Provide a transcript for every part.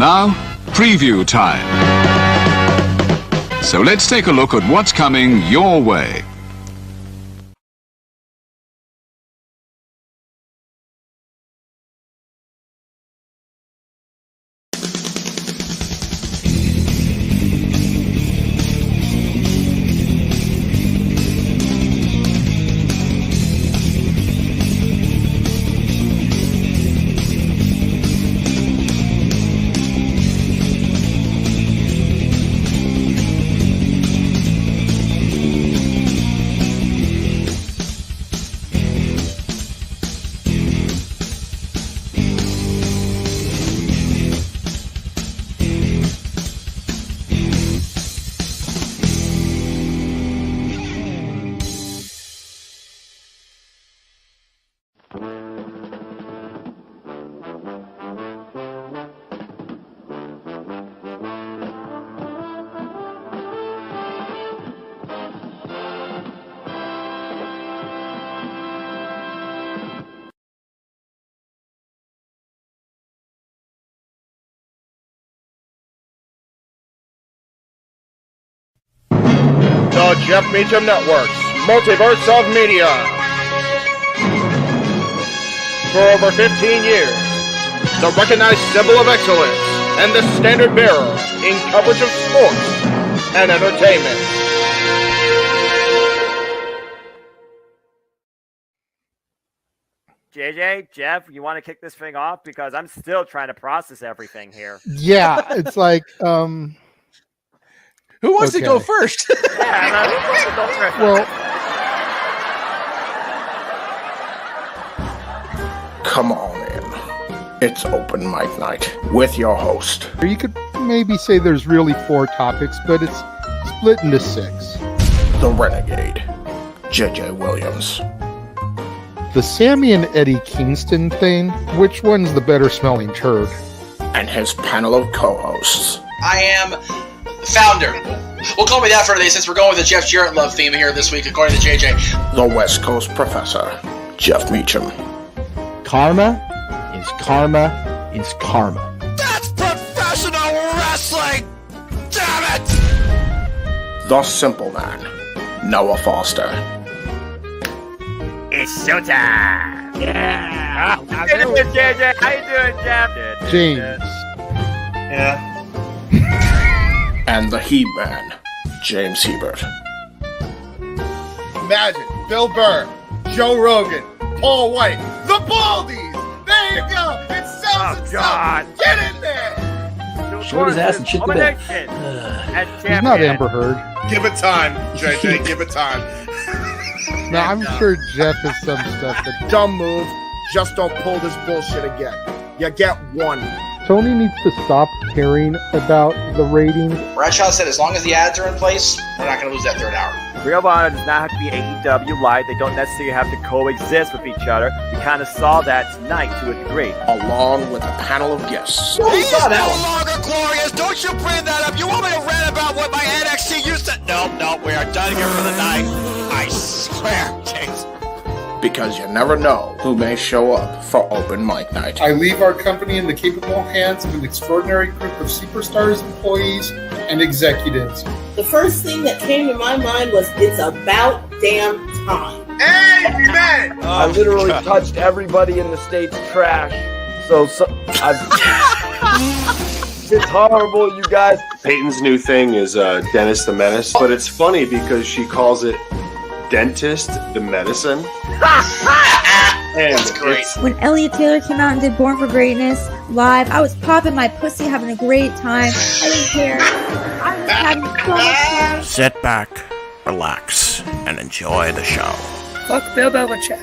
Now, preview time. So let's take a look at what's coming your way. The Jeff Meacham Network's Multiverse of Media. For over 15 years, the recognized symbol of excellence and the standard bearer in coverage of sports and entertainment. JJ, Jeff, you want to kick this thing off? Because I'm still trying to process everything here. Yeah, it's like, who wants to go first? Yeah, who wants to go first? Well, Come on in. It's open mic night with your host. you could maybe say there's really 4 topics, but it's split into 6. The Renegade, J.J. Williams. The Sammy and Eddie Kingston thing, which one's the better smelling turd? And his panel of co-hosts. I am the founder. Well, call me that for today since we're going with the Jeff Jarrett love theme here this week, according to JJ. The West Coast Professor, Jeff Meacham. Karma is karma is karma. That's professional wrestling! Damn it! The Simple Man, Noah Foster. It's showtime! Yeah! How you doing, JJ? How you doing, Jeff? James. Yeah. And the He-Man, James Hebert. Imagine Bill Burr, Joe Rogan, Paul White, the Baldies! There you go! It sells itself! God. Get in there! Short his ass and shit the bed. He's not Amber Heard. Give it time, JJ, give it time. No, I'm sure Jeff has some stuff that... Dumb move. Just don't pull this bullshit again. You get one. Tony needs to stop caring about the ratings. Bradshaw said as long as the ads are in place, we're not going to lose that third hour. Ring of Honor does not have to be AEW Live. They don't necessarily have to coexist with each other. We kind of saw that tonight to a degree. Along with a panel of guests. He's no longer glorious. Don't you bring that up. You want me to rant about what my NXT used to... No, we are done here for the night. I swear, James. Because you never know who may show up for open mic night. I leave our company in the capable hands of an extraordinary group of superstars, employees, and executives. The first thing that came to my mind was, it's about damn time. Amen! I literally touched everybody in the state's trash. So it's horrible, you guys. Peyton's new thing is Dennis the Menace, but it's funny because she calls it Dentist the Medicine. That's great. When Elliot Taylor came out and did Born for Greatness live, I was popping my pussy, having a great time. I didn't care. I was having so much fun. Sit back, relax, and enjoy the show. Fuck Bill Belichick.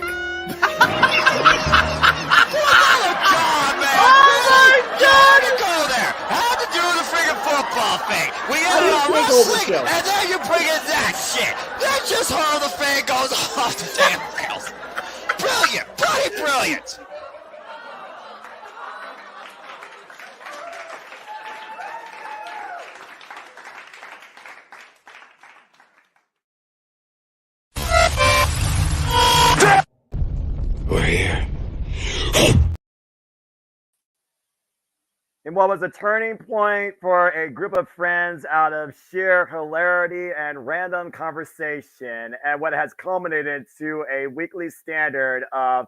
Football thing. We get it on wrestling, and then you bring in that shit. That's just how the fan goes off the damn rails. Brilliant, bloody brilliant. We're here. in what was a turning point for a group of friends out of sheer hilarity and random conversation, and what has culminated to a weekly standard of,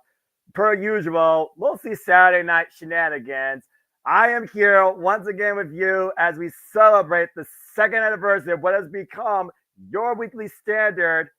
per usual, mostly Saturday night shenanigans. I am here once again with you as we celebrate the second anniversary of what has become your weekly standard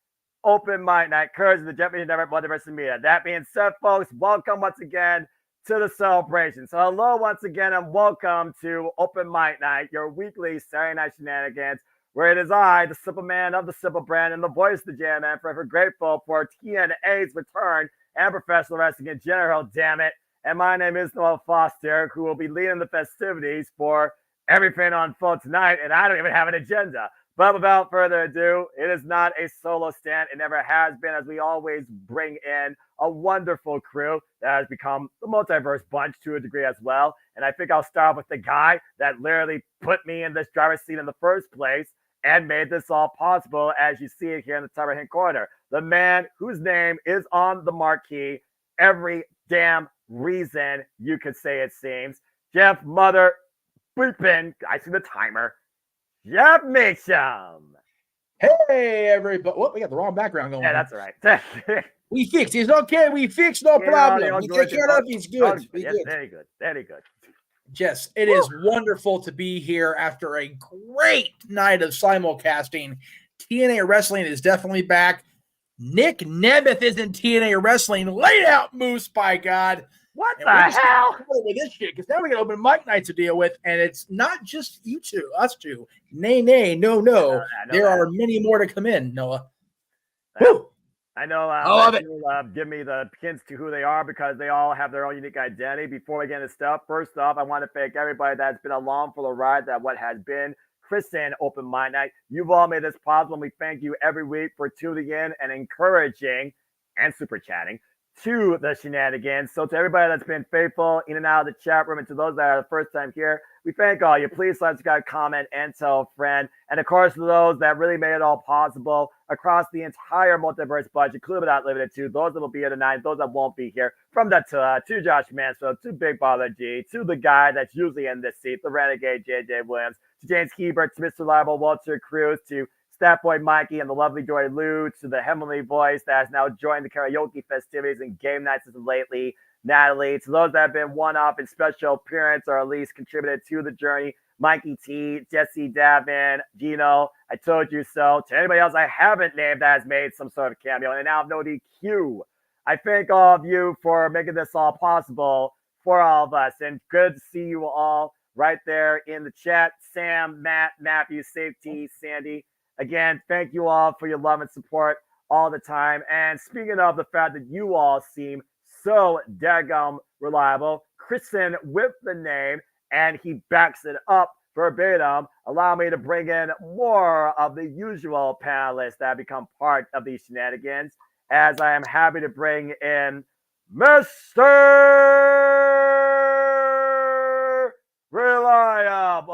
open mic night, courtesy of the Jeff Meacham Network, Multiverse of Media. That being said, folks, welcome once again to the celebration. So hello once again and welcome to Open Mic Night, your weekly Saturday night shenanigans, where it is I, the simple man of the simple brand and the voice of the Jam Man, forever grateful for TNA's return and professional wrestling in general, damn it. And my name is Noel Foster, who will be leading the festivities for everything on full tonight, and I don't even have an agenda. But without further ado, it is not a solo stand. It never has been, as we always bring in a wonderful crew that has become the Multiverse Bunch to a degree as well. And I think I'll start with the guy that literally put me in this driver's seat in the first place and made this all possible, as you see it here in the top right-hand corner. The man whose name is on the marquee every damn reason you could say it seems. Jeff Mother Beepin, I see the timer. Jeff Meacham. Hey, everybody. Well, we got the wrong background going. Yeah, that's all right. We fixed. It's okay. We fixed. No problem. We take care of it. It's good. Yes, very good. Very good. Jess, it is wonderful to be here after a great night of simulcasting. TNA Wrestling is definitely back. Nick Nemeth is in TNA Wrestling. Laid out Moose, by God. What the hell? With this shit, because now we got open mic night to deal with, and it's not just you two, us two. Nay, no. There are many more to come in, Noah. I know. I love it. Give me the hints to who they are, because they all have their own unique identity. Before we get into stuff, first off, I want to thank everybody that's been along for the ride that what has been Christian Open Mic Night. You've all made this possible, and we thank you every week for tuning in and encouraging and super chatting to the shenanigans. So to everybody that's been faithful in and out of the chat room, and to those that are the first time here, we thank all you. Please let us get a comment and tell a friend. And of course, to those that really made it all possible across the entire Multiverse budget, including but not limited to those that will be here tonight, those that won't be here, from the to Josh Mansfield, to Big Baller G, to the guy that's usually in this seat, the Renegade JJ Williams, to James Hebert, to Mr. Reliable Walter Cruz, to Stat Boy Mikey and the lovely Joy Lou, to the heavenly voice that has now joined the karaoke festivities and game nights as of lately, Natalie, to those that have been one-off in special appearance or at least contributed to the journey, Mikey T, Jesse Davin, Gino, I told you so, to anybody else I haven't named that has made some sort of cameo, and now no DQ. I thank all of you for making this all possible for all of us, and good to see you all right there in the chat. Sam, Matt, Matthew, Safety, Sandy. Again, thank you all for your love and support all the time. And speaking of the fact that you all seem so daggum reliable, Kristen with the name, and he backs it up verbatim, allow me to bring in more of the usual panelists that have become part of these shenanigans, as I am happy to bring in Mr. Reliable.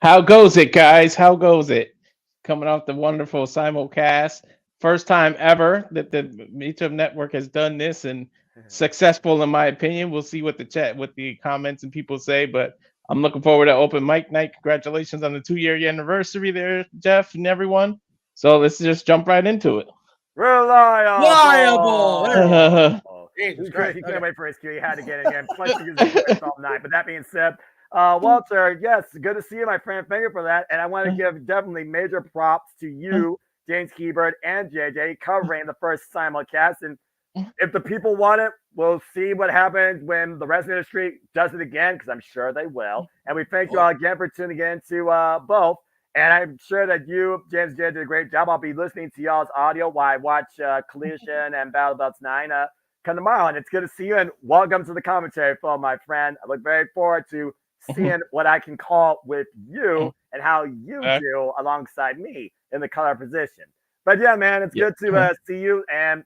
How goes it, guys? How goes it? Coming off the wonderful simulcast. First time ever that the Meacham Network has done this, and successful in my opinion. We'll see what the comments and people say, but I'm looking forward to Open Mic Night. Congratulations on the 2-year anniversary there, Jeff and everyone. So let's just jump right into it. Reliable. Jesus He Christ. can't wait for his cue. He had to get it again. Plus, he was all night. But that being said, Walter, yes, good to see you, my friend. Thank you for that. And I want to give definitely major props to you, James Hebert, and JJ covering the first simulcast. And if the people want it, we'll see what happens when the rest of the industry does it again, because I'm sure they will. And we thank you all again for tuning in to both. And I'm sure that you, James, did a great job. I'll be listening to y'all's audio while I watch Collision and Battle Belts 9 come tomorrow. And it's good to see you. And welcome to the commentary flow, my friend. I look very forward to seeing what I can call with you and how you do alongside me in the color position. But yeah, man, it's good to see you. And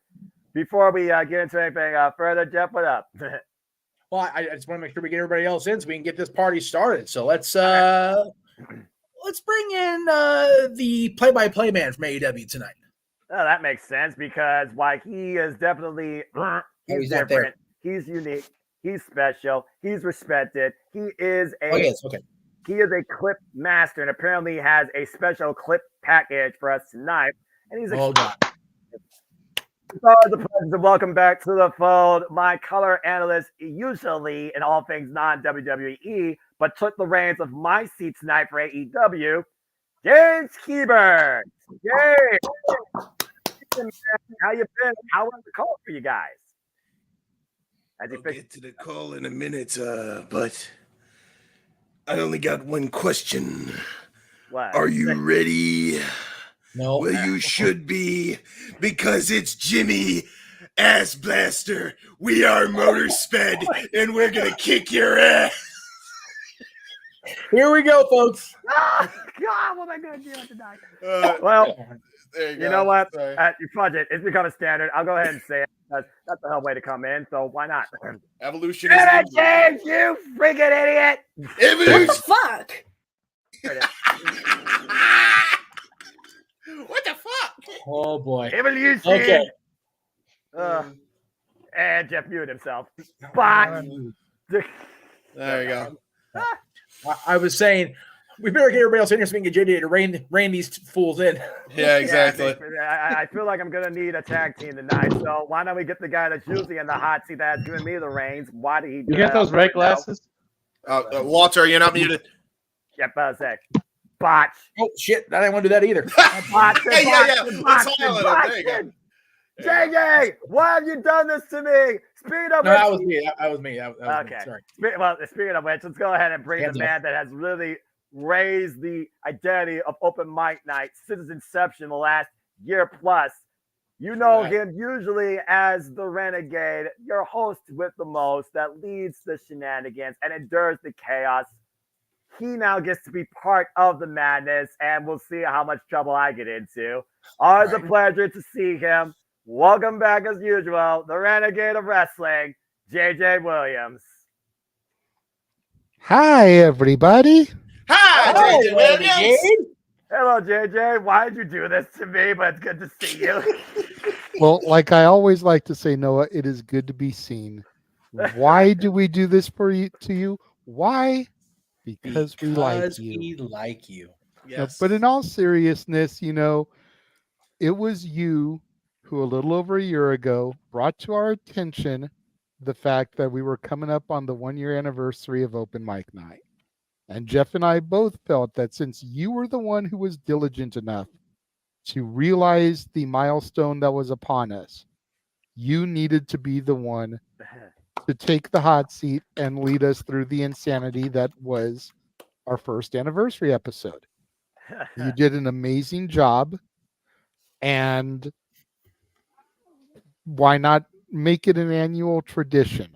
before we get into anything further, Jeff, what up? Well, I just want to make sure we get everybody else in so we can get this party started. So let's bring in the play-by-play man from AEW tonight. Oh, that makes sense, because why he is definitely he's different. He's unique. He's special. He's respected. He is a He is a clip master, and apparently has a special clip package for us tonight. And he's it's always a pleasure to welcome back to the fold my color analyst, usually in all things non-WWE, but took the reins of my seat tonight for AEW, James Hebert. James, how you been? How was the call for you guys? I'll get to the call in a minute, but I only got one question. What? Are you ready? No. Well, you should be, because it's Jimmy Ass Blaster. We are Motor Sped, and we're going to kick your ass. Here we go, folks. Oh, God, what am I going to do tonight? Well, there you know what? You fudge it. It's become a standard. I'll go ahead and say it. That's the hell way to come in, so why not? Evolution is is James, you freaking idiot! What the fuck? What the fuck? Oh boy. Evolution. Okay. And Jeff muted himself. But there you go. I was saying we better get everybody else in here so we can get JD to rein these fools in. Yeah, exactly. I feel like I'm gonna need a tag team tonight. So why don't we get the guy that's usually in the hot seat that's giving me the reins? Why did he do You got those red glasses? Walter, you're not muted. Yep, a sec. Botch. Oh shit! I didn't want to do that either. Botch. Yeah. Let's highlight him. There you go. JJ, why have you done this to me? Speaking of No, that was me. That was me. Okay. Sorry. Well, speaking of which, let's go ahead and bring the man that has really raised the identity of Open Mic Night since its inception the last year plus. You know him usually as the Renegade, your host with the most that leads the shenanigans and endures the chaos. He now gets to be part of the madness, and we'll see how much trouble I get into. Always a pleasure to see him. Welcome back as usual, the Renegade of Wrestling, JJ Williams. Hi, everybody. Hi, JJ Williams. Hello, JJ. Why did you do this to me? But it's good to see you. Well, like I always like to say, Noah, it is good to be seen. Why do we do this to you? Why? Because we like you. We like you. Yes. But in all seriousness, it was you who a little over a year ago brought to our attention the fact that we were coming up on the 1-year anniversary of Open Mic Night. And Jeff and I both felt that since you were the one who was diligent enough to realize the milestone that was upon us, you needed to be the one to take the hot seat and lead us through the insanity that was our first anniversary episode. You did an amazing job, and why not make it an annual tradition?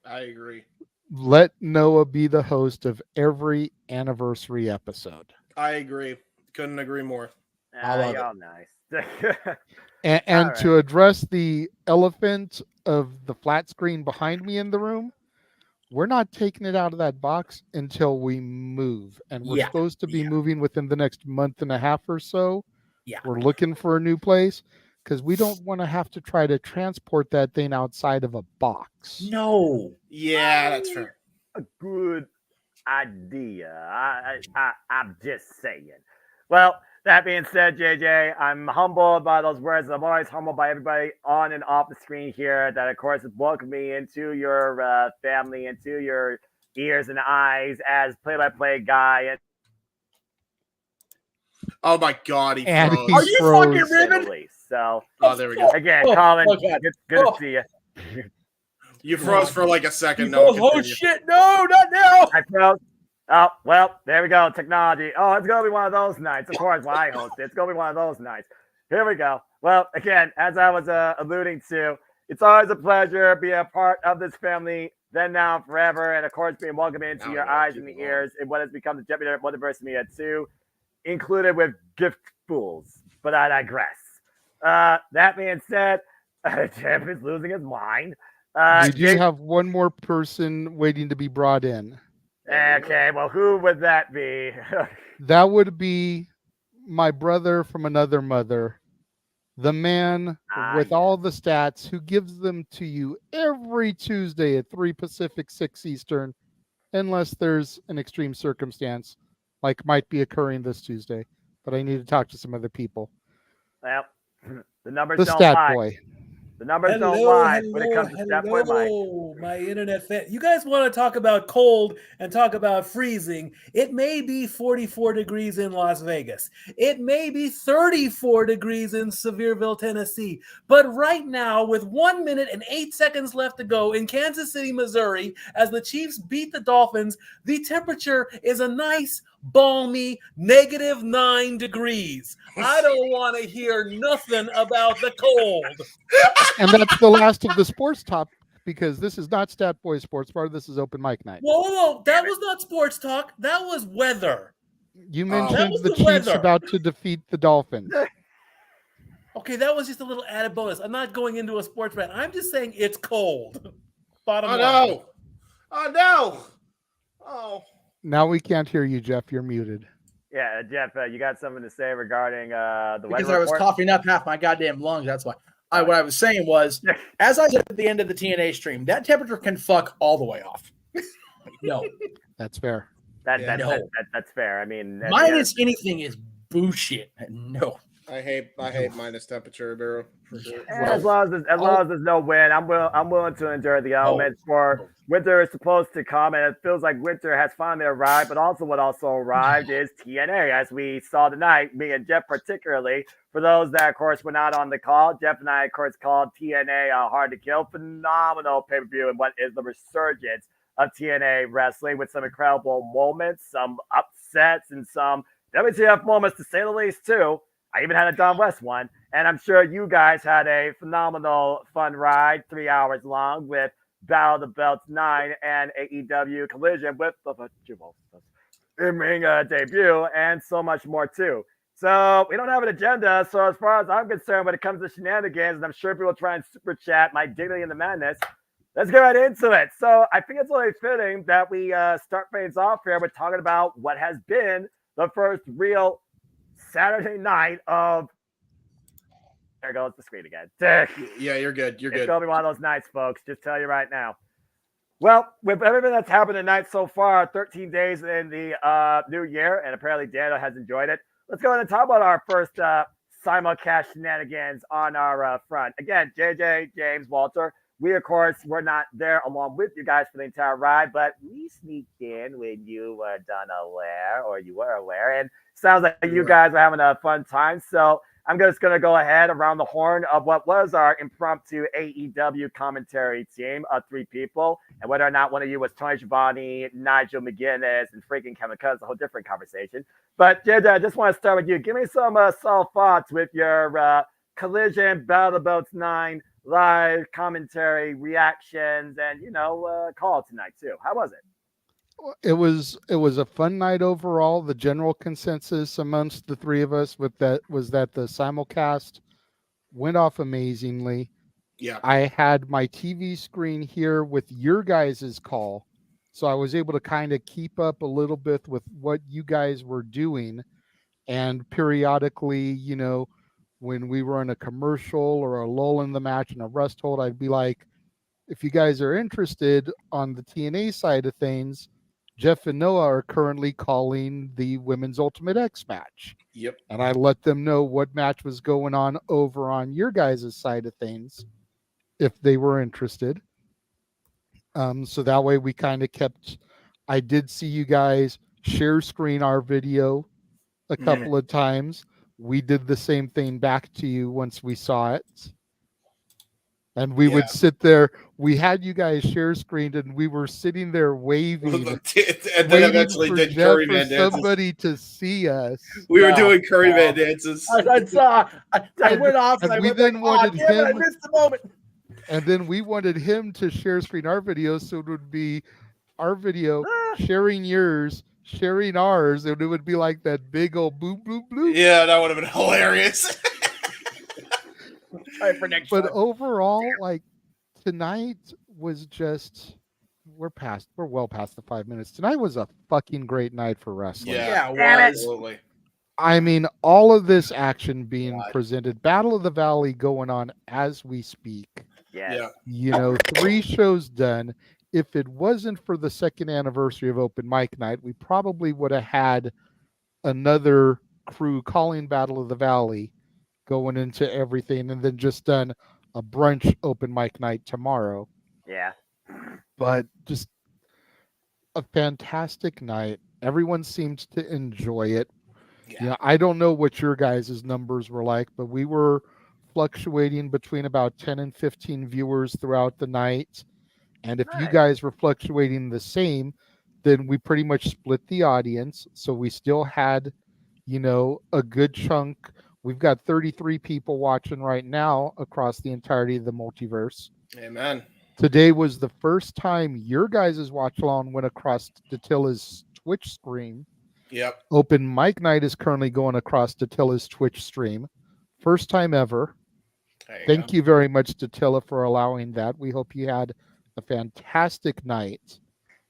I agree. Let Noah be the host of every anniversary episode. I agree. Couldn't agree more. Y'all nice. And to address the elephant of the flat screen behind me in the room, we're not taking it out of that box until we move. And we're supposed to be moving within the next month and a half or so. Yeah. We're looking for a new place because we don't want to have to try to transport that thing outside of a box. No. Yeah, that's fair. A good idea. I'm just saying. Well, that being said, JJ, I'm humbled by those words. I'm always humbled by everybody on and off the screen here that, of course, has welcomed me into your family, into your ears and eyes as play-by-play guy. And oh, my God, he and froze. Are you fucking ribbon? So, there we go. Again, Colin, good to see you. You froze for like a second. Oh, shit. No, not now. I froze. Oh, well, there we go. Technology. Oh, it's going to be one of those nights. Of course, when I host it, it's going to be one of those nights. Here we go. Well, again, as I was alluding to, it's always a pleasure being a part of this family, then, now, forever, and, of course, being welcomed into your eyes and the ears in what has become the Jeff Multiverse of Media 2, included with gift fools. But I digress. That being said, Jeff is losing his mind. We do have one more person waiting to be brought in. Okay, well, who would that be? That would be my brother from another mother, the man with all the stats who gives them to you every Tuesday at 3 Pacific, 6 Eastern, unless there's an extreme circumstance like might be occurring this Tuesday. But I need to talk to some other people. Well, the numbers The don't stat lie. boy. The numbers don't lie when it comes to Stat Boy Mike. Hello, my internet fan. You guys want to talk about cold and talk about freezing? It may be 44 degrees in Las Vegas. It may be 34 degrees in Sevierville, Tennessee. But right now, with 1 minute and 8 seconds left to go in Kansas City, Missouri, as the Chiefs beat the Dolphins, the temperature is a nice, balmy -9 degrees. I don't want to hear nothing about the cold. And that's the last of the sports talk because this is not Stat Boy Sports Bar. This is open mic night. Whoa, that was not sports talk. That was weather. You That mentioned was the the Chiefs weather. about to defeat the Dolphins. Okay, that was just a little added bonus. I'm not going into a sports rant. I'm just saying it's cold. Bottom line. No. Oh, no. Oh. Now we can't hear you, Jeff. You're muted. Yeah, Jeff, you got something to say regarding the Because weather I was report? coughing up half my goddamn lungs. That's why. What I was saying was, as I said at the end of the TNA stream, that temperature can fuck all the way off. No. That's fair. That's fair. I mean, at the end- Minus anything is bullshit. No. I hate minus temperature, bro. For sure. as long as there's no wind, I'm willing to endure the elements. For winter is supposed to come, and it feels like winter has finally arrived. But also, what also arrived is TNA, as we saw tonight. Me and Jeff, particularly. For those that, of course, were not on the call, Jeff and I, of course, called TNA Hard to Kill. Phenomenal pay-per-view, and what is the resurgence of TNA wrestling with some incredible moments, some upsets, and some WTF moments to say the least too. I even had a Don West one, and I'm sure you guys had a phenomenal, fun ride, 3 hours long, with Battle of the Belts 9 and AEW Collision with the in-ring debut, and so much more too. So we don't have an agenda. So as far as I'm concerned, when it comes to shenanigans, and I'm sure people try and super chat my dignity in the madness, let's get right into it. So I think it's only fitting that we start things off here with talking about what has been the first real Saturday night of. There goes the screen again. Yeah, you're good. You're It's good. gonna be one of those nights, folks. Just tell you right now. Well, with everything that's happened tonight so far, 13 days in the new year, and apparently Daniel has enjoyed it. Let's go ahead and talk about our first simulcast shenanigans on our front. Again, JJ, James, Walter. We, of course, were not there along with you guys for the entire ride, but we sneaked in when you were unaware, or you were aware, and sounds like you guys are having a fun time. So I'm just going to go ahead around the horn of what was our impromptu AEW commentary team of 3 people. And whether or not one of you was Tony Schiavone, Nigel McGuinness, and freaking Kevin Cuz, a whole different conversation. But JJ, I just want to start with you. Give me some solid thoughts with your Collision, Battle of the Belts 9, live commentary, reactions, and, call tonight too. How was it? It was a fun night overall. The general consensus amongst the 3 of us was that the simulcast went off amazingly. Yeah. I had my TV screen here with your guys' call, so I was able to kind of keep up a little bit with what you guys were doing. And periodically, when we were in a commercial or a lull in the match and a rest hold, I'd be like, if you guys are interested on the TNA side of things, Jeff and Noah are currently calling the Women's Ultimate X match. Yep. And I let them know what match was going on over on your guys' side of things, if they were interested. So that way we kind of kept, I did see you guys share screen our video a couple of times. We did the same thing back to you once we saw it. And we would sit there. We had you guys share screened, and we were sitting there waving. And then eventually did Curry Man dances. Somebody to see us. We were doing Curry Man dances. I saw. I went off. And I we went then wanted damn it, I him. missed the moment. And then we wanted him to share screen our videos, so it would be our video sharing yours, sharing ours, and it would be like that big old boop bloop bloop. Yeah, that would have been hilarious. But overall, like, tonight was just we're well past the 5 minutes. Tonight was a fucking great night for wrestling. Yeah, Damn it. absolutely. I mean, all of this action being presented, Battle of the Valley going on as we speak. Yeah. You know, 3 shows done. If it wasn't for the 2nd anniversary of Open Mic Night, we probably would have had another crew calling Battle of the Valley going into everything and then just done a brunch Open Mic Night tomorrow. Yeah. But just a fantastic night. Everyone seemed to enjoy it. Yeah, I don't know what your guys' numbers were like, but we were fluctuating between about 10 and 15 viewers throughout the night. And if you guys were fluctuating the same, then we pretty much split the audience. So we still had, you know, a good chunk. We've got 33 people watching right now across the entirety of the multiverse. Amen. Today was the first time your guys' watch along went across Datilla's Twitch stream. Yep. Open Mic Night is currently going across Datilla's Twitch stream. First time ever. Thank you very much, Datilla, for allowing that. We hope you had a fantastic night.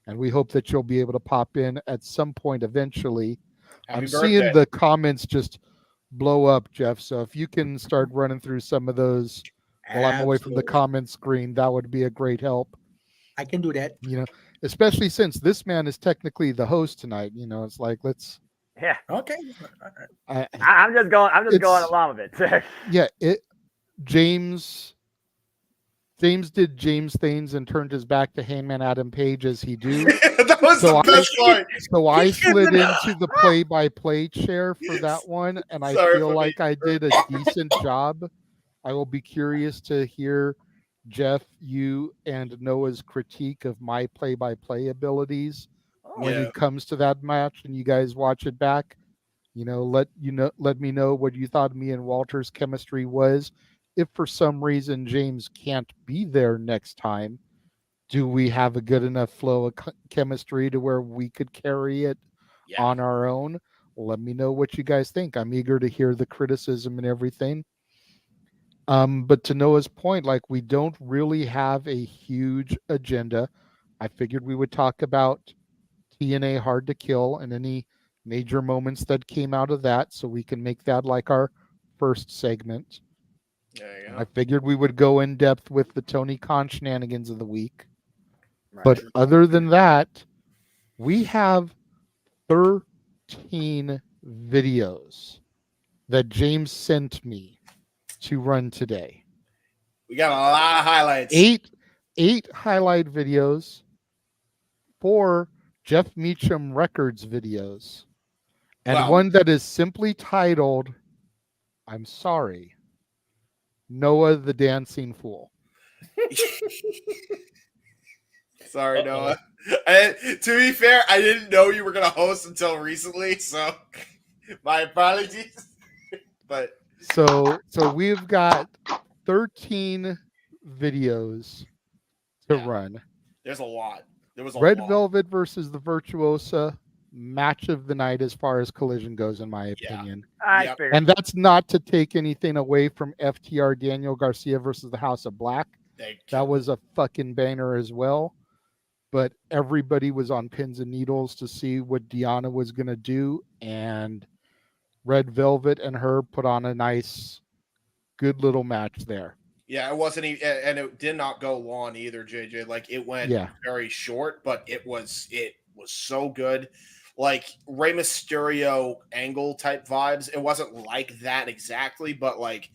And we hope that you'll be able to pop in at some point eventually. Happy I'm birthday. seeing the comments just blow up, Jeff. So if you can start running through some of those while I'm away from the comment screen, that would be a great help. I can do that. You know, especially since this man is technically the host tonight. You know, it's like, let's. Yeah. Okay. I'm just going along with it. Yeah. James did James things and turned his back to Hangman Adam Page as he do. That was the best part. So I slid into the play-by-play chair for that one, and I feel like I did a decent job. I will be curious to hear Jeff, you, and Noah's critique of my play-by-play abilities when it comes to that match, and you guys watch it back. You know, let me know what you thought me and Walter's chemistry was. If for some reason James can't be there next time, do we have a good enough flow of chemistry to where we could carry it on our own? Let me know what you guys think. I'm eager to hear the criticism and everything. But to Noah's point, like, we don't really have a huge agenda. I figured we would talk about TNA Hard to Kill and any major moments that came out of that, so we can make that like our first segment. There you go. I figured we would go in depth with the Tony Khan shenanigans of the week. Right. But other than that, we have 13 videos that James sent me to run today. We got a lot of highlights. Eight highlight videos, 4 Jeff Meacham Records videos, and one that is simply titled, I'm sorry, Noah the Dancing Fool. Sorry, Noah. To be fair, I didn't know you were going to host until recently, so my apologies. But so we've got 13 videos to run. There's a lot. There was a Red lot. Velvet versus the Virtuosa, match of the night as far as Collision goes, in my opinion. And that's not to take anything away from FTR Daniel Garcia versus the House of Black. That was a fucking banger as well. But everybody was on pins and needles to see what Deanna was going to do. And Red Velvet and her put on a nice, good little match there. Yeah, it wasn't even, and it did not go long either, JJ. Like, it went very short, but it was so good. Like, Rey Mysterio angle type vibes. It wasn't like that exactly, but like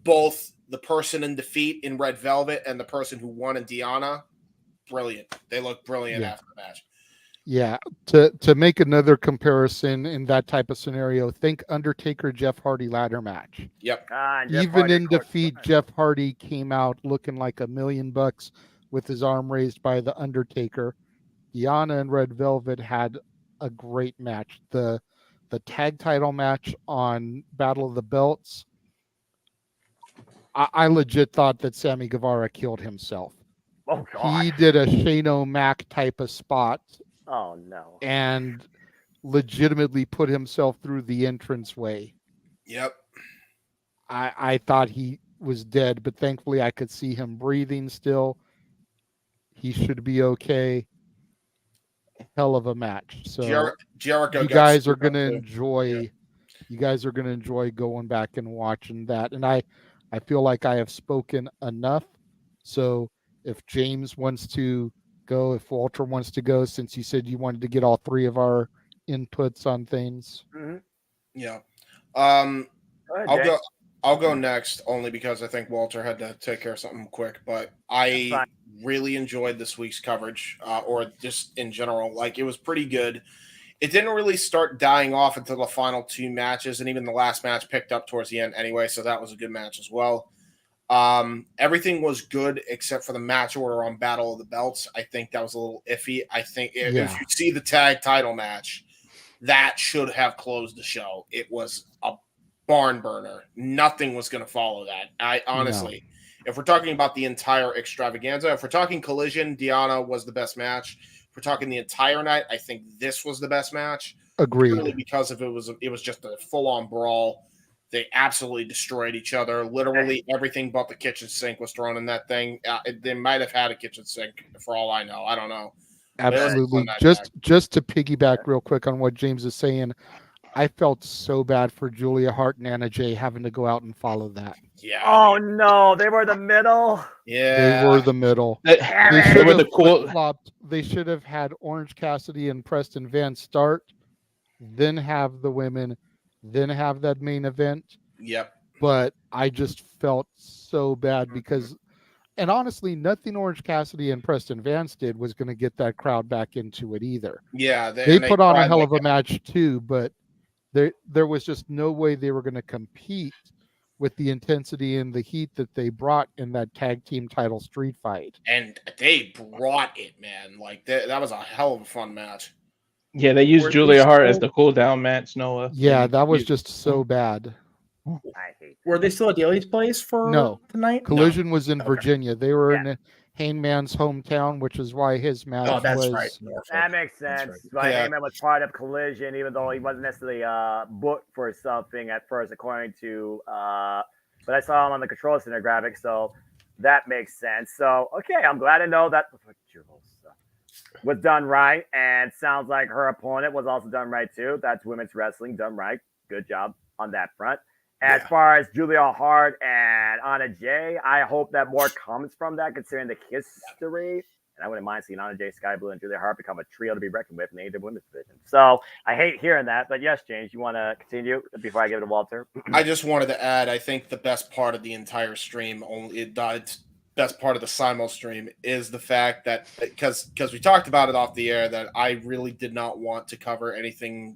both the person in defeat in Red Velvet and the person who won in Deanna, brilliant. They look brilliant after the match. Yeah, to make another comparison in that type of scenario, think Undertaker Jeff Hardy ladder match. Yep. Even in defeat, Jeff Hardy came out looking like $1 million with his arm raised by the Undertaker. Deanna and Red Velvet had a great match. The tag title match on Battle of the Belts, I legit thought that Sammy Guevara killed himself. Oh God. He did a Shane O'Mac type of spot. Oh no. And legitimately put himself through the entranceway. Yep. I thought he was dead, but thankfully I could see him breathing still. He should be okay. Hell of a match. So Jericho, you guys are going to enjoy you guys are going to enjoy going back and watching that. And I feel like I have spoken enough. So if James wants to go, if Walter wants to go, since you said you wanted to get all three of our inputs on things. Mm-hmm. Yeah. Ahead, I'll go next only because I think Walter had to take care of something quick, but I really enjoyed this week's coverage, or just in general. Like, it was pretty good. It didn't really start dying off until the final two matches, and even the last match picked up towards the end anyway, so that was a good match as well. Everything was good except for the match order on Battle of the Belts. I think that was a little iffy. I think if you see the tag title match, that should have closed the show. It was a barn burner. Nothing was going to follow that. I honestly, if we're talking about the entire extravaganza, if we're talking Collision, Diana was the best match. If we're talking the entire night, I think this was the best match. Agreed. Purely because it was just a full-on brawl. They absolutely destroyed each other. Literally everything but the kitchen sink was thrown in that thing. They might have had a kitchen sink for all I know. I don't know. Absolutely. Just to piggyback real quick on what James is saying, I felt so bad for Julia Hart and Anna Jay having to go out and follow that. Yeah. Oh no, they were the middle. Yeah, they were the middle. They should have had Orange Cassidy and Preston Van start, then have the women, then have that main event. Yep. But I just felt so bad because, and honestly, nothing Orange Cassidy and Preston Vance did was going to get that crowd back into it either. Yeah, they put on a hell of a match too, but there was just no way they were going to compete with the intensity and the heat that they brought in that tag team title street fight. And they brought it, man. Like that was a hell of a fun match. Yeah, they used Julia Hart as the cool down match, Noah. Yeah, that was just so bad. Were they still at Daly's place for tonight? Collision was in Virginia. They were in Hangman's hometown, which is why his match was... right. That makes sense. Right. Hangman was part of Collision, even though he wasn't necessarily booked for something at first, according to... but I saw him on the Control Center graphic, so that makes sense. So, okay, I'm glad to know that was done right, and sounds like her opponent was also done right, too. That's women's wrestling done right. Good job on that front. As far as Julia Hart and Anna Jay, I hope that more comes from that, considering the history. And I wouldn't mind seeing Anna Jay, Sky Blue, and Julia Hart become a trio to be reckoned with in the AEW Women's Division. So I hate hearing that, but yes, James, you want to continue before I give it to Walter? I just wanted to add, I think the best part of the entire stream, best part of the Simul stream, is the fact that because we talked about it off the air, that I really did not want to cover anything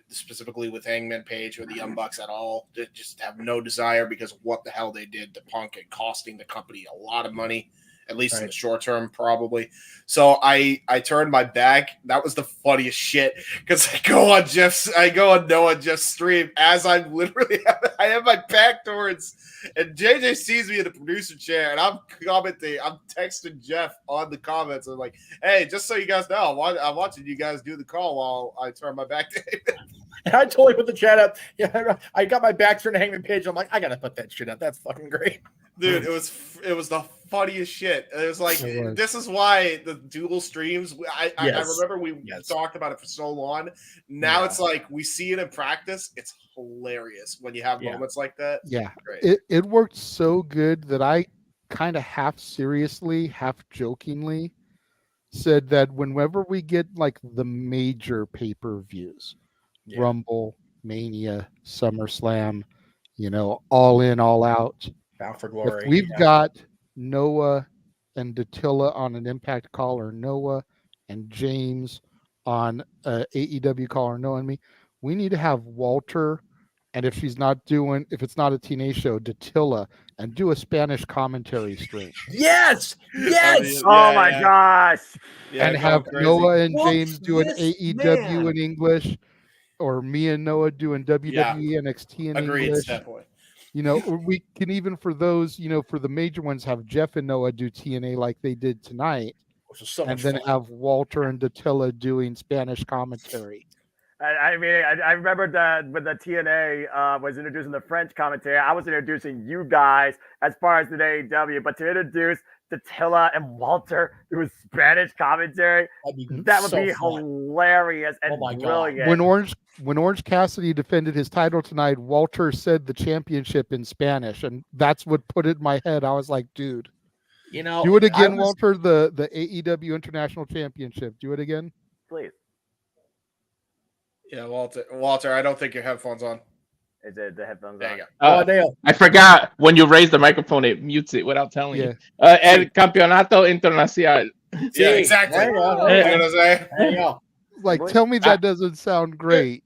specifically with Hangman Page or the Young Bucks at all. They just have no desire because of what the hell they did to Punk and costing the company a lot of money, at least in the short term, probably. So I turned my back. That was the funniest shit because I go on Noah Jeff's stream as I'm literally I have my back towards, and JJ sees me in the producer chair, and I'm texting Jeff on the comments. I'm like, hey, just so you guys know, I'm watching you guys do the call while I turn my back to him. And I totally put the chat up. Yeah, I got my back turned to Hangman Page. I'm like, I gotta put that shit up. That's fucking great, dude. It was the funniest shit. It was like, this is why the dual streams. I remember we talked about it for so long. Now it's like we see it in practice. It's hilarious when you have moments like that. Yeah, great. It worked so good that I kind of half seriously, half jokingly said that whenever we get like the major pay-per-views, Rumble, Mania, SummerSlam, All In, All Out. Bound for Glory. If we've got Noah and Dattila on an Impact call, or Noah and James on a AEW call, or Noah and me, we need to have Walter, and if it's not a TNA show, Dattila, and do a Spanish commentary stream. Yes! Oh my gosh! And have Noah and James do an AEW in English, or me and Noah doing WWE NXT in English. Definitely. We can even, for those, for the major ones, have Jeff and Noah do TNA like they did tonight, and then have Walter and Dattila doing Spanish commentary. I mean, I remember that when the TNA was introducing the French commentary, I was introducing you guys as far as the AEW, but to introduce Attila and Walter through Spanish commentary, that would be hilarious and brilliant. When Orange Cassidy defended his title tonight, Walter said the championship in Spanish, and that's what put it in my head. I was like, dude, do it again, Walter. The AEW International Championship. Do it again, please. Yeah, Walter, I don't think your headphones on. Is it the headphones there on? You go. I forgot when you raise the microphone, it mutes it without telling you. El Campeonato Internacional. Yeah, exactly. There you know what I'm saying? There you go. Like, tell me that doesn't sound great.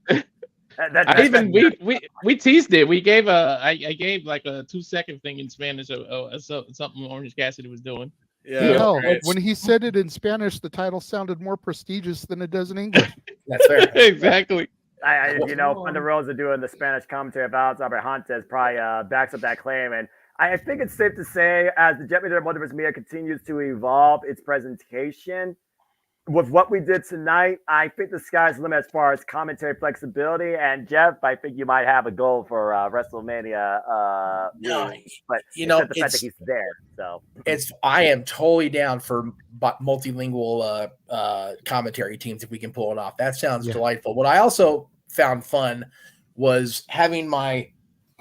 We teased it. We gave I gave like a 2-second thing in Spanish of something Orange Cassidy was doing. Yeah. No, when he said it in Spanish, the title sounded more prestigious than it does in English. That's fair. Exactly. Thunder Rosa doing the Spanish commentary about Albert Hantes probably backs up that claim. And I think it's safe to say, as the Jeff Meacham Multiverse Media continues to evolve its presentation, with what we did tonight, I think the sky's the limit as far as commentary flexibility. And Jeff, I think you might have a goal for WrestleMania. But the fact that he's there. So I am totally down for multilingual commentary teams if we can pull it off. That sounds delightful. What I also found fun was having my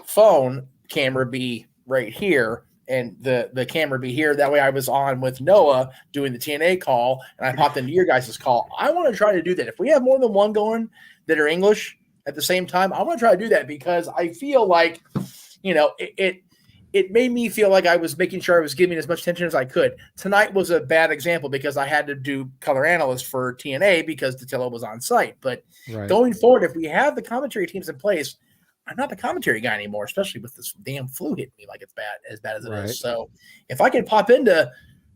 phone camera be right here and the camera be here. That way I was on with Noah doing the TNA call and I popped into your guys' call. I want to try to do that. If we have more than one going that are English at the same time, I want to try to do that because I feel like, it made me feel like I was making sure I was giving as much attention as I could. Tonight was a bad example because I had to do color analyst for TNA because Tatilla was on site. But going forward, if we have the commentary teams in place, I'm not the commentary guy anymore, especially with this damn flu hitting me like it's as bad as it is. So if I can pop into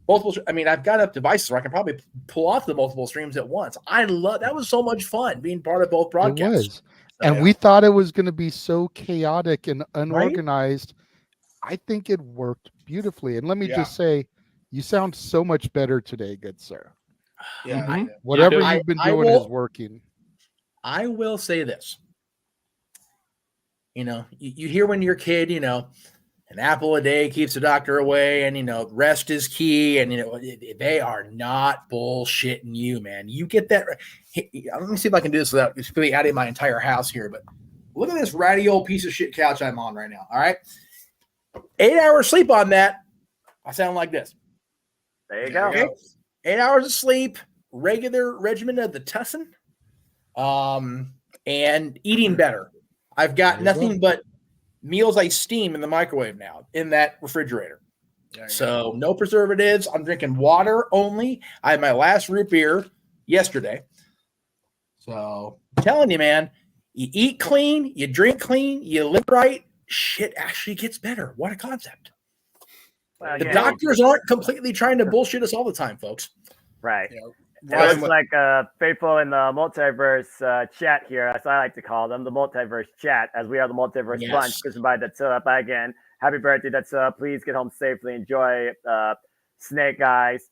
multiple, I've got up devices where I can probably pull off the multiple streams at once. That was so much fun being part of both broadcasts. It was. And we thought it was going to be so chaotic and unorganized. I think it worked beautifully. And let me just say, you sound so much better today, good sir. Yeah. Whatever you've been doing is working. I will say this. You hear when you're a kid, an apple a day keeps the doctor away, and rest is key, and they are not bullshitting you, man. You get that. Let me see if I can do this without really adding my entire house here. But look at this ratty old piece of shit couch I'm on right now. All right, 8 hours sleep on that. I sound like this. There you go. Okay? 8 hours of sleep, regular regimen of the tussin, and eating better. I've got nothing but meals I steam in the microwave now in that refrigerator. So no preservatives. I'm drinking water only. I had my last root beer yesterday. So I'm telling you, man, you eat clean, you drink clean, you live right. Shit actually gets better. What a concept. Well, the doctors aren't completely trying to bullshit us all the time, folks. Right. It's like faithful in the multiverse chat here, as I like to call them, the multiverse chat, as we are the multiverse bunch. Christian by Datsula. But again, happy birthday, Datsula. Please get home safely. Enjoy Snake Eyes.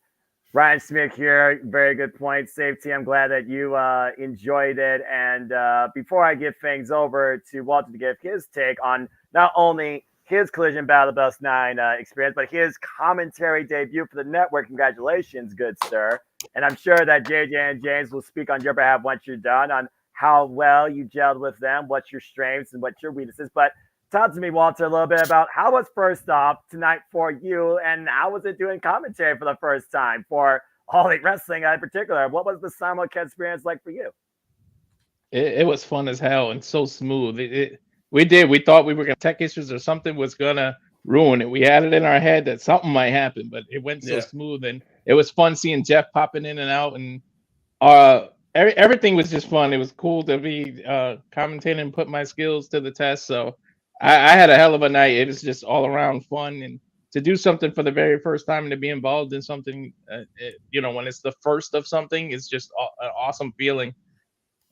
Ryan Smith here. Very good point. Safety. I'm glad that you enjoyed it. And before I give things over to Walter to give his take on not only his Collision Battle of the Belts 9 experience, but his commentary debut for the network. Congratulations, good sir. And I'm sure that JJ and James will speak on your behalf once you're done on how well you gelled with them, what's your strengths and what your weaknesses. But talk to me, Walter, a little bit about how was first off tonight for you, and how was it doing commentary for the first time for All Elite Wrestling in particular? What was the simulcast experience like for you? It was fun as hell and so smooth. We thought we were going to tech issues or something was going to ruin it. We had it in our head that something might happen, but it went so smooth, and it was fun seeing Jeff popping in and out, and everything was just fun. It was cool to be commentating and put my skills to the test. So I had a hell of a night. It was just all around fun, and to do something for the very first time and to be involved in something, when it's the first of something, it's just an awesome feeling.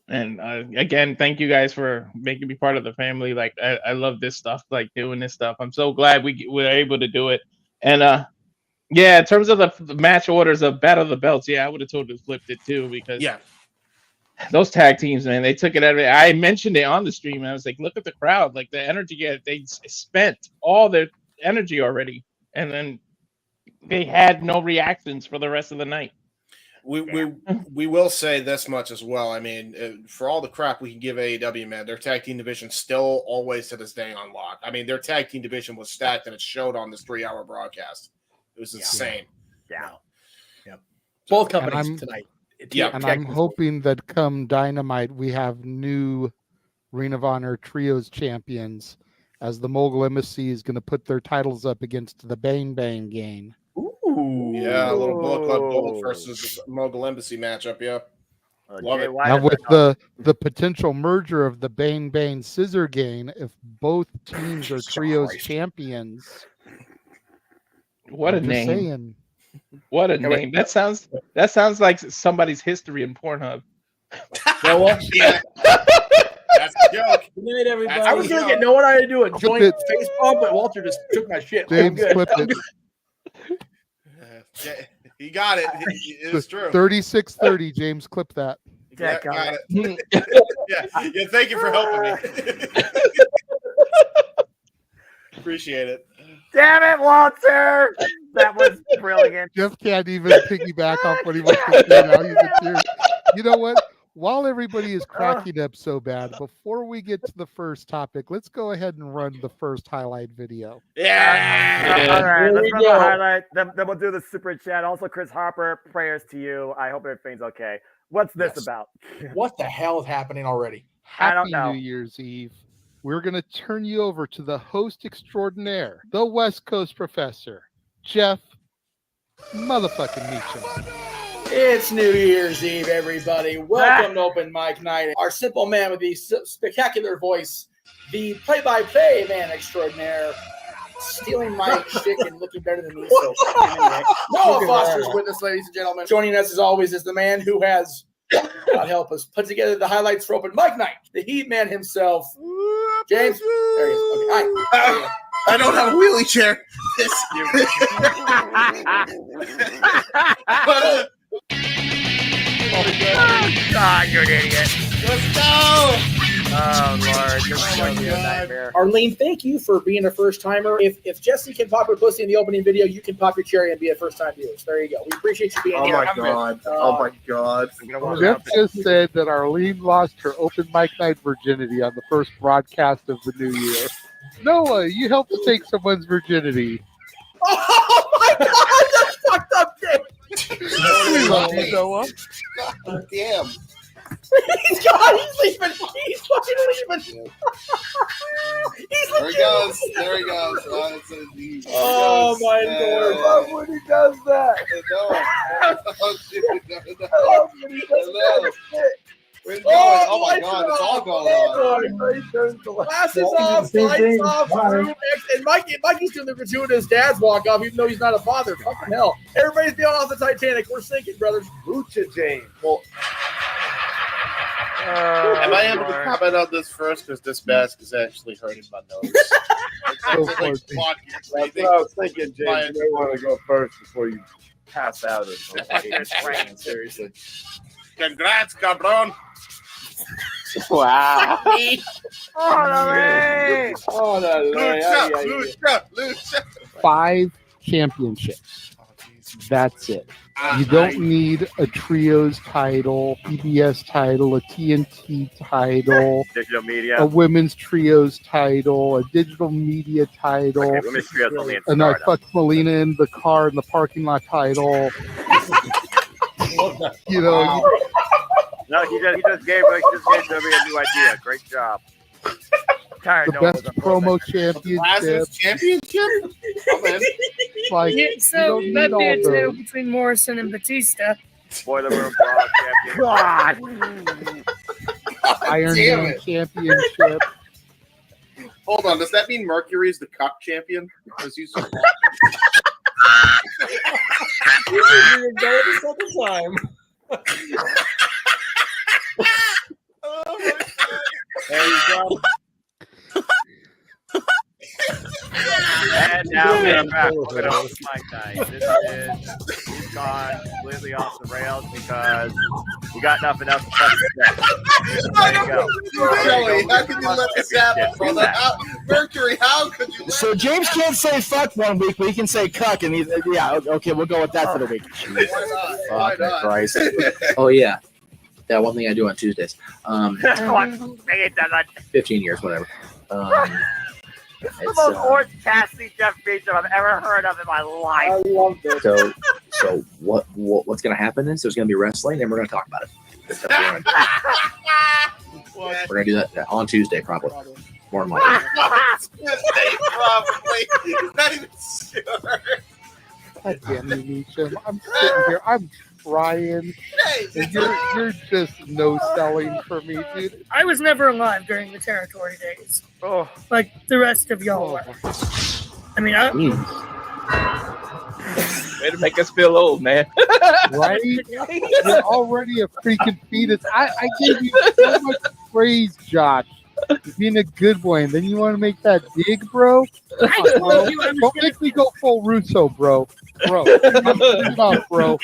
And again, thank you guys for making me part of the family. Like I love this stuff, like doing this stuff. I'm so glad we were able to do it. And in terms of the match orders of Battle of the Belts, I would have totally flipped it too, because those tag teams, man, they took it out of it. I mentioned it on the stream, and I was like, look at the crowd, like the energy. They spent all their energy already, and then they had no reactions for the rest of the night. We will say this much as well. I mean, for all the crap we can give AEW, man, their tag team division still always to this day on lock. I mean, their tag team division was stacked, and it showed on this 3-hour broadcast. It was insane. Yeah. Both companies tonight. Yeah, and I'm hoping that come Dynamite we have new Ring of Honor Trios champions, as the Mogul Embassy is going to put their titles up against the Bang Bang Gang. Ooh, yeah, a little Bullet Club Gold versus Mogul Embassy matchup. Yeah, love it. Now with the potential merger of the Bang Bang Scissor Gang, if both teams are Trios champions, what a name! Saying. What a name! That sounds like somebody's history in Pornhub. Yeah. That's a joke. Good night, everybody. I was going to know what I had to do a joint face bump, but Walter just took my shit. James clipped it. He got it. It's true. 3630. James, clip that. Yeah, got it. yeah. Thank you for helping me. Appreciate it. Damn it, Walter! That was brilliant. Jeff can't even piggyback off what he wants to say now. He's in tears. You know what? While everybody is cracking up so bad, before we get to the first topic, let's go ahead and run the first highlight video. Yeah. All right, let's run the highlight. Then we'll do the super chat. Also, Chris Harper, prayers to you. I hope everything's okay. What's this about? What the hell is happening already? I don't know. New Year's Eve. We're going to turn you over to the host extraordinaire, the West Coast professor, Jeff motherfucking Meacham. It's New Year's Eve, everybody. Welcome to Open Mic Night. Our simple man with the spectacular voice, the play-by-play man extraordinaire, stealing my shtick and looking better than me. So, Noah Foster's with us, ladies and gentlemen. Joining us, as always, is the man who has, God help us, put together the highlights for Open Mic Night, the Heat Man himself, James. There he is. Okay, hi. I don't have a wheelie chair. Oh, God, you're an idiot. Let's go. Oh, Lord. This is going to be a nightmare. Arlene, thank you for being a first-timer. If Jesse can pop her pussy in the opening video, you can pop your cherry and be a first-time viewer. So there you go. We appreciate you being here. Oh, my God. Jeff just said that Arlene lost her Open Mic Night virginity on the first broadcast of the new year. Noah, you helped to take someone's virginity. Oh, my God. That's fucked up, Jake. We love you, Noah. Damn. He's gone. He's leaving. He's fucking leaving. There he goes. There he goes. Oh, my Lord. I love when he does that. Oh, shit. Where's it going? Oh, my God. It's all going on. Glasses off, lights off, and Mikey's doing the gratuitous dad's walk off, even though he's not a father. Fucking hell. Everybody's going off the Titanic. We're sinking, brothers. Lucha James. Well, am I able to comment on this first? Because this mask is actually hurting my nose. That's what I was thinking, James. You may want to go first before you pass out or something. Seriously. Congrats, cabron. Wow. Lucha. 5 championships. That's it. You don't need a trios title, PBS title, a TNT title, digital media, a women's trios title, a digital media title, okay, women's trios only in and I fucked Melina in the car in the parking lot title. You know. No, he just gave Debbie a new idea. Great job. The best promo championship. Like, so that'd be a two between Morrison and Batista. Boiler Room Brawl champion. God. Iron Man championship. Hold on, does that mean Mercury's the cup champion? Because he's so You didn't go the second time. Oh my God. There you go. And now we're back with the host Mike Knight. He's gone completely off the rails because we got nothing else to touch today. There you go. Joey, how could you let this happen, brother? Mercury, how could you let So James can't say fuck one week, but he can say cuck, and okay, we'll go with that for the week. Why not? Christ. Oh yeah, that one thing I do on Tuesdays. 15 years, whatever. It's the most orange Cassidy Jeff Meacham I've ever heard of in my life. I love this. So what's going to happen is there's going to be wrestling, and we're going to talk about it. We're going to do that on Tuesday, probably. More than likely. Probably. Not even sure. God damn you, Meacham. I'm sitting here. I'm trying. And you're just no selling for me, dude. I was never alive during the territory days. Oh. Like the rest of y'all were. I mean, Way to make us feel old, man. Right? You're already a freaking fetus. I gave you so much praise, Josh. You're being a good boy, and then you want to make that dig, bro? Don't make me go full Russo, bro. Bro. Off, bro.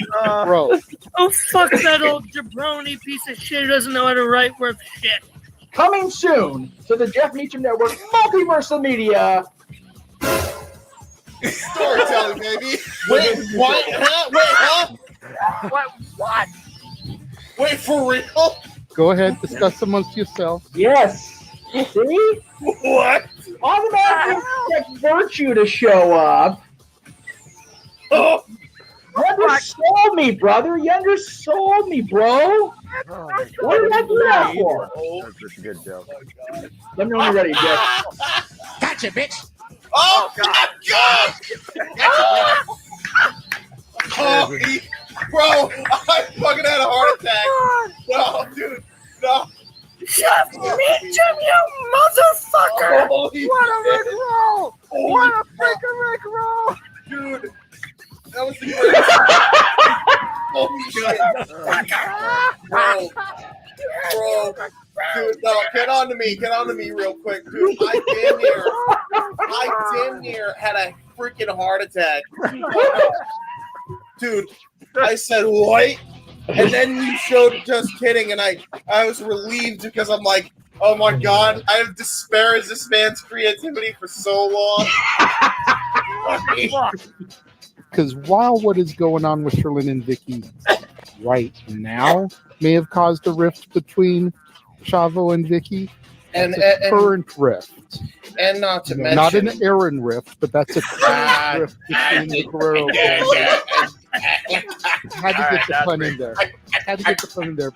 Bro. Oh, fuck that old jabroni piece of shit who doesn't know how to write worth shit. Coming soon to the Jeff Meacham Network, Multiverse of Media. Storytelling, baby. Wait, what? Huh? Wait, huh? What? Wait, for real? Go ahead, discuss amongst yourselves. Yes. See? What? Automatically expect Virtue to show up. Oh. You undersold me, brother. You undersold me, bro. What did I do that for? That's a good joke. Let me know when you're ready, Jeff. Gotcha, bitch. Oh, God. Oh, bro, I fucking had a heart attack. No, dude. No. Jeff Meacham, you motherfucker! Holy What a Rick shit. roll! What a freaking Rick roll! Dude, that was the greatest. Holy shit. Bro. Dude, no, get on to me real quick, dude. I damn near had a freaking heart attack. Dude, I said, what? And then you showed just kidding, and I was relieved because I'm like, oh my God, I have disparaged this man's creativity for so long. Because while what is going on with Sherlyn and Vicky right now may have caused a rift between Chavo and Vicky, And current rift. And not to mention, Not an Aaron rift, but that's a current rift between the Guerrero. Had to get the pun in there.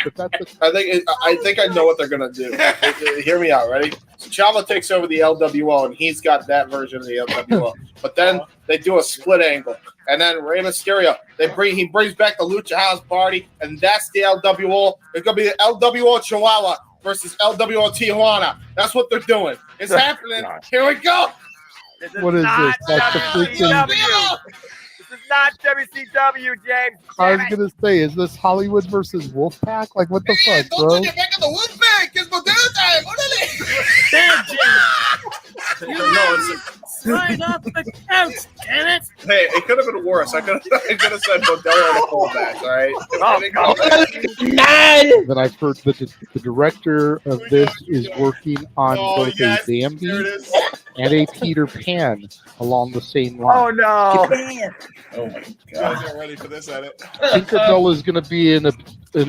But that's I think I know what they're gonna do. Hear me out, ready? So Chavo takes over the LWO, and he's got that version of the LWO. But then they do a split angle, and then Rey Mysterio, he brings back the Lucha House Party, and that's the LWO. It's gonna be the LWO Chihuahua versus LWO Tijuana. That's what they're doing. It's happening. Here we go. What is this? That's the freaking. This is not WCW, James. I was gonna say, is this Hollywood versus Wolfpack? Like, what the fuck, bro? Get back in the Wolfpack. It's my dinner time. Damn, James. Slide off the couch, damn it. Hey, it could have been worse. I could have said Modelo and a fullback, all right? That I've heard that the director of this is working on both a Bambi and a Peter Pan along the same line. Oh no! Oh my God! You guys aren't ready for this, edit. Tinkerbell is going to be an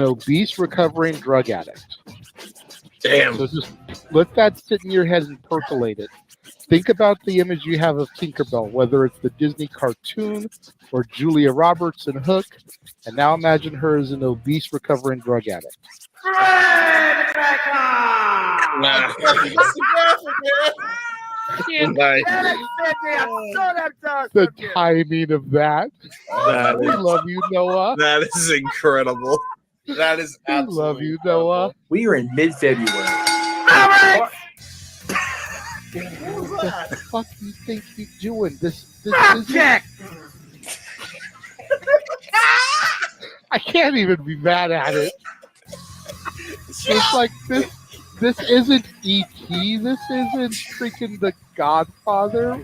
obese, recovering drug addict. Damn. So just let that sit in your head and percolate it. Think about the image you have of Tinkerbell, whether it's the Disney cartoon or Julia Roberts in Hook, and now imagine her as an obese, recovering drug addict. The timing of that. We love you, Noah. That is incredible. That is absolutely We love you, Noah. We are in mid-February. What the fuck do you think you're doing? This is I can't even be mad at it. It's like this isn't E.T. This isn't freaking The Godfather.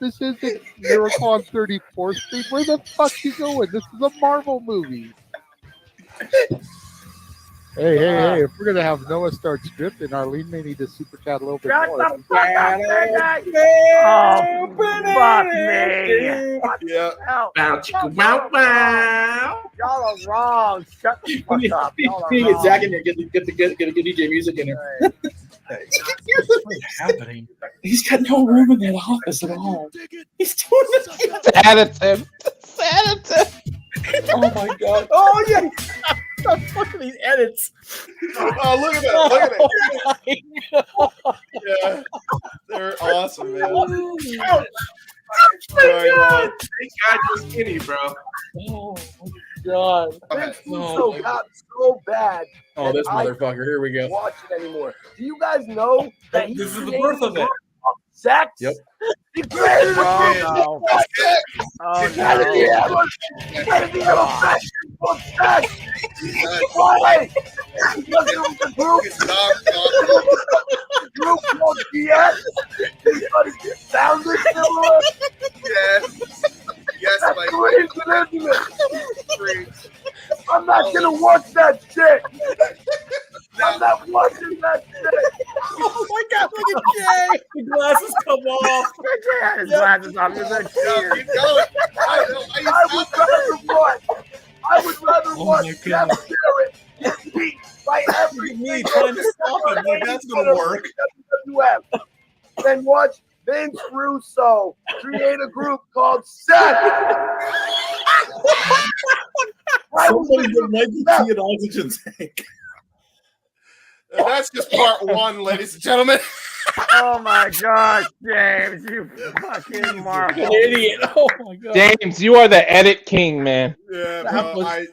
This isn't Miracle on 34th Street. Where the fuck you going? This is a Marvel movie. Hey! If we're gonna have Noah start scripting, Arlene may need to super chat a little bit more. Shut the fuck up, oh, fuck me! Yeah. Wow, wow. Y'all are wrong. Shut the fuck up. Y'all are Get wrong. Zach in there. Get the DJ music in there. What's happening? He's got no room in that office at all. He's doing this. Additive. Oh my god. Oh yeah. Look at these edits. Oh, look at that. Look at it. Yeah. They're awesome, man. Oh Sorry, Mom. Thank God you're skinny, bro. Oh my god. This Russo got so bad. Oh, this that I motherfucker. Here we go. can't watch it anymore. Do you guys know that he This is the birth of it. sex? Yep. He created a Oh, no. Oh, no. sex. Why? Because it was a group called DS. Everybody sounded similar. Yes, That's like coincidence. I'm not gonna watch that shit. I'm not watching that shit. Oh my god, look at Jay. The glasses come off. Jay had his glasses off. He's like, keep going. I would rather watch my Jeff God. Jarrett get beat by every Me trying to stop him. Like, that's gonna work. WWF than watch Vince Russo create a group called Seth. Somebody give Mikey T an oxygen tank. And that's just part one, ladies and gentlemen. oh my God, James, you fucking marvel. An idiot. Oh my god. James, you are the edit king, man. Yeah, That bro. was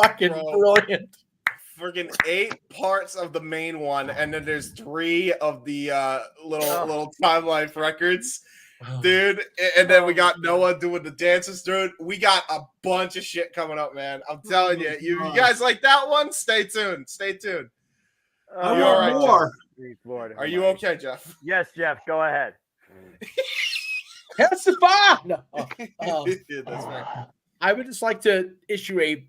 fucking brilliant. Freaking 8 parts of the main one, and then there's 3 of the little Time Life records, dude. And then we got Noah doing the dances, dude. We got a bunch of shit coming up, man. I'm telling you, you guys like that one? Stay tuned. Stay tuned. I You want all right, more. Jeff? Are you okay, Jeff? Yes, Jeff, go ahead. Testify. No. Yeah, that's right. I would just like to issue a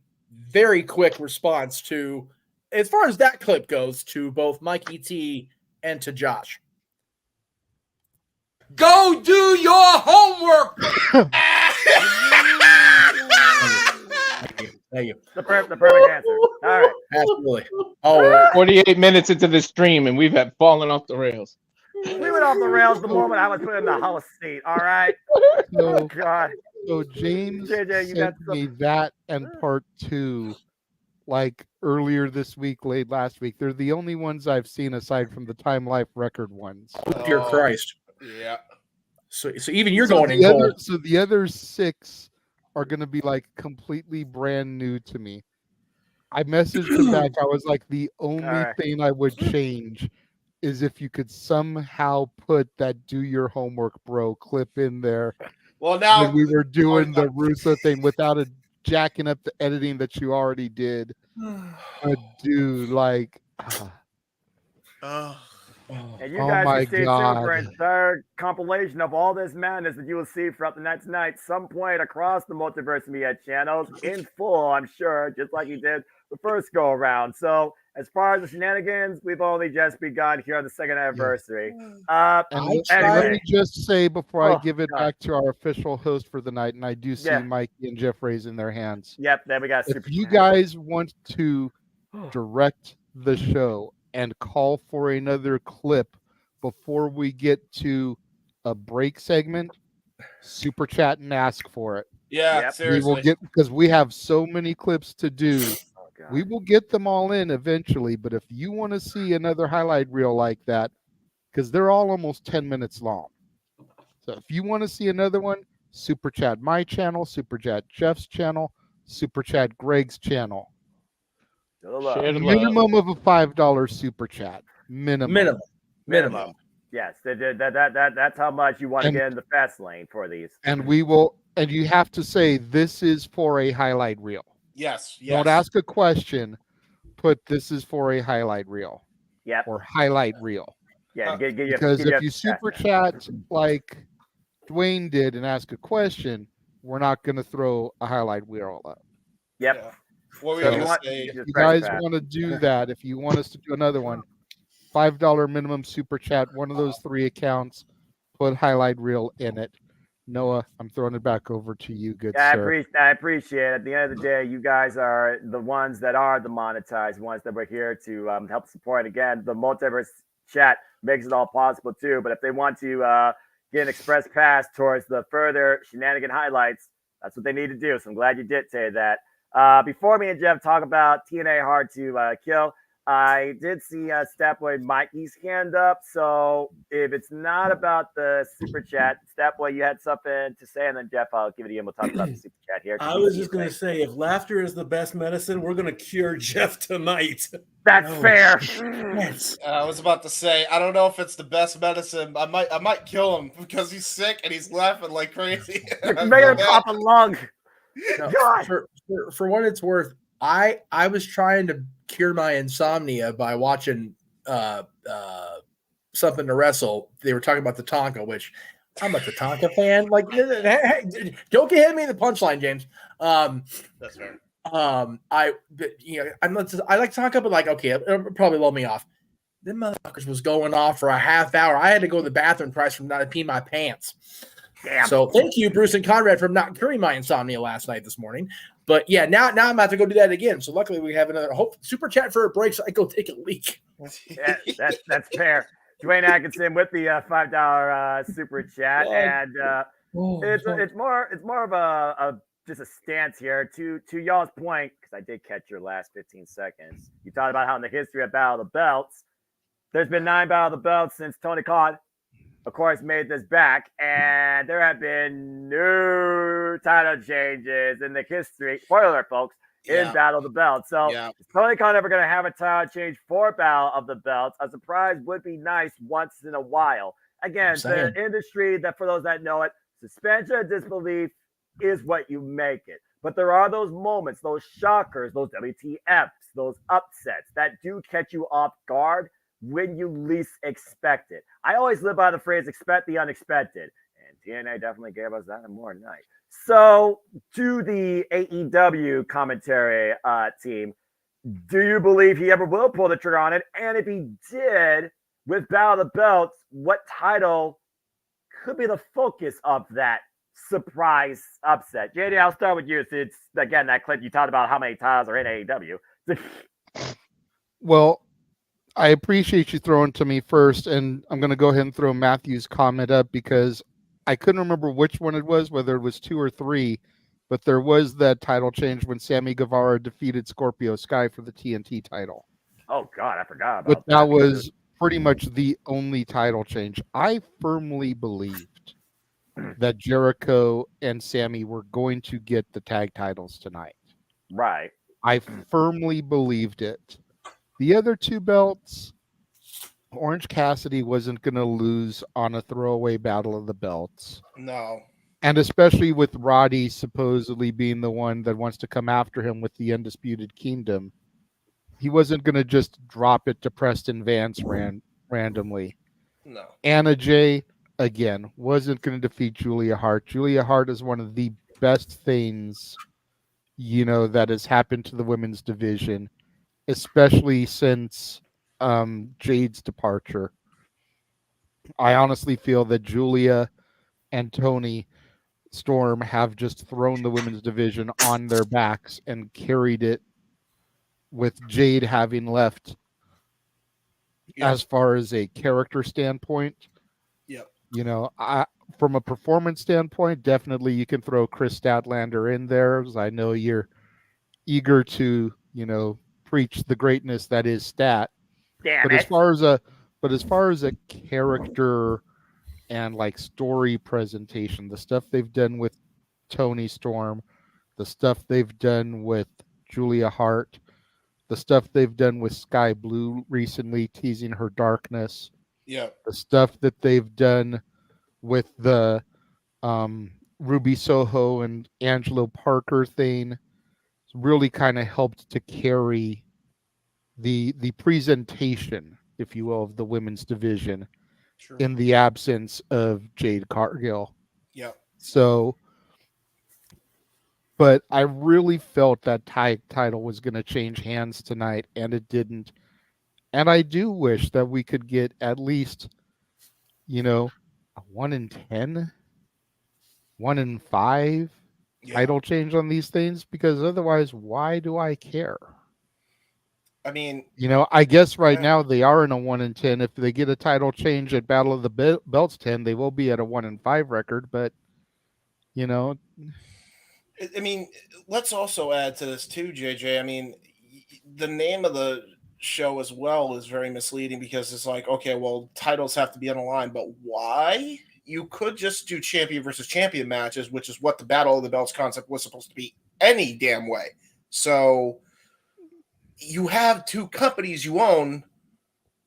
very quick response to, as far as that clip goes, to both Mikey T and to Josh. Go do your homework. Thank you. The perfect answer. All right. Absolutely. Oh, 48 minutes into the stream, and we've had fallen off the rails. We went off the rails the moment I was put in the house seat. All right. So, Oh God. so James JJ, you got sent me that and part 2, like earlier this week, late last week. They're the only ones I've seen aside from the Time Life record ones. dear Christ. Yeah. So even you're going in the cold. other, so the other 6 are going to be like completely brand new to me. I messaged him back. I was like, the only thing I would change is if you could somehow put that "Do Your Homework, Bro" clip in there. Well, now when we were doing the Russo thing without jacking up the editing that you already did. But dude, like, And you oh guys my can stay tuned God. for a third compilation of all this madness that you will see throughout the next night, some point across the Multiverse of Media channels in full, I'm sure, just like you did the first go around. So as far as the shenanigans, we've only just begun here on the second anniversary. And let me just say before I give it God. back to our official host for the night, and I do see Mikey and Jeff raising their hands. Yep, then we got If super you chat. guys want to direct the show and call for another clip before we get to a break segment, super chat and ask for it. Yeah, seriously. We will get, because we have so many clips to do. We will get them all in eventually, but if you want to see another highlight reel like that, because they're all almost 10 minutes long. So if you want to see another one, super chat my channel, super chat Jeff's channel, super chat Greg's channel. Share the love. Minimum of a $5 super chat. Minimum. Yes, that's how much you want to And- get in the fast lane for these. And we will, and you have to say this is for a highlight reel. Yes. Don't ask a question. Put this is for a highlight reel. Yep. Or highlight reel. Yeah, Because if you super chat like Dwayne did and ask a question, we're not going to throw a highlight reel up. Yep. Yeah. What were So you gonna if say? you guys want to do that, if you want us to do another one, $5 minimum super chat, one of those 3 accounts, put highlight reel in it. Noah, I'm throwing it back over to you, good Yeah, sir. I appreciate it. At the end of the day, you guys are the ones that are the monetized ones that we're here to help support. Again, the Multiverse chat makes it all possible too. But if they want to get an express pass towards the further shenanigan highlights, that's what they need to do. So I'm glad you did say that. Before me and Jeff talk about TNA Hard to Kill, I did see Statboy Mikey's hand up. So if it's not about the super chat, Statboy, you had something to say, and then Jeff, I'll give it to you and we'll talk about the super chat here. I was just going to say, if laughter is the best medicine, we're going to cure Jeff tonight. That's fair. Yes. I was about to say, I don't know if it's the best medicine. I might kill him because he's sick and he's laughing like crazy. You're making him cough a lung. No, God. For what it's worth, I was trying to cure my insomnia by watching something to wrestle. They were talking about the Tonka, which I'm a Tatanka fan. Like, don't get hit me in the punchline, James. That's fair. I like Tonka, but like, okay, it'll probably blow me off. Them motherfuckers was going off for a half hour. I had to go to the bathroom twice from not peeing my pants. Damn. So thank you, Bruce and Conrad, for not curing my insomnia last night, this morning. But yeah, now I'm about to go do that again. So luckily we have another super chat for a break, so I go take a leak. Yeah, that's fair. Dwayne Atkinson with the $5 super chat, and it's more of a just a stance here to y'all's point, because I did catch your last 15 seconds. You talked about how in the history of Battle of the Belts, there's been 9 Battle of the Belts since Tony Khan, of course, made this back, and there have been no title changes in the history. Spoiler alert, folks. In Battle of the Belts. So is Tony Khan ever going to have a title change for Battle of the Belts? A surprise would be nice once in a while. Again, the industry, that for those that know it, suspension of disbelief is what you make it. But there are those moments, those shockers, those WTFs, those upsets that do catch you off guard when you least expect it. I always live by the phrase, expect the unexpected. And TNA definitely gave us that and more tonight. So, to the AEW commentary team, do you believe he ever will pull the trigger on it? And if he did, with Battle of the Belts, what title could be the focus of that surprise upset? JD, I'll start with you. It's again that clip you talked about how many titles are in AEW. Well, I appreciate you throwing to me first, and I'm going to go ahead and throw Matthew's comment up because I couldn't remember which one it was, whether it was 2 or 3, but there was that title change when Sammy Guevara defeated Scorpio Sky for the TNT title. Oh, God, I forgot about that. But that was pretty much the only title change. I firmly believed that Jericho and Sammy were going to get the tag titles tonight. Right. I firmly believed it. The other 2 belts, Orange Cassidy wasn't going to lose on a throwaway Battle of the Belts. No. And especially with Roddy supposedly being the one that wants to come after him with the Undisputed Kingdom, he wasn't going to just drop it to Preston Vance randomly. No. Anna Jay, again, wasn't going to defeat Julia Hart. Julia Hart is one of the best things, that has happened to the women's division, especially since Jade's departure. I honestly feel that Julia and Tony Storm have just thrown the women's division on their backs and carried it, with Jade having left as far as a character standpoint. Yep. From a performance standpoint, definitely you can throw Chris Statlander in there, as I know you're eager to, preach the greatness that is Stat. Damn it. As far as a character and like story presentation, the stuff they've done with Tony Storm, the stuff they've done with Julia Hart, the stuff they've done with Sky Blue recently, teasing her darkness. Yeah. The stuff that they've done with the Ruby Soho and Angelo Parker thing really kind of helped to carry the presentation, if you will, of the women's division in the absence of Jade Cargill. Yep. So, but I really felt that title was going to change hands tonight, and it didn't. And I do wish that we could get at least, a 1 in 10, 1 in 5 title change on these things, because otherwise, why do I care? I mean, I guess right now they are in a 1 in 10. If they get a title change at Battle of the Belts 10, they will be at a 1 in 5 record. But I mean, let's also add to this too, JJ. I mean, the name of the show as well is very misleading because it's like, okay, well, titles have to be on the line, but why? You could just do champion versus champion matches, which is what the Battle of the Belts concept was supposed to be any damn way. So you have two companies you own,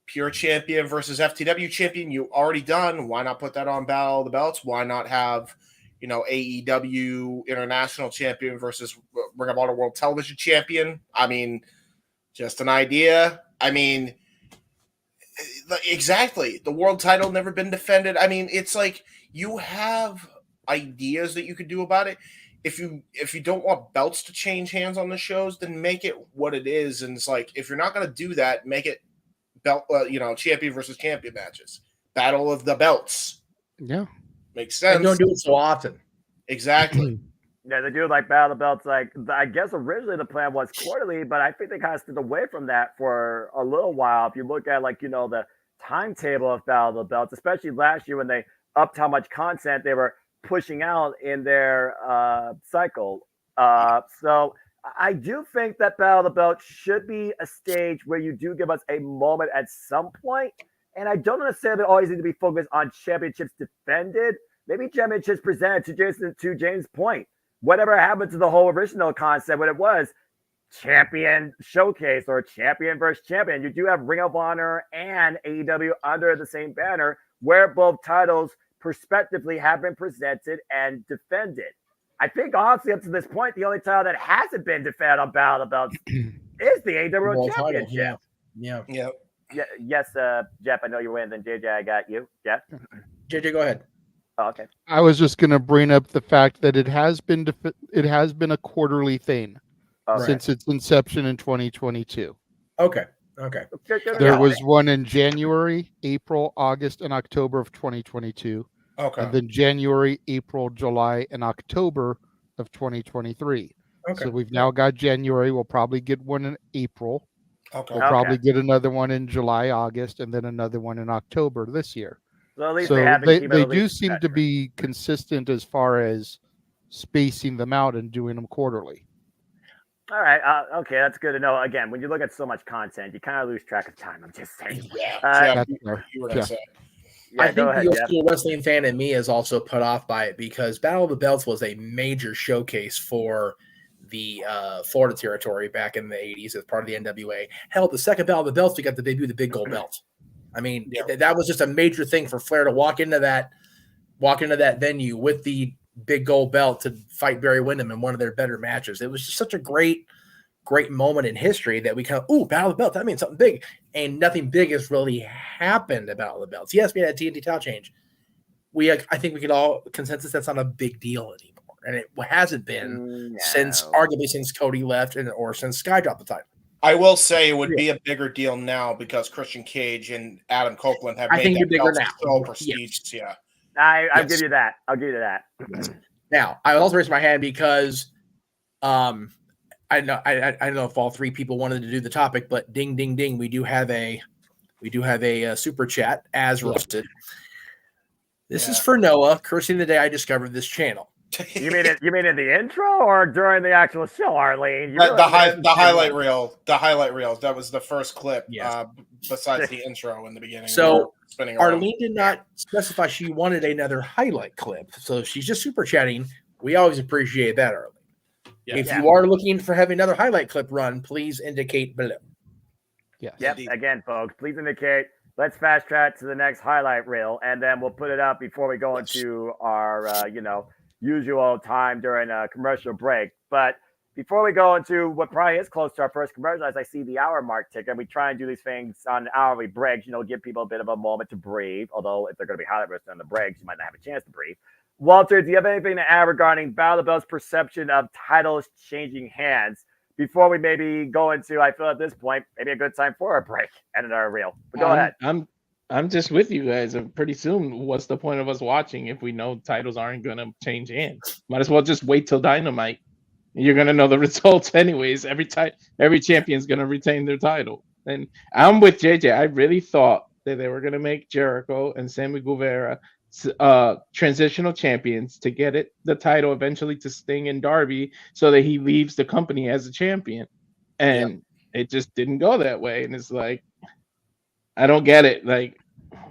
Pure Champion versus FTW Champion. You already done. Why not put that on Battle of the Belts? Why not have AEW International Champion versus Ring of Honor World Television Champion? I mean, just an idea. I mean, exactly. The world title never been defended. I mean, it's like you have ideas that you could do about it. If you don't want belts to change hands on the shows, then make it what it is. And it's like, if you're not going to do that, make it belt, champion versus champion matches, Battle of the Belts. Yeah, makes sense. And don't do it so often. Exactly. Yeah, they do like Battle of the Belts. Like, I guess originally the plan was quarterly, but I think they kind of stood away from that for a little while. If you look at the timetable of Battle of the Belts, especially last year when they upped how much content they were pushing out in their cycle. So I do think that Battle of the Belts should be a stage where you do give us a moment at some point. And I don't necessarily always need to be focused on championships defended. Maybe championships presented to James' point. Whatever happened to the whole original concept when it was champion showcase or champion versus champion? You do have Ring of Honor and AEW under the same banner where both titles prospectively have been presented and defended. I think honestly up to this point, the only title that hasn't been defended on Battle of the Belts is the AEW World Championship. Yeah. Yes, Jeff, I know you're winning. Then JJ, I got you. Jeff? JJ, go ahead. Oh, okay. I was just going to bring up the fact that it has been a quarterly thing since its inception in 2022. Okay. There was one in January, April, August, and October of 2022. Okay. And then January, April, July, and October of 2023. Okay. So we've now got January. We'll probably get one in April. Okay. We'll probably get another one in July, August, and then another one in October this year. So at least they do seem to be consistent as far as spacing them out and doing them quarterly. All right. Okay, that's good to know. Again, when you look at so much content, you kind of lose track of time. I'm just saying. I think the old school wrestling fan in me is also put off by it because Battle of the Belts was a major showcase for the Florida territory back in the 80s as part of the NWA. Hell, the second Battle of the Belts, we got the debut of the Big Gold Belt. I mean, that was just a major thing for Flair to walk into that venue with the Big Gold Belt to fight Barry Windham in one of their better matches. It was just such a great moment in history that we kind of, Battle of the Belt, that means something big. And nothing big has really happened at Battle of the Belts. Yes, we had a TNT title change. I think we could all consensus that's not a big deal anymore. And it hasn't been since Cody left or since Sky dropped the title. I will say it would be a bigger deal now because Christian Cage and Adam Copeland have made that belt so prestigious. Yeah. I'll give you that. Now, I will also raise my hand because I know if all three people wanted to do the topic, but ding ding ding, we do have a super chat as roasted. This is for Noah, cursing the day I discovered this channel. You mean in the intro or during the actual show, Arlene? The highlight reel. The highlight reels. That was the first clip. Besides the intro in the beginning. So Arlene did not specify she wanted another highlight clip, so she's just super chatting. We always appreciate that, Arlene. If you are looking for having another highlight clip run, please indicate below. Yes. Yep. Indeed. Again, folks, please indicate. Let's fast track to the next highlight reel, and then we'll put it up before we go into our usual time during a commercial break. But before we go into what probably is close to our first commercial, as I see the hour mark tick, and we try and do these things on hourly breaks, give people a bit of a moment to breathe. Although if they're going to be highlight reels on the breaks, you might not have a chance to breathe. Walter, do you have anything to add regarding Battle of the Belts' perception of titles changing hands? Before we maybe go into, I feel at this point, maybe a good time for a break and another reel. But go ahead. I'm just with you guys. Pretty soon, what's the point of us watching if we know titles aren't going to change hands? Might as well just wait till Dynamite. You're going to know the results anyways. Every champion's going to retain their title. And I'm with JJ. I really thought that they were going to make Jericho and Sammy Guevara transitional champions to get the title eventually to Sting and Darby so that he leaves the company as a champion. And it just didn't go that way. And it's like, I don't get it. Like,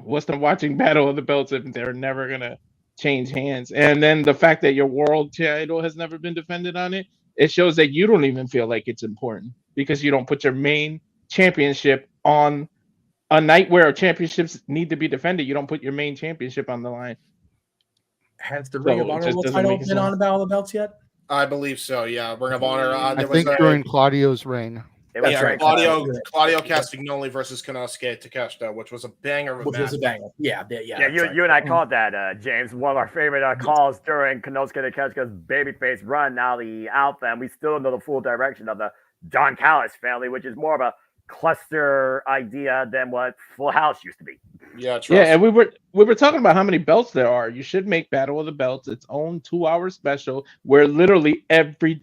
what's the watching Battle of the Belts if they're never going to change hands? And then the fact that your world title has never been defended on it, it shows that you don't even feel like it's important because you don't put your main championship on a night where championships need to be defended. You don't put your main championship on the line. Has the Ring of Honor World title been on Battle of the Belts yet? I believe so. Yeah, Ring of Honor. I think during Claudio's reign. Claudio Castagnoli versus Konosuke Takeshita, which was a banger. Which was a banger. Yeah. You and I called that, James. One of our favorite calls during Konosuke Takeshita's babyface run. Now the Alpha, and we still don't know the full direction of the Don Callis family, which is more of a cluster idea than what Full House used to be. Yeah, and we were talking about how many belts there are. You should make Battle of the Belts its own 2-hour special where literally every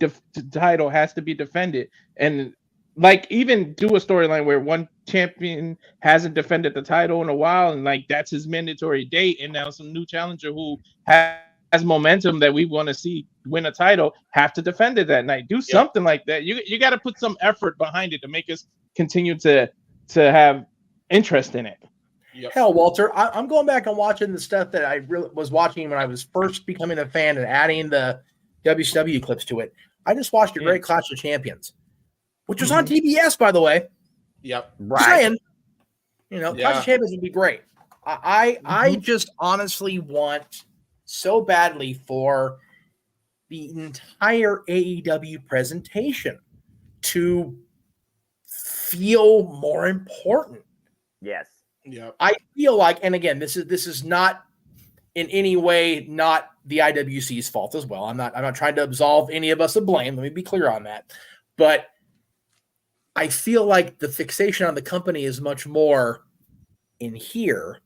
title has to be defended, and like even do a storyline where one champion hasn't defended the title in a while, and like that's his mandatory date, and now some new challenger who has momentum that we want to see win a title have to defend it that night. Do something like that. You got to put some effort behind it to make us continue to have interest in it. Hell, Walter, I'm going back and watching the stuff that I really was watching when I was first becoming a fan and adding the WCW clips to it. I just watched a great Clash of Champions, which was on TBS, by the way. Yep. Right. Saying, Clash of Champions would be great. I just honestly want so badly for the entire AEW presentation to feel more important. Yes. Yeah. I feel like, and again, this is not in any way not the IWC's fault as well. I'm not trying to absolve any of us of blame. Let me be clear on that. But I feel like the fixation on the company is much more in here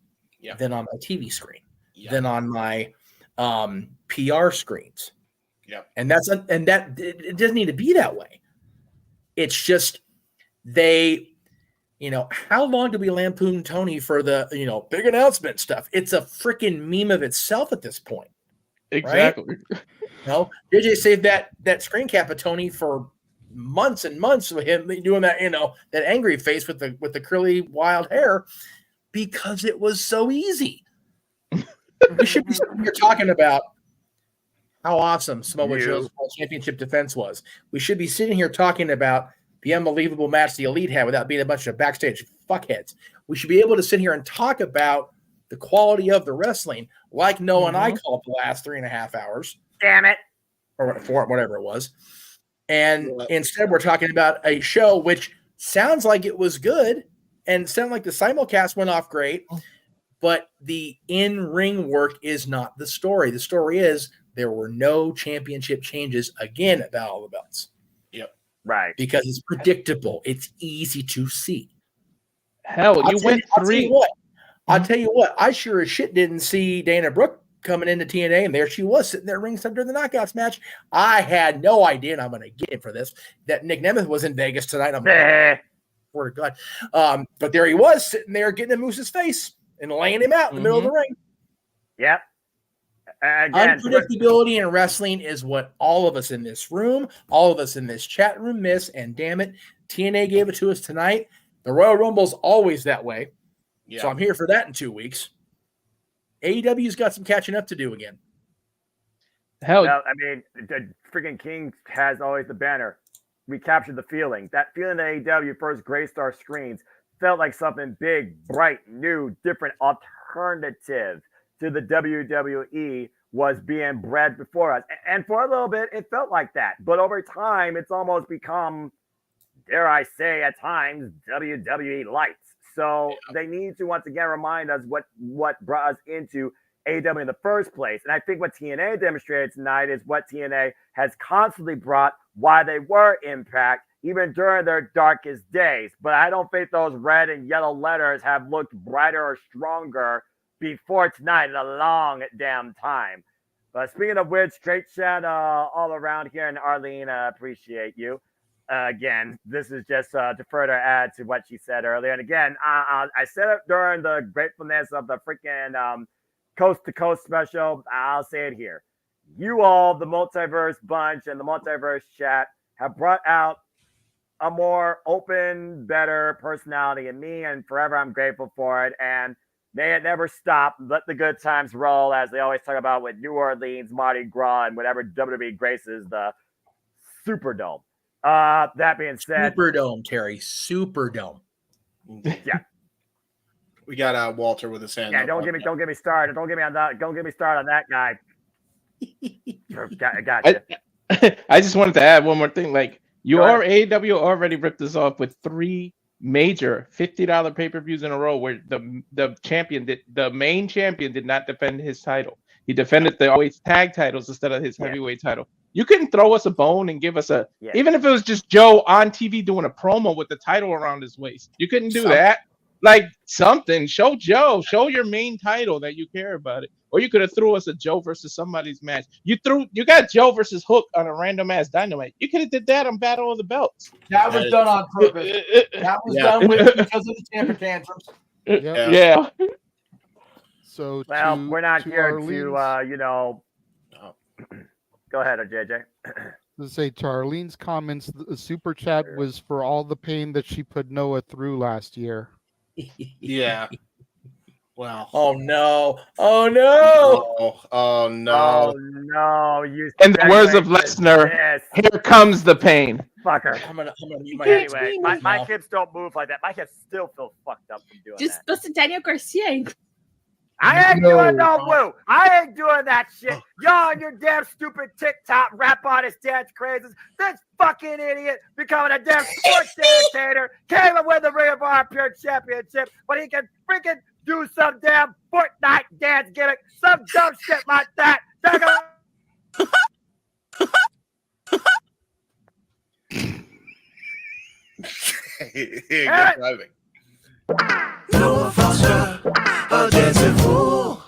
than on my TV screen, than on my PR screens. Yeah. And that it doesn't need to be that way. It's just how long do we lampoon Tony for the, big announcement stuff? It's a freaking meme of itself at this point. Exactly. Right? JJ saved that screen cap of Tony for months and months with him doing that, that angry face with the curly wild hair because it was so easy. We should be sitting here talking about how awesome Samoa Joe's World Championship defense was. We should be sitting here talking about the unbelievable match the Elite had without being a bunch of backstage fuckheads. We should be able to sit here and talk about the quality of the wrestling like Noah and I called the last 3.5 hours. Damn it. Or whatever it was. And instead we're talking about a show which sounds like it was good and sounded like the simulcast went off great, but the in-ring work is not the story. The story is there were no championship changes again at Battle of the Belts. Yep. Right. Because it's predictable. It's easy to see. Hell, you went 3. I'll tell you what. I sure as shit didn't see Dana Brooke coming into TNA, and there she was sitting there ringside during the Knockouts match. I had no idea, and I'm going to get him for this, that Nick Nemeth was in Vegas tonight. I'm like, word of God. But there he was sitting there getting in Moose's face and laying him out in the middle of the ring. Yep. Again, unpredictability in wrestling is what all of us in this room, all of us in this chat room miss, and damn it, TNA gave it to us tonight. The Royal Rumble's always that way. Yeah. So I'm here for that in 2 weeks. AEW's got some catching up to do again. Hell, well, I mean, the freaking King has always the banner. We captured the feeling. That feeling that AEW first Gray Star screens felt like something big, bright, new, different, alternative to the WWE was being bred before us. And for a little bit, it felt like that. But over time, it's almost become, dare I say, at times, WWE lights. So they need to once again remind us what brought us into AEW in the first place. And I think what TNA demonstrated tonight is what TNA has constantly brought, why they were Impact, even during their darkest days. But I don't think those red and yellow letters have looked brighter or stronger before tonight in a long damn time. But speaking of which, great chat all around here. And Arlene, appreciate you. Again, this is just to further add to what she said earlier. And again, I said it during the gratefulness of the freaking Coast to Coast special. I'll say it here. You all, the Multiverse bunch and the Multiverse chat, have brought out a more open, better personality in me, and forever I'm grateful for it. And may it never stop. Let the good times roll, as they always talk about with New Orleans, Mardi Gras, and whatever WWE graces the Superdome. That being said, Superdome, Terry, Superdome. Yeah. We got Walter with his hand. Yeah, don't get me started. Don't get me started on that guy. Gotcha. I just wanted to add one more thing. Like, AEW already ripped us off with 3 major $50 pay-per-views in a row where the main champion did not defend his title. He defended the always tag titles instead of his heavyweight title. You couldn't throw us a bone and give us even if it was just Joe on TV doing a promo with the title around his waist. You couldn't do that. Like, something. Show Joe. Show your main title that you care about it. Or you could have threw us a Joe versus somebody's match. You got Joe versus Hook on a random ass Dynamite. You could have did that on Battle of the Belts. That was done on purpose. That was done because of the temper tantrums. Yeah. So we're not here to go ahead, JJ. To say to Arlene's comments, the super chat was for all the pain that she put Noah through last year. Yeah. Wow. Oh no! Oh no! Oh no! Oh no! In the words of Lesnar, here comes the pain. Fucker. I'm gonna mute my Anyway, my hips don't move like that. My hips still feel fucked up from doing that. Just listen to Daniel Garcia. I ain't doing no woo. I ain't doing that shit. Y'all and your damn stupid TikTok rap artist dance crazes. This fucking idiot becoming a damn sports commentator came and win the Ring of Honor Pure Championship, but he can freaking do some damn Fortnite dance gimmick, some dumb shit like that. Good driving. Noah Foster, a dancing fool.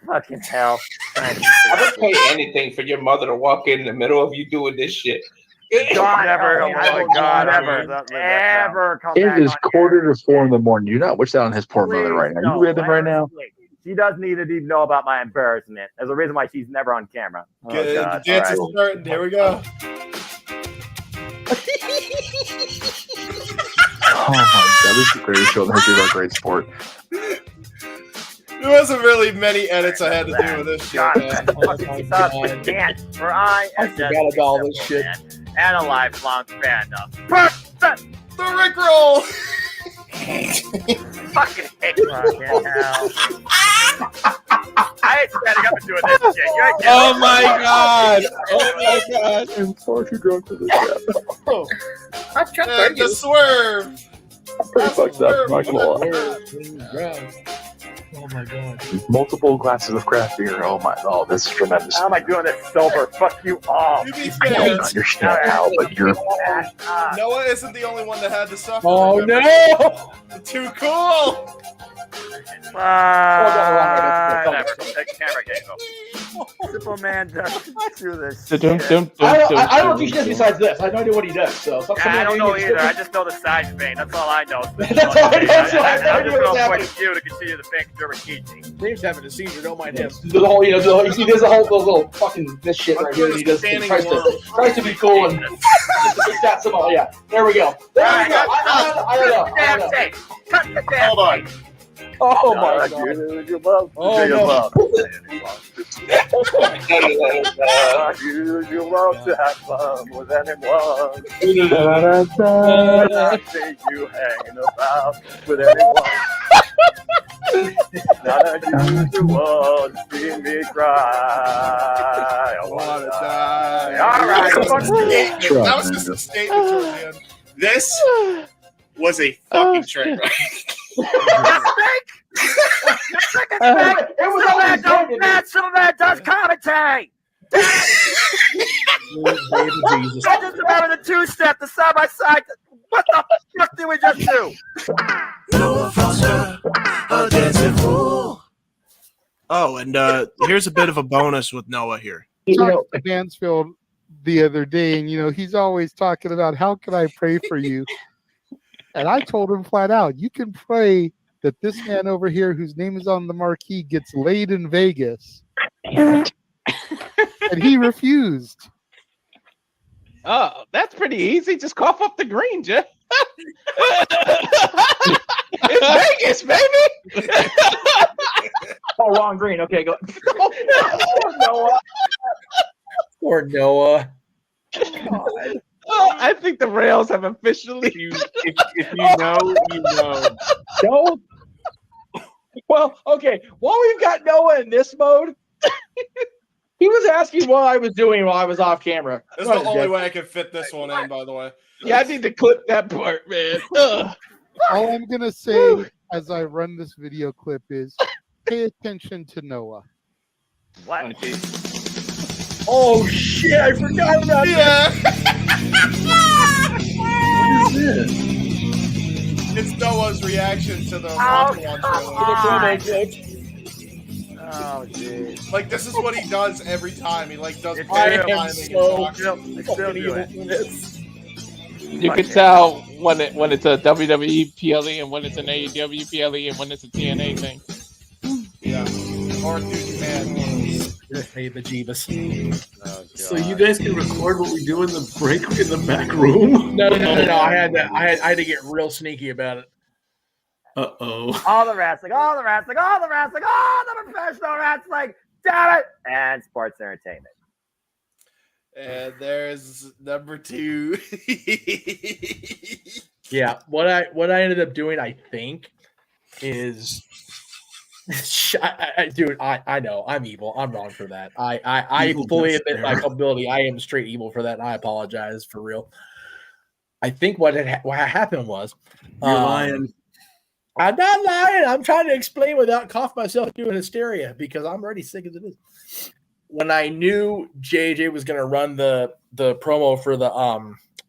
Fucking hell. I would pay anything for your mother to walk in the middle of you doing this shit. God, Never, oh my God, ever come back. It is 3:45 in the morning. You not wish that on his poor mother right now. You with him right now? She doesn't need to even know about my embarrassment. There's a reason why she's never on camera. Good. God. The dance is starting. Here we go. Oh my God, this is a great show. The history of our great sport. There wasn't really many edits I had to do with this shit, man. Dance for I forgot about all this shit. And a lifelong fandom. The Rickroll! Fucking hate fucking hell. I ain't standing up and doing this shit. You ain't Oh my God! Oh my God! I'm far too drunk for this shit. I'm drunk And the swerve! I'm pretty fucked up. I'm not gonna lie. Oh my God. Multiple glasses of craft beer. Oh, this is tremendous. How am I doing this sober? Fuck you all. To be I don't fair, understand how, but you're. Noah isn't the only one that had to suffer. Oh remember? no! Too cool! Whatever. The camera can't go. Superman doesn't do this shit. I don't think he does besides this. I have no idea what he does. So I don't know either. I just know the side vein. That's all I know. That's all I know. So I have no I'm idea just what's going to happening. point to you to continue the fake teaching. Dave's having a seizure. Don't mind him. The whole, he does the whole little fucking this shit right here. He does. He tries to be cool and just that somehow. Yeah. There we go. There we go. I don't know. Cut the damn Hold on. Oh my God. You love. Oh no. You love to have fun with anyone. I see you hanging about with anyone. Not unusual to see me cry. I wanna die. All right. That was just a statement towards the end. This was a fucking train wreck. Superman does commentary. I just remember the two-step, the side-by-side. What the fuck did we just do? Noah Foster, a dancing fool. Oh, and here's a bit of a bonus with Noah here. I talked to Mansfield the other day, and he's always talking about how can I pray for you, and I told him flat out, you can pray that this man over here, whose name is on the marquee, gets laid in Vegas, and he refused. Oh, that's pretty easy. Just cough up the green, Jeff. It's Vegas, baby. Oh, wrong green. Okay, go. Poor Noah. Poor Noah. Oh, I think the rails have officially. If you know, you know. No. Well, okay. While we've got Noah in this mode, he was asking what I was doing while I was off camera. This is the only way I can fit this one in, by the way. Yeah, I need to clip that part, man. Ugh. All I'm going to say as I run this video clip is pay attention to Noah. What? Oh, shit. I forgot about that. What is this? It's Noah's reaction to the rocket launcher. Oh, jeez. Like, this is what he does every time. He, does I am timing so and talking. evil for this. You can tell when it's a WWE PLE and when it's an AEW PLE and when it's a TNA thing. Yeah. Or New Japan. Hey, the Jeebus. Oh, so you guys can record what we do in the break in the back room? No. I had to get real sneaky about it. Uh-oh. All the wrestling, all the professional wrestling, damn it, and sports entertainment. And there's number 2. Yeah, what I ended up doing, I think, is, dude, I know I'm evil. I'm wrong for that. I fully admit my culpability. I am straight evil for that, and I apologize for real. I think what happened was, you're lying. I'm not lying. I'm trying to explain without coughing myself doing hysteria because I'm already sick as it is. When I knew JJ was going to run the promo for the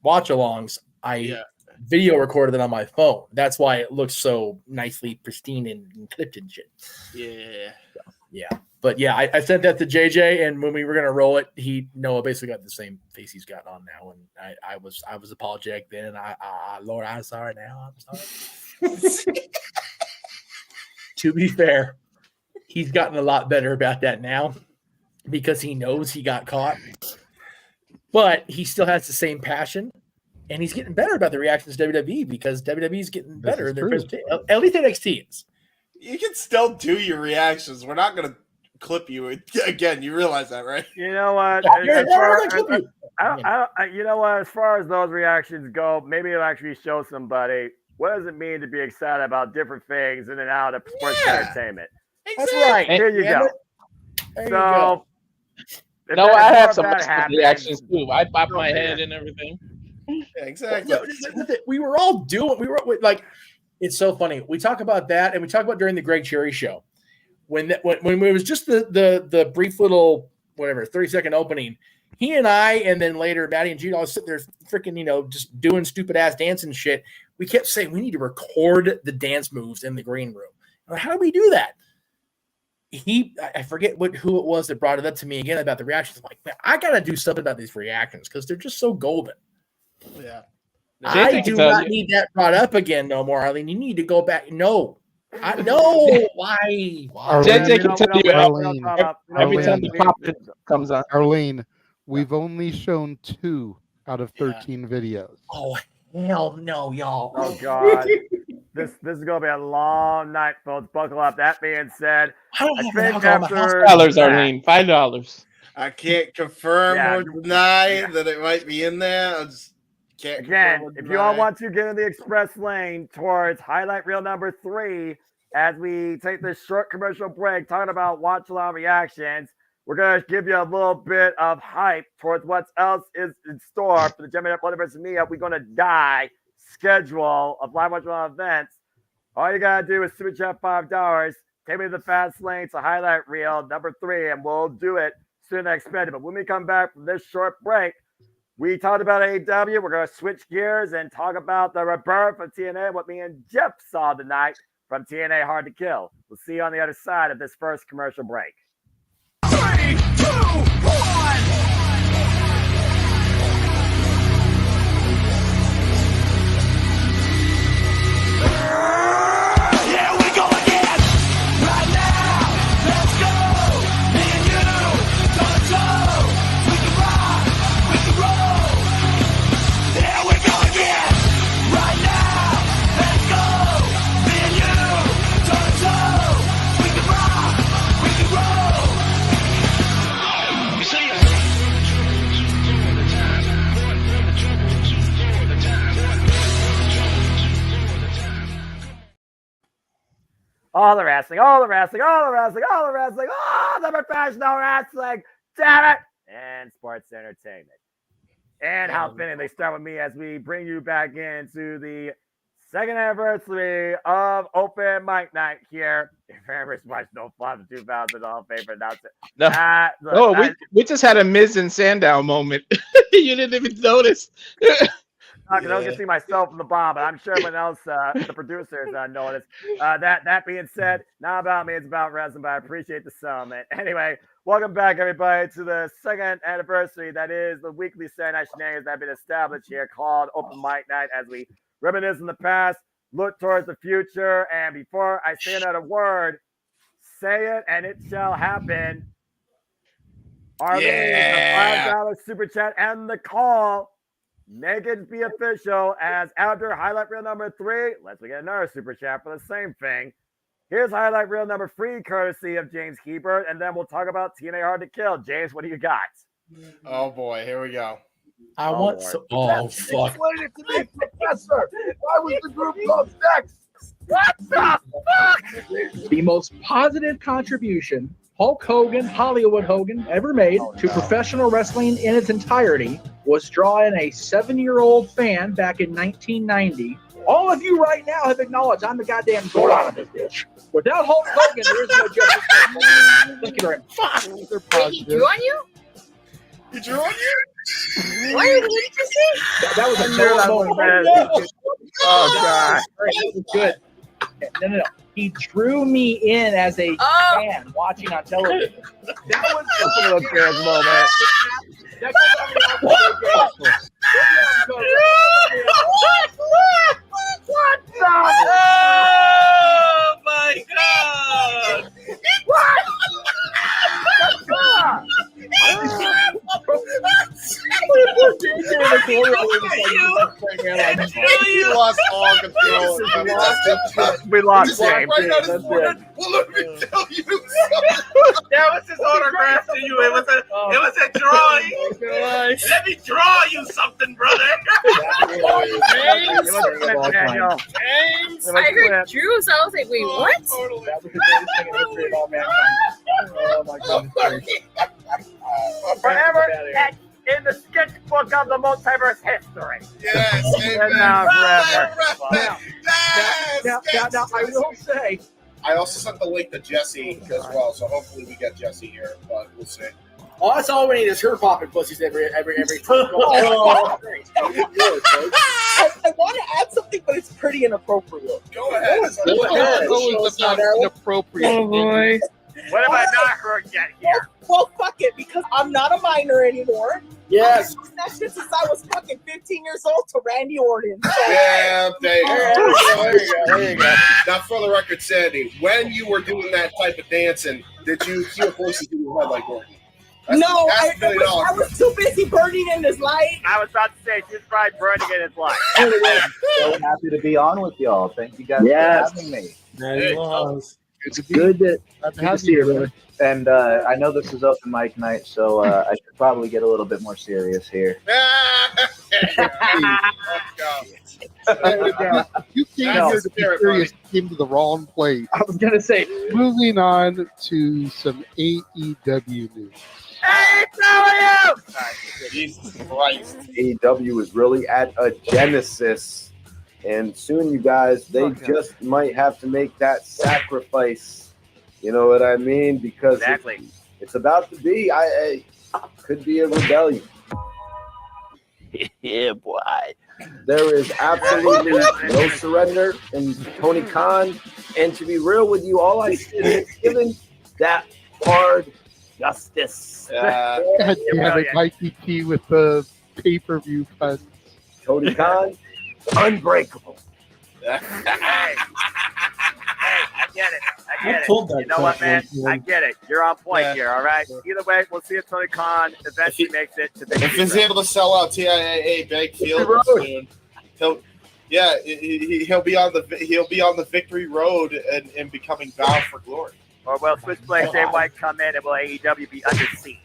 watch-alongs, I video recorded it on my phone. That's why it looks so nicely pristine and clipped and shit. Yeah. But yeah, I sent that to JJ, and when we were going to roll it, Noah basically got the same face he's got on now, and I was apologetic then, and Lord, I'm sorry now. I'm sorry. To be fair, he's gotten a lot better about that now because he knows he got caught, but he still has the same passion, and he's getting better about the reactions to WWE because WWE is getting better in their presentation. At least NXT is. You can still do your reactions. We're not going to clip you again. You realize that, right? You know what? You know what? As far as those reactions go, maybe it'll actually show somebody what does it mean to be excited about different things in and out of sports entertainment. That's right. Here you go. There you go. No, I have some reactions too. I pop my head and everything. Yeah, exactly. We were all doing. We were like, it's so funny. We talk about that, and we talk about during the Greg Cherry show when it was just the brief little 30-second opening. He and I, and then later Maddie and Jude all sit there freaking, just doing stupid ass dancing shit. We kept saying we need to record the dance moves in the green room. Like, how do we do that? I forget who it was that brought it up to me again about the reactions. I'm like, man, I got to do something about these reactions because they're just so golden. Yeah. I do not need that brought up again no more, Arlene. You need to go back. No. I know why. JJ can tell you every time the pop comes on. Arlene, we've only shown 2 out of 13 videos. Oh, hell no, y'all. Oh, God. This is going to be a long night, folks. Buckle up. That being said, I think after $5, Arlene. $5. I can't confirm or deny that it might be in there. I just can't. Again, if you all want to get in the express lane towards highlight reel number 3, as we take this short commercial break, talking about watch along reactions, we're going to give you a little bit of hype towards what else is in store for the Multiverse of Media. We're going to die schedule of live watch along events All you gotta do is super chat $5. Take me to the fast lane to highlight reel number 3, and we'll do it sooner than expected. But when we come back from this short break, we talked about AEW. We're going to switch gears and talk about the rebirth of TNA, what me and Jeff saw tonight from TNA Hard to Kill. We'll see you on the other side of this first commercial break. 3, 2, 1. Here we go again! Right now! Let's go! Me and you! Don't show! We can rock! We can roll! Here we go again! Right now! Let's go! Me and you! Don't show! We can rock! We can roll! You see All the wrestling, all the wrestling, all the wrestling, all the wrestling, all the professional wrestling, damn it, and sports entertainment. And how fitting they start with me as we bring you back into the second anniversary of Open Mic Night here. If anybody's watched No Fun 2000 Hall of Fame announcer. No, we just had a Miz and Sandow moment. You didn't even notice. I can see myself in the bomb, but I'm sure everyone else, the producers, noticed. That being said, not about me, it's about wrestling, but I appreciate the summit. Anyway, welcome back, everybody, to the second anniversary. That is the weekly Saturday Night Shenanigans that have been established here called Open Mic Night as we reminisce in the past, look towards the future, and before I say another word, say it and it shall happen. Arlene, the $5 super chat and the call. Make it be official as after highlight reel number 3, let's get another super chat for the same thing. Here's highlight reel number 3, courtesy of James Hebert, and then we'll talk about TNA Hard to Kill. James, what do you got? Oh boy, here we go. I want so. Oh fuck! Explain it to me, Professor. Why was the group called Sex? What the fuck? The most positive contribution Hulk Hogan, Hollywood Hogan, ever made to professional wrestling in its entirety was drawing a 7-year-old fan back in 1990. All of you right now have acknowledged I'm the goddamn Gordon of this bitch. Without Hulk Hogan, there is no Jeff. Thank you very much. Wait, he drew on you? He drew on you? What did you say? That was a moment. Oh, God. That was good. No. He drew me in as a fan watching on television. That was a good moment. What the? Oh my God! What? He lost all control. We lost James. Well, let me tell you something. That was his autograph to you. It was a drawing. Let me draw you something, brother. James, I heard Drew, so I was like, wait, what? That was the greatest thing in history of all mankind. Oh my goodness. Forever in the sketchbook of the multiverse history. Yes, and now forever. Now, I will say, I also sent the link to Jesse as well, so hopefully we get Jesse here, but we'll see. Oh, that's all we need is her popping pussies every. I want to add something, but it's pretty inappropriate. Go ahead. It's not inappropriate. Oh boy. What have I not heard yet here? Well, fuck it, because I'm not a minor anymore. Yes. That shit since I was fucking 15 years old to Randy Orton. Yeah, there you go. There you go. Now, for the record, Sandy, when you were doing that type of dancing, did you hear voices in your head like Orton? I was too busy burning in this light. I was about to say, she's probably burning in his life. So happy to be on with y'all. Thank you guys for having me. It's good to see you, brother. And I know this is open mic night, so I should probably get a little bit more serious here. You came here to be serious, came to the wrong place. I was going to say. Moving on to some AEW news. Jesus Christ. AEW is really at a genesis. And soon, you guys, they just might have to make that sacrifice. You know what I mean? Because it's about to be. I could be a rebellion. Yeah, boy. There is absolutely no surrender in Tony Khan. And to be real with you, all I see is given that hard justice. God damn it, Mikey T with the pay-per-view fund. Tony Khan, unbreakable. Hey, I get it. I get pulled it. that You know what, man? crap, I get it. You're on point here, all right? Either way, we'll see if Tony Khan eventually makes it to the If he's able to sell out TIAA Bank Field soon, he'll be on the victory road and becoming bound for glory. Or will Switchblade Jay White come in and will AEW be under siege?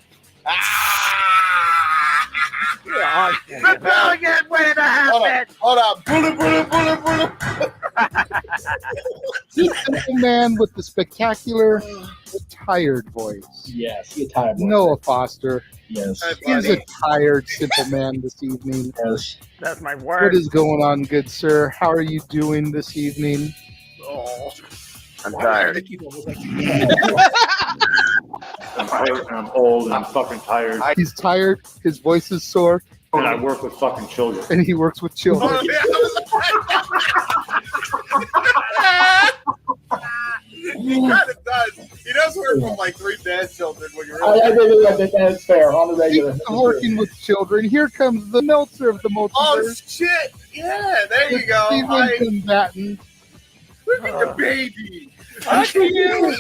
Rebellion waiting to happen. Hold on. Bullet. He's the man with the spectacular, tired voice. Yes, he's a tired voice. Noah Foster. Yes. He's a tired, simple man this evening. Yes. That's my word. What is going on, good sir? How are you doing this evening? Oh, I'm tired. I'm old and I'm fucking tired. He's tired. His voice is sore. And I work with fucking children. And he works with children. Oh, yeah. He kind of does. He does work with like 3 bad children when you're That's fair. On the regular. He's working with children. Here comes the Meltzer of the multiverse. Oh, shit. Yeah, there you go. Steven Batten. Look at the baby. Look at you.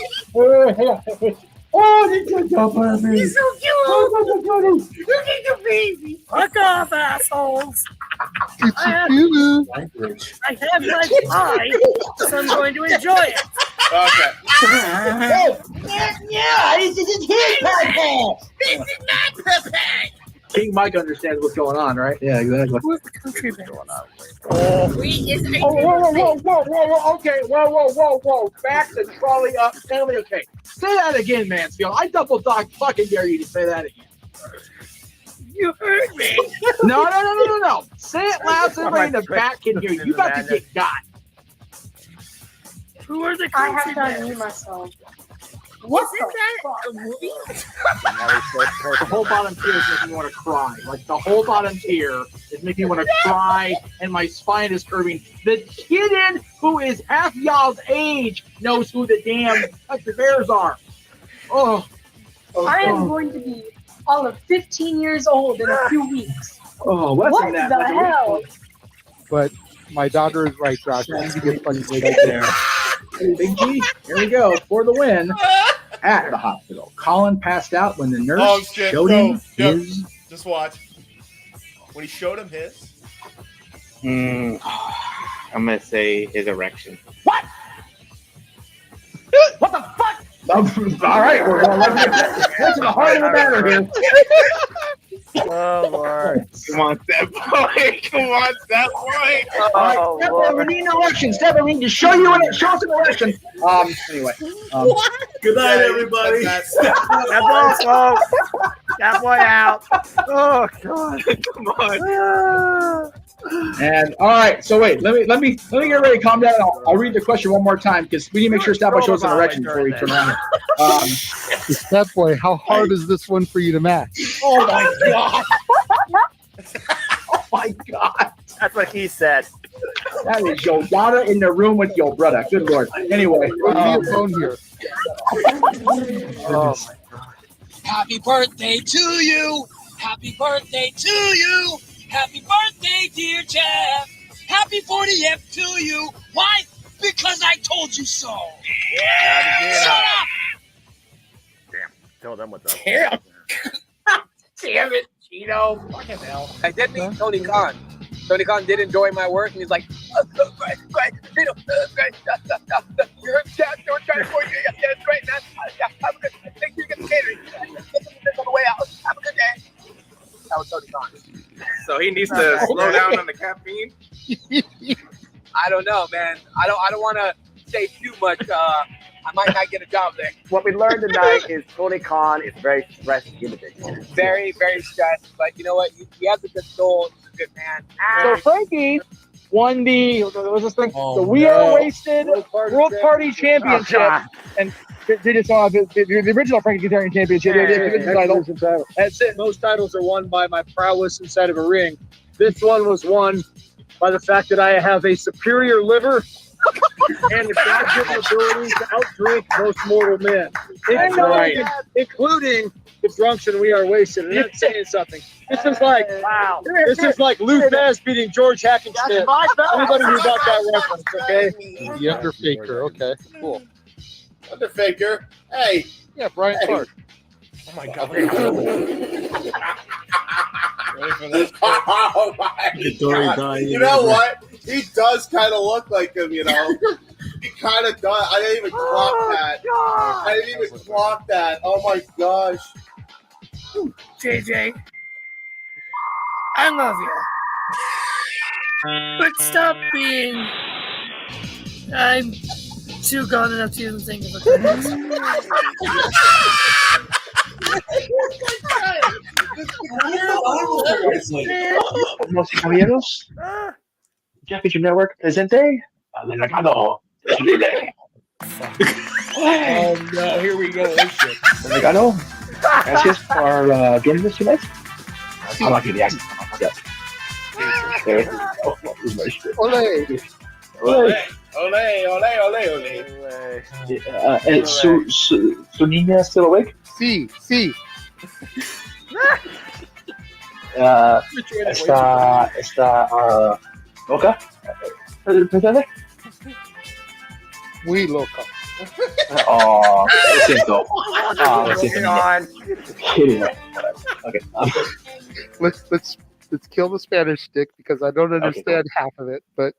Oh, he's so cute. He's so cute. Oh, Look at the baby. Fuck off, assholes. I have my pie, so I'm going to enjoy it. Okay. Yeah, this is his pie. This is not pie. King Mike understands what's going on, right? Yeah, exactly. Who's the country going on? Whoa. Okay, whoa. Back the trolley up. Okay. Say that again, Mansfield. I double dog fucking dare you to say that again. You heard me. No. Say it loud so everybody in the back can hear you. You about to get got. Who are the I have to countrymen? unmute myself. What is that? A movie? The whole bottom tier is making me want to cry. Like, the whole bottom tier is making me want to cry, and my spine is curving. The kitten who is half y'all's age knows who the damn Country Bears are. I am going to be all of 15 years old in a few weeks. Oh, what the hell? But my daughter is right, Josh. I need to get funny right there. Big G, here we go for the win at the hospital. Colin passed out when the nurse showed him his. Just watch. When he showed him his. I'm gonna say his erection. What? What the fuck? All right, we're going right to the heart of the matter here. Oh, Lord. Come on, Step Boy. All right, we need an election. Step, we need to show us an election. Anyway. Good night, everybody. That's all, folks. That boy out. Oh, God. Come on. And all right, so wait, let me get ready to calm down. I'll read the question one more time because we need to make sure Step Boy shows an erection before we turn around. Step Boy, how hard is this one for you to match? Oh my God! Oh my God! That's what he said. That is your daughter in the room with your brother. Good Lord. Anyway, phone here. Oh. Happy birthday to you. Happy birthday to you. Happy birthday, dear Jeff. Happy 40th to you. Why? Because I told you so. Yeah. Shut up. Damn. Tell them what's up. Damn. Damn it, Cheeto. Fucking hell. I did meet Tony Khan. Tony Khan did enjoy my work, and he's like, great, Cheeto, great. You heard Chad, don't try to for you. Yeah, it's great, man. Yeah, have a good day. Make sure you get the catering. Get the on the way out. Have a good day. That was Tony Khan. So he needs to slow down on the caffeine. I don't know, man. I don't want to say too much. I might not get a job there. What we learned tonight is Tony Khan is very stressed individual. Very, very stressed. But you know what? He has a good soul. He's a good man. So Frankie, won the what was this thing? Oh, the We Are Wasted World Party Championship, Oh, and they just saw the original Frankenstein Championship. They did the title. That's it. Most titles are won by my prowess inside of a ring. This one was won by the fact that I have a superior liver and the God-given ability to outdrink most mortal men, including the drunks and We Are Wasted. And that's saying something. This is like Lou Thesz beating George Hackenschmidt. Anybody who got that reference, okay? The Undertaker. Okay, cool. Undertaker. Hey. Yeah, Brian Clark. Oh my God. Oh my God. You know what? He does kind of look like him, you know. He kind of does. I didn't even clock that. I didn't even clock that. Oh my gosh. JJ, I love you. But stop being. I'm too gone enough to even think of it. Damas y caballeros, Jeff Meacham Network presente al legado. Oh no, here we go. Legado. Gracias por joining us tonight. I'm not kidding. Ole. Su niña still awake? Sí. Está loca. ¿Presente? Muy loca. Oh, lo siento. Lo siento. Kidding. Okay. Let's kill the Spanish stick because I don't understand half of it. But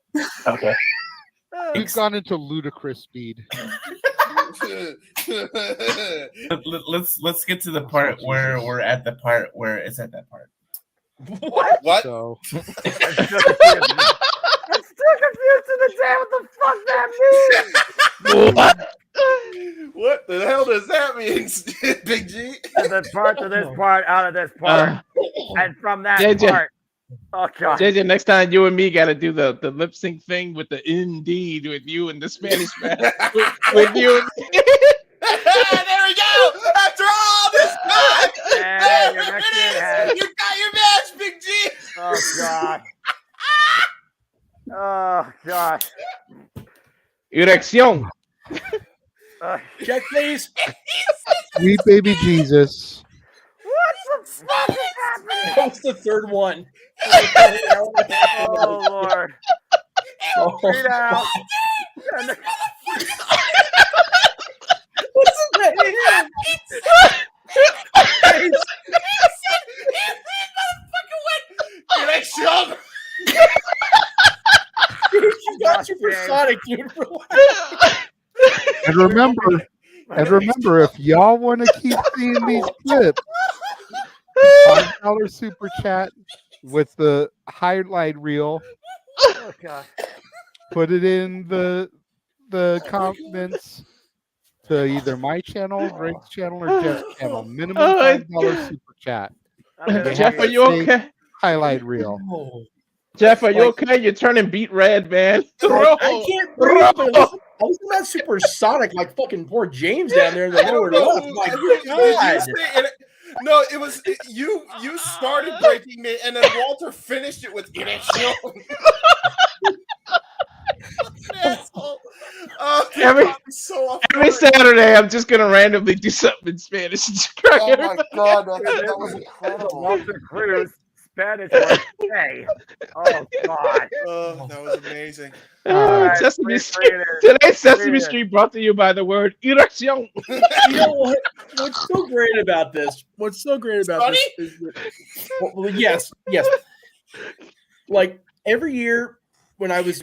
okay, we've gone into ludicrous speed. Let's get to the part where we're at the part where it's at that part. What? So. I'm still confused to the day what the fuck that means. What the hell does that mean, Big G? To this part, out of this part, and from that JJ. part. Oh God. JJ, next time you and me got to do the lip sync thing with the indeed with you and the Spanish man. with you. There we go. After all this time, you got your match, Big G. Oh God. Oh God. Erección. Check, please. Sweet baby Jesus. What the fuck is happening? What's the third one? Oh Lord. Straight out. What's his name? Erection. You got supersonic, dude. And remember, if y'all want to keep seeing these clips, $5 super chat with the highlight reel. Oh God. Put it in the comments to either my channel, Greg's channel, or Jeff's channel. Minimum $5 super chat. Jeff, are you okay? Highlight reel. Jeff, are you okay? You're turning beet red, man. I can't breathe. I was about supersonic, like fucking poor James down there in the lower left. My God. No, it was you. You started breaking it, and then Walter finished it with erection. Every Saturday, I'm just gonna randomly do something in Spanish. Oh my God, that was incredible. Walter Cruz, Spanish word hey. Oh God. Oh, that was amazing. Sesame Street. Today's Sesame Street brought to you by the word erection. You know what? What's so great about this? This is that, well, yes. Like every year when I was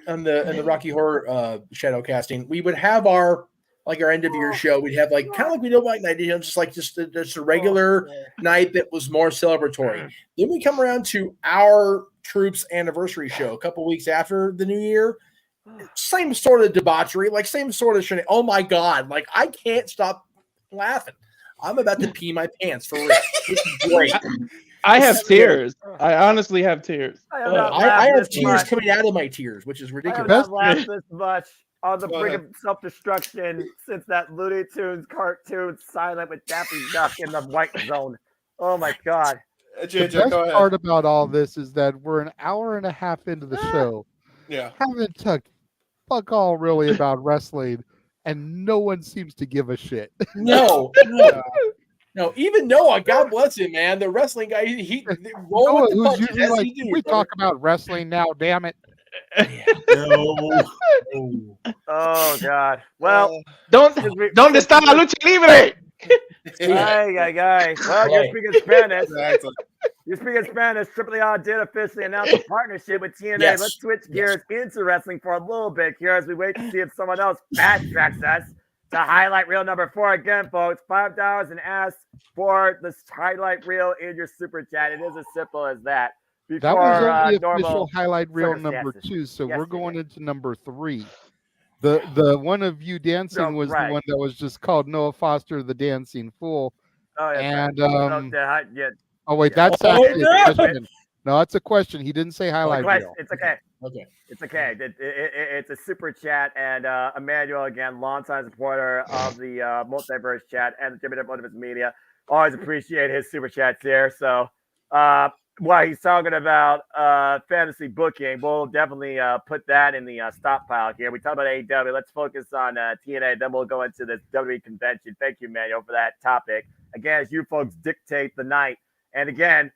on the Rocky Horror shadow casting, we would have our end of year show. We'd have kind of like we don't like night, just a regular night that was more celebratory. Then we come around to our troops anniversary show a couple weeks after the new year. Same sort of debauchery, same sort of shit. Oh my God, I can't stop laughing. I'm about to pee my pants for real. This is great. I have tears. I honestly have tears. I have tears coming out of my tears, which is I have ridiculous. not laughed this much on the brink of self-destruction since that Looney Tunes cartoon Silent with Daffy Duck in the white zone. Oh my God. The best part about all this is that we're an hour and a half into the show. Yeah. Haven't talked fuck all really about wrestling, and no one seems to give a shit. No. Even Noah, God bless him, man. The wrestling guy, he roll Noah, with the who's punches, usually as like, he "Can did, we brother." talk about wrestling now? Damn it! Oh God. Well, ¿Dónde está la lucha libre? Ay. Well, you're speaking Spanish. You're speaking Spanish. Triple R did officially announce a partnership with TNA. Yes. Let's switch gears into wrestling for a little bit here as we wait to see if someone else fast tracks us to highlight reel number 4. Again, folks, $5 and ask for this highlight reel in your super chat. It is as simple as that. That was only normal official highlight reel number circumstances. 2, so Yes, we're going into number 3. The one of you dancing was the one that was just called Noah Foster, the Dancing Fool. Oh, yes, And oh, wait, that's actually a question. No, it's a question. He didn't say highlight reel. It's okay. Okay. It's okay. It's a super chat, and Emmanuel, again, longtime supporter of the Multiverse chat and the Jimmy Multiverse Media. Always appreciate his super chats here. So while he's talking about fantasy booking, we'll definitely put that in the stockpile here. We talked about AEW. Let's focus on TNA. Then we'll go into this WWE convention. Thank you, Emmanuel, for that topic. Again, as you folks dictate the night. And again,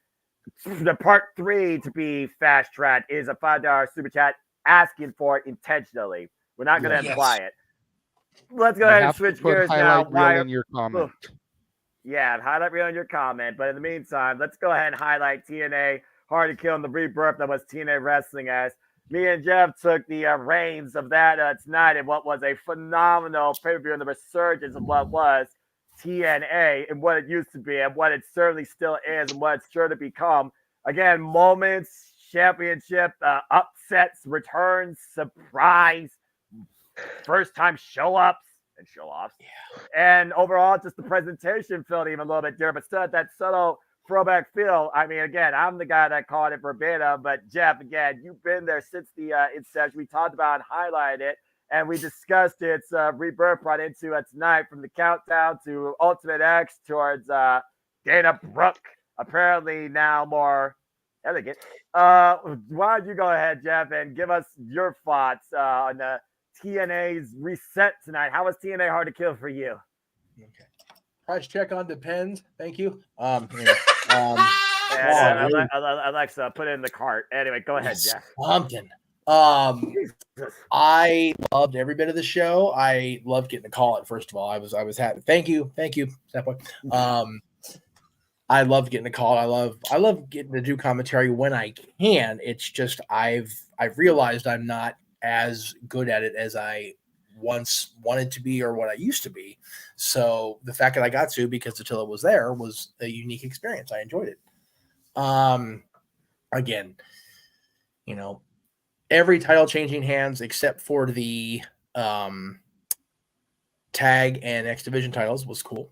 the part 3 to be fast tracked is a $5 super chat asking for it intentionally. We're not going to imply it. Let's go ahead and switch gears now. Highlight reel in your comment. Yeah, highlight reel in your comment. But in the meantime, let's go ahead and highlight TNA Hard to Kill and the rebirth that was TNA Wrestling, as me and Jeff took the reins of that tonight in what was a phenomenal pay-per-view and the resurgence of what was TNA and what it used to be and what it certainly still is and what it's sure to become. Again, moments, championship, upsets, returns, surprise, first-time show-ups and show-offs. Yeah. And overall, just the presentation felt even a little bit different, but still had that subtle throwback feel. I mean, again, I'm the guy that called it verbatim, but Jeff, again, you've been there since the inception. We talked about and highlighted it, and we discussed its rebirth right into tonight, from the countdown to Ultimate X towards Dana Brooke, apparently now more elegant. Why don't you go ahead, Jeff, and give us your thoughts on the TNA's reset tonight? How was TNA Hard to Kill for you? Okay. Price check on Depends. Thank you. Alexa, put it in the cart. Anyway, go ahead, Jeff. Something. I loved every bit of the show. I loved getting to call it. First of all, I was happy. Thank you, Step Boy. I loved getting to call it. I love getting to do commentary when I can. It's just I've realized I'm not as good at it as I once wanted to be or what I used to be. So the fact that I got to, because Attila was there, was a unique experience. I enjoyed it. Again, every title changing hands except for the tag and X Division titles was cool.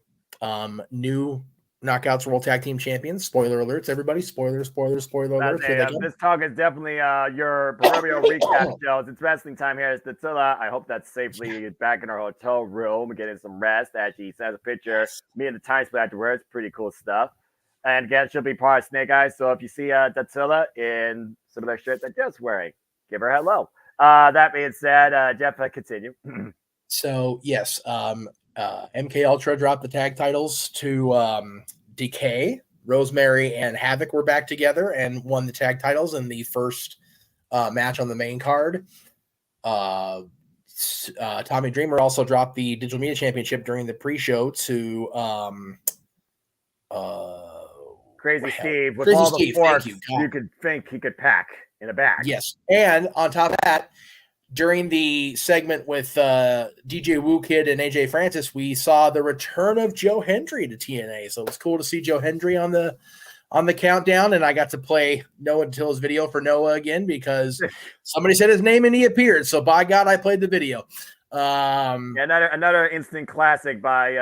New Knockouts World Tag Team Champions. Spoiler alerts, everybody. Spoiler alerts. This talk is definitely your proverbial recap shows. It's wrestling time here. It's Attila. I hope that's safely back in our hotel room, getting some rest. As she sends a picture, me and the time split afterwards. Pretty cool stuff. And again, she'll be part of Snake Eyes. So if you see Attila in some of that shirt that Jeff's wearing, give her hello. That being said, Jeff, continue. So yes, MK Ultra dropped the tag titles to Decay. Rosemary and Havoc were back together and won the tag titles in the first match on the main card. Tommy Dreamer also dropped the Digital Media Championship during the pre-show to Crazy Steve with all the force you could think he could pack in a bag. Yes, and on top of that, during the segment with DJ Woo Kid and AJ Francis, we saw the return of Joe Hendry to TNA. So it was cool to see Joe Hendry on the countdown, and I got to play Noah Attila's video for Noah again because somebody said his name and he appeared. So by God, I played the video. Another instant classic by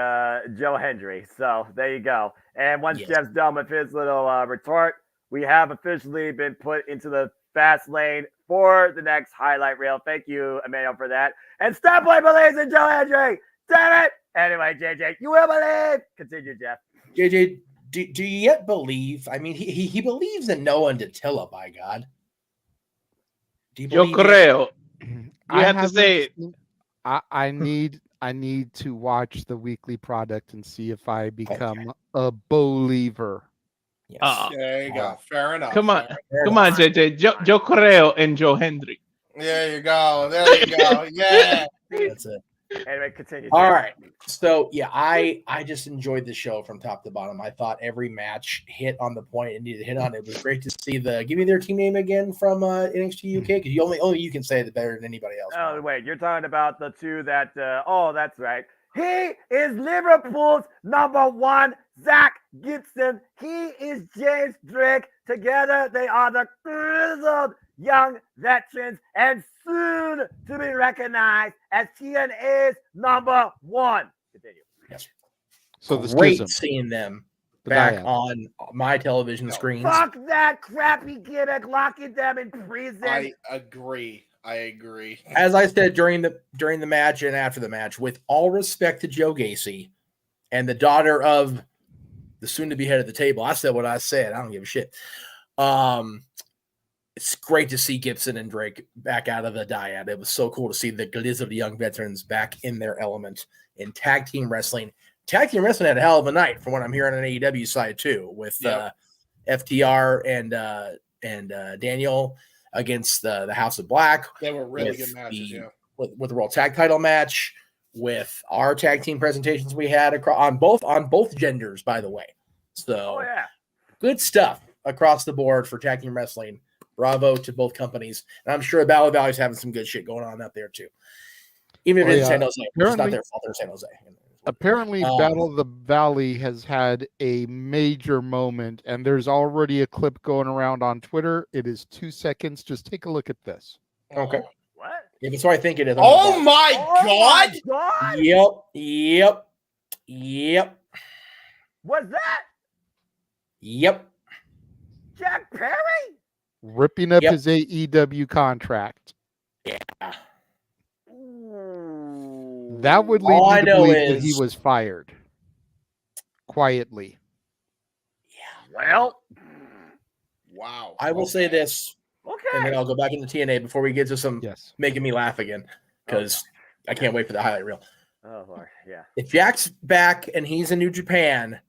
Joe Hendry. So there you go. And once Jeff's done with his little retort, we have officially been put into the fast lane for the next highlight reel. Thank you, Emmanuel, for that. And Stoplight believes in Joe Hendry. Damn it! Anyway, JJ, you will believe. Continue, Jeff. JJ, do you yet believe? I mean, he believes in Noah and Attila, by God. Do you Yo believe creo. You I have to say it. I need to watch the weekly product and see if I become a believer. Yes. There you go. Fair enough. Come on, Fair come on, enough. JJ. Yo creo and Joe Hendry. There you go. There you go. Yeah. That's it. Anyway, continue. All Jeff. right. So yeah, I just enjoyed the show from top to bottom. I thought every match hit on the point it needed to hit on. It was great to see give me their team name again from NXT UK, because only you can say it better than anybody else. Oh, wait, you're talking about the two that, that's right. He is Liverpool's number one, Zach Gibson. He is James Drake. Together, they are the grizzled young veterans and soon to be recognized as TNA's number one. Continue. Yes. So the great schism. seeing them The back dyad. on my television screens. Fuck that crappy gimmick, locking them in prison. I agree. As I said during the match and after the match, with all respect to Joe Gacy and the daughter of the soon-to-be head of the table, I said what I said. I don't give a shit. It's great to see Gibson and Drake back out of the dyad. It was so cool to see the gliz of the young veterans back in their element in tag team wrestling. Tag team wrestling had a hell of a night from what I'm hearing on AEW side too, with FTR and Daniel against the House of Black. They were really good matches, with the World Tag Title match, with our tag team presentations we had on both genders, by the way. So good stuff across the board for tag team wrestling. Bravo to both companies. And I'm sure Battle of Valley's having some good shit going on up there too. Even if it's San Jose. It's not their fault, they're San Jose. Apparently, Battle of the Valley has had a major moment, and there's already a clip going around on Twitter. It is 2 seconds. Just take a look at this. Okay. What? If it's what I think it is. Oh my God! Yep. What's that? Yep. Jack Perry? Ripping up his AEW contract. Yeah. That would lead me to believe that he was fired. Quietly. Well, wow. I will say this. Okay. And then I'll go back into TNA before we get to some making me laugh again, because I can't wait for the highlight reel. Oh, Lord. Yeah. If Jack's back and he's in New Japan,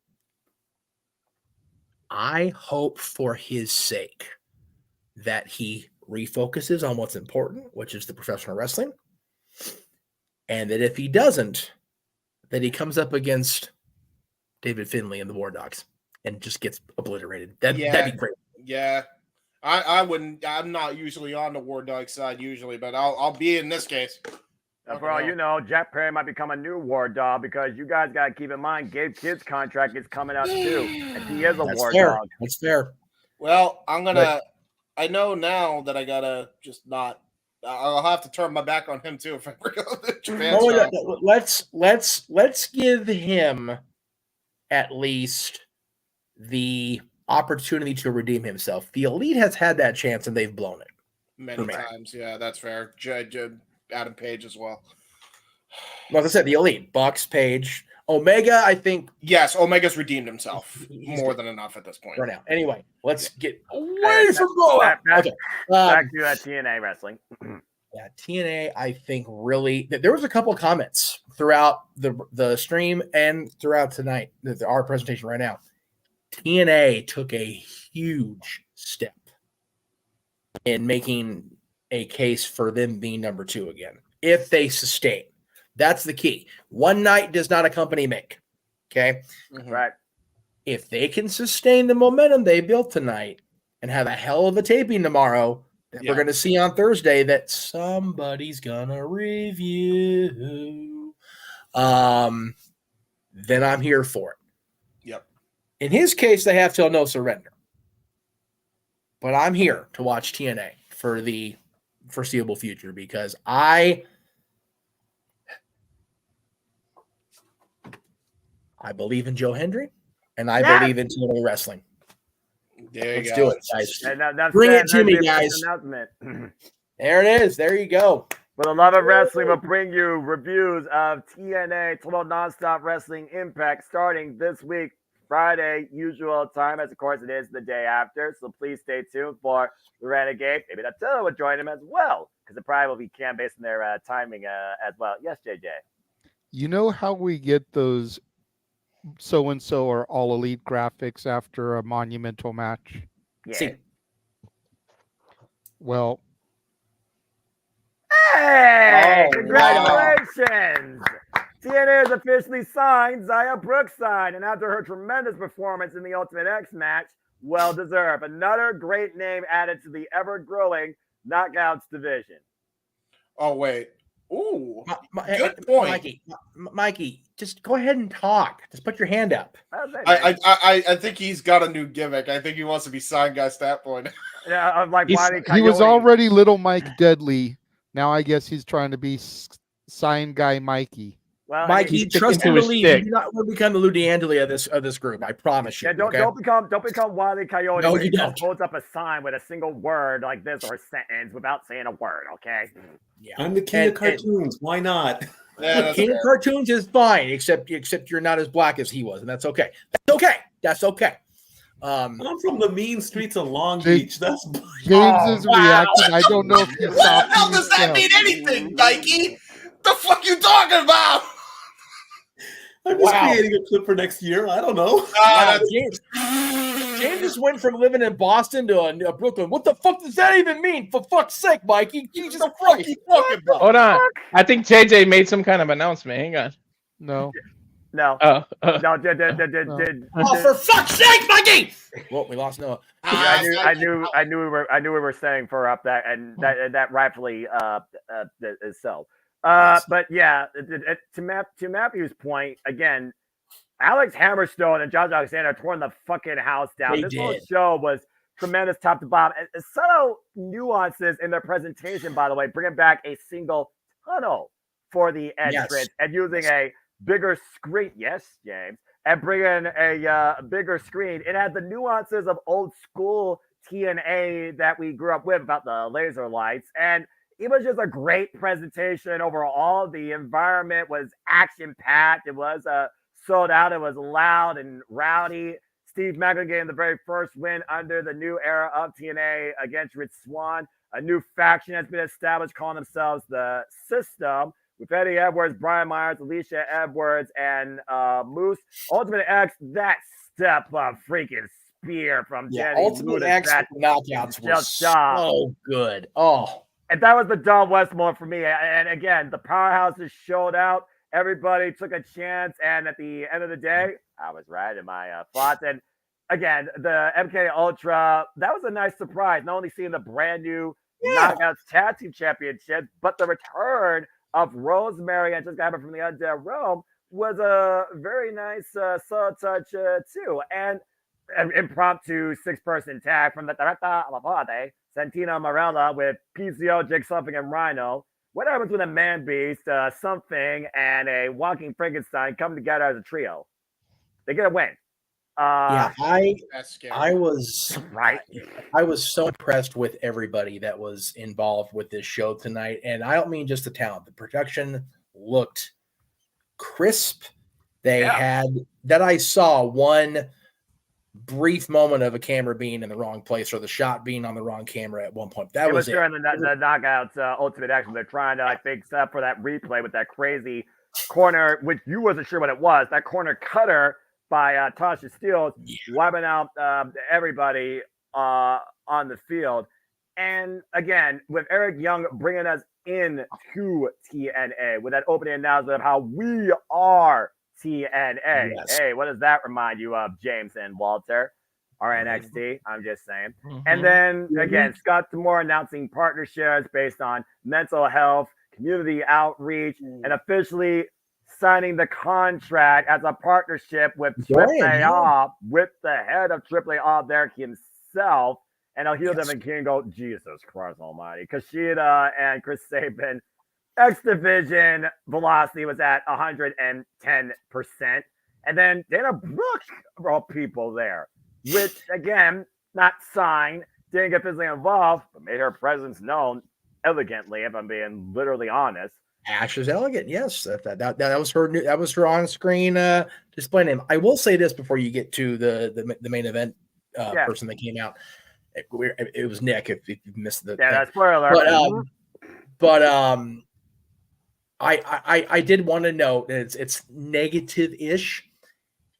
I hope for his sake that he refocuses on what's important, which is the professional wrestling. And that if he doesn't, that he comes up against David Finlay and the War Dogs and just gets obliterated. That'd be great. Yeah. I wouldn't. I'm not usually on the War Dog side usually, but I'll be in this case. For all you know, Jack Perry might become a new War Dog, because you guys got to keep in mind Gabe Kidd's contract is coming out too, and he is a War Dog. That's fair. Well, I know now that I gotta just not. I'll have to turn my back on him too if I ever go to Japan. Let's give him at least the opportunity to redeem himself. The Elite has had that chance and they've blown it many times. Yeah, that's fair. Adam Page as well. Like I said, the Elite, Bucks, Page, Omega. I think Omega's redeemed himself more than enough at this point right now. Anyway, let's get away from Noah. Okay, back to TNA wrestling. Yeah, TNA. I think really there was a couple of comments throughout the stream and throughout tonight. Our presentation right now. TNA took a huge step in making a case for them being number 2 again, if they sustain. That's the key. One night does not a company make. Okay? Right. If they can sustain the momentum they built tonight and have a hell of a taping tomorrow that we're going to see on Thursday that somebody's going to review, then I'm here for it. Yep. In his case, they have till no surrender. But I'm here to watch TNA for the foreseeable future, because I I believe in Joe Hendry, and I believe in TNA Wrestling. Let's do it, guys. Bring it to me, guys. There it is. There you go. For the love of wrestling, we'll bring you reviews of TNA Total Nonstop Wrestling Impact starting this week, Friday, usual time, as of course it is the day after. So please stay tuned for the Renegade. Maybe Attila will join him as well, because it probably will be Cam based on their timing as well. Yes, JJ. You know how we get those so-and-so or all elite graphics after a monumental match? Yeah. See. Well, hey! Congratulations! TNA has officially signed Zaya Brookside, and after her tremendous performance in the Ultimate X match, well deserved. Another great name added to the ever-growing Knockouts division. Oh, wait. Ooh, good point. Mikey, just go ahead and talk. Just put your hand up. I think he's got a new gimmick. I think he wants to be signed guy stat point. Yeah, I'm like he was already Little Mike Deadly. Now I guess he's trying to be sign guy Mikey. Well, Mikey, trust and believe. You do not want to become the Lou D'Angeli of this group. I promise you. Yeah, don't become Wile E. Coyote. No, when you he don't. just holds up a sign with a single word like this or a sentence without saying a word. Okay. Yeah. I'm the king of cartoons. Why not? Yeah, king of cartoons is fine, except you're not as black as he was, and that's okay. That's okay. That's okay. I'm from the mean streets of Long Beach. That's James's reaction. I don't know if you What the hell does that mean anything, Mikey? The fuck you talking about? I'm just creating a clip for next year. I don't know. James just went from living in Boston to Brooklyn. What the fuck does that even mean? For fuck's sake, Mikey. Jesus Christ. Hold on. I think JJ made some kind of announcement. Hang on. No. No. No. Oh, for fuck's sake, Mikey! Well, we lost Noah. I knew we were setting for up that, and that rightfully is so. But yeah, to Matthew's point again, Alex Hammerstone and Josh Alexander tore the fucking house down. This whole show was tremendous, top to bottom. And subtle nuances in their presentation, by the way, bringing back a single tunnel for the entrance and using a bigger screen. Yes, James, and bringing a bigger screen. It had the nuances of old school TNA that we grew up with about the laser lights, and it was just a great presentation overall. The environment was action-packed. It was sold out. It was loud and rowdy. Steve Macklin getting the very first win under the new era of TNA against Rich Swann. A new faction has been established calling themselves the System, with Eddie Edwards, Brian Myers, Alicia Edwards, and Moose. Ultimate X, that step-up freaking spear from Jenny. Ultimate X knockouts were so good. Oh. And that was the Don Westmore for me. And again, the powerhouses showed out. Everybody took a chance. And at the end of the day, I was right in my thoughts. And again, the MK Ultra, that was a nice surprise. Not only seeing the brand new Knockouts Tag Team Championship, but the return of Rosemary and Jessica Hammer from the Undead Realm was a very nice subtle touch too. And an impromptu 6-person tag from the Directa Amapade, Santina Marella with PCO, Jake Something, and Rhino. What happens when a man beast, Something, and a walking Frankenstein come together as a trio? They get a win. I was so impressed with everybody that was involved with this show tonight, and I don't mean just the talent. The production looked crisp. They had that. I saw one brief moment of a camera being in the wrong place or the shot being on the wrong camera at one point. That was during the Knockouts Ultimate Action. They're trying to, I think, set up for that replay with that crazy corner, which you wasn't sure what it was. That corner cutter by Tasha Steele, wiping out everybody on the field. And again, with Eric Young bringing us into TNA with that opening announcement of how we are TNA. Yes. Hey, what does that remind you of, James and Walter? RNXT, I'm just saying. And then, again, Scott D'Amore announcing partnerships based on mental health, community outreach, and officially signing the contract as a partnership with AAA with the head of AAA there himself. And I'll hear them and King go, Jesus Christ almighty. Kushida and Chris Sabin, X Division velocity was at 110%. And then Dana Brooke brought people there, which, again, not signed, didn't get physically involved, but made her presence known elegantly, if I'm being literally honest. Ash is elegant. Yes, that was her. That was her on-screen display name. I will say this before you get to the main event person that came out. It was Nick. If you missed the that's spoiler. But I did want to note that it's negative-ish.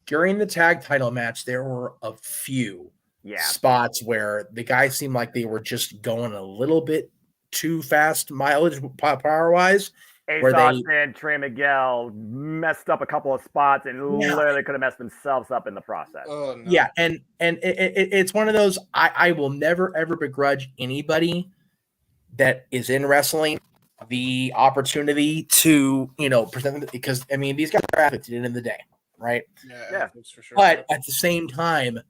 During the tag title match, there were a few spots where the guys seemed like they were just going a little bit too fast mileage power-wise. Ace Austin, Trey Miguel messed up a couple of spots and literally could have messed themselves up in the process. Oh, no. Yeah, and it's one of those, I will never, ever begrudge anybody that is in wrestling the opportunity to, present them, because, I mean, these guys are athletes at the end of the day, right? Yeah. That's for sure. But at the same time,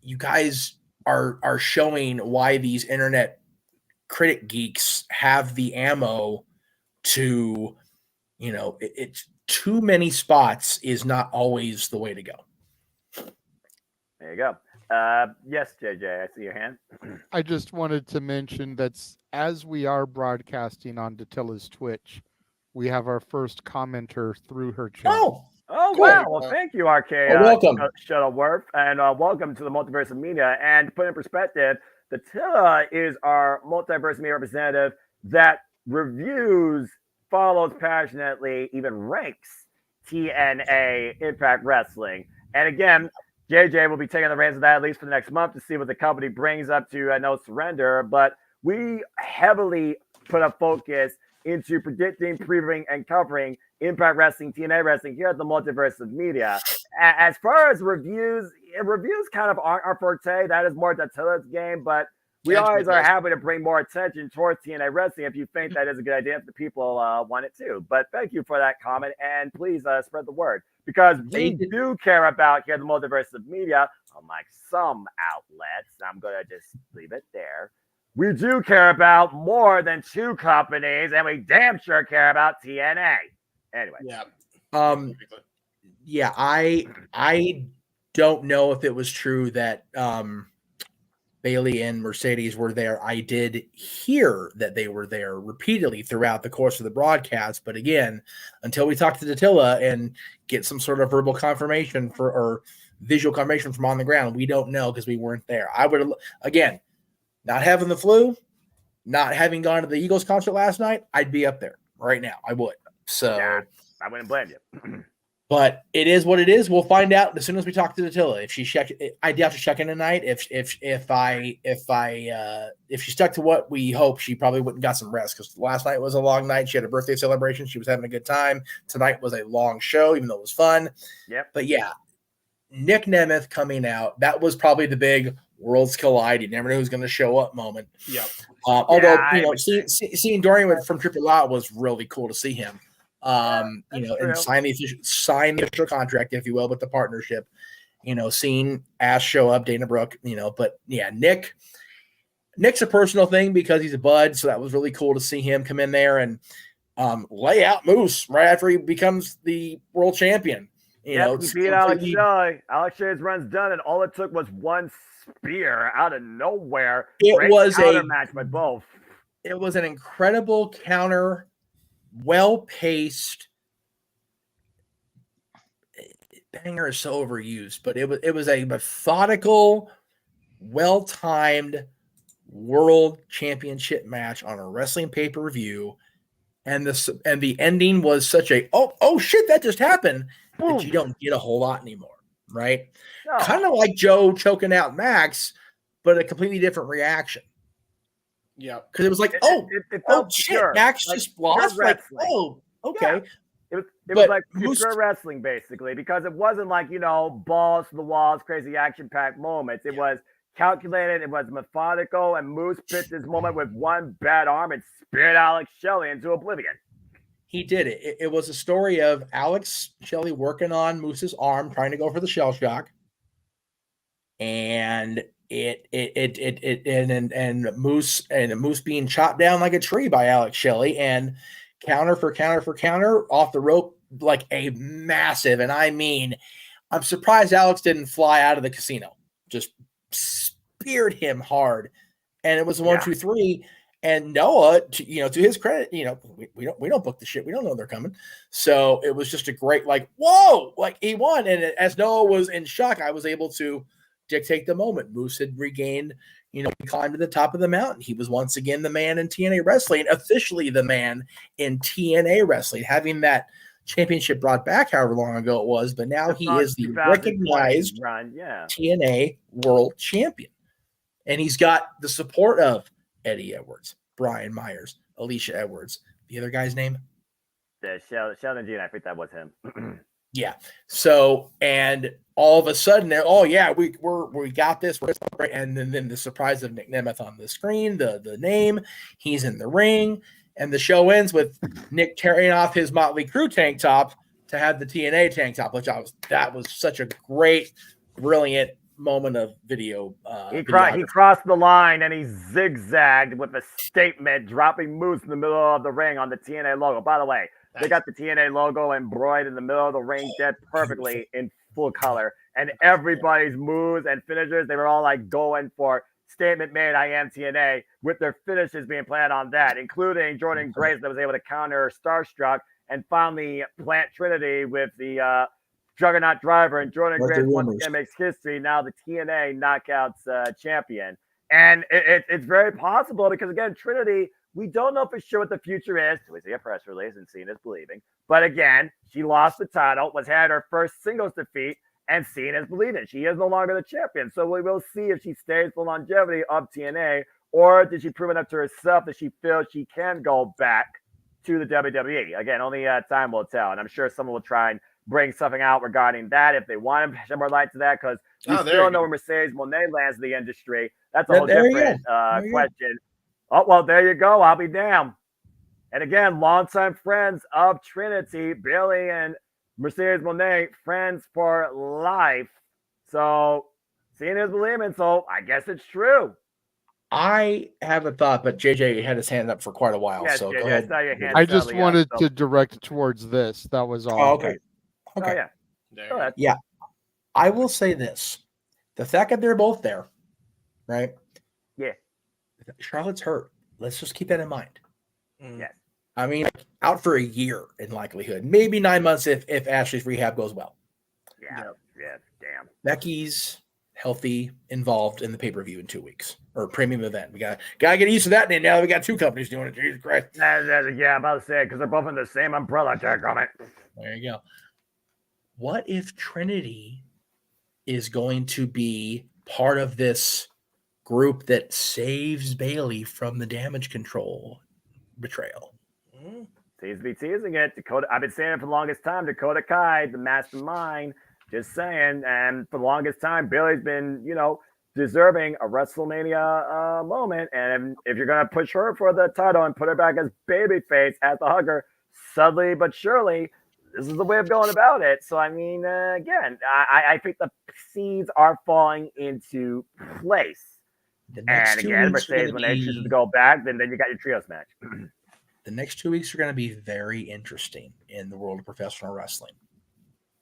you guys are showing why these internet critic geeks have the ammo to, it's too many spots is not always the way to go. There you go. Yes, JJ, I see your hand. I just wanted to mention that as we are broadcasting on Datilla's Twitch, we have our first commenter through her channel. Oh, wow. Well, thank you, RK. Welcome. Shuttleworth, and welcome to the Multiverse of Media. And to put in perspective, Datilla is our Multiverse of Media representative that reviews, follows passionately, even ranks TNA Impact Wrestling. And again, JJ will be taking the reins of that at least for the next month to see what the company brings up to No Surrender. But we heavily put a focus into predicting, previewing, and covering Impact Wrestling, TNA Wrestling here at the Multiverse of Media. As far as reviews kind of aren't our forte. That is more Datilla's game, but we always are happy to bring more attention towards TNA Wrestling if you think that is a good idea, if the people want it too. But thank you for that comment, and please spread the word, because we do care about here at the Multiverse of Media, unlike some outlets. I'm going to just leave it there. We do care about more than two companies, and we damn sure care about TNA. Anyway. I don't know if it was true that Bailey and Mercedes were there. I did hear that they were there repeatedly throughout the course of the broadcast. But again, until we talk to Datilla and get some sort of verbal confirmation or visual confirmation from on the ground, we don't know because we weren't there. I would, again, not having the flu, not having gone to the Eagles concert last night, I'd be up there right now. I would. So I wouldn't blame you. But it is what it is. We'll find out as soon as we talk to Datilla. If she I doubt to check in tonight. If she stuck to what we hope, she probably wouldn't got some rest, because last night was a long night. She had a birthday celebration. She was having a good time. Tonight was a long show, even though it was fun. Yep. But yeah, Nick Nemeth coming out. That was probably the big worlds collide. You never know who's going to show up moment. Yep. Although seeing Dorian from Triple A was really cool to see him. And sign the official contract, if you will, with the partnership. Seeing Ash show up, Dana Brooke, but yeah, Nick's a personal thing because he's a bud, so that was really cool to see him come in there and lay out Moose right after he becomes the world champion. He beat Alex Shelley. Alex Shelley's run's done, and all it took was one spear out of nowhere. It was a match by both. It was an incredible counter. Well-paced. Banger is so overused, but it was a methodical, well-timed world championship match on a wrestling pay-per-view, and the ending was such a oh shit, that just happened. That you don't get a whole lot anymore, right? No. Kind of like Joe choking out Max, but a completely different reaction. Yeah, because it was like, shit, Max just lost. Like, okay. Yeah. It was like pure wrestling, basically, because it wasn't like, balls to the walls, crazy action-packed moments. It was calculated, it was methodical, and Moose pitched his moment with one bad arm and speared Alex Shelley into oblivion. He did it. It was a story of Alex Shelley working on Moose's arm, trying to go for the shell shock, and Moose being chopped down like a tree by Alex Shelley, and counter for counter off the rope like a massive, and I mean, I'm surprised Alex didn't fly out of the casino. Just speared him hard, and it was 1, 2, 3. And Noah, to his credit, we don't book the shit. We don't know they're coming. So it was just a great, like, whoa, like he won. And as Noah was in shock, I was able to dictate the moment. Moose had regained, he climbed to the top of the mountain. He was once again the man in TNA wrestling, officially the man in TNA wrestling, having that championship brought back however long ago it was. But now he is the recognized TNA world champion. And he's got the support of Eddie Edwards, Brian Myers, Alicia Edwards. The other guy's name? Sheldon Jean. I think that was him. Yeah. So, and all of a sudden, we got this. And then the surprise of Nick Nemeth on the screen, the name, he's in the ring. And the show ends with Nick tearing off his Motley Crue tank top to have the TNA tank top, that was such a great, brilliant moment of video. He crossed the line and he zigzagged with a statement, dropping Moose in the middle of the ring on the TNA logo. By the way, they got the TNA logo embroidered in the middle of the ring dead perfectly in full color. And everybody's moves and finishers, they were all like going for statement made, I am TNA, with their finishes being planned on that, including Jordan Grace that was able to counter Starstruck and finally plant Trinity with the Juggernaut Driver, and Jordan Grace once again makes history, now the TNA Knockouts champion. And it's very possible because, again, Trinity, we don't know for sure what the future is. We see a press release and seeing is believing. But again, she lost the title, had her first singles defeat, and seeing is believing. She is no longer the champion. So we will see if she stays the longevity of TNA, or did she prove enough to herself that she feels she can go back to the WWE? Again, only time will tell. And I'm sure someone will try and bring something out regarding that if they want to shed more light to that, because we still know where Mercedes Moné lands in the industry. That's a whole different question. Oh, well, there you go. I'll be damned. And again, longtime friends of Trinity, Bailey and Mercedes Moné, friends for life. So seeing is believing. So I guess it's true. I have a thought, but JJ had his hand up for quite a while. Yes, so JJ, go ahead. I just wanted to direct towards this. That was all. Oh, okay. Okay. Oh, yeah. I will say this. The fact that they're both there, right? Yeah. Charlotte's hurt. Let's just keep that in mind. Yes. I mean, out for a year in likelihood. Maybe 9 months if Ashley's rehab goes well. Yeah. Damn. Becky's healthy, involved in the pay-per-view in 2 weeks. Or premium event. We gotta get used to that name now that we got two companies doing it. Jesus Christ. Yeah, I'm about to say it because they're both in the same umbrella. There you go. What if Trinity is going to be part of this group that saves Bailey from the Damage Control betrayal? Seems to be teasing it. Dakota, I've been saying it for the longest time. Dakota Kai, the mastermind, just saying. And for the longest time, Bailey's been, deserving a WrestleMania moment. And if you're going to push her for the title and put her back as babyface as the hugger, subtly but surely, this is the way of going about it. So, I mean, again, I think the seeds are falling into place. And again, Mercedes, when they choose to go back, then you got your trios match. The next 2 weeks are going to be very interesting in the world of professional wrestling.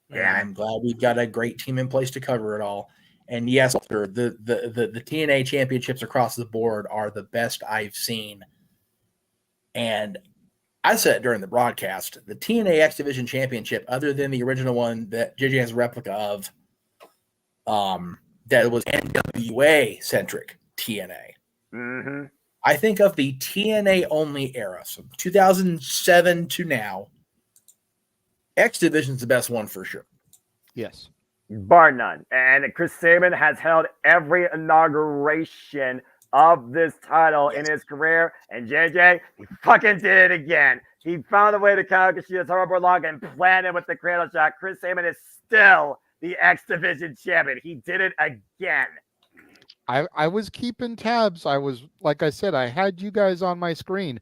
Yeah, and I'm glad we've got a great team in place to cover it all. And yes, the TNA championships across the board are the best I've seen. And I said during the broadcast, the TNA X Division Championship, other than the original one that JJ has a replica of, that was NWA centric TNA. Mm-hmm. I think of the TNA only era, so 2007 to now, X Division's the best one for sure. Yes. Bar none. And Chris Sabin has held every inauguration of this title in his career. And JJ, he fucking did it again. He found a way to counter Kushida Horrible Log and planted with the cradle shot. Chris Sabin is still the X Division champion. He did it again. I was keeping tabs. I was, like I said, I had you guys on my screen.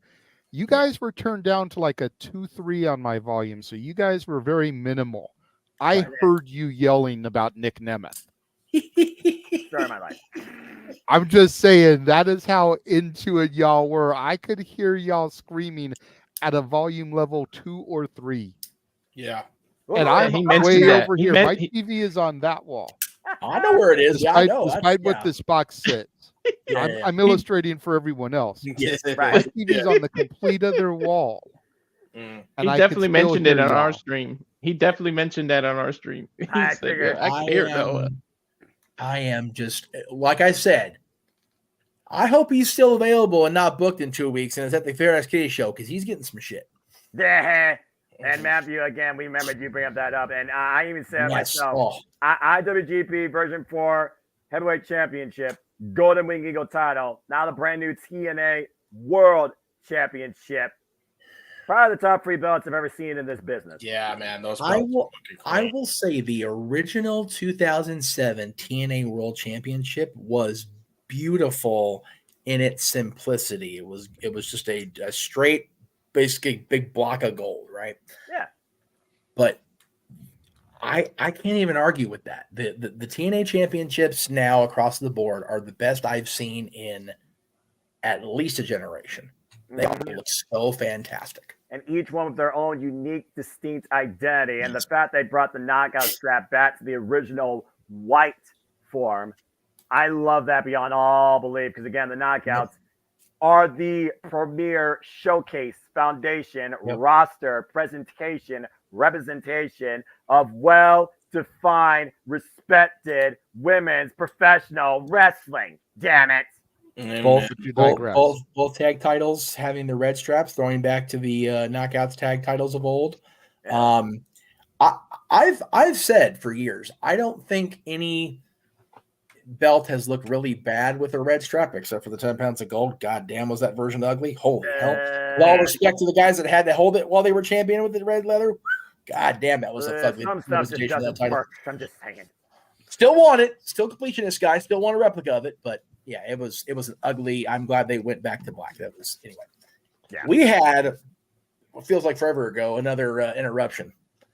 You guys were turned down to like a 2-3 on my volume, so you guys were very minimal. I heard you yelling about Nick Nemeth. Story of my life. I'm just saying that is how into it y'all were. I could hear y'all screaming at a volume level 2 or 3. Yeah. And I'm he mentioned way that. over He here. meant- My TV is on that wall. I know where it is. Yeah, I Despite, know. despite what Yeah. this box sits. Yeah. I'm illustrating for everyone else. Yes, My right. TV's on the complete other wall. He And I definitely can still mentioned it hear on our y'all. stream. He definitely mentioned that on our stream. He I said, figured. "Yeah, I can hear Noah." I am just like I said. I hope he's still available and not booked in 2 weeks and is at the Fair Ass Kitty show because he's getting some shit. Yeah. And Matthew, again, we remembered you bring up that up. And I even said Yes. myself, IWGP version 4 heavyweight championship, Golden Wing Eagle title, now the brand new TNA World Championship. Probably the top 3 belts I've ever seen in this business. Yeah, man. Those I belts will. I will say the original 2007 TNA World Championship was beautiful in its simplicity. It was just a straight, basically big block of gold, right? Yeah. But I can't even argue with that. The TNA championships now across the board are the best I've seen in at least a generation. They all look so fantastic. And each one with their own unique, distinct identity. And the fact they brought the knockout strap back to the original white form, I love that beyond all belief. Because again, the knockouts are the premier showcase, foundation, roster, presentation, representation of well-defined, respected women's professional wrestling. Damn it. Both tag titles having the red straps, throwing back to the knockouts tag titles of old. I've said for years, I don't think any belt has looked really bad with a red strap, except for the 10 pounds of gold. God damn, was that version ugly? Holy hell! With all respect to the guys that had to hold it while they were champion with the red leather. God damn, that was a ugly Some stuff just presentation of that doesn't title. work. I'm just saying. Still want it. Still completionist guy. Still want a replica of it. But yeah, it was an ugly. I'm glad they went back to black. That was anyway. Yeah. We had what feels like forever ago another interruption.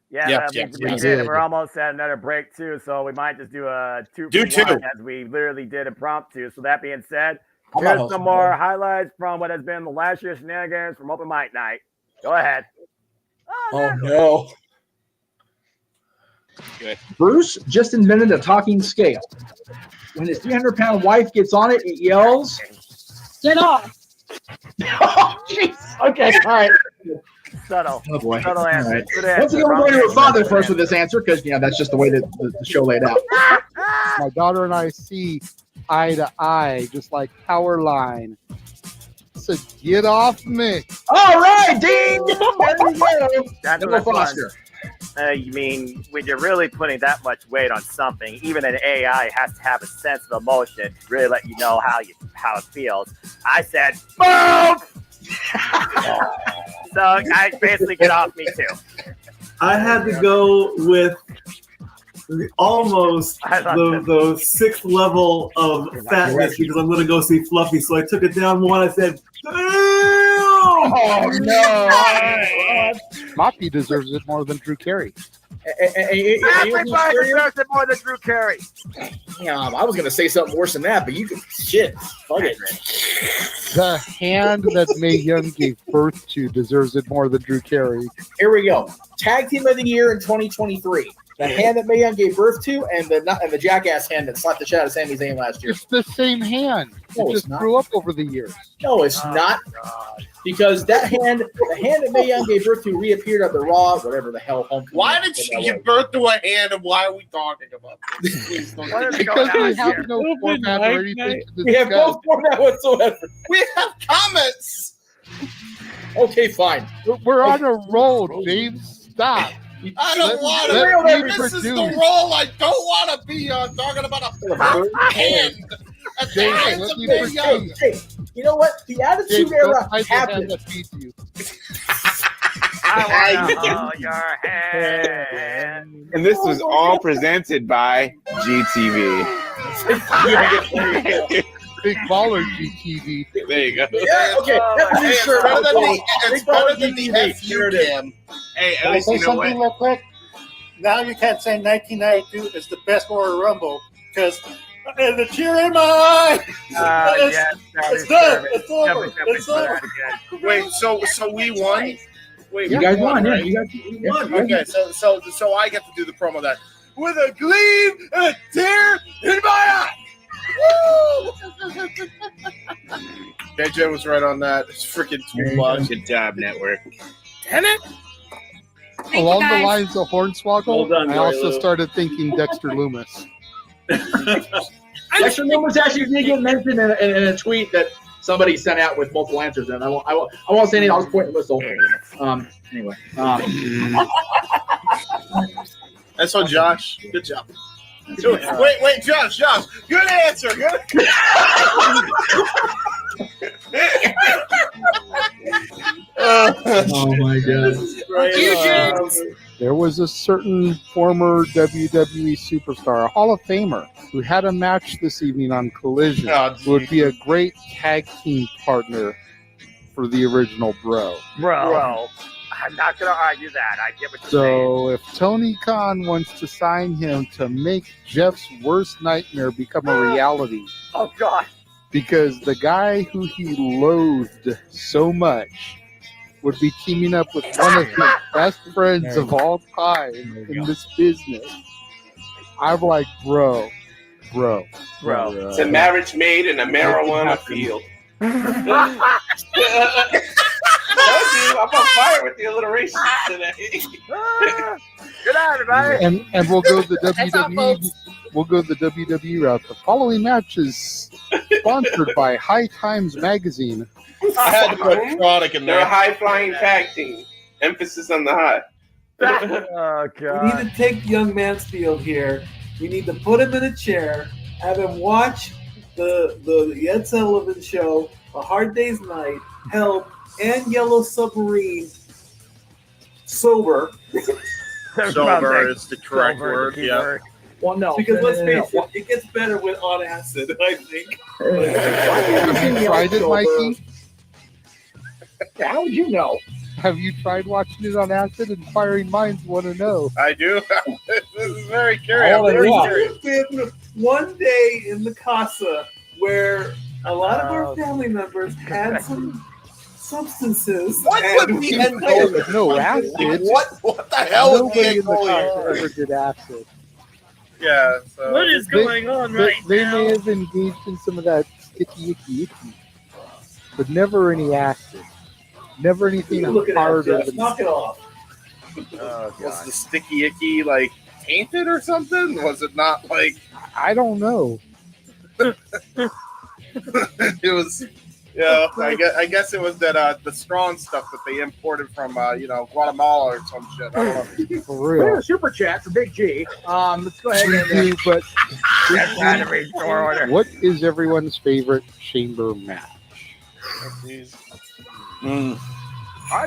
Yeah, we did. And we're almost at another break too, so we might just do a two as we literally did impromptu. So that being said, here's some more highlights from what has been the last year's shenanigans from Open Mic Night. Go ahead. Oh no. Bruce just invented a talking scale. When his 300-pound wife gets on it, it yells, "Get off!" Oh, jeez. Okay, all right. Subtle. Oh boy. Subtle All answer. right. Good answer. Once again, we're going to her father first with this answer because that's just the way that the show laid out. My daughter and I see eye to eye, just like power line. So get off me. All right, Dean. There you go. That's Double Foster. You mean, when you're really putting that much weight on something, even an AI has to have a sense of emotion to really let you know how it feels. I said, boom! So I basically get off me too. I had to go with almost the sixth level of fatness because I'm going to go see Fluffy. So I took it down one. I said, damn! Oh, no. Moppy deserves it more than Drew Carey. Everybody deserves it more than Drew Carey. Yeah, I was going to say something worse than that, but you can shit. Fuck it. The hand that Mae Young gave birth to deserves it more than Drew Carey. Here we go. Tag Team of the Year in 2023. The hand that Mae Young gave birth to, and the jackass hand that slapped the shit out of Sami Zayn last year. It's the same hand. No, it just grew up over the years. No, it's not. Because the hand that Mae Young gave birth to reappeared at the Raw, whatever the hell. Why did she give birth to a hand, and why are we talking about this? Please don't Because we have no format or anything to discuss. We have no format whatsoever. We have comments. Okay, fine. We're on a roll, James. Stop. I don't want to. This is the role I don't want to be on. Talking about a hand. James, let me produce. Hey, you know what? The Attitude Era happened. I want to hold your hand. And this was all presented by GTV. Big baller GTV. There you go. Yeah, okay. It's better than the FU cam. Hey, at Can I least say you know something what? real quick? Now you can't say 1992 is the best Royal Rumble because the cheer in my eye. Yes, it's done. It's over. It's over. Wait, so we won? Wait, you we guys won, won. Yeah, right? you guys won. Okay, so I get to do the promo then. With a gleam and a tear in my eye. Woo! JJ was right on that. It's freaking too much. Good job, network. Damn it! Along the lines of Hornswoggle, Well done, I also Lou. started thinking Dexter Loomis. Dexter Loomis actually did get mentioned in a tweet that somebody sent out with multiple answers, and I won't say anything. I'll just point the whistle. Anyway. And so, Josh, good job. Wait, Josh, good answer. Good. Oh my God. There was a certain former WWE superstar, a Hall of Famer, who had a match this evening on Collision, who would be a great tag team partner for the original Bro. Bro. I'm not going to argue that. I get what you're saying. So if Tony Khan wants to sign him to make Jeff's worst nightmare become a reality, Oh, God. because the guy who he loathed so much would be teaming up with one of his best friends of all time in this business, I'm like, bro. It's a marriage made in a marijuana field. I'm on fire with the alliteration today. Good night, everybody. And we'll go the WWE. We'll go the WWE route. The following match is sponsored by High Times Magazine. I had to put Chronic in They're there. a high-flying tag team. Emphasis on the high. Oh, We God. need to take young Mansfield here. We need to put him in a chair, have him watch the Ed Sullivan Show, A Hard Day's Night, Help, and Yellow Submarine sober. Sober is the correct word. Yeah. Well, no. Because let's face it, it gets better with on acid, I think. Have you tried it, Mikey? How would you know? Have you tried watching it on acid? Inquiring minds want to know. I do. This is very curious. There's Very only curious. been one day in the casa where a lot of our family members had some substances. What would be No acid. What the hell would be Nobody in the Angola? casa ever did acid. Yeah. So. What is going on right They now? may have engaged in some of that sticky, icky, but never any acid. Never anything Look at that, harder Jeff. than Knock it off. Was the sticky icky like tainted or something? Was it not like I don't know. it was? Yeah, I guess it was that the strong stuff that they imported from Guatemala or some shit. I don't know. For We have real. a super chat for Big G. Let's go ahead and We do, but Trying to read your order. what is everyone's favorite chamber match?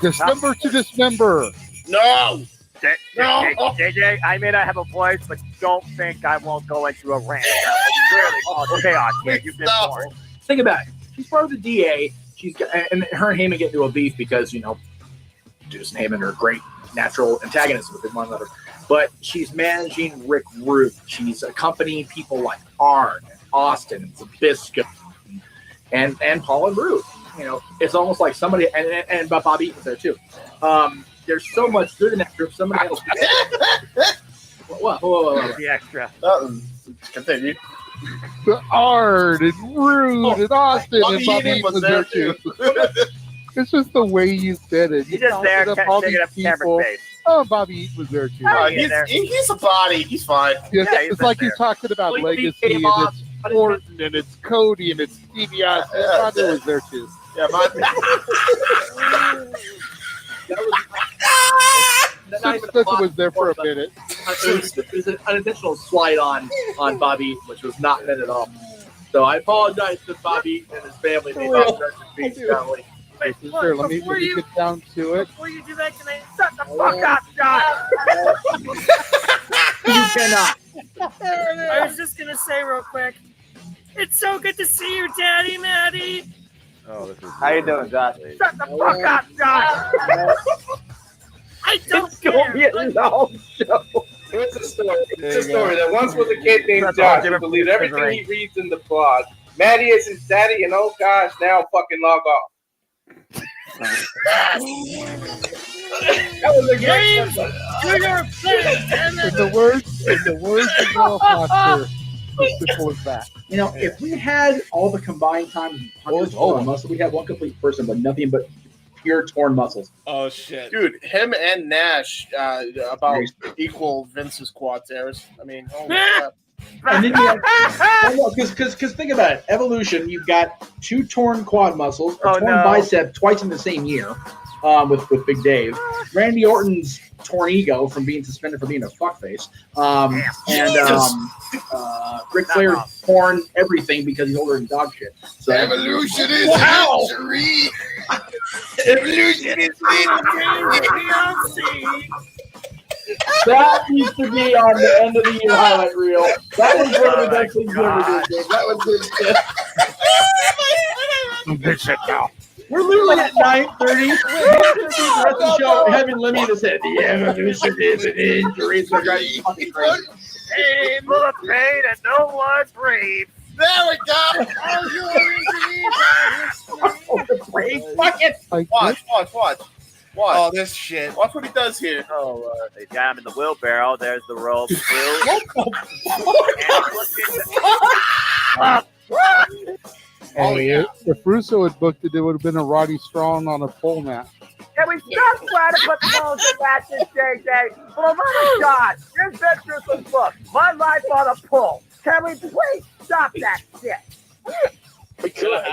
Dismember to dismember. No. JJ, I may not have a voice, but don't think I won't go into a rant. That was really called chaos here. You've been warned. think about it. She's part of the DA. She's got, and her and Heyman get into a beef because Deuce and Heyman are great natural antagonists with one another. But she's managing Rick Rude. She's accompanying people like Arn and Austin and Zabisco and Paul and Rude. It's almost like somebody and Bob Eaton's there too. There's so much good in that group. Somebody else. Whoa. The extra. Continue. Arn and Rude and Austin and Bob Eaton was there too. It's just the way you said it. He's just there taking up camera space. Oh, Bobby Eaton was there too. He's a body. He's fine. Yes, it's like you're talking about legacy and it's Orton and it's Cody and it's DiBiase. Father was there too. Yeah, Spencer was there for a minute. It was an unintentional slide on Bobby, which was not meant at all. So I apologize to Bobby and his family. They lost rest in peace, family. Here, let me get down to it. Before you do that, can I shut the fuck up, John? You cannot. I was just gonna say real quick. It's so good to see you, Daddy Maddie. Oh, this is How you doing, Josh? Shut the fuck up, John. I don't Don't be a long show. Here's a story. It's a story. There once was a kid named Josh who believed everything he reads in the blog. Maddie is his daddy, and oh gosh, now fucking log off. That was a James, great do your thing, damn it. In the words of Noah Foster, as simple as that. You know, if we had all the combined times hundreds of muscle, we'd have one complete person, but nothing but pure torn muscles. Oh shit, dude! Him and Nash about equal Vince's quad tears. I mean, holy crap. And then you have, because think about it, evolution. You've got 2 torn quad muscles, a torn bicep twice in the same year, with Big Dave. Randy Orton's torn ego from being suspended for being a fuckface, Ric Flair torn everything because he's older than dog shit. So Evolution is injury. Evolution is that needs to be on the end of the year highlight reel. That was one of the best things you ever did, Dave. That was good shit. We're literally at 9:30. The rest of the show having Lemmy in his head. The evolution is an injury. So fucking crazy. Pain, full of pain, and no one breathes. There we go. Fuck it. Watch. Oh, this shit. Watch what he does here. Oh, they got him in the wheelbarrow. There's the rope. If Russo had booked it, it would have been a Roddy Strong on a pole match. Can we stop trying to put phones in matches, JJ? For the love of God, your Vince Russo's book, My Life on a Pole. Can we please stop that shit?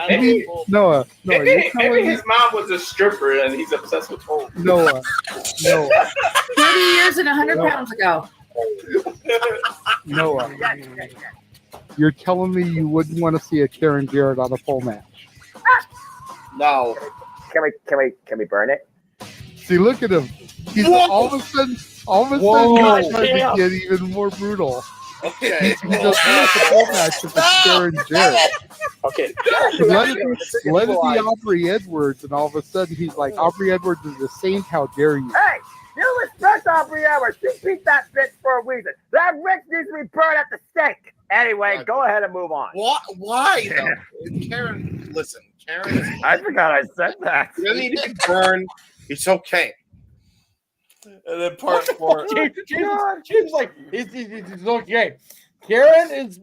Maybe Noah, Maybe his mom was a stripper and he's obsessed with holes. Noah. 30 years and 100 pounds ago. Noah. You're telling me you wouldn't want to see a Karen Jarrett on a pole match? No. Can we burn it? See, look at him. He's all of a sudden he's trying to get even more brutal. Okay. He doesn't want the pole match if it's Karen Jarrett. Okay. Let it be Aubrey Edwards, and all of a sudden he's like, Aubrey Edwards is a saint. How dare you? Hey, you respect Aubrey Edwards. She beat that bitch for a reason. That bitch needs to be burned at the stake. Anyway, go ahead and move on. Why? Karen, listen. Karen is... I forgot I said that. You don't need to be burned. It's okay. And then part 4. James like, it's okay. Karen is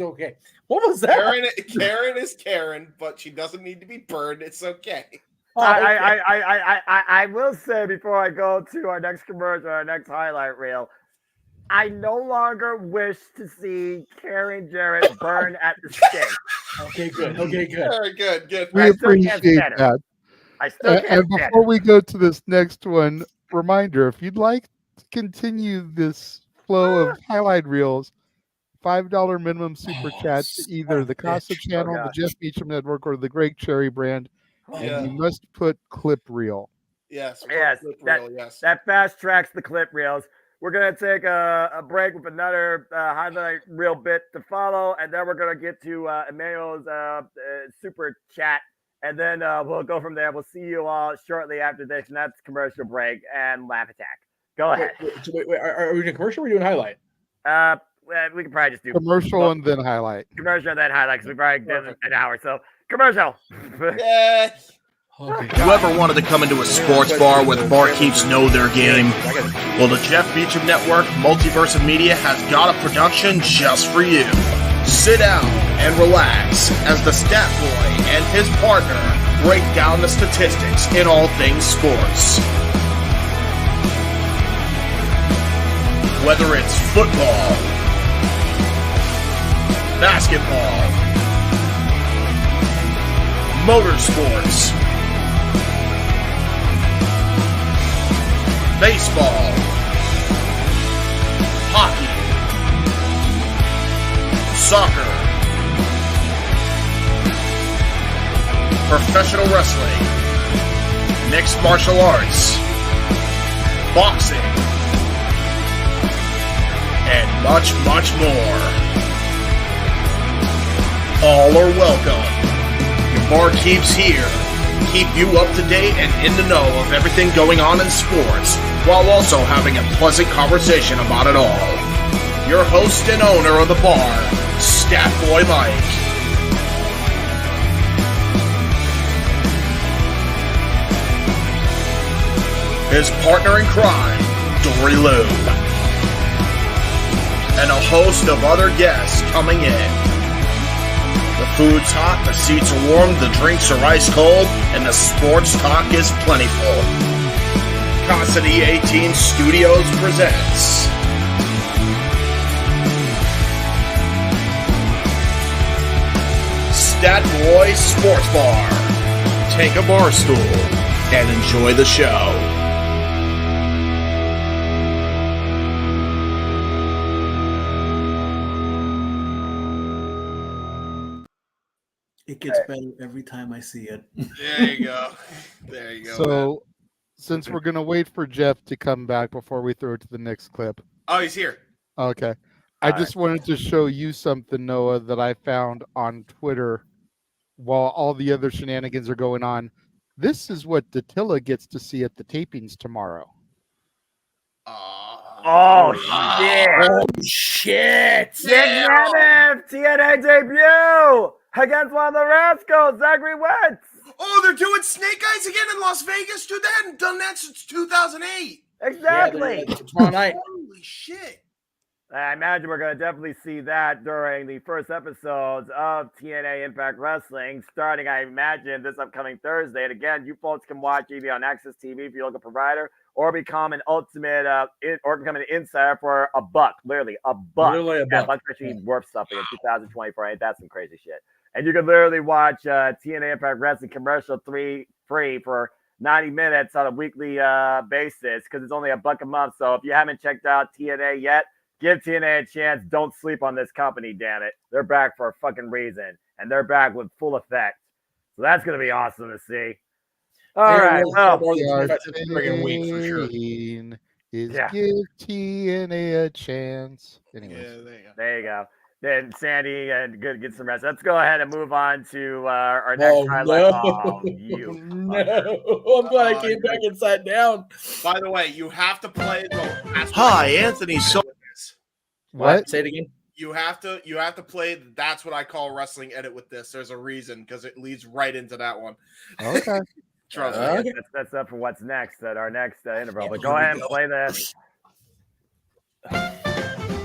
okay. What was that? Karen is Karen, but she doesn't need to be burned. It's okay. I will say before I go to our next commercial, our next highlight reel, I no longer wish to see Karen Jarrett burn at the stake. Okay, good. Very good. We appreciate that. I still can't and before we go to this next one, reminder, if you'd like to continue this flow of highlight reels, $5 minimum super chat to either the Casa channel, the Jeff Meacham Network, or the Greg Cherry brand. And you must put clip reel. Yes. That fast tracks the clip reels. We're going to take a break with another highlight reel bit to follow, and then we're going to get to Emmanuel's super chat, and then we'll go from there. We'll see you all shortly after this, and that's commercial break and laugh attack. Go ahead. Wait, are we doing commercial or are we doing highlight? We can probably just do commercial and then highlight. Commercial and then highlight, because we probably did an hour. So commercial. Yes. Whoever wanted to come into a sports bar where the barkeeps know their game? Well, the Jeff Meacham Network, Multiverse of Media, has got a production just for you. Sit down and relax as the stat boy and his partner break down the statistics in all things sports. Whether it's football, basketball, motorsports, baseball, hockey, soccer, professional wrestling, mixed martial arts, boxing, and much, much more. All are welcome. Your barkeeps here keep you up to date and in the know of everything going on in sports, while also having a pleasant conversation about it all. Your host and owner of the bar, Stat Boy Mike. his partner in crime, Dory Lou, and a host of other guests coming in. The food's hot, the seats are warm, the drinks are ice cold, and the sports talk is plentiful. Casa de 18 Studios presents Stat Boy Sports Bar. Take a bar stool and enjoy the show. It gets better every time I see it. There you go. There you go. So, since we're gonna wait for Jeff to come back before we throw it to the next clip. Oh, he's here. Okay. I just wanted to show you something, Noah, that I found on Twitter while all the other shenanigans are going on. This is what Dattila gets to see at the tapings tomorrow. Oh, shit. Oh, shit. Nick Nemeth, TNA debut against one of the Rascals, Zachary Wentz. Oh, they're doing Snake Eyes again in Las Vegas, dude. They hadn't done that since 2008. Exactly. Yeah, tomorrow night. Holy shit. I imagine we're going to definitely see that during the first episodes of TNA Impact Wrestling, starting, I imagine, this upcoming Thursday. And again, you folks can watch either on Access TV if you're a local provider, or become an ultimate, or become an insider for $1. Literally $1. Literally $1. Yeah, that's actually worth something in 2024. Ain't that some crazy shit? And you can literally watch TNA Impact Wrestling commercial free for 90 minutes on a weekly basis because it's only $1 a month. So if you haven't checked out TNA yet, give TNA a chance. Don't sleep on this company, damn it. They're back for a fucking reason, and they're back with full effect. So that's going to be awesome to see. All right. Well, friggin' week for sure. Give TNA a chance. Anyways. Yeah, there you go. Then Sandy, and good, get some rest. Let's go ahead and move on to our next highlight. Oh, you. No, I'm glad I came back and sat down. By the way, you have to play the. Hi, Anthony. What? Say it again. You have to play. That's what I call wrestling edit with this. There's a reason because it leads right into that one. Okay. Trust me. That's up for what's next at our next interval. But go ahead and play this.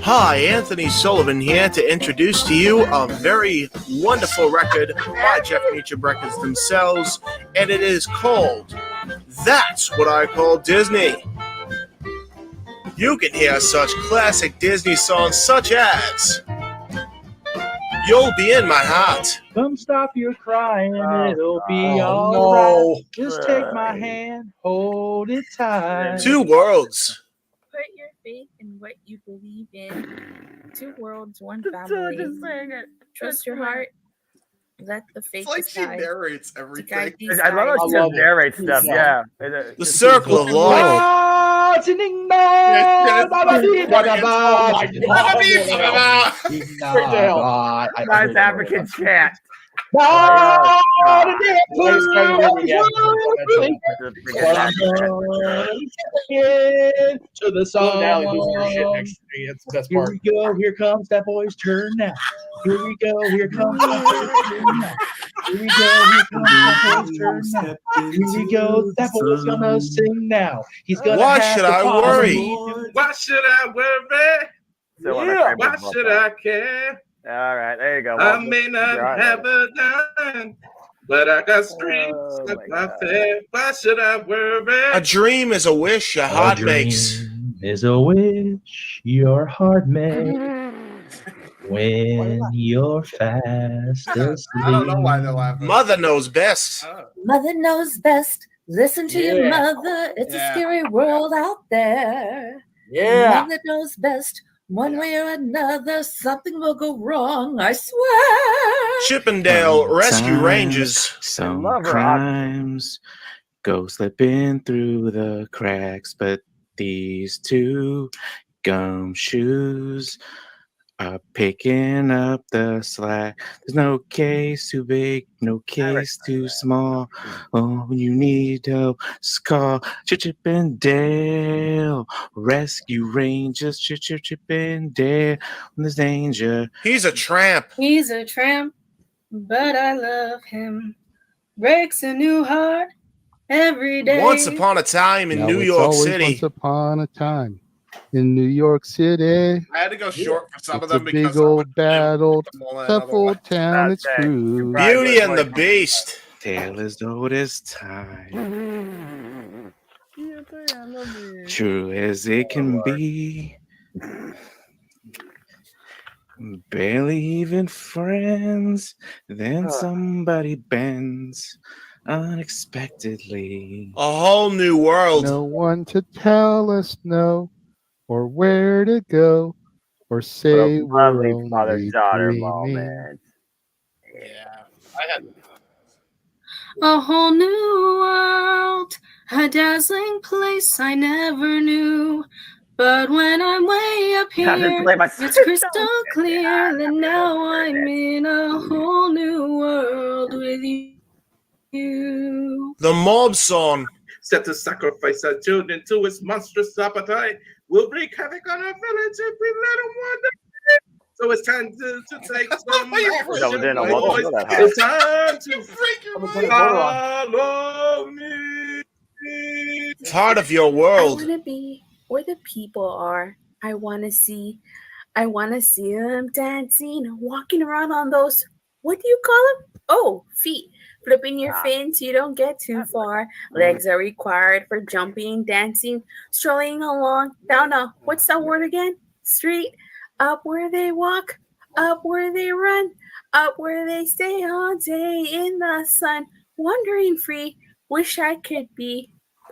Hi, Anthony Sullivan here to introduce to you a very wonderful record by Jeff Meacham Records themselves, and it is called That's What I Call Disney. You can hear such classic Disney songs such as You'll Be in My Heart. Come stop your crying, it'll be all no. right. Just take my hand, hold it tight. Two Worlds. Put your faith in what you believe in. Two worlds, one family. Trust your heart. Let the faith It's like she decide. narrates everything. I love how she narrates stuff. Yeah. The Circle of Life. Nice African chant. To the song. Here we go, here comes that boy's turn now. Here we go, here comes that boy's turn now. Here we go, here comes that boy's turn now. Here we go, that boy's gonna sing now. He's gonna. Why should I worry? Why should I worry? Yeah. Why should I care? All right, there you go. I may not have a dime, but I got streets of my fair. Why should I worry? A dream is a wish your heart makes. Is a wish your heart makes when you're fast asleep. I don't know why they're laughing. Mother knows best. Mother knows best. Listen to your Yeah. mother. It's a scary world out there. Yeah. Mother knows best. One way or another, something will go wrong, I swear. Chippendale Rescue Rangers. Some love her. crimes go slipping through the cracks, but these two gumshoes are picking up the slack. There's no case too big, no case too small. Oh, when you need help, just call Chippendale Rescue Rangers. Chippendale when there's danger. He's a tramp. He's a tramp, but I love him. Breaks a new heart every day. Once upon a time in Now New it's York always City. Once upon a time in New York City. I had to go short for some It's of a them big because old, bad old, otherwise. tough old town. It's true. Beauty and the Beast. Tale as old as time. True as it can be. Barely even friends. Then somebody bends unexpectedly. A whole new world. No one to tell us no, or where to go, or say we're Lovely only father-daughter dreaming. moment. A whole new world, a dazzling place I never knew. But when I'm way up here, it's crystal clear that now I'm in a whole new world with you. The mob song. Set to sacrifice our children to its monstrous appetite. We'll wreak havoc on our village if we let them wander. So it's time to take some action, boys. It's time to follow me. It's heart of your I world. want to be where the people are. I want to see them dancing, walking around on those, what do you call them? Oh, feet. Flipping your fins, you don't get too far. Legs are required for jumping, dancing, strolling along down a, what's that word again? Street. Up where they walk, up where they run, up where they stay all day in the sun. Wandering free, wish I could be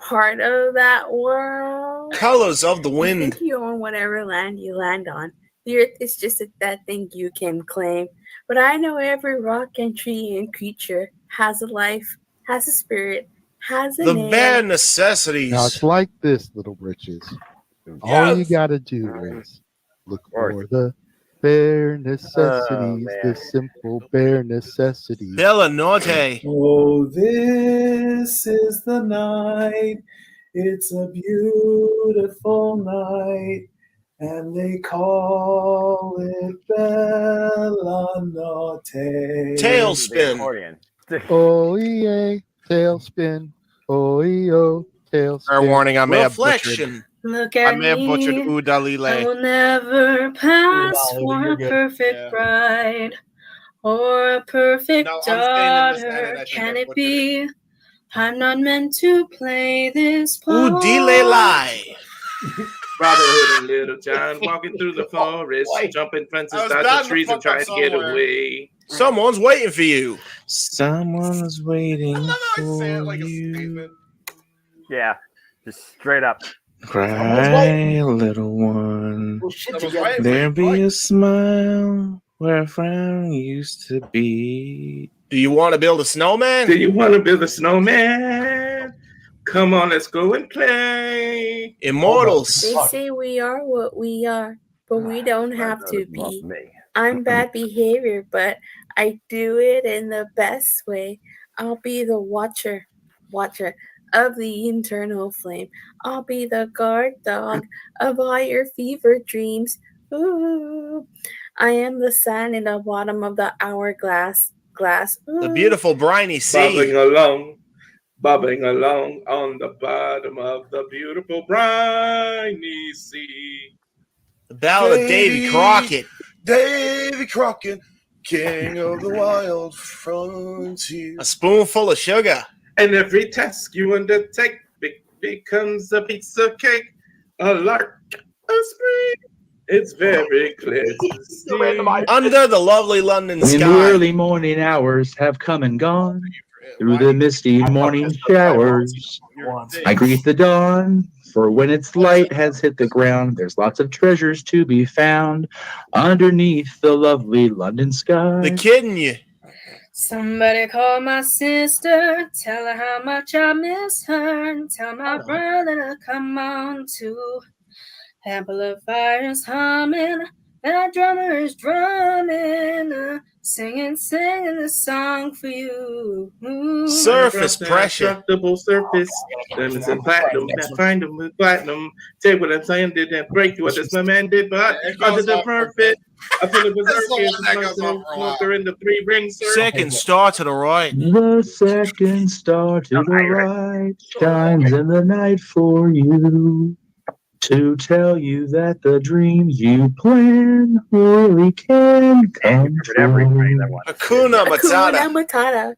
part of that world. Colors of the You wind. think you own whatever land you land on. The earth is just that thing you can claim. But I know every rock and tree and creature has a life, has a spirit, has a The name. bare necessities. Now it's like this, little britches. All you gotta do is look for the bare necessities, the simple bare necessities. Bella Norte. Oh, this is the night. It's a beautiful night. And they call it Bella Notte. Tailspin. Oh, yeah, tailspin. Oh, tailspin. Fair warning, I may have Reflection. Look I at may have butchered me. I Udalile. will never pass Udalile, for you're a good. perfect Yeah. bride or a perfect No, I'm staying in this daughter. edit. I think Can I it be? I'm not meant to play this part. Udilile. Robin Hood and Little John walking through the forest, jumping fences, I was dodging bound to trees, and fuck up trying to get somewhere. away. Someone's waiting for you. Someone's waiting for you. Yeah, just straight up. Cry, little one. There be a smile where a frown used to be. Do you want to build a snowman? Do you want to build a snowman? Come on, let's go and play. Immortals. They say we are what we are, but we don't have to be. I'm bad behavior, but I do it in the best way. I'll be the watcher of the internal flame. I'll be the guard dog of all your fever dreams. Ooh, I am the sun in the bottom of the hourglass. The beautiful briny sea. Bobbing along on the bottom of the beautiful briny sea. The Ballad of Davy Crockett. Davy Crockett, king of the wild frontier. A spoonful of sugar. And every task you undertake becomes a piece of cake, a lark, a spring. It's very clear to see. Under the lovely London When the sky. early morning hours have come and gone, through the misty morning showers, I greet the dawn, for when its light has hit the ground, there's lots of treasures to be found underneath the lovely London sky. The kidding you. Somebody call my sister, tell her how much I miss her, and tell my brother to come on too. Amplifiers humming, That drummer is drumming, singing a song for you. Surface pressure. Indestructible surface. Diamonds and platinum. Find them with platinum. Take what I'm saying, didn't break what this my man did, but I did the perfect. I feel the berserker in the 3 rings. Second star to the right. The second star to the right shines in the night for you, to tell you that the dreams you plan really can come true. Hakuna Matata. Hakuna Matata.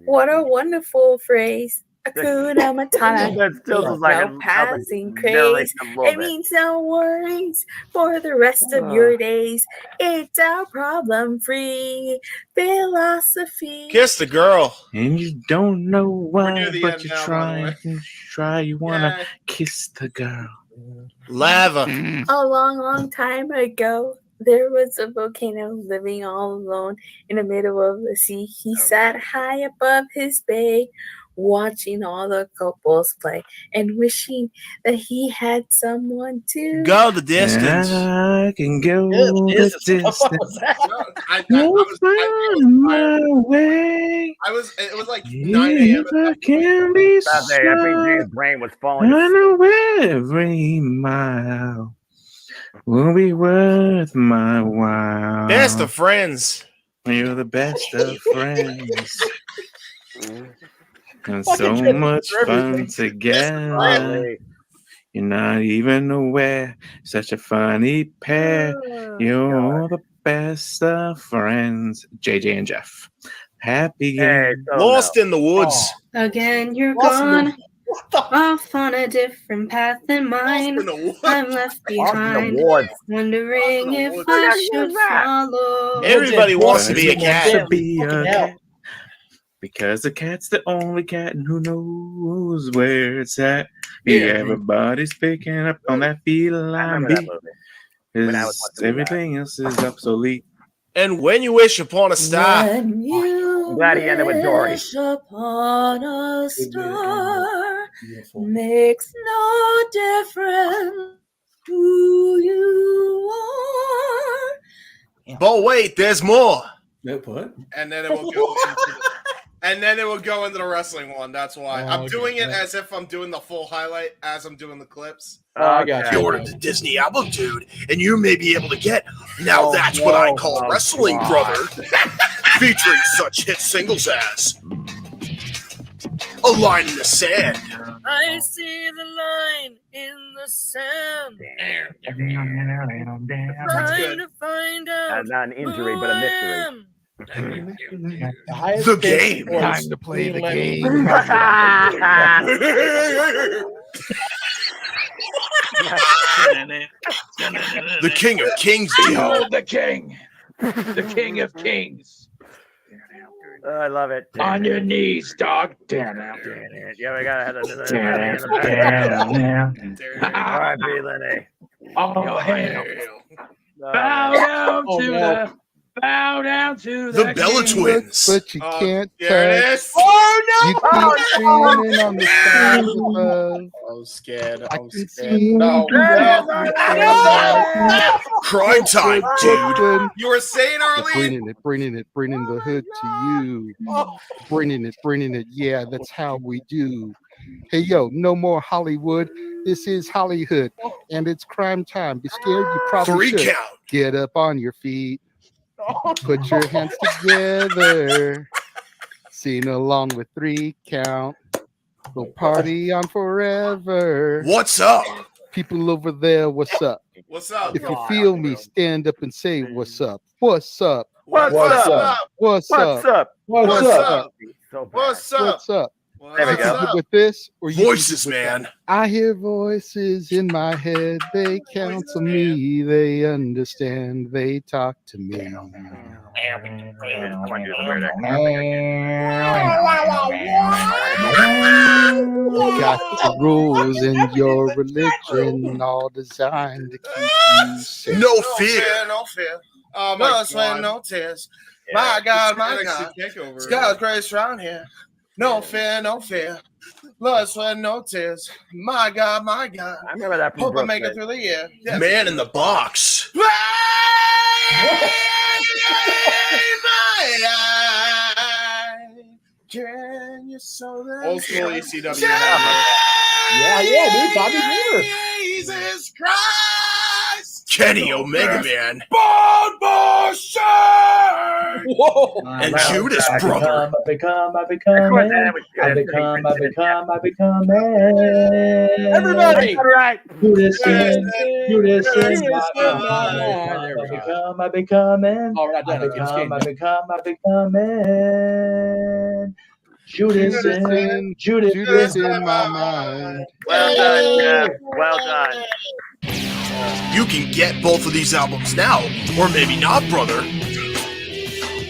What a wonderful phrase. Hakuna Matata. That still Ain't is like no a passing narration craze. a little It bit. means no worries for the rest of your days. It's our problem-free philosophy. Kiss the girl. And you don't know why, near the but end you now, by the try way. and try. You wanna kiss the girl. Lava. A long, long time ago, there was a volcano living all alone in the middle of the sea. He sat high above his bay, watching all the couples play and wishing that he had someone to Go the distance. I can go the distance. I Find my way. it was like 9 a.m. If I can be I think sure, James' brain was I falling asleep. know every mile will be worth my while. Best of friends. You're the best of friends. And so Fucking much for fun everything. together. You're not even aware. Such a funny pair. You're the best of friends. JJ and Jeff. Happy game. Lost in the woods. Again, you're Lost in gone. Off on a different path than mine. I'm left behind, wondering if I should follow. Everybody wants to be a cat. To be a cat. Because the cat's the only cat and who knows where it's at. Yeah. Everybody's picking up on that feline beat. Everything else is obsolete. And when you wish upon a star. When you glad he ended with Dory. wish upon a star, makes no difference who you are. But wait, there's more. What? And then it will go into the wrestling one. That's why I'm doing it as if I'm doing the full highlight as I'm doing the clips. I got You ordered the Disney album, dude, and you may be able to get Now That's What I Call Wrestling, brother. Featuring such hit singles as A Line in the Sand. I see the line in the sand. Trying to find out. Not an injury, but a mystery. The game. Time to play the game. The King of Kings. Behold the king. The King of Kings. I love it. On your knees, dog. Yeah, we gotta have R.I.P. Lenny. On your hands. Bow down to The Bella Twins. But you can't There it touch. is. Oh You keep screaming on the stars above. I'm scared. I I'm can scared. see No. Crime time, dude. You were saying, Arlene? Bringing the hood to you. Bringing it. Yeah, that's how we do. Hey, yo, no more Hollywood. This is Hollywood, and it's crime time. Be scared, you probably 3 should. count. Get up on your feet. Put your hands together. Sing along with 3 count. We'll party on forever. What's up? People over there, what's up? What's up? If you feel me, stand up and say what's up. What's up? What's up? What's up? What's up? So What's up? What's up? There we You go. can get with this, or you Voices, can get with man. that. I hear voices in my head. They counsel me. They understand. They talk to me. Got the rules in your religion, all designed to keep you safe. No fear. No fear. Oh No my sweat, God. no tears. My God, my NXT God. Takeover. It's God's grace around here. No fear, no fear. Blood, sweat, no tears. My God, my God. I remember that from Hope I Brooklyn. make it through the year. Yes. Man in the box. Can you so that Old school ECW. Yeah, dude. Bobby Beaver. Jesus Christ! Kenny Omega Man. Whoa! And Judas Brother. I become man. Everybody! Judas in my mind. I become man. Oh, we're not done. I become man. Judas in my mind. Well done, Jeff. Well done. You can get both of these albums now, or maybe not, brother.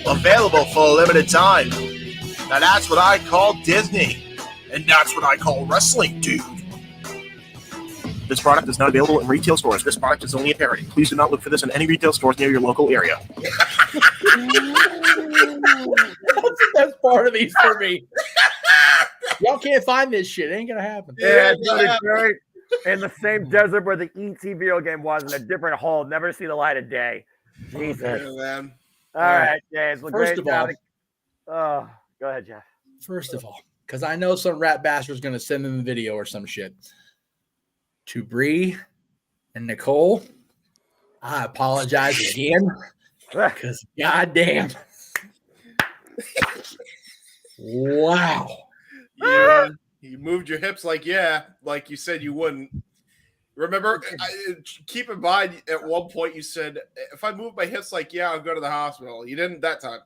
Available for a limited time. Now that's what I call Disney. And that's what I call wrestling, dude. This product is not available in retail stores. This product is only a parody. Please do not look for this in any retail stores near your local area. That's the best part of these for me. Y'all can't find this shit. It ain't gonna happen. Yeah, it's great. In the same desert where the ET video game was, in a different hole, never see the light of day. Jesus. Yeah, man. All right, James. Well, First great of all, job. Oh, go ahead, Jeff. First of all, because I know some rat bastard's gonna send them a video or some shit. To Bree and Nicole, I apologize again. Because goddamn. Wow. Yeah, you moved your hips like you said you wouldn't. Remember, keep in mind, at one point you said, if I move my hips I'll go to the hospital. You didn't that time.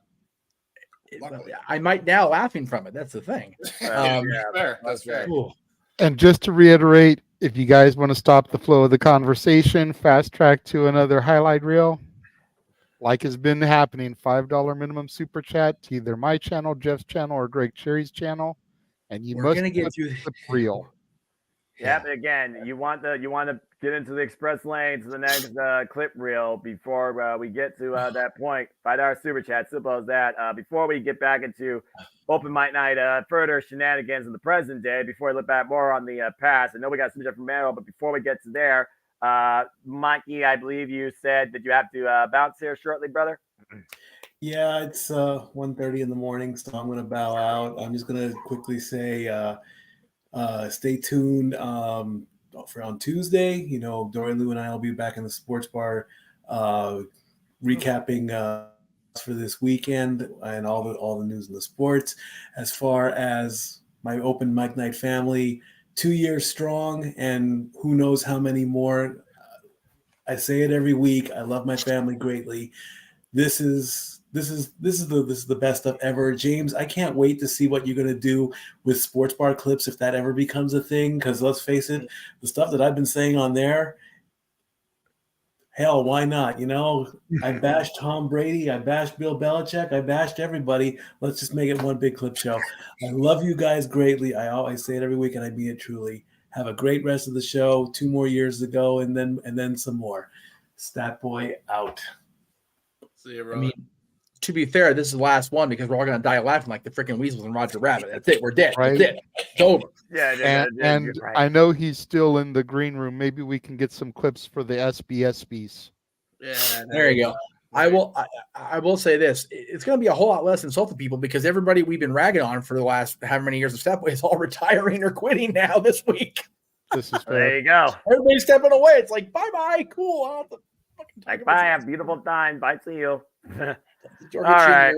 Luckily. I might now laughing from it. That's the thing. That's fair. Cool. And just to reiterate, if you guys want to stop the flow of the conversation, fast track to another highlight reel, like has been happening, $5 minimum super chat to either my channel, Jeff's channel, or Greg Cherry's channel, and you must get to the reel. Yep. Again, you want to get into the express lane to the next clip reel before we get to that point. $5 super chat, simple as that. Before we get back into open mic night, further shenanigans in the present day. Before we look back more on the past, I know we got some different mail, but before we get to there, Mikey, I believe you said that you have to bounce here shortly, brother. Yeah, it's 1:30 in the morning, so I'm going to bow out. I'm just going to quickly say, stay tuned for on Tuesday. You know, Dory Lou and I will be back in the sports bar recapping for this weekend and all the news in the sports. As far as my open mic night family, 2 years strong, and who knows how many more. I say it every week. I love my family greatly. This is the best stuff ever. James, I can't wait to see what you're going to do with sports bar clips if that ever becomes a thing, because let's face it, the stuff that I've been saying on there, hell, why not? You know, I bashed Tom Brady, I bashed Bill Belichick, I bashed everybody. Let's just make it one big clip show. I love you guys greatly. I always say it every week, and I mean it truly. Have a great rest of the show. 2 more years to go, and then some more. Stat Boy out. See you, bro. I mean, to be fair, this is the last one because we're all going to die laughing like the freaking weasels and Roger Rabbit. That's it. We're dead. Right. That's it. It's over. Yeah. And right. I know he's still in the green room. Maybe we can get some clips for the SBSBs. Yeah. There you go. I will say this. It's going to be a whole lot less insulting people because everybody we've been ragging on for the last however many years of Stepway is all retiring or quitting now this week. This is fair. There you go. Everybody's stepping away. It's like, bye-bye. Cool. I don't have to fucking Like, bye. Have a beautiful time. Bye. See you. All right.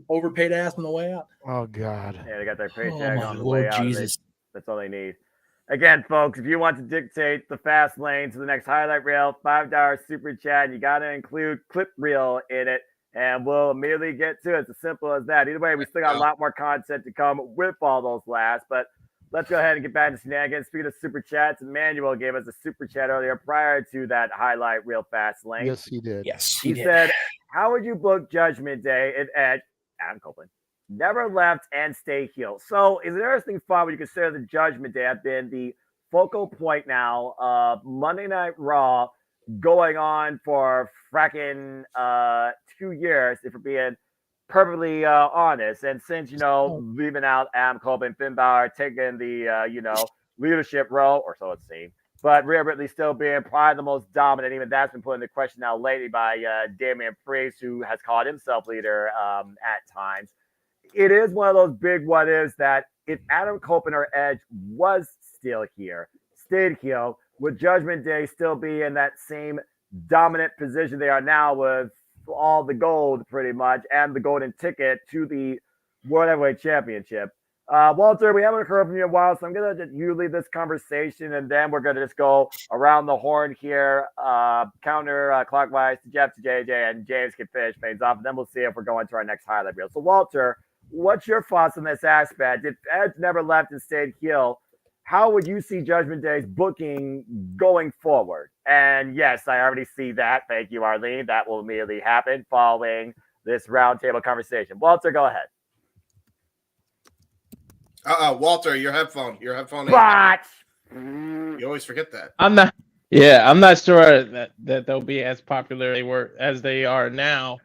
Overpaid ass on the way out. Oh, God. Yeah, they got their paycheck my on the Lord way out. Jesus. That's all they need. Again, folks, if you want to dictate the fast lane to the next highlight reel, $5 super chat, and you got to include clip reel in it, and we'll immediately get to it. It's as simple as that. Either way, we still got a lot more content to come with all those last, but let's go ahead and get back to shenanigans. Speaking of super chats, Emmanuel gave us a super chat earlier prior to that highlight reel fast lane. Yes, he did. Yes, He said, how would you book Judgment Day if Edge, Adam Copeland, never left and stay healed? So it's an interesting thought when you consider the Judgment Day have been the focal point now of Monday Night Raw going on for fracking 2 years, if we're being perfectly honest, and since leaving out Adam Cole and Finn Balor taking the leadership role, or so it seemed, but Rhea Ripley still being probably the most dominant. Even that's been put into question now lately by Damian Priest, who has called himself leader at times. It is one of those big what ifs that if Adam Cole or Edge was still here, stayed here, would Judgment Day still be in that same dominant position they are now with all the gold pretty much and the golden ticket to the World Heavyweight Championship? Walter, we haven't heard from you in a while, so I'm going to let you lead this conversation, and then we're going to just go around the horn here, counter clockwise to Jeff, to JJ, and James can finish things off, and then we'll see if we're going to our next highlight reel. So, Walter, what's your thoughts on this aspect? If Edge never left and stayed heel, how would you see Judgment Day's booking going forward? And yes, I already see that. Thank you, Arlene. That will immediately happen following this roundtable conversation. Walter, go ahead. Walter, your headphone. What? You always forget that. I'm not sure that they'll be as popular as they are now.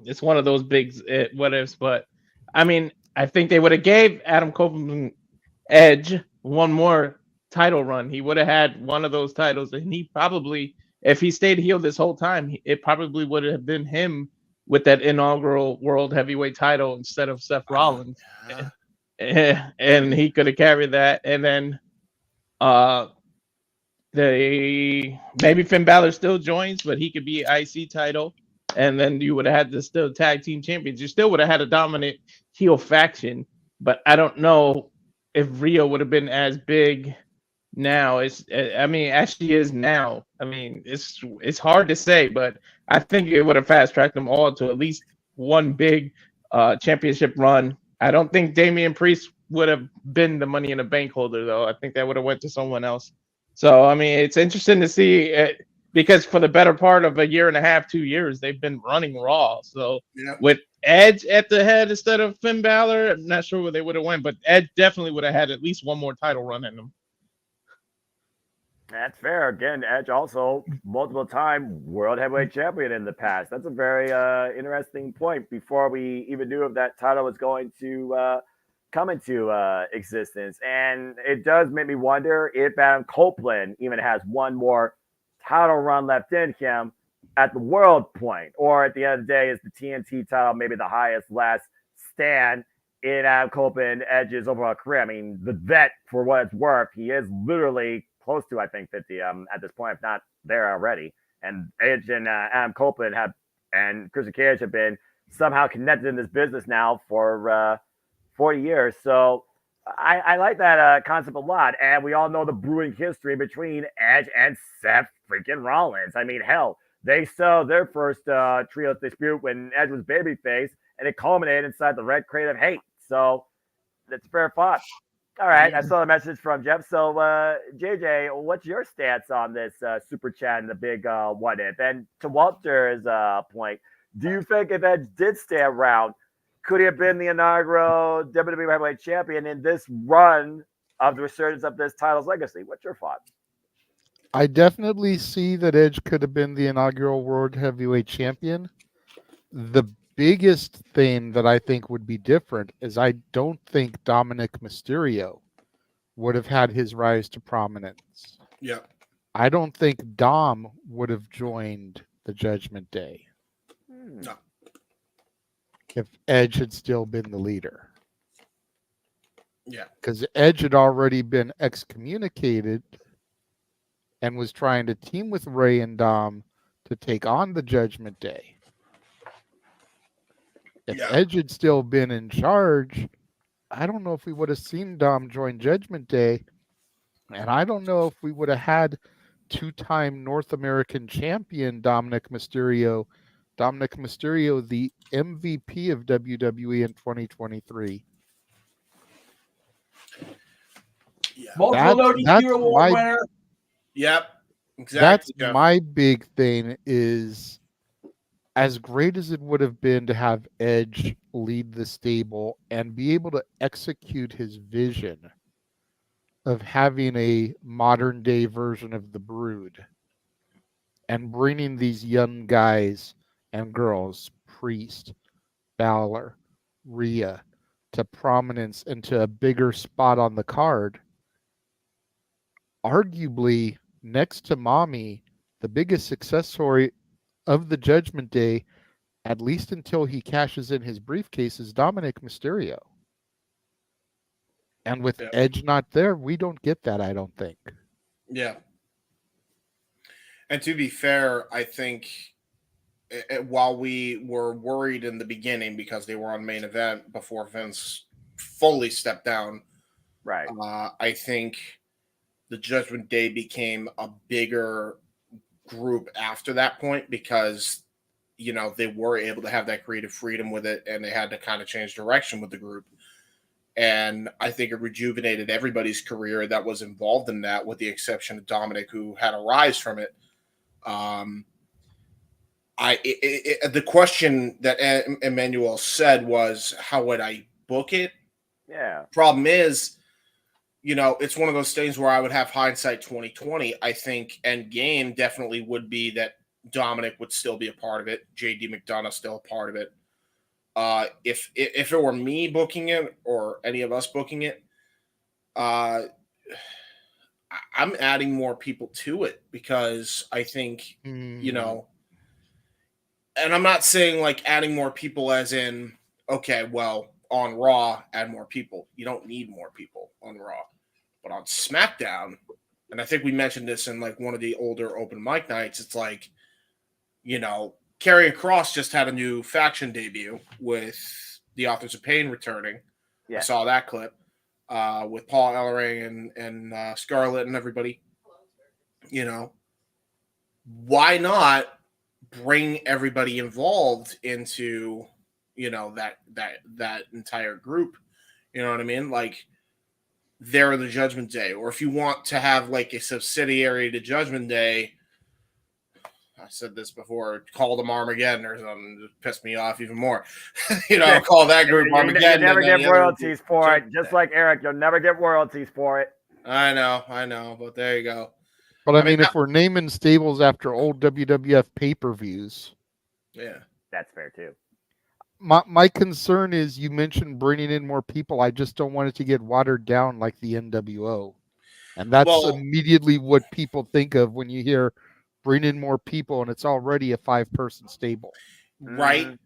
It's one of those big what ifs, but I mean, I think they would have gave Adam Cole Edge one more title run. He would have had one of those titles, and he probably, if he stayed heel this whole time, it probably would have been him with that inaugural World Heavyweight title instead of Seth Rollins. And he could have carried that, and then maybe Finn Balor still joins, but he could be IC title, and then you would have had the still tag team champions. You still would have had a dominant heel faction, but I don't know if Rio would have been as big now. Actually is now. I mean, it's hard to say, but I think it would have fast tracked them all to at least one big championship run. I don't think Damian Priest would have been the Money in the Bank holder, though. I think that would have went to someone else. So, I mean, it's interesting to see it, because for the better part of a year and a half, 2 years, they've been running Raw. So, with Edge at the head instead of Finn Balor, I'm not sure where they would have went, but Edge definitely would have had at least one more title run in them. That's fair. Again, Edge also multiple-time World Heavyweight Champion in the past. That's a very interesting point before we even knew if that title was going to come into existence. And it does make me wonder if Adam Copeland even has one more title run left in him at the world point, or at the end of the day, is the TNT title maybe the highest last stand in Adam Copeland Edge's overall career? I mean, the vet, for what it's worth, he is literally close to, I think, 50 at this point, if not there already. And Edge and Adam Copeland and Christian Cage have been somehow connected in this business now for 40 years. So I like that concept a lot. And we all know the brewing history between Edge and Seth freaking Rollins. I mean, hell, they saw their first trios dispute when Edge was babyface, and it culminated inside the Red Crate of Hate. So that's fair thought. All right, I saw the message from Jeff. So, JJ, what's your stance on this super chat and the big what if? And to Walter's point, do you think if Edge did stay around, could he have been the inaugural WWE Heavyweight Champion in this run of the resurgence of this title's legacy? What's your thought? I definitely see that Edge could have been the inaugural World Heavyweight Champion. The biggest thing that I think would be different is I don't think Dominic Mysterio would have had his rise to prominence. Yeah. I don't think Dom would have joined the Judgment Day. No. If Edge had still been the leader. Yeah. Because Edge had already been excommunicated and was trying to team with Ray and Dom to take on the Judgment Day. If Edge had still been in charge, I don't know if we would have seen Dom join Judgment Day. And I don't know if we would have had two-time North American champion Dominic Mysterio, the MVP of WWE in 2023. Yeah. Multiple ODQ award winner. Yep. Exactly. That's my big thing is, as great as it would have been to have Edge lead the stable and be able to execute his vision of having a modern day version of the Brood and bringing these young guys and girls, Priest, Balor, Rhea to prominence and to a bigger spot on the card, arguably next to Mommy, the biggest success story of the Judgment Day, at least until he cashes in his briefcase, is Dominic Mysterio. And with Edge not there, we don't get that, I don't think. Yeah. And to be fair, I think while we were worried in the beginning because they were on main event before Vince fully stepped down, right? I think the Judgment Day became a bigger group after that point because, you know, they were able to have that creative freedom with it and they had to kind of change direction with the group. And I think it rejuvenated everybody's career that was involved in that, with the exception of Dominic, who had a rise from it. The question that Emmanuel said was, how would I book it? Yeah. Problem is, you know, it's one of those things where I would have hindsight 2020. I think Endgame definitely would be that Dominic would still be a part of it. JD McDonough still a part of it. If it were me booking it or any of us booking it, I'm adding more people to it because I think, you know, and I'm not saying like adding more people as in, okay, well, on Raw, add more people. You don't need more people on Raw. But on SmackDown, and I think we mentioned this in like one of the older open mic nights, it's like, you know, Karrion Kross just had a new faction debut with the Authors of Pain returning. Yeah. I saw that clip with Paul Ellering and Scarlett and everybody. You know, why not bring everybody involved into, you know, that entire group? You know what I mean? Like, they're the Judgment Day. Or if you want to have like a subsidiary to Judgment Day, I said this before, call them Armageddon or something, just pissed me off even more. You know, call that group Armageddon. You never get royalties for it. Just like Eric, you'll never get royalties for it. I know, but there you go. But I mean, if we're naming stables after old WWF pay-per-views, yeah, that's fair too. My concern is, you mentioned bringing in more people. I just don't want it to get watered down like the NWO, and that's immediately what people think of when you hear bring in more people, and it's already a 5-person stable, right?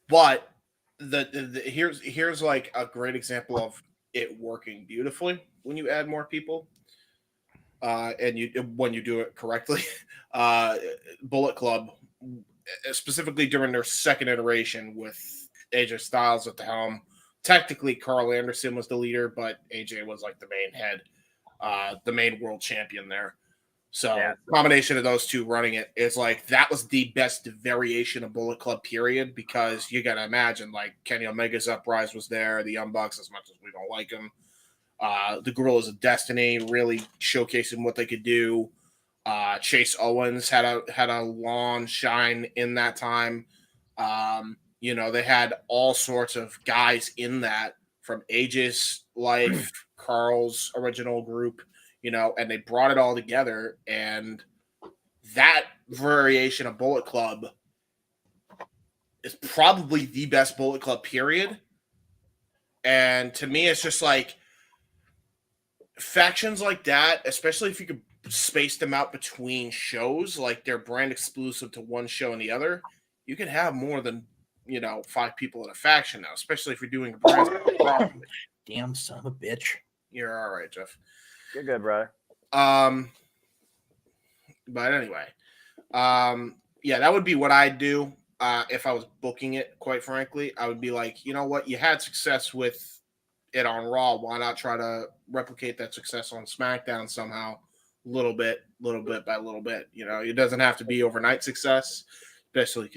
But the here's like a great example of it working beautifully when you add more people. And when you do it correctly, Bullet Club, specifically during their second iteration with AJ Styles at the helm. Technically, Carl Anderson was the leader, but AJ was like the main head, the main world champion there. So combination of those two running it is like, that was the best variation of Bullet Club period, because you got to imagine like Kenny Omega's Uprise was there, the Young Bucks, as much as we don't like them. The Gorillas of Destiny really showcasing what they could do. Chase Owens had a long shine in that time. You know, they had all sorts of guys in that, from AJ's life, Carl's original group, you know, and they brought it all together. And that variation of Bullet Club is probably the best Bullet Club period. And to me, it's just like, factions like that, especially if you could space them out between shows, like they're brand exclusive to one show and the other, you can have more than, you know, 5 people in a faction now, especially if you're doing a brand properly. Damn son of a bitch. You're all right, Jeff. You're good, brother. But anyway, yeah, that would be what I'd do if I was booking it. Quite frankly, I would be like, you know what, you had success with it on Raw, why not try to replicate that success on SmackDown somehow, little bit by little bit? You know, it doesn't have to be overnight success, especially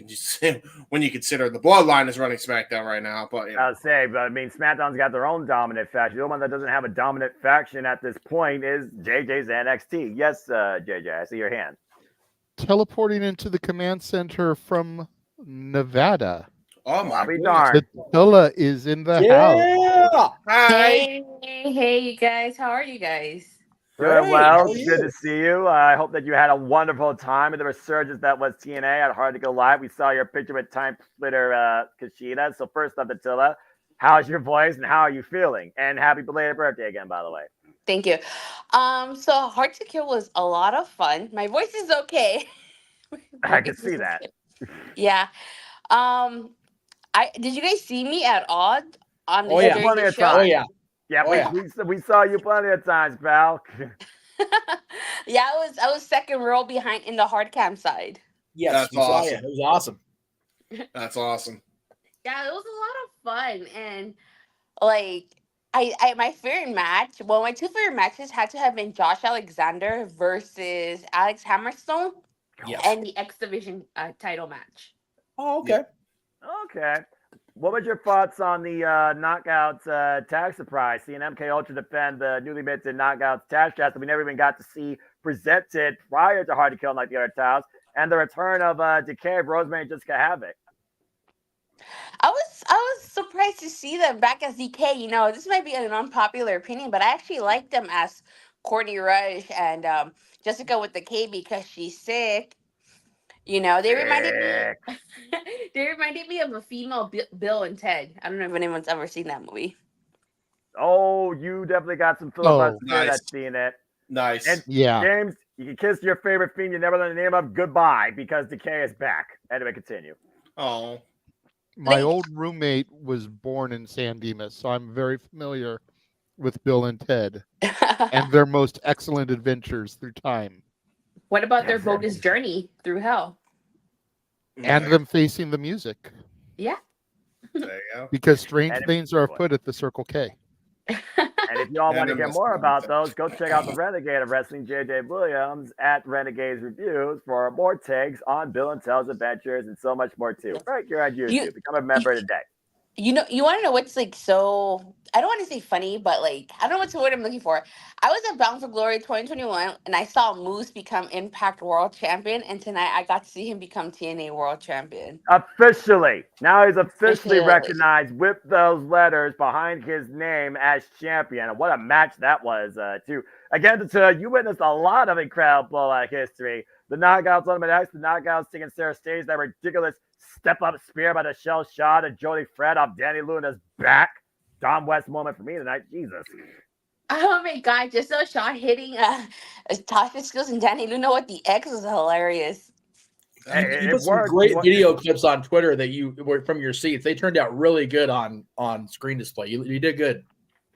when you consider the Bloodline is running SmackDown right now. But I'll say, but I mean, SmackDown's got their own dominant faction. The only one that doesn't have a dominant faction at this point is JJ's NXT. Yes, JJ, I see your hand. Teleporting into the command center from Nevada. Oh my darn! Attila is in the house. Hi. Hey, you guys. How are you guys? Doing well. Good to see you. I hope that you had a wonderful time in the resurgence that was TNA at Hard to Go Live. We saw your picture with Time Splitter Kushida. So first up, Attila, how's your voice and how are you feeling? And happy belated birthday again, by the way. Thank you. So Hard to Kill was a lot of fun. My voice is okay. I can see that. Yeah. Did you guys see me at Odd on the plenty of show? time. We saw you plenty of times, pal. Yeah, I was second row behind in the hard cam side. Yes, that's awesome. It was awesome. That's awesome. Yeah, it was a lot of fun, and like I my favorite match. Well, my two favorite matches had to have been Josh Alexander versus Alex Hammerstone, and the X Division title match. Oh, okay. Okay. What was your thoughts on the Knockouts tag surprise? Seeing MK Ultra defend the newly minted Knockouts tag strap that we never even got to see presented prior to Hard to Kill like the other titles, and the return of Decay of Rosemary and Jessica Havoc. I was surprised to see them back as DK. You know, this might be an unpopular opinion, but I actually like them as Courtney Rush and Jessica with the K because she's sick. You know, they reminded me of a female Bill and Ted. I don't know if anyone's ever seen that movie. Oh, you definitely got some filibuster that's seeing it. Nice. And James, you can kiss your favorite theme you never learned the name of goodbye because Decay is back. Anyway, continue. Oh. My old roommate was born in San Dimas, so I'm very familiar with Bill and Ted and their most excellent adventures through time. What about their bogus journey through hell? And them facing the music. Yeah. There you go. Because strange things are afoot at the Circle K. And if y'all want to get more about those, go check out the Renegade of Wrestling, JJ Williams, at Renegade's Reviews for more takes on Bill and Ted's adventures and so much more too. Right here on YouTube. Become a member today. You know, you want to know what's like so, I don't want to say funny, but like, I don't know what's the word I'm looking for. I was at Bound for Glory 2021 and I saw Moose become Impact World Champion. And tonight I got to see him become TNA World Champion. Officially. Now he's officially recognized with those letters behind his name as champion. And what a match that was, too. Again, you witnessed a lot of incredible history. The Knockouts Ultimate X, the Knockouts taking Sarah Stage, that ridiculous step-up spear by the Shell Shot and Jody Fred off Danny Luna's back. Don West moment for me tonight. Jesus. Oh my God, just so Shaw hitting Tasha Skills and Danny Luna with the X was hilarious. You put some great video clips on Twitter that you were from your seats. They turned out really good on screen display. You did good.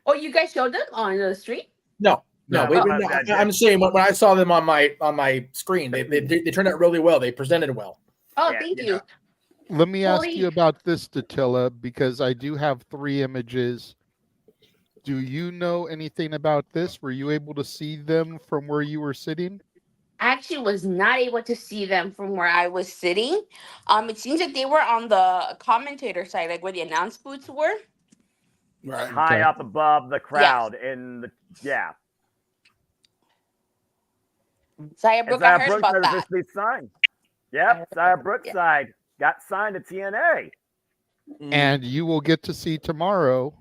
Oh, you guys showed them on the street? No. I'm saying when I saw them on my screen, they turned out really well. They presented well. Oh, thank you. Let me ask you about this, Datilla, because I do have 3 images. Do you know anything about this? Were you able to see them from where you were sitting? I actually was not able to see them from where I was sitting. It seems like they were on the commentator side, like where the announce booths were. Right. High up above the crowd in the Zaya Brooke, I heard about that. Signed. Yep, Zaya Brookside got signed to TNA. And you will get to see tomorrow.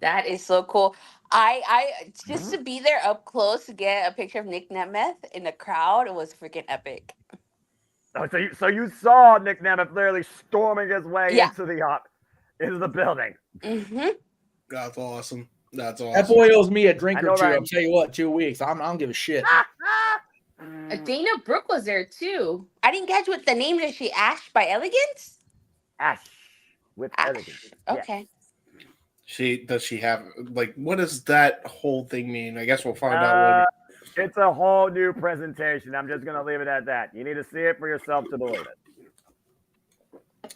That is so cool. I just to be there up close to get a picture of Nick Nemeth in the crowd, it was freaking epic. Oh, so you saw Nick Nemeth literally storming his way into the building. Mm-hmm. That's awesome. That's awesome. That boy owes me a drink or two. Right? I'll tell you what, 2 weeks. I don't give a shit. Dana Brooke was there too. I didn't catch what the name is. She Ash by Elegance? Ash with Elegance. Okay. Does she have what does that whole thing mean? I guess we'll find out later. It's a whole new presentation. I'm just gonna leave it at that. You need to see it for yourself to believe it.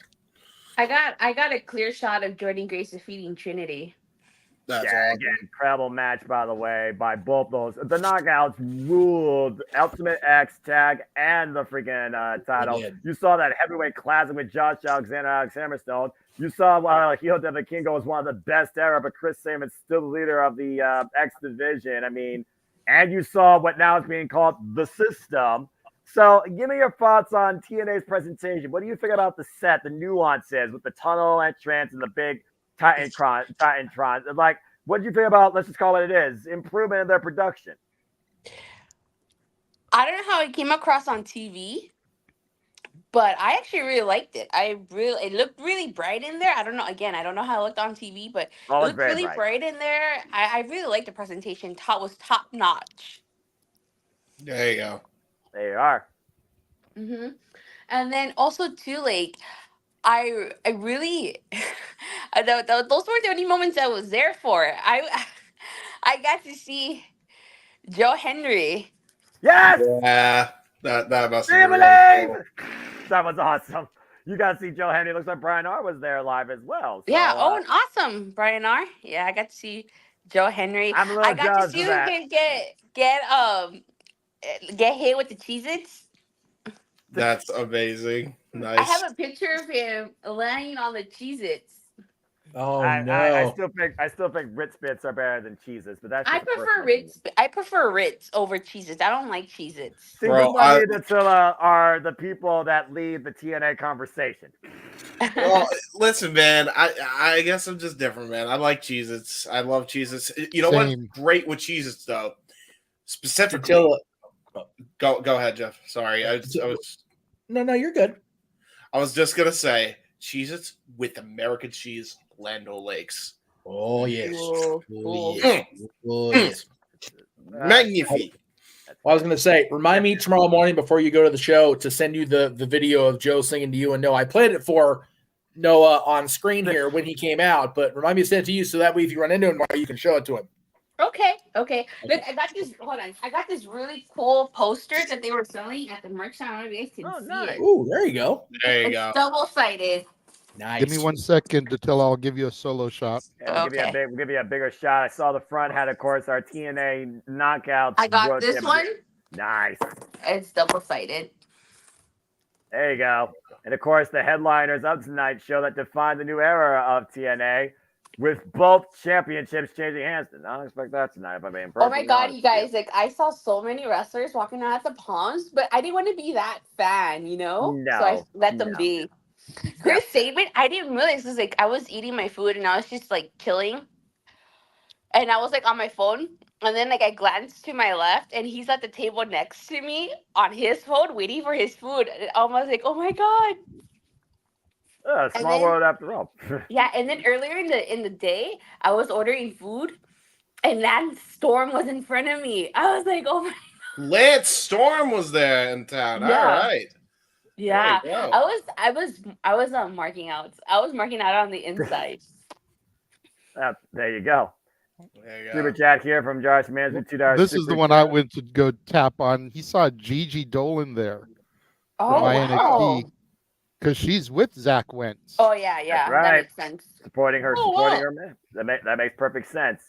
I got a clear shot of Jordan Grace defeating Trinity. That's awesome. Again, incredible match, by the way, by both those. The Knockouts ruled Ultimate X tag and the freaking title. You saw that heavyweight classic with Josh Alexander, Alex Hammerstone. You saw Heel Devin Kingo was one of the best ever, but Chris Samon's still the leader of the X division. I mean, and you saw what now is being called the System. So give me your thoughts on TNA's presentation. What do you think about the set, the nuances with the tunnel entrance and the big Titantron? Like, What do you think about, let's just call it improvement in their production? I don't know how it came across on TV, but I actually really liked it. It looked really bright in there. I don't know. Again, I don't know how it looked on TV, but it looked really bright in there. I really liked the presentation. Was top notch. There you go. There you are. Mm-hmm. And then also too, like I really, those were the only moments I was there for. I got to see Joe Henry. Yes. Yeah, that must have been really cool. That was awesome. You got to see Joe Henry. Looks like Brian R was there live as well. So, yeah. Oh, and awesome, Brian R. Yeah, I got to see Joe Henry. I'm a little jealous to see that. him get hit with the Cheez-Its. That's amazing. Nice. I have a picture of him laying on the Cheez-Its. Oh no! I still think Ritz Bits are better than Cheez-Its, but that's I prefer Ritz. I prefer Ritz over Cheez-Its. I don't like Cheez-Its. See, Attila are the people that lead the TNA conversation. Well, listen, man. I guess I'm just different, man. I like Cheez-Its. I love Cheez-Its. You know what's great with Cheez-Its, though? Specifically, go ahead, Jeff. Sorry, I was. No, you're good. I was just gonna say Cheez-Its with American cheese, Land O'Lakes. Oh yes. Cool. Oh yes. Magnifique. Well, I was going to say, remind me tomorrow morning before you go to the show to send you the video of Joe singing to you and Noah. I played it for Noah on screen here when he came out, but remind me to send it to you so that way if you run into him, you can show it to him. Okay. Look, I got this. Hold on. I got this really cool poster that they were selling at the merch shop. I don't know if you guys can see it. Ooh, there you go. It's double-sided. Nice. Give me 1 second until I'll give you a solo shot. Yeah, we'll give you a bigger shot. I saw the front had, of course, our TNA knockouts. I got this one. Nice. It's double-sided. There you go. And of course, the headliners of tonight's show that define the new era of TNA, with both championships changing hands. Did not expect that tonight, if I'm being perfectly Oh my God, honest. you guys! Like, I saw so many wrestlers walking out at the Palms, but I didn't want to be that fan, you know. No, so I let them be. Chris Sabin, I didn't realize because like I was eating my food and I was just like chilling, and I was like on my phone, and then like I glanced to my left, and he's at the table next to me on his phone waiting for his food. And I was like, oh my God. Small world after all. Yeah, and then earlier in the day, I was ordering food, and Lance Storm was in front of me. I was like, oh my. Lance Storm was there in town. Yeah. All right. Yeah, I was marking out. I was marking out on the inside. There you go. There you Super chat here from Josh Management, $2. This is the one I went to go tap on. He saw Gigi Dolan there. Oh, wow. Because she's with Zach Wentz. Oh yeah, That's right. That makes sense. Supporting her man. That makes perfect sense.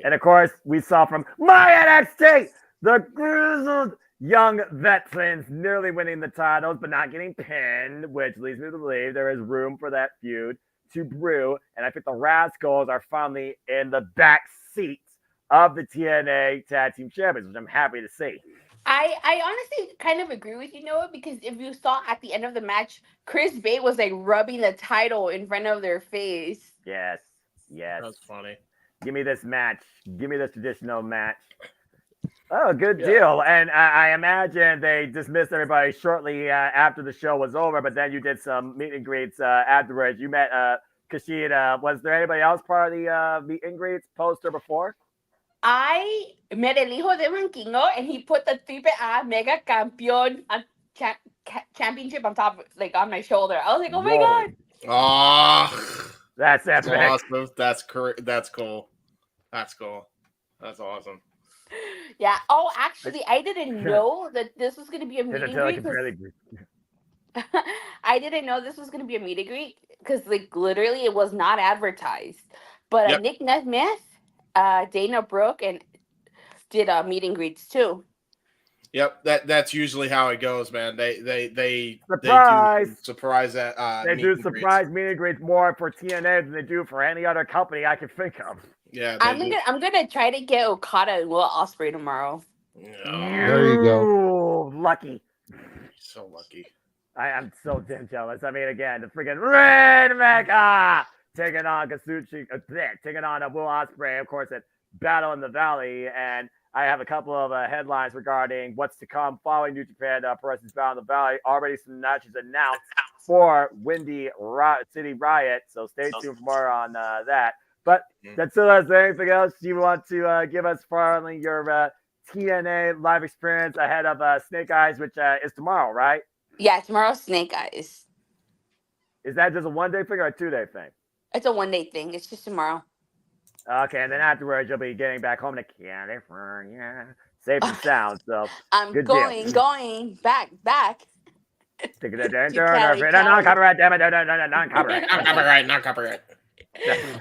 And of course, we saw from my NXT, the grizzled young veterans nearly winning the titles, but not getting pinned, which leads me to believe there is room for that feud to brew. And I think the Rascals are finally in the back seats of the TNA Tag Team Champions, which I'm happy to see. I honestly kind of agree with you, Noah, because if you saw at the end of the match, Chris Bay was like rubbing the title in front of their face. Yes. That's funny. Give me this match. Give me this traditional match. Oh, good deal. And I imagine they dismissed everybody shortly after the show was over, but then you did some meet and greets afterwards. You met Kushida. Was there anybody else part of the meet and greets post or before? I met El Hijo de Manquingo, and he put the Triple A Mega Campeón championship on top, like on my shoulder. I was like, oh my God. Oh, that's epic. Awesome. That's correct. That's cool. That's awesome. Yeah. Oh, actually, I didn't know that this was going to be a meet and greet. I didn't know this was going to be a meet and greet because, like, literally, it was not advertised. But Nick Nesmith, Dana Brooke, and did meet and greets too. Yep, that's usually how it goes, man. They surprise they do surprise that they do surprise meet and greets more for TNA than they do for any other company I can think of. Yeah, I'm gonna try to get Okada and Will Ospreay tomorrow. There you go. Lucky. So lucky. I am so damn jealous. I mean, again, the freaking Red Mecca taking on taking on Will Ospreay, of course, at Battle in the Valley. And I have a couple of headlines regarding what's to come following New Japan Pro Wrestling's Battle in the Valley. Already some matches announced for Windy City Riot, so stay tuned for more on that. But that's it. Is there anything else you want to give us following your TNA live experience ahead of Snake Eyes, which is tomorrow, right? Yeah, tomorrow's Snake Eyes. Is that just a one-day thing or a two-day thing? It's a one-day thing. It's just tomorrow. Okay, and then afterwards you'll be getting back home to California, safe and sound. So I'm good going back. Non-copyright, damn it, non-copyright. Non-copyright.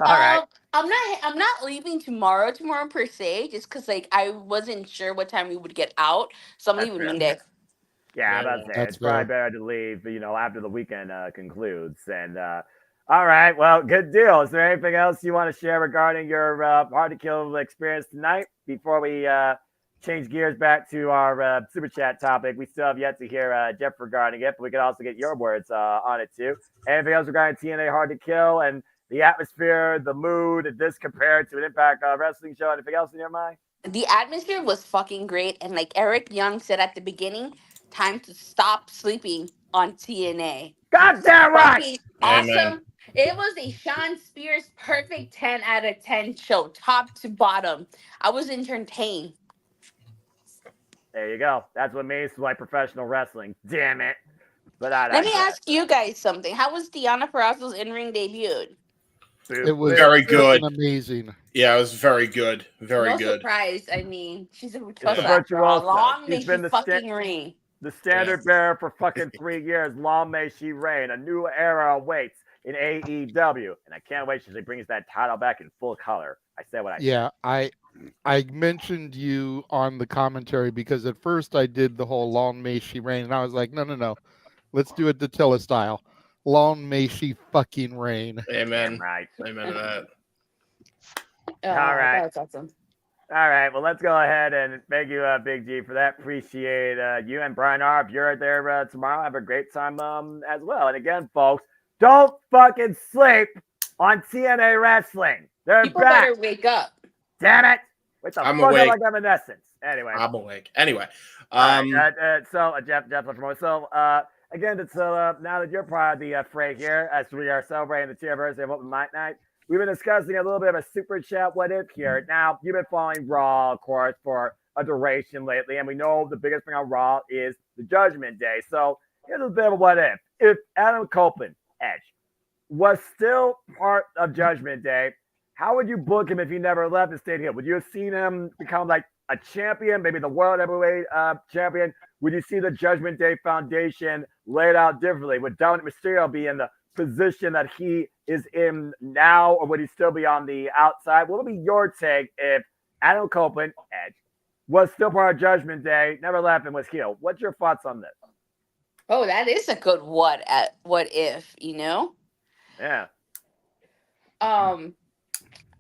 All right. I'm not leaving tomorrow per se, just because like I wasn't sure what time we would get out, so I'm leaving Monday. Yeah, I'm about to say it's probably better to leave, after the weekend concludes. And all right, well, good deal. Is there anything else you want to share regarding your Hard to Kill experience tonight before we change gears back to our super chat topic? We still have yet to hear Jeff regarding it, but we could also get your words on it too. Anything else regarding TNA Hard to Kill and the atmosphere, the mood, this compared to an Impact Wrestling show? Anything else in your mind? The atmosphere was fucking great, and like Eric Young said at the beginning, time to stop sleeping on TNA. Goddamn right! Awesome. Amen. It was a Sean Spears perfect 10 out of 10 show, top to bottom. I was entertained. There you go. That's what makes like professional wrestling. Damn it. But let me ask you guys something. How was Deonna Purrazzo's in-ring debut? It was very good. Amazing. Yeah, it was very good. Very no good. surprise. I mean, she's a virtuoso. long may she fucking reign. The standard bearer for fucking 3 years. Long may she reign. A new era awaits in AEW. And I can't wait till she brings that title back in full color. I said what I said. Yeah, I mentioned you on the commentary because at first I did the whole long may she reign, and I was like, no. Let's do it Attila style. Long may she fucking reign. Amen. Right. Amen to that. All right. That's awesome. All right. Well, let's go ahead and thank you, Big G, for that. Appreciate you and Brian R. If you're there tomorrow, have a great time as well. And again, folks, don't fucking sleep on TNA Wrestling. They're People back. better wake up. Damn it. What the I'm fuck awake. like Evanescence? Anyway. I'm awake. Anyway. Jeff for so again, it's now that you're part of the fray here, as we are celebrating the anniversary of Open Mic Night, we've been discussing a little bit of a super chat what if here. Now, you've been following Raw, of course, for a duration lately, and we know the biggest thing on Raw is the Judgment Day. So here's a bit of a what if. If Adam Copeland, Edge, was still part of Judgment Day, how would you book him if he never left and stayed here? Would you have seen him become like a champion, maybe the World Heavyweight champion? Would you see the Judgment Day Foundation laid out differently? Would Dominic Mysterio be in the position that he is in now, or would he still be on the outside? What would be your take if Adam Copeland, Edge, was still part of Judgment Day, never left, and was healed? What's your thoughts on this? Oh, that is a good what if, Yeah.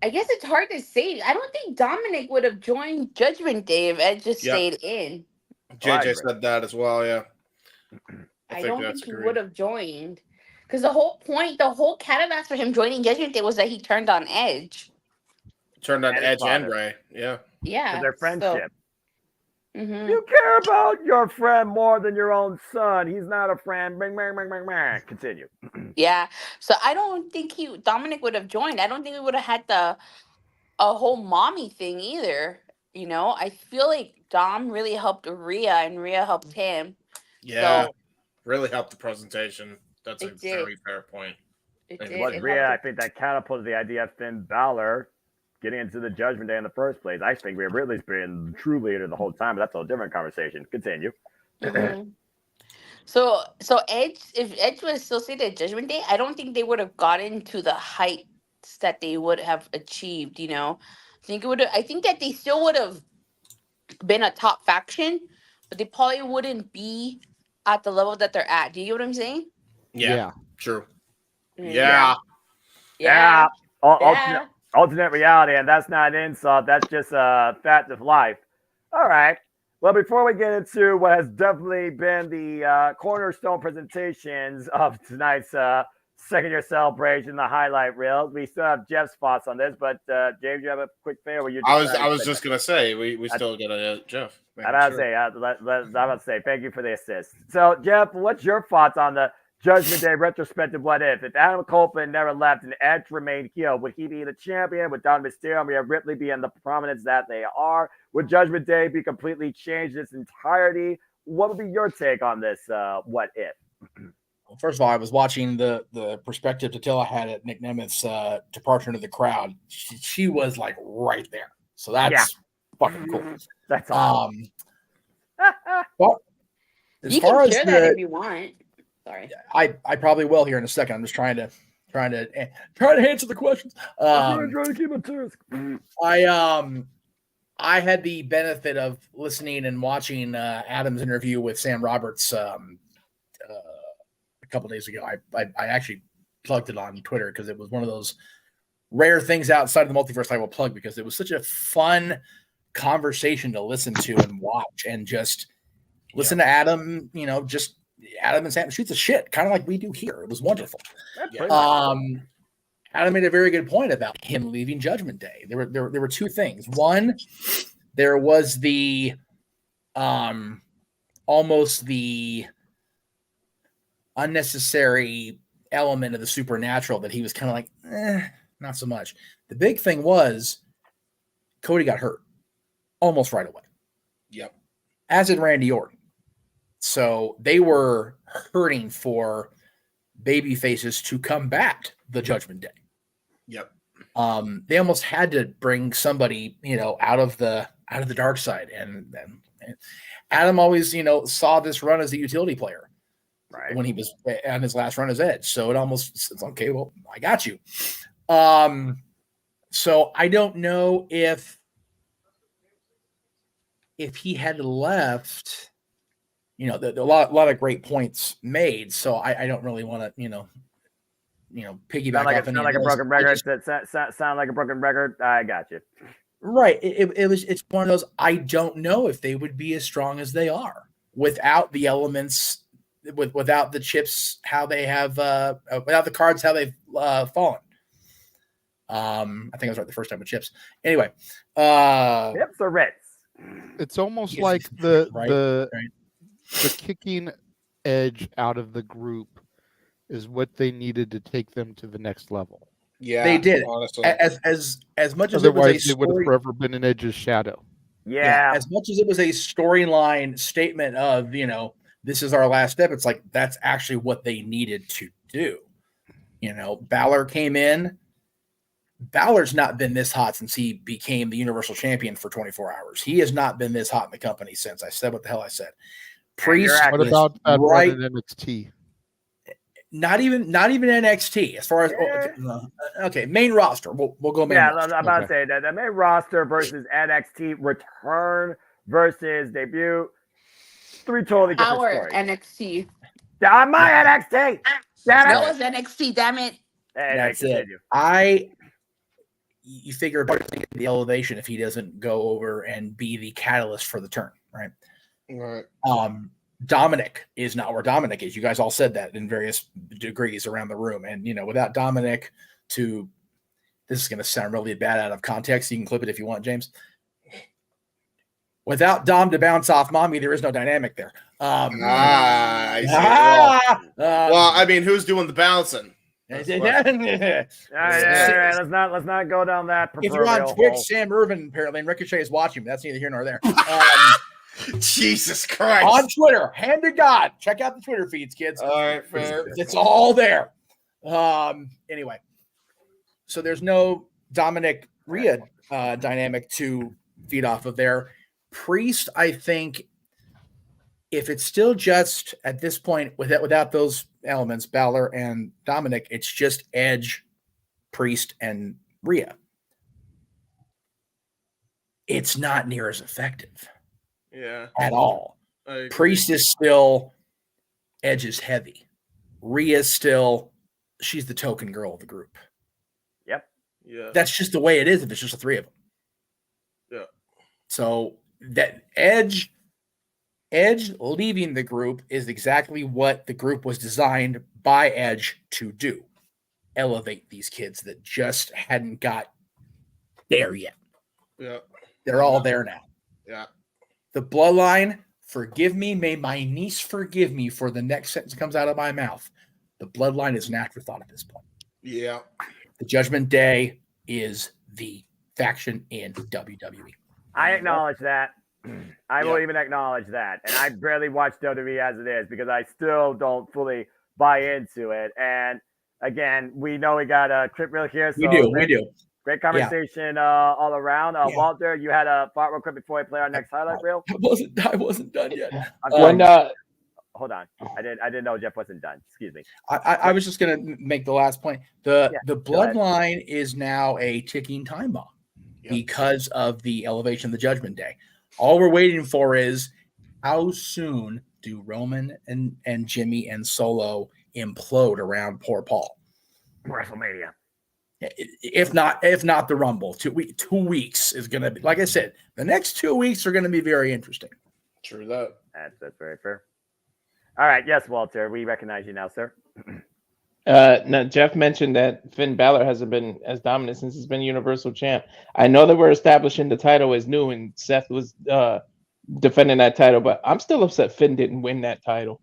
I guess it's hard to say. I don't think Dominic would have joined Judgment Day if Ed just stayed in. JJ said that as well, yeah. I don't think he would have joined. Because the whole catalyst for him joining Judgment Day was that he turned on Edge. Turned on Edge and Ray, yeah. Yeah. Their friendship. Mm-hmm. You care about your friend more than your own son. He's not a friend. Bang, bang, bang, bang, bang. Continue. Yeah. So I don't think Dominic would have joined. I don't think we would have had a whole mommy thing either. I feel like Dom really helped Rhea and Rhea helped him. Yeah. Really helped the presentation. That's a very fair point. It was Rhea, I think, that catapulted the idea of Finn Balor getting into the Judgment Day in the first place. I think Rhea Ripley's been the true leader the whole time, but that's a different conversation. Continue. Mm-hmm. So Edge, if Edge was still stayed at Judgment Day, I don't think they would have gotten to the heights that they would have achieved. I think that they still would have been a top faction, but they probably wouldn't be at the level that they're at. Do you get what I'm saying? Yeah. True. Yeah. Alternate reality, and that's not an insult. That's just a fact of life. All right. Well, before we get into what has definitely been the cornerstone presentations of tonight's second-year celebration, the highlight reel. We still have Jeff's thoughts on this, but James, you have a quick thing? Or I was just gonna say we still got Jeff. I'm about to say thank you for the assist. So Jeff, what's your thoughts on the Judgment Day retrospective? What if Adam Copeland never left and Edge remained heel? Would he be the champion? Would Don Mysterio and Rhea Ripley be in the prominence that they are? Would Judgment Day be completely changed in its entirety? What would be your take on this? What if? Well, first of all, I was watching the perspective Tatilla had at Nick Nemeth's departure into the crowd. She was like right there, so that's fucking cool. That's awesome. Well, as You far can as share that if you want. Sorry. I probably will here in a second. I'm just trying to answer the questions. I'm trying to keep it serious. I had the benefit of listening and watching Adam's interview with Sam Roberts a couple days ago. I actually plugged it on Twitter because it was one of those rare things outside of the multiverse I will plug, because it was such a fun conversation to listen to and watch, and just listen to Adam, just Adam and Sam shoot the shit, kind of like we do here. It was wonderful. Adam made a very good point about him leaving Judgment Day. There were two things. One, there was the almost the unnecessary element of the supernatural that he was kind of like, not so much. The big thing was Cody got hurt almost right away. Yep. As did Randy Orton. So they were hurting for baby faces to come back the Judgment Day. Yep. They almost had to bring somebody, out of the dark side. And Adam always, saw this run as a utility player, right, when he was on his last run as Edge. So it's okay, well, I got you. So I don't know if he had left, a lot of great points made. So I don't really want to, piggyback off. Sound like a broken record. Sound like a broken record. I got you. Right. It's one of those. I don't know if they would be as strong as they are without the elements, without the chips, how they have, without the cards, how they've fallen. I think I was right the first time with chips. Anyway, chips or Ritz. It's almost like the kicking Edge out of the group is what they needed to take them to the next level. Yeah, they did. Honestly, as much as otherwise it would have forever been in Edge's shadow. Yeah. As much as it was a storyline statement of, this is our last step, it's like that's actually what they needed to do. Balor came in. Balor's not been this hot since he became the Universal Champion for 24 hours. He has not been this hot in the company since. I said what the hell I said. Priest, what about that run in NXT? Not even NXT. As far as okay, main roster. We'll go main. Yeah, roster. I'm about to say that the main roster versus NXT return versus debut. Three totally different stories. NXT. My NXT. That was NXT. Damn it. That's it. You figure about the elevation if he doesn't go over and be the catalyst for the turn, right? Right. Dominic is not where Dominic is. You guys all said that in various degrees around the room. And, without Dominic this is going to sound really bad out of context. You can clip it if you want, James. Without Dom to bounce off Mommy, there is no dynamic there. I see. Well, I mean, who's doing the bouncing? Let's not go down that. If you're on Twitch, Sam Irvin apparently, and Ricochet is watching me. That's neither here nor there. Jesus Christ! On Twitter, hand to God. Check out the Twitter feeds, kids. All right, fair. It's all there. Anyway, so there's no Dominic Rhea dynamic to feed off of there. Priest, I think, if it's still just at this point without those elements, Balor and Dominic, it's just Edge, Priest, and Rhea. It's not near as effective. Yeah. At all. Priest is still Edge is heavy. Rhea's still, she's the token girl of the group. Yep. Yeah. That's just the way it is if it's just the three of them. Yeah. So that Edge Edge leaving the group is exactly what the group was designed by Edge to do. Elevate these kids that just hadn't got there yet. Yeah. They're all there now. Yeah. The bloodline, forgive me, may my niece forgive me for the next sentence that comes out of my mouth. The bloodline is an afterthought at this point. Yeah. The Judgment Day is the faction in WWE. I acknowledge that. I will even acknowledge that. And I barely watch WWE as it is because I still don't fully buy into it. And again, we know we got a clip reel here. So we do. Great conversation all around. Walter, you had a thought real quick before we play our next highlight reel? I wasn't done yet. Hold on. I didn't know Jeff wasn't done. Excuse me. I was just going to make the last point. The bloodline is now a ticking time bomb because of the elevation of the Judgment Day. All we're waiting for is how soon do Roman and Jimmy and Solo implode around poor Paul? WrestleMania. If not the Rumble. 2 weeks is going to be, like I said, the next 2 weeks are going to be very interesting. True that. That's very fair. All right. Yes, Walter, we recognize you now, sir. Now, Jeff mentioned that Finn Balor hasn't been as dominant since he's been Universal Champ. I know that we're establishing the title as new, and Seth was defending that title, but I'm still upset Finn didn't win that title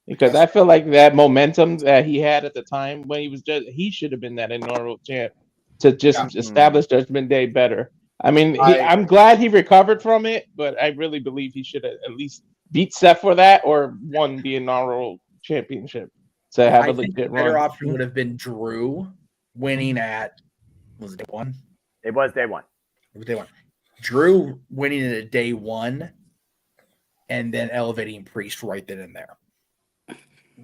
because I feel like that momentum that he had at the time when he should have been that inaugural champ to just establish Judgment Day better. I mean, I'm glad he recovered from it, but I really believe he should have at least beat Seth for that or won the inaugural championship. So have a legit run. Better option would have been Drew winning at was it day one? It was day one. It was day one. Drew winning at day one, and then elevating Priest right then and there.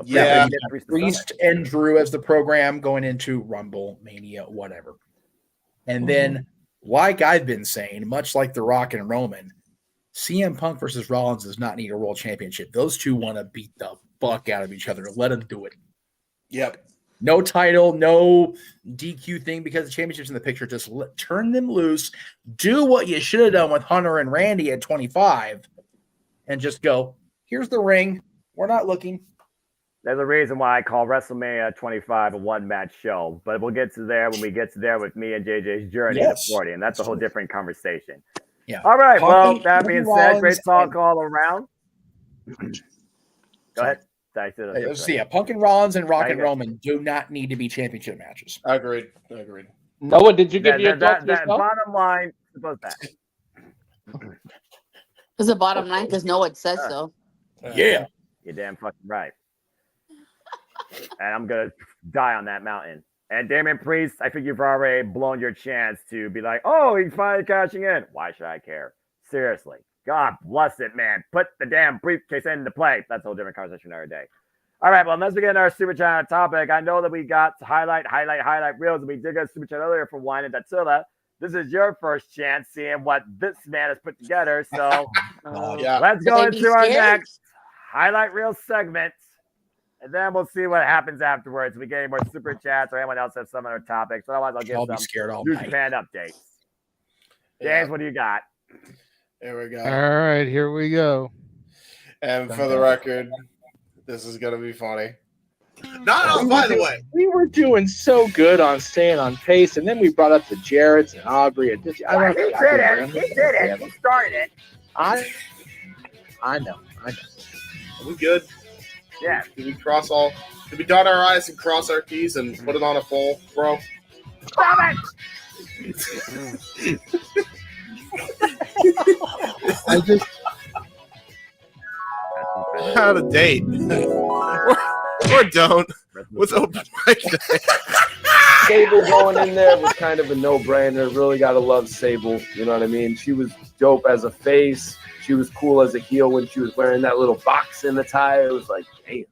Yeah, Priest and Drew as the program going into Rumble, Mania, whatever. And then, like I've been saying, much like The Rock and Roman, CM Punk versus Rollins does not need a world championship. Those two want to beat the fuck out of each other. Let them do it. Yep. No title, no DQ thing because the championship's in the picture. Just turn them loose. Do what you should have done with Hunter and Randy at 25 and just go, here's the ring. We're not looking. There's a reason why I call WrestleMania 25 a one-match show, but we'll get to there when we get to there with me and JJ's journey to 40, and that's a whole different conversation. Yeah. All right. Well, that being said, great talk all around. Go ahead. Punk and Rollins and Rock and Roman do not need to be championship matches. Agreed. Noah, did you give your thoughts that bottom line about that? It's the bottom line because Noah says so. Yeah. You're damn fucking right. And I'm going to die on that mountain. And Damian Priest, I think you've already blown your chance to be like, oh, he's finally cashing in. Why should I care? Seriously. God bless it, man. Put the damn briefcase into play. That's a whole different conversation every day. All right, well, let's begin our Super Chat topic. I know that we got highlight reels, and we did get a Super Chat earlier from Wine and Datsila. This is your first chance seeing what this man has put together. So let's go into our next highlight reel segment. And then we'll see what happens afterwards. If we get any more super chats or anyone else has some other topics. Otherwise, I'll give some New Japan updates. James, what do you got? There we go. All right, here we go. And for the record, this is going to be funny. By the way. We were doing so good on staying on pace, and then we brought up the Jarretts and Aubrey. And he did it. He started it. I know. Are we good? Yeah. Did we dot our I's and cross our T's and put it on a poll, bro? Stop it! I just had a date. or don't. With open mic day. Sable going in there was kind of a no-brainer. Really got to love Sable. You know what I mean? She was dope as a face. She was cool as a heel when she was wearing that little boxing attire. It was like, damn,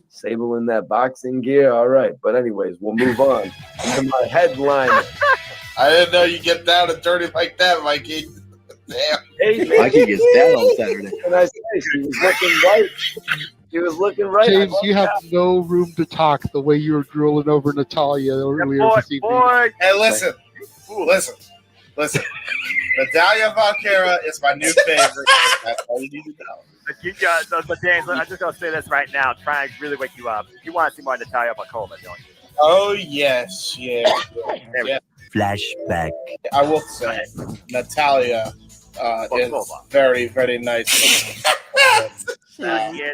Sable in that boxing gear. All right. But anyways, we'll move on to my headline. I didn't know you get down and dirty like that, Mikey. Damn. Hey, Mikey gets down on Saturday. Can I say, she was looking right. She was looking right. James, you have no room to talk the way you were drooling over Natalia earlier this evening. Hey, listen. Listen. Natalia Valkyra is my new favorite. That's all you need to know. But James, I'm just gonna say this right now. Trying to really wake you up. You want to see more Natalia Bakova, don't you? Oh yes, yeah. Flashback. I will say, Natalia is very, very nice. Natalia.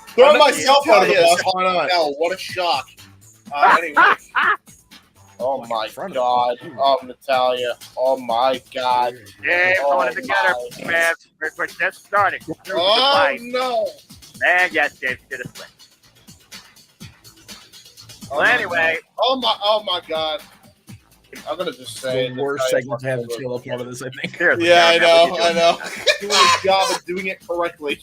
Throw myself out of the bus. Hell, what a shock. Anyway. Oh my God. Oh, Natalia. Oh my God. Yeah, going together, man. We're just starting. Oh no. And yes, James did a split. Well, anyway. Oh my God. I'm gonna just say the worst segment to have a chill up one of this, I think. Yeah, I know. Doing his job of doing it correctly.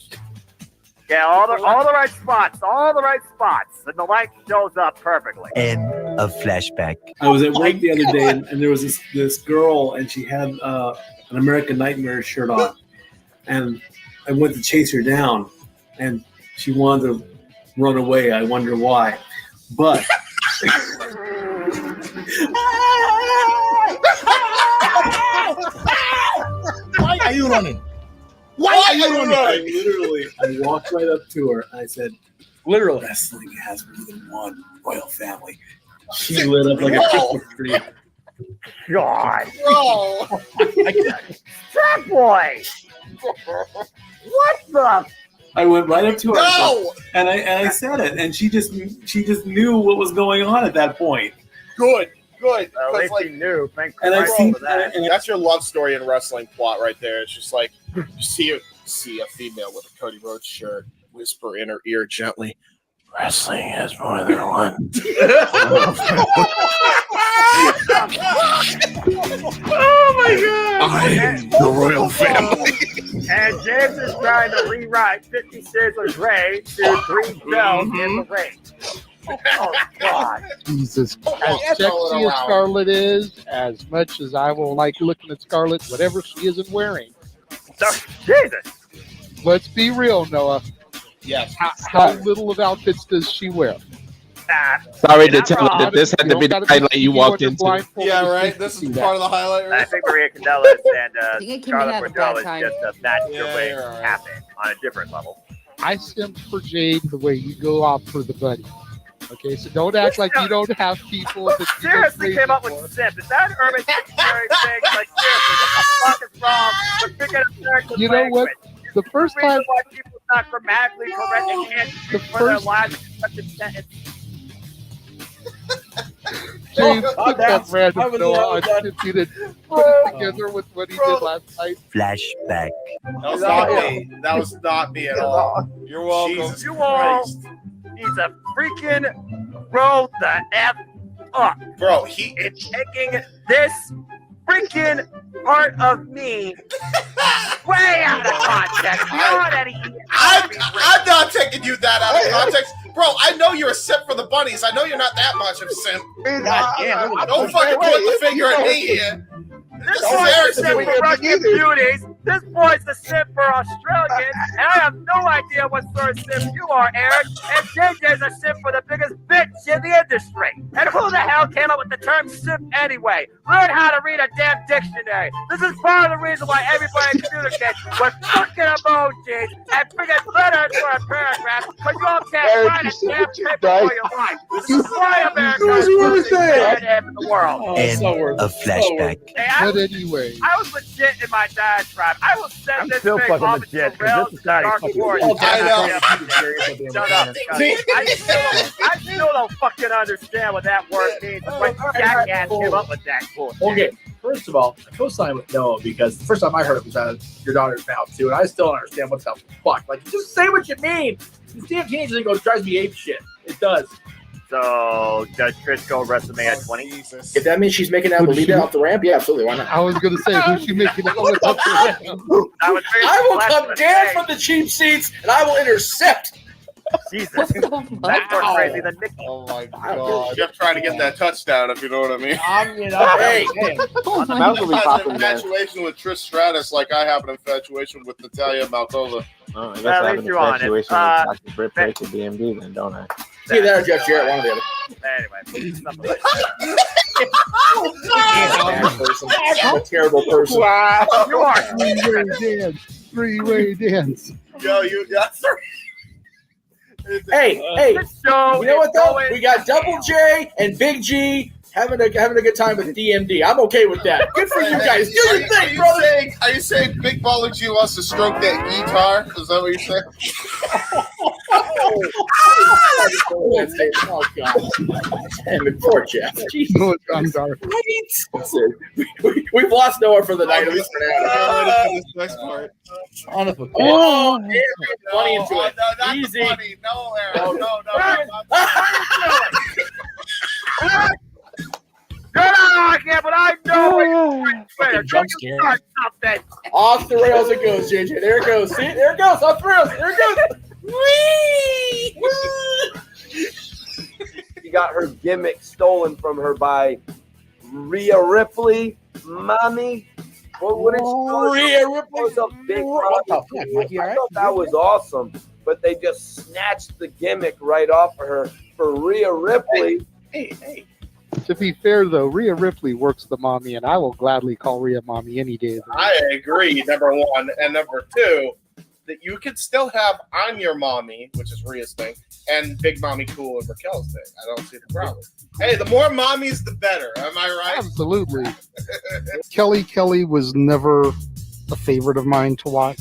Yeah, all the right spots, and the light shows up perfectly. End of flashback. I was at work the other day, and there was this girl, and she had an American Nightmare shirt on, and I went to chase her down, and she wanted to run away. I wonder why, but. Why are you running? Why are you running? I walked right up to her. And I said, literally, wrestling has more than one royal family. She lit up like a Christmas tree. God. Bro. That boy. What the? I went right up to her. No! And I said it, and she just knew what was going on at that point. Good. At least he knew. Thank And I Christ seen for that. And that's your love story and wrestling plot right there. It's just like you see a female with a Cody Rhodes shirt, whisper in her ear gently, "Wrestling has more than one." Oh my God! I am the royal family. And James is trying to rewrite 50 Shades of Grey to 3 bells in the ring. Oh God! Jesus, as sexy as Scarlett is, as much as I will like looking at Scarlett, whatever she isn't wearing. Jesus! Let's be real, Noah. Yes. How little of outfits does she wear? Sorry to tell you that this had to be the highlight you walked into. Yeah, right. This is part of the highlight. Right? I think Maria Kanellis and Scarlett Bordeaux is just a match your way happen on a different level. I simp for Jade the way you go off for the buddy. Okay, so don't act like you don't have people. Who seriously came up with simp? Is that an Urban Dictionary thing? Like seriously, what the fuck is wrong with picking up American You know what? The first time why people not grammatically correct and can't for their lives in such a sentence. James took that random Noah on Simpy and put it together with what he did last night. Flashback. That was not me. That was not me at all. You're welcome. Jesus you all need to freaking roll the F up. Bro, it's taking this freaking part of me way out of context. I'm not taking you that out of context. Bro, I know you're a simp for the bunnies. I know you're not that much of a simp. Don't fucking point the finger at me here. This boy's the simp for Russian beauties. This boy's the simp for Australians. And I have no idea what sort of simp you are, Eric. And JJ's a simp for the biggest bitch in the industry. And who the hell came up with the term simp anyway? Learn how to read a damn dictionary. This is part of the reason why everybody communicates with fucking emojis and freaking letters for a paragraph. Because you all can't write a damn paper for your life. This is why America is losing in the world. End of flashback. But anyway, I was legit in my dad's tribe. I will send this still thing fucking off legit, the rails this is to dark forest. Shut up. I still don't fucking understand what that word means. What jackass came up with that bullshit. Okay, first of all, I co-sign with Noah because the first time I heard it was out of your daughter's mouth too, and I still don't understand what the fuck. Like, just say what you mean. This damn teenager thing drives me ape shit. It does. So, does Trish go WrestleMania 20? If that means she's making out lead off the ramp, yeah, absolutely. Why not? I was going to say, who's she making out with up the ramp? I will come down from the cheap seats and I will intercept. Jesus, that's more crazy than Nikki. Oh my God! Jeff trying to get that touchdown, if you know what I mean. Hey, infatuation with Trish Stratus, like I have an infatuation with Natalia Malkova. Oh, I guess I have an infatuation with Dr. Britt Baker, DMD, then, don't I? See that or Jeff Jarrett, one or the other. Anyway, I'm a terrible person. Wow. You are. three-way dance. Yo, you got Hey, you know what though? We got Double J and Big G having a good time with DMD. I'm okay with that. Good for you guys. Do your thing, brother. Are you saying Big Baller G wants to stroke that guitar? Is that what you're saying? Oh God! Damn it, poor Jeff. Jesus. We've lost Noah for the night. At least for now. This next part. Oh, damn, funny into it. No, not easy. funny. No, Aaron. No. I can't, but I know it's jump scare. Off the rails it goes, JJ. There it goes. See, there it goes. Off the rails. There it goes. She got her gimmick stolen from her by Rhea Ripley, mommy. What did she call her? Rhea Ripley. Was a big What the fuck, Mikey? All I right? thought that was awesome, but they just snatched the gimmick right off of her for Rhea Ripley. Hey. To be fair, though, Rhea Ripley works the mommy, and I will gladly call Rhea mommy any day of the week. I agree, number one. And number two, that you could still have on your mommy, which is Rhea's thing, and Big Mommy Cool and Raquel's thing. I don't see the problem. Hey, the more mommies, the better. Am I right? Absolutely. Kelly was never a favorite of mine to watch.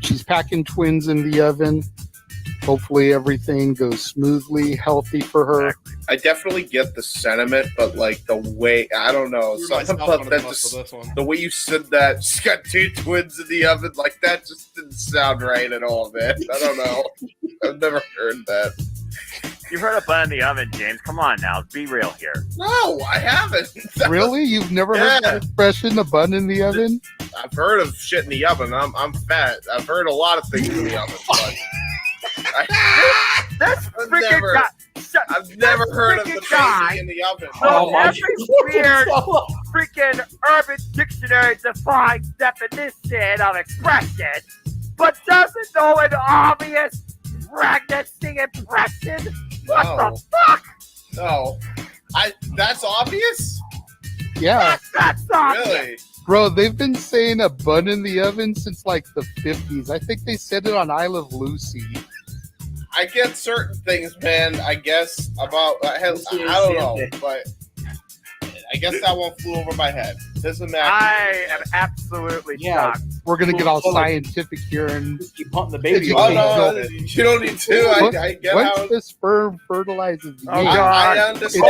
She's packing twins in the oven. Hopefully everything goes smoothly, healthy for her. I definitely get the sentiment, but like the way, I don't know, something about that just, the way you said that, she's got two twins in the oven, like that just didn't sound right at all, man. I don't know. I've never heard that. You've heard of bun in the oven, James. Come on now, be real here. No, I haven't. Really? You've never heard that expression, a bun in the oven? I've heard of shit in the oven. I'm fat. I've heard a lot of things in the oven, but I've never heard of the baby in the oven. So every weird freaking Urban Dictionary defines definition of expression, but doesn't know an obvious pregnancy impression? What the fuck? No. That's obvious? Yeah. That's obvious. Really? Bro, they've been saying a bun in the oven since like the 50s. I think they said it on I Love Lucy. I get certain things, man, I guess, about, I don't know, but I guess that one flew over my head. Doesn't matter. I am absolutely shocked. We're going to get all scientific here and keep hunting the baby. Oh, no, you don't need to. I get once how. the sperm fertilizes the egg, I understand.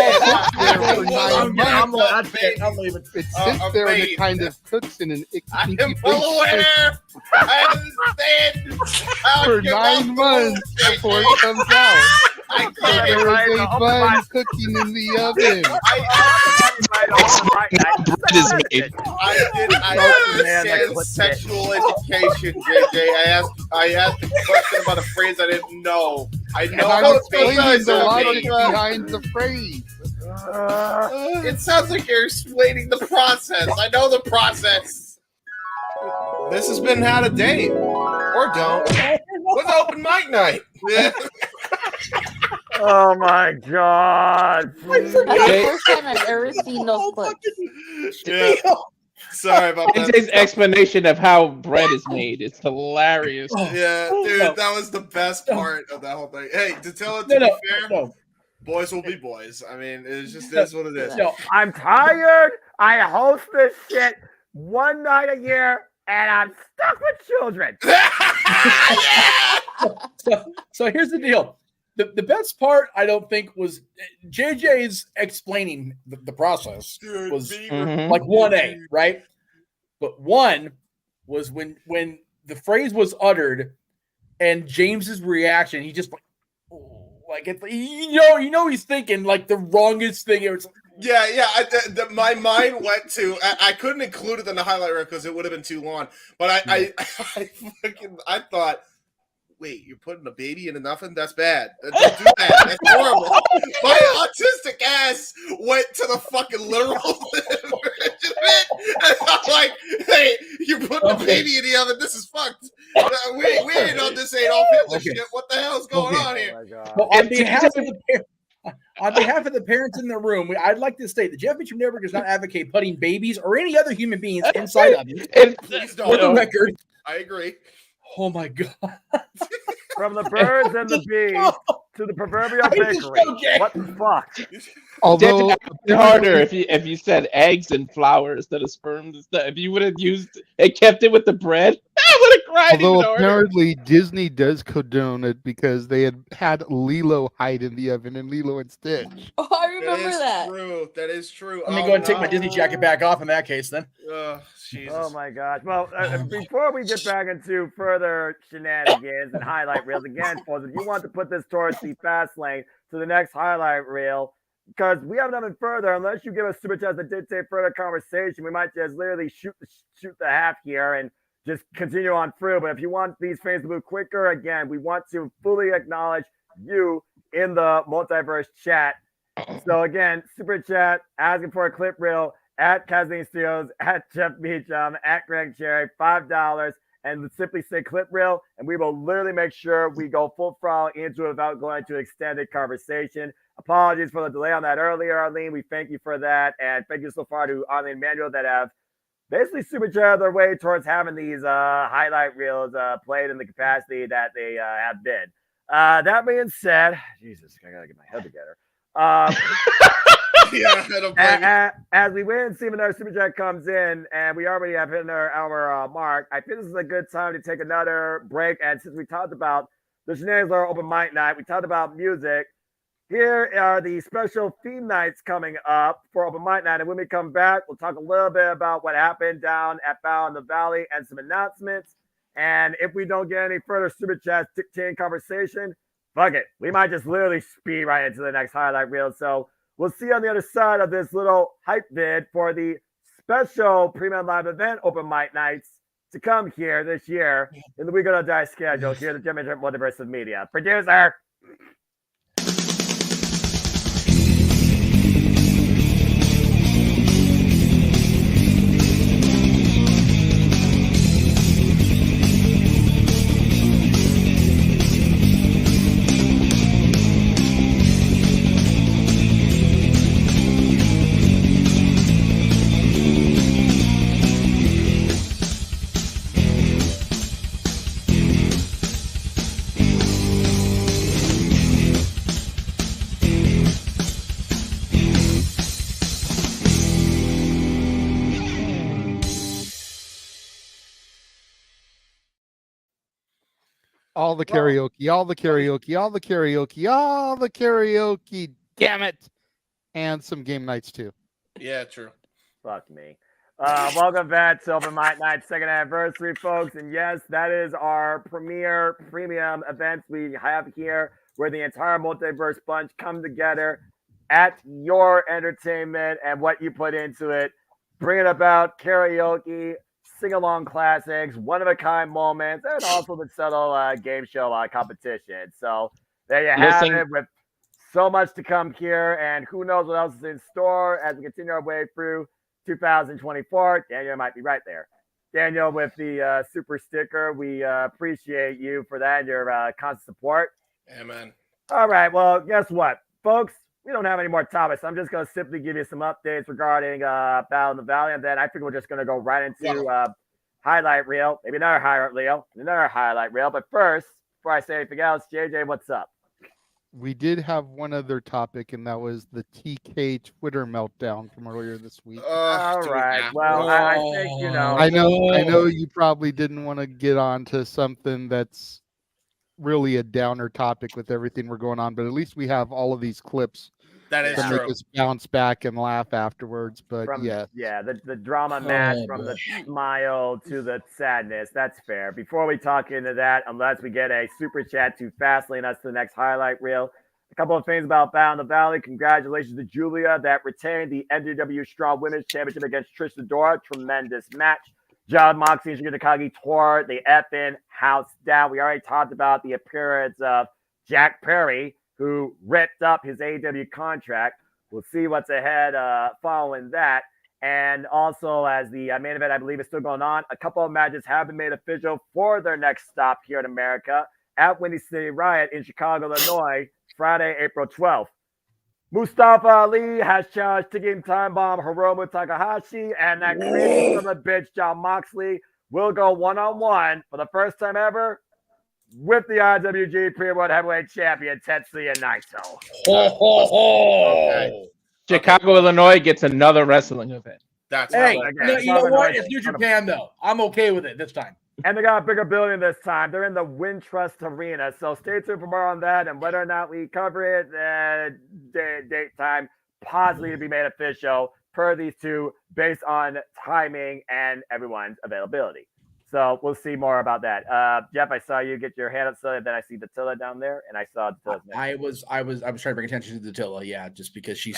it sits there and it kind of cooks in an I'm well aware. I understand. for 9 months before it comes out. So there is a bun cooking in the oven. I understand sexual education, JJ. I asked a question about a phrase I didn't know. I know I'm explaining the logic behind the phrase. It sounds like you're explaining the process. I know the process. This has been How to Date. Or Don't. With Open Mic Night. Oh my god. That's the first time I've ever seen those clips. Yeah. Sorry about that. JJ's explanation of how bread is made. It's hilarious. Yeah, dude, that was the best part of that whole thing. Hey, to tell it to be fair, boys will be boys. I mean, it's just is what it is. I'm tired. I host this shit one night a year, and I'm stuck with children. So here's the deal. The best part, I don't think, was JJ's explaining the process was like 1A, right? But 1 was when the phrase was uttered and James's reaction, he just like it, you know he's thinking like the wrongest thing ever. Yeah. My mind went to. I couldn't include it in the highlight reel because it would have been too long. But I thought. Wait, you're putting a baby in an oven? That's bad. Don't do that. That's horrible. My autistic ass went to the fucking literal version of it. And I'm like, hey, you're putting a baby in the oven. This is fucked. We ain't on this ain't all Hitler shit. What the hell's going on here? Well, on behalf of the parents in the room, I'd like to state that Jeff Meacham Network does not advocate putting babies or any other human beings inside ovens. Please don't. For the record, I agree. Oh my god! From the birds and the bees to the proverbial bakery. What the fuck? Although harder if you said eggs and flour instead of sperm and stuff. If you would have used and kept it with the bread, I would have cried although even harder. apparently Disney does condone it because they had Lilo hide in the oven and Lilo and Stitch. Oh, I remember that. True. That is true. Let me go and take my Disney jacket back off in that case then. Jesus. Oh my gosh. Well, before we get back into further shenanigans and highlight reels, again, folks, if you want to put this towards the fast lane to the next highlight reel, because we have nothing further, unless you give us super chats that dictate further conversation, we might just literally shoot the half here and just continue on through. But if you want these things to move quicker, again, we want to fully acknowledge you in the multiverse chat. So again, super chat, asking for a clip reel at Kathleen Steels, at Jeff Meacham, at Greg Cherry, $5, and simply say clip reel, and we will literally make sure we go full throttle into it without going into extended conversation. Apologies for the delay on that earlier, Arlene. We thank you for that, and thank you so far to Arlene and Manuel that have basically super chatted their way towards having these highlight reels played in the capacity that they have been. That being said, Jesus, I gotta get my head together. As we wait and see when our super chat comes in, and we already have hit our hour mark, I think this is a good time to take another break. And since we talked about the Shenanigans Open Mic Night, we talked about music. Here are the special theme nights coming up for Open Mic Night. And when we come back, we'll talk a little bit about what happened down at Battle in the Valley and some announcements. And if we don't get any further super chats dictating conversation, fuck it. We might just literally speed right into the next highlight reel. So we'll see you on the other side of this little hype vid for the special premium live event Open Mic Nights to come here this year in the We Gonna Die schedule here at the Jeff Meacham Multiverse of Media. Producer. All the karaoke, all the karaoke, all the karaoke, all the karaoke, damn it. And some game nights too. Yeah, true. Fuck me. Welcome back to Open Mic Night, second anniversary, folks. And yes, that is our premier premium events we have here where the entire multiverse bunch come together at your entertainment and what you put into it. Bringing about karaoke, sing-along classics, one-of-a-kind moments, and also the subtle game show competition. So there you have it with so much to come here, and who knows what else is in store as we continue our way through 2024. Daniel might be right there. Daniel with the super sticker. We appreciate you for that and your constant support. Amen. All right. Well, guess what, folks? We don't have any more topics. I'm just going to simply give you some updates regarding Battle in the Valley, and then I think we're just going to go right into highlight reel, maybe another highlight reel. But first, before I say anything else, JJ, what's up? We did have one other topic, and that was the TK Twitter meltdown from earlier this week. All right. Well, I think, you know. I know you probably didn't want to get on to something that's really a downer topic with everything we're going on, but at least we have all of these clips that is to make us bounce back and laugh afterwards. But the drama match from the smile to the sadness. That's fair. Before we talk into that, unless we get a super chat to fast lane us to the next highlight reel, a couple of things about Battle in the Valley. Congratulations to Julia that retained the NJW Strong Women's Championship against Trish Adora. Tremendous match. John Moxley and Shingo Takagi tore the effing house down. We already talked about the appearance of Jack Perry, who ripped up his AEW contract. We'll see what's ahead following that. And also, as the main event, I believe, is still going on, a couple of matches have been made official for their next stop here in America at Windy City Riot in Chicago, Illinois, Friday, April 12th. Mustafa Ali has challenged Ticking Time Bomb Hiromu Takahashi and that crazy son of a bitch John Moxley will go one-on-one for the first time ever with the IWG Pre-World Heavyweight Champion, Tetsuya Naito. Okay. Chicago, Illinois gets another wrestling event. That's hey, you know what? It's New Japan, though. I'm okay with it this time. And they got a bigger building this time. They're in the Wintrust Arena. So stay tuned for more on that and whether or not we cover it, date time, possibly to be made official per these two based on timing and everyone's availability. So we'll see more about that. Jeff, I saw you get your hand up, so then I see Dattila down there, and I saw Dattila's name. I was trying to bring attention to Dattila, yeah, just because she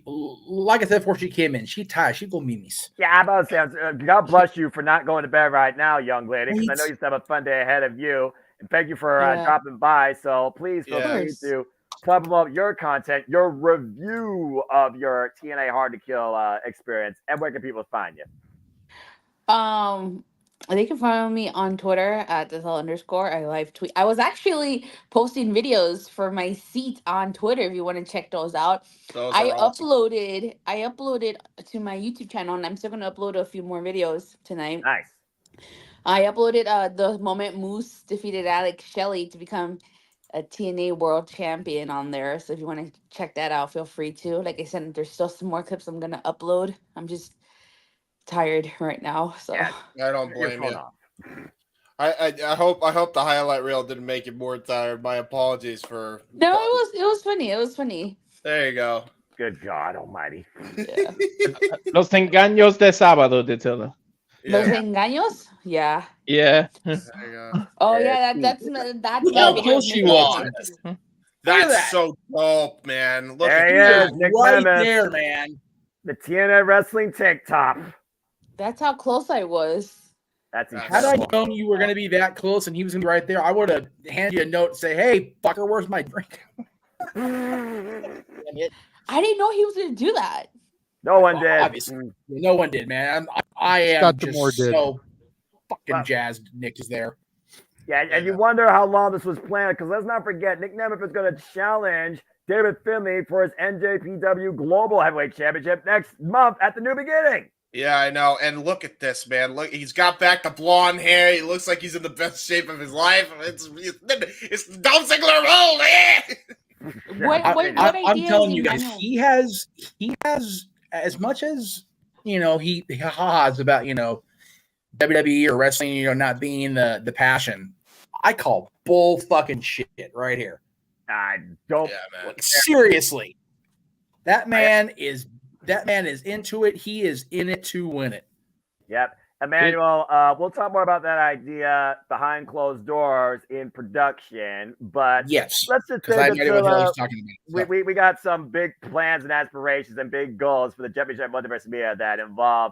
like I said before she came in, she tired, she go mimis. Yeah, I'm about to say, God bless you for not going to bed right now, young lady, because I know you still have a fun day ahead of you, and thank you for dropping by. So please feel free to plug up your content, your review of your TNA Hard to Kill experience, and where can people find you? They can follow me on Twitter at @Dattila_. I live tweet. I was actually posting videos for my seat on Twitter. If you want to check those out, I uploaded to my YouTube channel, and I'm still gonna upload a few more videos tonight. Nice. I uploaded the moment Moose defeated Alex Shelley to become a TNA World Champion on there. So if you want to check that out, feel free to. Like I said, there's still some more clips I'm gonna upload. I'm just tired right now, so I don't blame you. I hope the highlight reel didn't make you more tired. My apologies for. No, it was funny. It was funny. There you go. Good God Almighty. Yeah. Los engaños de sábado, Dattila. Los engaños? Yeah. Yeah. Oh yeah, that's how close she was. That's so dope, man. Look there at he is, Nick right Nemeth, there, man. the TNA Wrestling Tank Top. That's how close I was. That's Had I known you were going to be that close and he was going to be right there, I would have handed you a note and say, "Hey, fucker, where's my drink?" I didn't know he was going to do that. No one did. Obviously, no one did, man. I am Scott just D'Amore did. so fucking jazzed. Nick is there. Yeah, and you wonder how long this was planned, because let's not forget, Nick Nemeth is going to challenge David Finlay for his NJPW Global Heavyweight Championship next month at the New Beginning. Yeah, I know. And look at this, man. Look, he's got back the blonde hair. He looks like he's in the best shape of his life. It's Dolph Ziggler role, man. I'm telling you guys, he has as much as he ha-has about WWE or wrestling, not being the passion. I call bull fucking shit right here. I don't. Yeah, man. Seriously, that man is into it. He is in it to win it. Yep. Emmanuel, we'll talk more about that idea behind closed doors in production, but yes, let's just say we got some big plans and aspirations and big goals for the Jeff Meacham Multiverse of Media that involve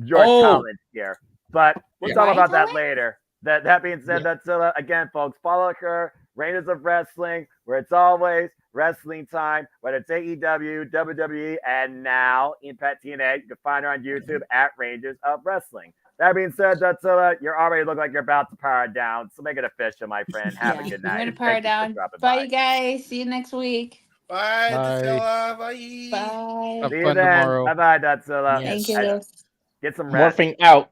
your talent here. But we'll talk about that later. That being said, that's again, folks, follow her, Rangers of Wrestling, where it's always wrestling time, whether it's AEW, WWE, and now Impact TNA. You can find her on YouTube at Rangers of Wrestling. That being said, Dattila, you already look like you're about to power down. So make it official, my friend. Have a good night. I'm going to power down. Bye, you guys. See you next week. Bye, Dattila. Bye. Have See fun you then. tomorrow. Bye-bye, Dattila. Thank you. Get some rest. Morphing out.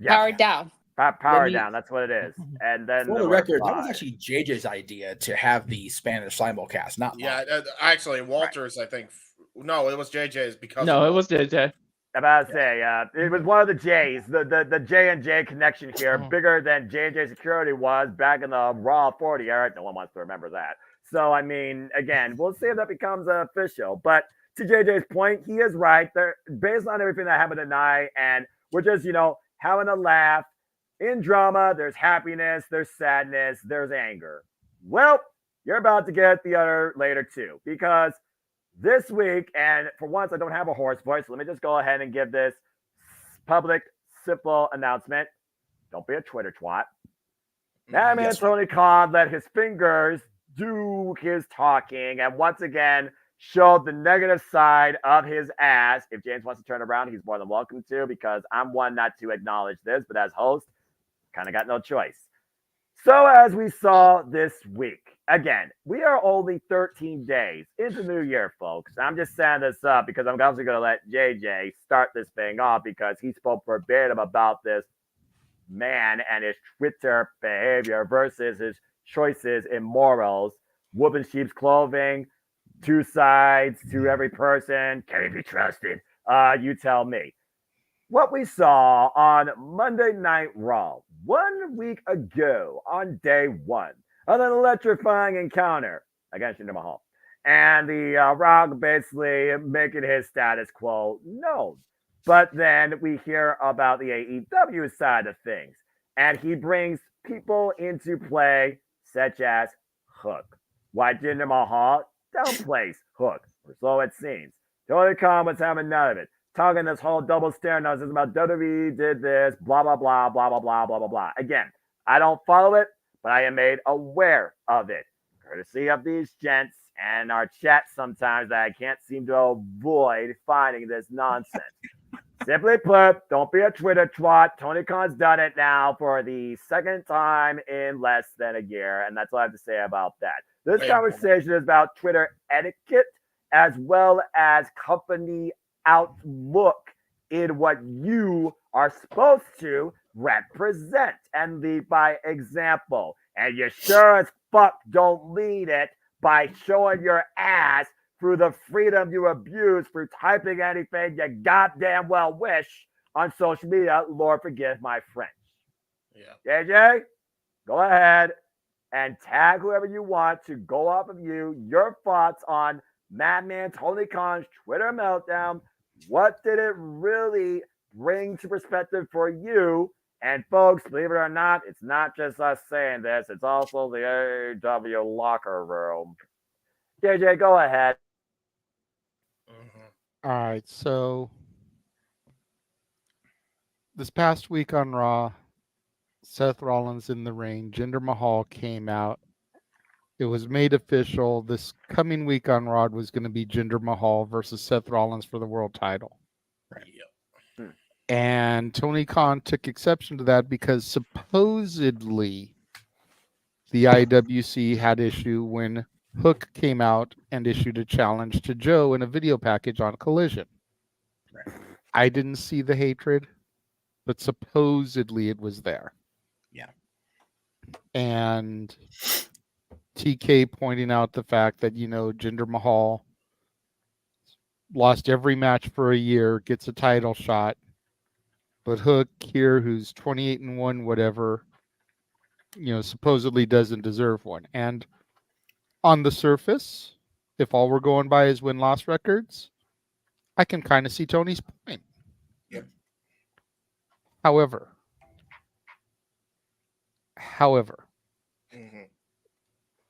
Power down. Power down. That's what it is. And then for the record, that was actually JJ's idea to have the Spanish simulcast, not mine. Actually, Walter's. I think no, it was JJ's because it was JJ. I'm about to say, it was one of the J's. The J&J connection here, bigger than J&J Security was back in the Raw 40 era. No one wants to remember that. So, I mean, again, we'll see if that becomes official. But to JJ's point, he is right. Based on everything that happened tonight, and we're just, having a laugh. In drama, there's happiness, there's sadness, there's anger. Well, you're about to get the other later too, because this week, and for once I don't have a hoarse voice, so let me just go ahead and give this public, simple announcement. Don't be a Twitter twat. That man, Tony Khan, let his fingers do his talking, and once again showed the negative side of his ass. If James wants to turn around, he's more than welcome to, because I'm one not to acknowledge this, but as host, kind of got no choice. So as we saw this week, again, we are only 13 days into New Year, folks. I'm just setting this up because I'm obviously going to let JJ start this thing off because he spoke verbatim about this man and his Twitter behavior versus his choices and morals. Wolf in sheep's clothing, two sides to every person. Can he be trusted? You tell me. What we saw on Monday Night Raw 1 week ago on day one of an electrifying encounter against Jinder Mahal. And the Rock basically making his status quo known. But then we hear about the AEW side of things. And he brings people into play such as Hook. Why Jinder Mahal downplays Hook, or so it seems. Tony Khan was having none of it. Talking this whole double stare nonsense about WWE did this, blah, blah, blah, blah, blah, blah, blah, blah, blah. Again, I don't follow it, but I am made aware of it. Courtesy of these gents and our chat sometimes that I can't seem to avoid finding this nonsense. Simply put, don't be a Twitter twat. Tony Khan's done it now for the second time in less than a year, and that's all I have to say about that. This conversation is about Twitter etiquette as well as company outlook in what you are supposed to represent and lead by example. And you sure as fuck don't lead it by showing your ass through the freedom you abuse for typing anything you goddamn well wish on social media. Lord forgive my French. Yeah. JJ, go ahead and tag whoever you want to go off of you. Your thoughts on Madman Tony Khan's Twitter meltdown. What did it really bring to perspective for you? And folks, believe it or not, it's not just us saying this. It's also the AEW locker room. JJ, go ahead. All right, so this past week on Raw, Seth Rollins in the ring, Jinder Mahal came out. It was made official. This coming week on Raw was going to be Jinder Mahal versus Seth Rollins for the world title. Yep. And Tony Khan took exception to that because supposedly the IWC had issue when Hook came out and issued a challenge to Joe in a video package on Collision. I didn't see the hatred, but supposedly it was there. Yeah. And TK pointing out the fact that, Jinder Mahal lost every match for a year, gets a title shot, but Hook here, who's 28-1, whatever, supposedly doesn't deserve one. And on the surface, if all we're going by is win-loss records, I can kind of see Tony's point. Yep. However,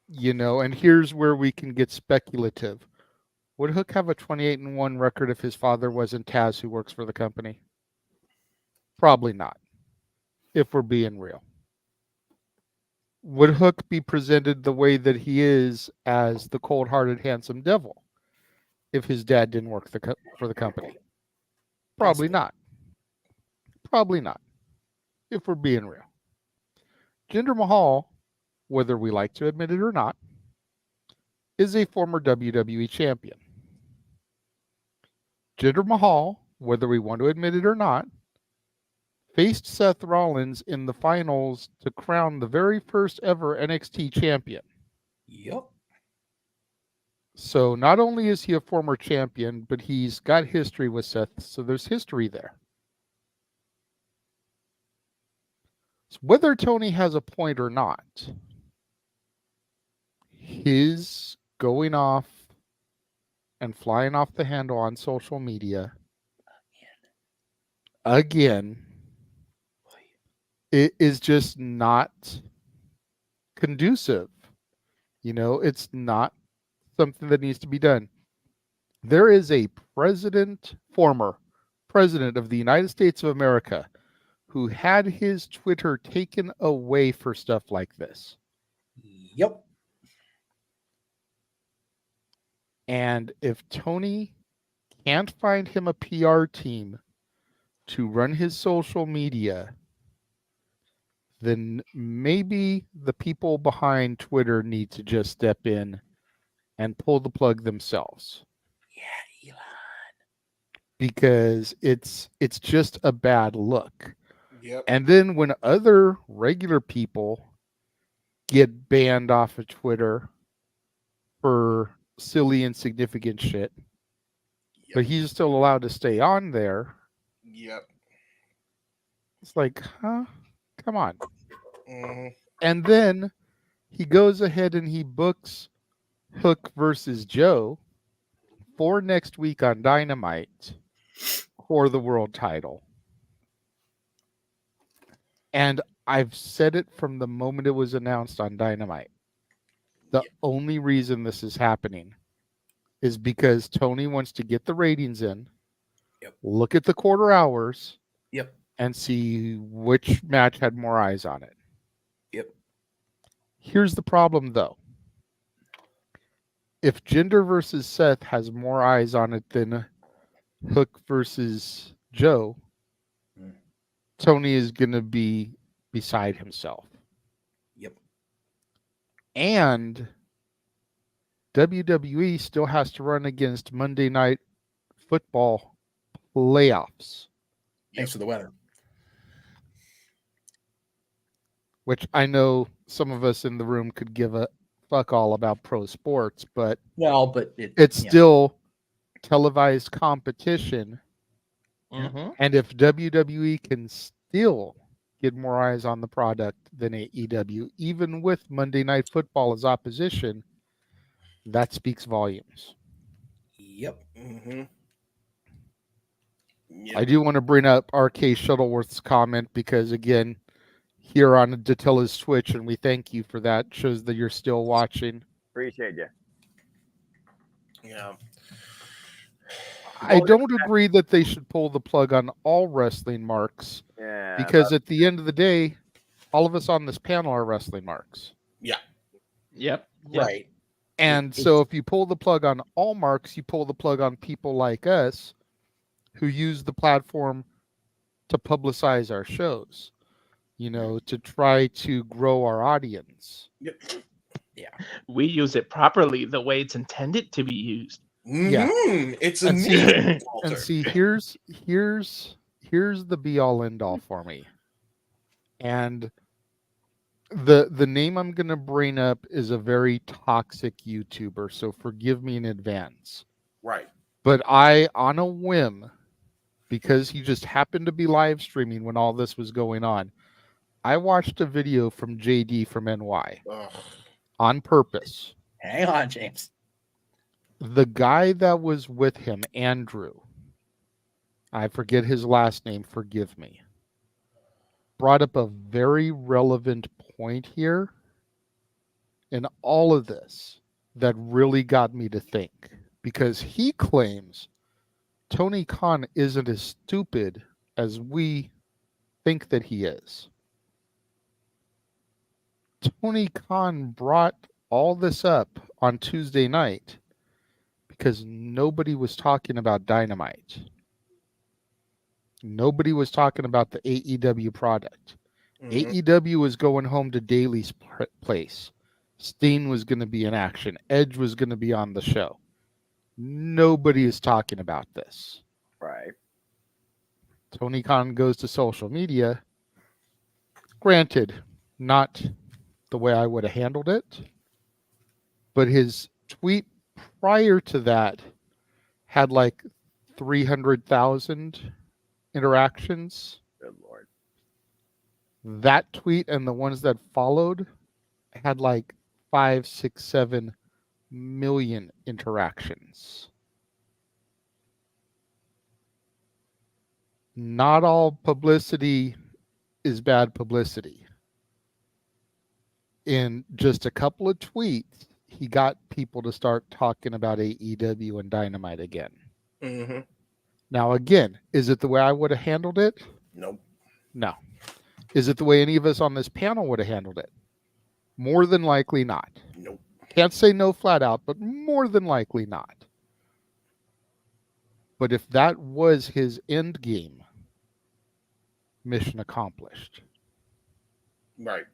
and here's where we can get speculative. Would Hook have a 28-1 record if his father wasn't Taz, who works for the company? Probably not, if we're being real. Would Hook be presented the way that he is as the cold-hearted, handsome devil if his dad didn't work for the company? Probably not. Probably not, if we're being real. Jinder Mahal, whether we like to admit it or not, is a former WWE champion. Jinder Mahal, whether we want to admit it or not, faced Seth Rollins in the finals to crown the very first ever NXT champion. Yep. So not only is he a former champion, but he's got history with Seth, so there's history there. So whether Tony has a point or not, his going off and flying off the handle on social media again, it is just not conducive. It's not something that needs to be done. There is a former president of the United States of America, who had his Twitter taken away for stuff like this. Yep. And if Tony can't find him a PR team to run his social media, then maybe the people behind Twitter need to just step in and pull the plug themselves. Yeah, Elon. Because it's just a bad look. Yep. And then when other regular people get banned off of Twitter for silly, insignificant shit, but he's still allowed to stay on there. Yep. It's like, huh? Come on. Mm-hmm. And then he goes ahead and he books Hook versus Joe for next week on Dynamite for the world title. And I've said it from the moment it was announced on Dynamite. The only reason this is happening is because Tony wants to get the ratings in, look at the quarter hours, and see which match had more eyes on it. Yep. Here's the problem, though. If Jinder versus Seth has more eyes on it than Hook versus Joe, Tony is going to be beside himself. Yep. And WWE still has to run against Monday Night Football playoffs. Thanks for the weather. Which I know some of us in the room could give a fuck all about pro sports, but it's still televised competition. Mm-hmm. And if WWE can still get more eyes on the product than AEW, even with Monday Night Football as opposition, that speaks volumes. Yep. Mm-hmm. I do want to bring up RK Shuttleworth's comment because, again, here on Datilla's Twitch, and we thank you for that. Shows that you're still watching. Appreciate you. Yeah. I don't agree that they should pull the plug on all wrestling marks. Yeah. Because at the end of the day, all of us on this panel are wrestling marks. Yeah. Yep. Right. And so if you pull the plug on all marks, you pull the plug on people like us who use the platform to publicize our shows, to try to grow our audience. Yep. Yeah. We use it properly the way it's intended to be used. Yeah. It's and a see, here's the be all end all for me. And the name I'm gonna bring up is a very toxic YouTuber, so forgive me in advance. Right. But I, on a whim, because he just happened to be live streaming when all this was going on, I watched a video from JD from NY. Ugh. On purpose. Hang on, James. The guy that was with him, Andrew, I forget his last name, forgive me, brought up a very relevant point here in all of this that really got me to think. Because he claims Tony Khan isn't as stupid as we think that he is. Tony Khan brought all this up on Tuesday night because nobody was talking about Dynamite. Nobody was talking about the AEW product. AEW was going home to Daly's place. Steen was going to be in action. Edge was going to be on the show. Nobody is talking about this. Right. Tony Khan goes to social media. Granted, not the way I would have handled it, but his tweet prior to that had like 300,000 interactions. Good Lord. That tweet and the ones that followed had like 5, 6, 7 million interactions. Not all publicity is bad publicity. In just a couple of tweets, he got people to start talking about AEW and Dynamite again. Mm-hmm. Now, again, is it the way I would have handled it? Nope. No. Is it the way any of us on this panel would have handled it? More than likely not. Nope. Can't say no flat out, but more than likely not. But if that was his end game, mission accomplished. Right.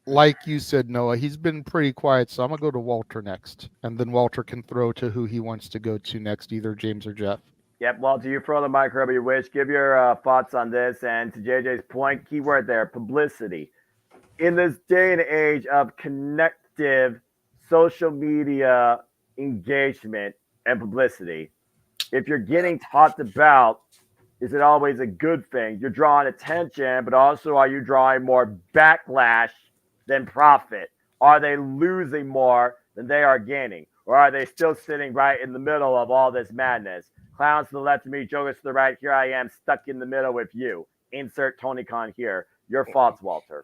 Like you said, Noah, he's been pretty quiet, so I'm going to go to Walter next. And then Walter can throw to who he wants to go to next, either James or Jeff. Yep, Walter, you throw the mic wherever you wish. Give your thoughts on this. And to JJ's point, keyword there, publicity. In this day and age of connective social media engagement and publicity, if you're getting talked about, is it always a good thing? You're drawing attention, but also are you drawing more backlash than profit? Are they losing more than they are gaining? Or are they still sitting right in the middle of all this madness? Clowns to the left of me, jokers to the right. Here I am stuck in the middle with you. Insert Tony Khan here. Your thoughts, Walter?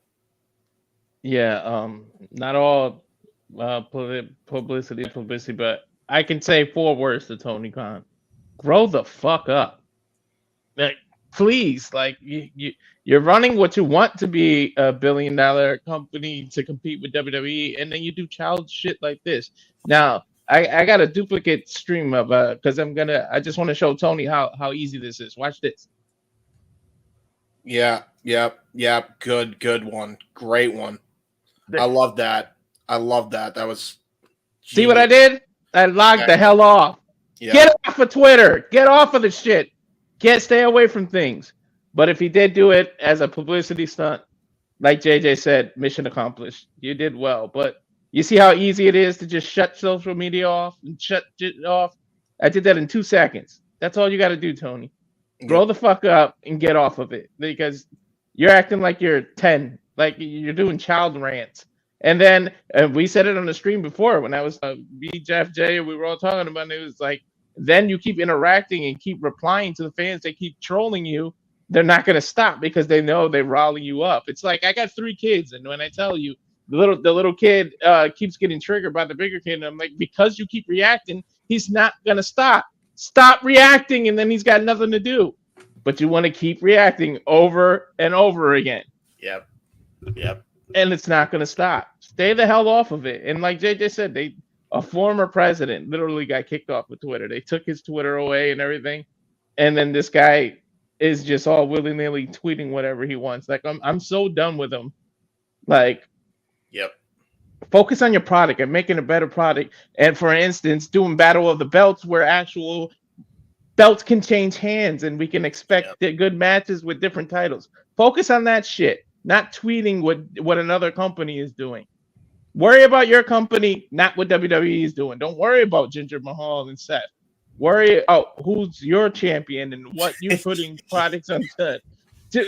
Yeah, not all publicity, but I can say 4 words to Tony Khan. Grow the fuck up. Like, please, like you're running what you want to be a $1 billion company to compete with WWE, and then you do child shit like this. Now, I got a duplicate stream of because I just want to show Tony how easy this is. Watch this. Yeah. Good one. Great one. I love that. That was. See what I did? I logged the hell off. Yeah. Get off of Twitter. Get off of the shit. Stay away from things. But if he did do it as a publicity stunt, like JJ said, mission accomplished. You did well. But you see how easy it is to just shut social media off and shut it off? I did that in 2 seconds. That's all you got to do, Tony. Grow the fuck up and get off of it, because you're acting like you're 10, like you're doing child rants. And then we said it on the stream before when I was me, Jeff, Jay, we were all talking about it. It was like, then you keep interacting and keep replying to the fans. They keep trolling you. They're not going to stop because they know they're riling you up. It's like, I got 3 kids, and when I tell you the little kid keeps getting triggered by the bigger kid, and I'm like, because you keep reacting, he's not going to stop. Stop reacting, and then he's got nothing to do. But you want to keep reacting over and over again. Yep. And it's not going to stop. Stay the hell off of it. And like JJ said, a former president literally got kicked off of Twitter. They took his Twitter away and everything. And then this guy is just all willy-nilly tweeting whatever he wants. Like, I'm so done with him. Like, yep. Focus on your product and making a better product. And for instance, doing Battle of the Belts where actual belts can change hands and we can expect good matches with different titles. Focus on that shit, not tweeting what another company is doing. Worry about your company, not what WWE is doing. Don't worry about Jinder Mahal and Seth. Worry about who's your champion and what you're putting products on.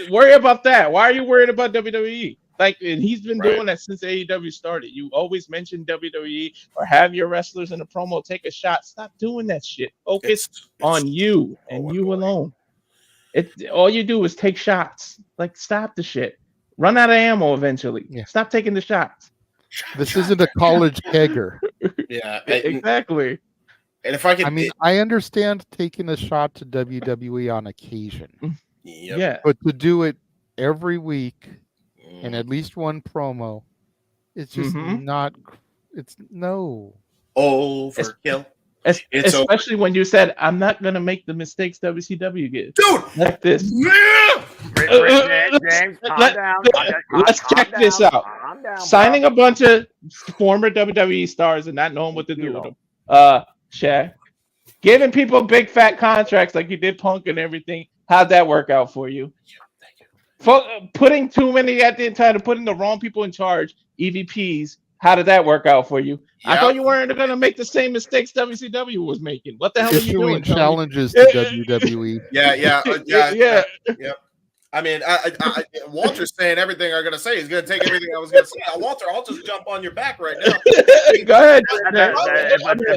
Worry about that. Why are you worried about WWE? Like, and he's been doing that since AEW started. You always mention WWE or have your wrestlers in a promo take a shot. Stop doing that shit. Focus on you and you alone. All you do is take shots. Like, stop the shit. Run out of ammo eventually. Yeah. Stop taking the shots. This isn't a college kegger. Yeah, exactly. And if I could, I understand taking a shot to WWE on occasion. Yep. Yeah, but to do it every week in at least one promo, it's just not. It's no overkill. Especially when you said, "I'm not going to make the mistakes WCW did." Dude, like this. James, calm down. Let's check this out. Signing a bunch of former WWE stars and not knowing what to do with them. Shaq, giving people big fat contracts like you did Punk and everything. How'd that work out for you? Putting too many at the time, putting the wrong people in charge, EVPs. How did that work out for you? Yep. I thought you weren't going to make the same mistakes WCW was making. What the hell are you doing? Challenges to WWE. Yeah. I mean, Walter's saying everything I'm going to say. He's going to take everything I was going to say. Walter, I'll just jump on your back right now. Go ahead.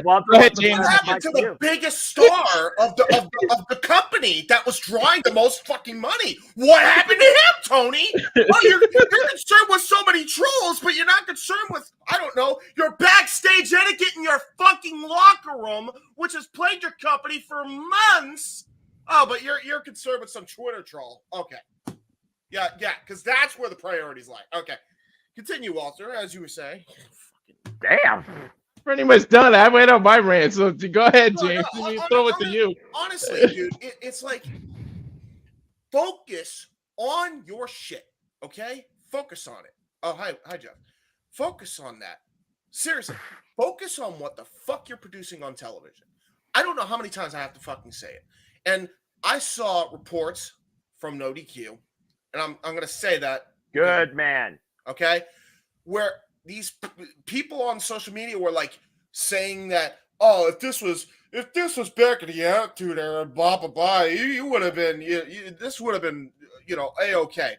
What happened to the biggest star of the company that was drawing the most fucking money? What happened to him, Tony? Oh, you're concerned with so many trolls, but you're not concerned with, I don't know, your backstage etiquette in your fucking locker room, which has plagued your company for months. Oh, but you're concerned with some Twitter troll. Okay. Yeah, because that's where the priorities lie. Okay. Continue, Walter, as you were saying. Damn. Pretty much done. I went on my rant, so go ahead, James. Throw it to you. Honestly, dude, it's like focus on your shit, okay? Focus on it. Oh, hi, Jeff. Focus on that. Seriously, focus on what the fuck you're producing on television. I don't know how many times I have to fucking say it. And I saw reports from No DQ, and I'm going to say that. Good man. Okay? Where these people on social media were like saying that, oh, if this was back in the Attitude Era, blah blah blah, you would have been, this would have been, A-okay.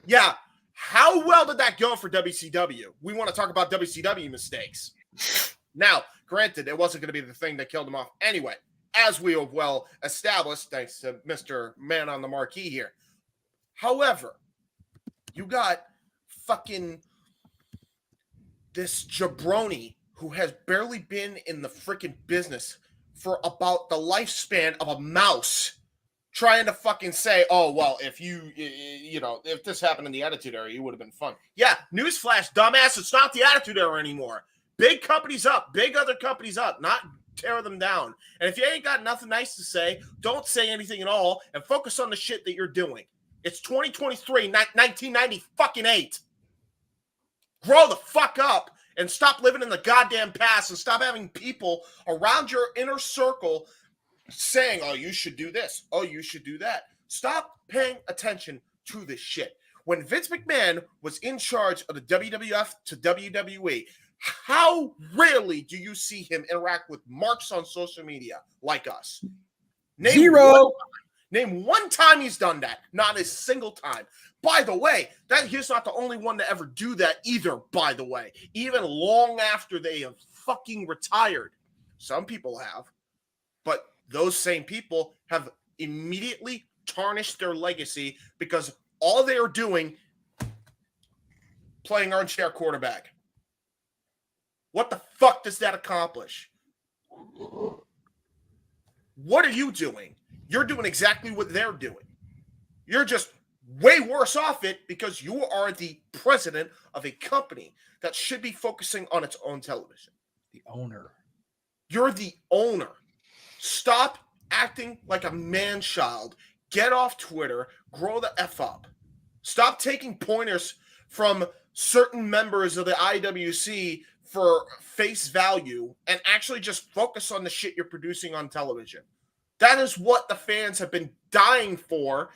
Yeah, how well did that go for WCW? We want to talk about WCW mistakes. Now, granted, it wasn't going to be the thing that killed him off anyway, as we have well established, thanks to Mr. Man on the Marquee here. However, you got fucking this jabroni who has barely been in the freaking business for about the lifespan of a mouse trying to fucking say, oh, well, if if this happened in the Attitude Era, you would have been fun. Yeah, newsflash, dumbass, it's not the Attitude Era anymore. Big companies up, big other companies up, not tear them down. And if you ain't got nothing nice to say, don't say anything at all and focus on the shit that you're doing. It's 2023, 1998. Grow the fuck up and stop living in the goddamn past and stop having people around your inner circle saying, oh, you should do this. Oh, you should do that. Stop paying attention to this shit. When Vince McMahon was in charge of the WWF to WWE, how rarely do you see him interact with marks on social media like us? Zero. Name one time he's done that. Not a single time. By the way, he's not the only one to ever do that either, by the way. Even long after they have fucking retired. Some people have. But those same people have immediately tarnished their legacy because all they are doing, playing armchair quarterback. What the fuck does that accomplish? What are you doing? You're doing exactly what they're doing. You're just way worse off it because you are the president of a company that should be focusing on its own television. The owner. You're the owner. Stop acting like a man-child. Get off Twitter. Grow the F up. Stop taking pointers from certain members of the IWC for face value and actually just focus on the shit you're producing on television. That is what the fans have been dying for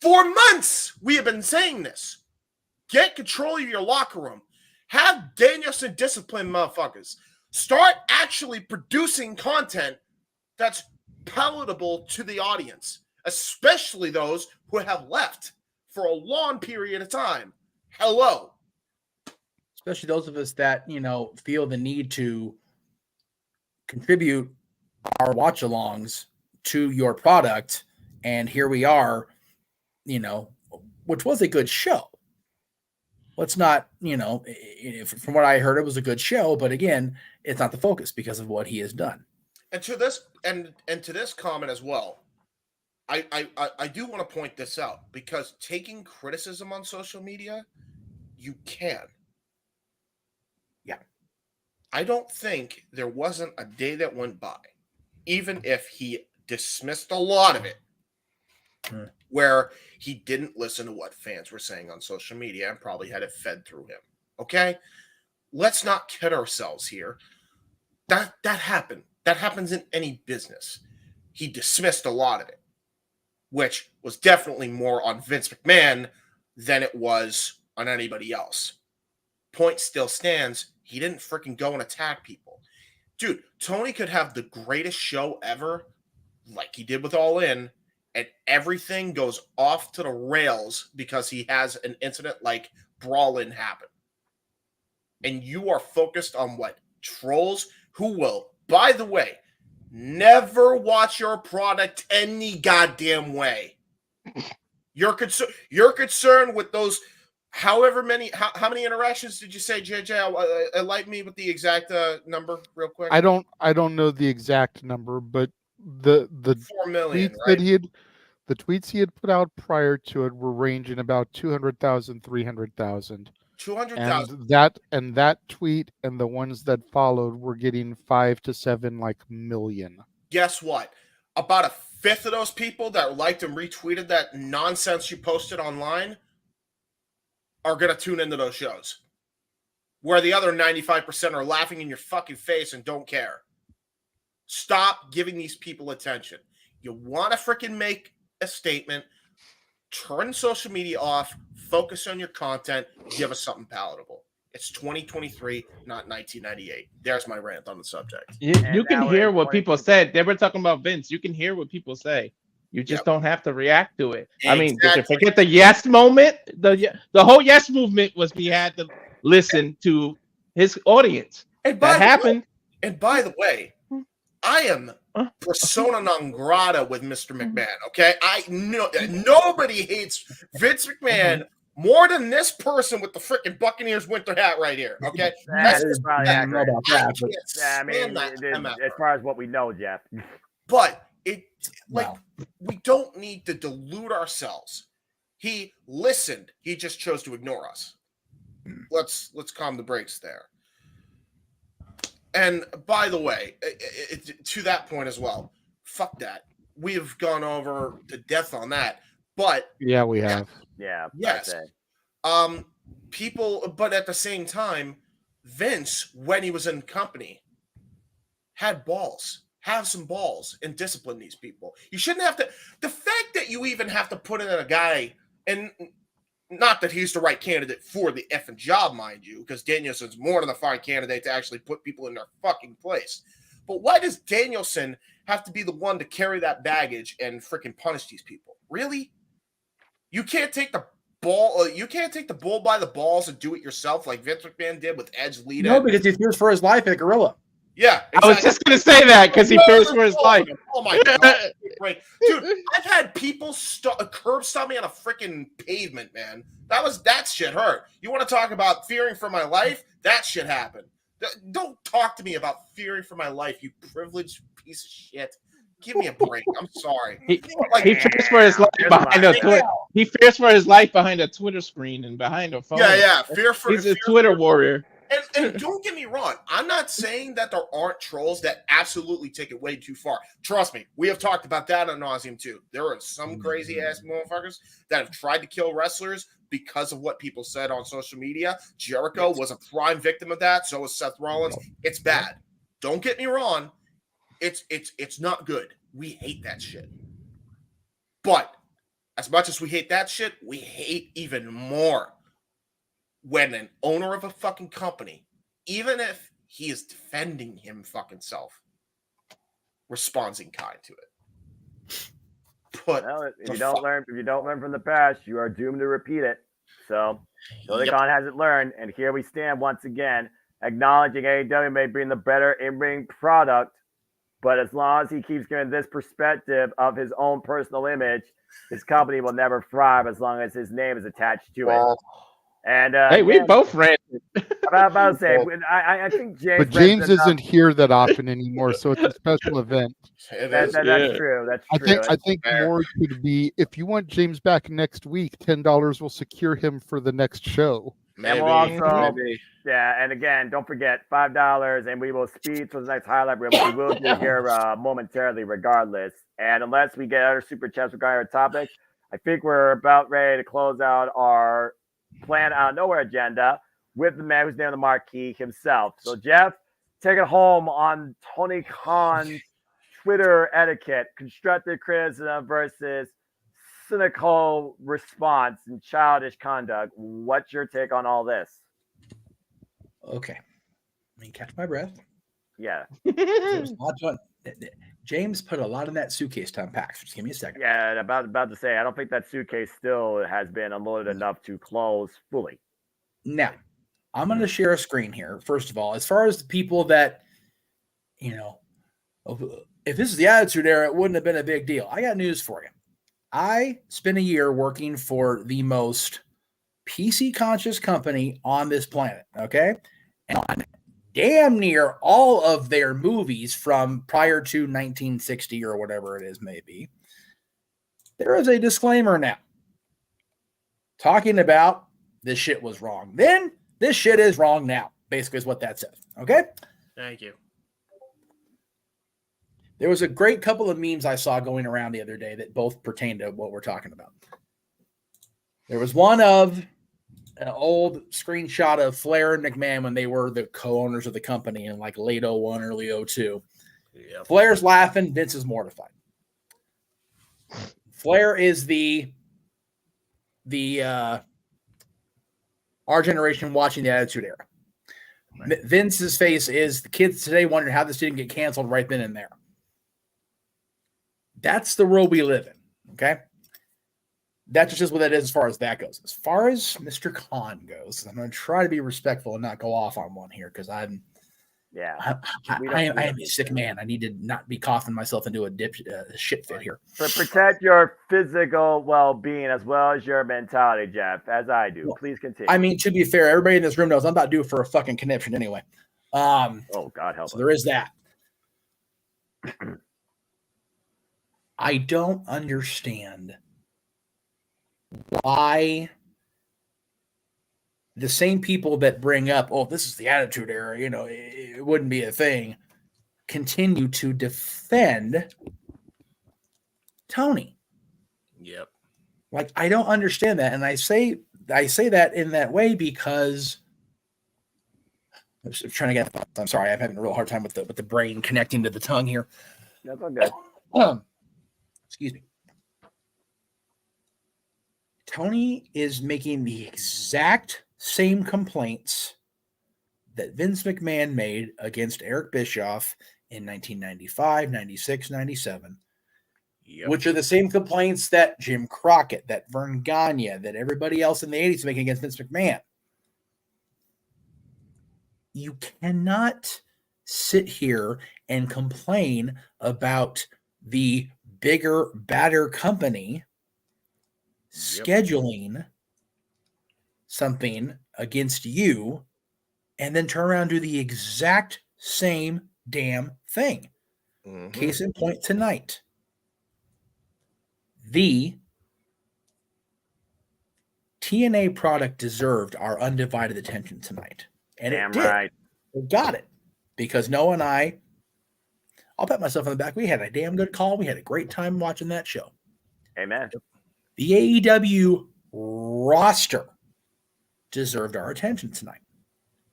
months. We have been saying this. Get control of your locker room. Have Danielson discipline, motherfuckers. Start actually producing content that's palatable to the audience, especially those who have left for a long period of time. Hello. Especially those of us that, feel the need to contribute our watch-alongs to your product. And here we are, which was a good show. Let's not, from what I heard, it was a good show. But again, it's not the focus because of what he has done. And to this and to this comment as well, I do want to point this out because taking criticism on social media, you can. Yeah. I don't think there wasn't a day that went by, even if he dismissed a lot of it, where he didn't listen to what fans were saying on social media and probably had it fed through him. Okay? Let's not kid ourselves here. That happened. That happens in any business. He dismissed a lot of it, which was definitely more on Vince McMahon than it was on anybody else. Point still stands. He didn't freaking go and attack people. Dude, Tony could have the greatest show ever, like he did with All In, and everything goes off to the rails because he has an incident like Brawl-In happen. And you are focused on what? Trolls who will, by the way, never watch your product any goddamn way. You're concerned with those however many, how many interactions did you say, JJ? Enlighten me with the exact number real quick. I don't know the exact number, but the 4 million, tweets right? The tweets he had put out prior to it were ranging about 200,000, 300,000. 200,000. And that tweet and the ones that followed were getting 5 to 7 million. Guess what? about a fifth of those people that liked and retweeted that nonsense you posted online are going to tune into those shows. Where the other 95% are laughing in your fucking face and don't care. Stop giving these people attention. You want to freaking make a statement, turn social media off, focus on your content, give us something palatable. It's 2023, not 1998. There's my rant on the subject. You can hear what people said. They were talking about Vince. You can hear what people say. You just don't have to react to it. Exactly. I mean, did you forget the yes moment? The whole yes movement was we had to listen to his audience. And that happened. And by the way, I am persona non grata with Mr. McMahon. Okay, nobody hates Vince McMahon more than this person with the freaking Buccaneers winter hat right here. Okay, as far as what we know, Jeff. But we don't need to delude ourselves. He listened. He just chose to ignore us. Let's calm the brakes there. And by the way, to that point as well, fuck that. We've gone over to death on that. But yeah, we have. Yeah. Yes. People, but at the same time, Vince, when he was in company, had balls. Have some balls and discipline these people. You shouldn't have to. The fact that you even have to put in a guy, and not that he's the right candidate for the effing job, mind you, because Danielson's more than a fine candidate to actually put people in their fucking place. But why does Danielson have to be the one to carry that baggage and freaking punish these people? Really? You can't take the ball. You can't take the bull by the balls and do it yourself like Vince McMahon did with Edge Lita. No, because he fears for his life at Gorilla. Yeah, exactly. I was just going to say that because he fears for his life. Oh my God. Great. Dude, I've had people curb stop me on a freaking pavement, man. That shit hurt. You want to talk about fearing for my life? That shit happened. Don't talk to me about fearing for my life, you privileged piece of shit. Give me a break. I'm sorry. He fears for his life behind a Twitter. He fears for his life behind a Twitter screen and behind a phone. Yeah. He's a Twitter warrior. And don't get me wrong. I'm not saying that there aren't trolls that absolutely take it way too far. Trust me, we have talked about that ad nauseum too. There are some crazy ass motherfuckers that have tried to kill wrestlers because of what people said on social media. Jericho was a prime victim of that. So was Seth Rollins. It's bad. Don't get me wrong. It's not good. We hate that shit. But as much as we hate that shit, we hate even more when an owner of a fucking company, even if he is defending him fucking self, responds in kind to it. If you don't learn from the past, you are doomed to repeat it. So Tony Khan hasn't learned, and here we stand once again, acknowledging AEW may bring the better in-ring product, but as long as he keeps giving this perspective of his own personal image, his company will never thrive as long as his name is attached to it. And hey, we both ranted. I'm about to say, I think James. But James isn't here that often anymore, so it's a special event. That's true. That's true. I think more could be if you want James back next week, $10 will secure him for the next show. And we'll also, and again, don't forget $5, and we will speed to the next highlight reel. We will be here momentarily, regardless. And unless we get other super chats regarding our topic, I think we're about ready to close out our plan out of nowhere agenda with the man who's named the marquee himself. So Jeff, take it home on Tony Khan's Twitter etiquette, constructive criticism versus cynical response and childish conduct. What's your take on all this? Okay, let me catch my breath. Yeah. James put a lot in that suitcase to unpack. So just give me a second. Yeah, about to say, I don't think that suitcase still has been unloaded enough to close fully. Now, I'm going to share a screen here. First of all, as far as the people that, if this is the Attitude Era, it wouldn't have been a big deal. I got news for you. I spent a year working for the most PC-conscious company on this planet, okay? And on damn near all of their movies from prior to 1960 or whatever it is, maybe, there is a disclaimer now talking about this shit was wrong. Then this shit is wrong now, basically is what that says, okay? Thank you. There was a great couple of memes I saw going around the other day that both pertain to what we're talking about. There was one of an old screenshot of Flair and McMahon when they were the co-owners of the company in like late 01, early 02. Yep. Flair's laughing. Vince is mortified. Flair is the our generation watching the Attitude Era. Right. Vince's face is the kids today wondering how this didn't get canceled right then and there. That's the world we live in. Okay. That's just what that is as far as that goes. As far as Mr. Khan goes, I'm going to try to be respectful and not go off on one here because I am a sick man. I need to not be coughing myself into a shit fit here. But protect your physical well-being as well as your mentality, Jeff, as I do. Well, please continue. I mean, to be fair, everybody in this room knows I'm not due for a fucking conniption anyway. Oh, God help us. There is that. I don't understand why the same people that bring up, oh, this is the Attitude Era, you know, it wouldn't be a thing, continue to defend Tony. Yep. Like, I don't understand that. And I say that in that way because I'm trying to get, I'm sorry, I'm having a real hard time with the brain connecting to the tongue here. That's okay. Excuse me. Tony is making the exact same complaints that Vince McMahon made against Eric Bischoff in 1995, 96, 97, which are the same complaints that Jim Crockett, that Vern Gagne, that everybody else in the 80s is making against Vince McMahon. You cannot sit here and complain about the bigger, badder company scheduling something against you and then turn around and do the exact same damn thing. Mm-hmm. Case in point tonight. The TNA product deserved our undivided attention tonight. And damn it did. Right. We got it. Because Noah and I'll pat myself on the back. We had a damn good call. We had a great time watching that show. Amen. The AEW roster deserved our attention tonight.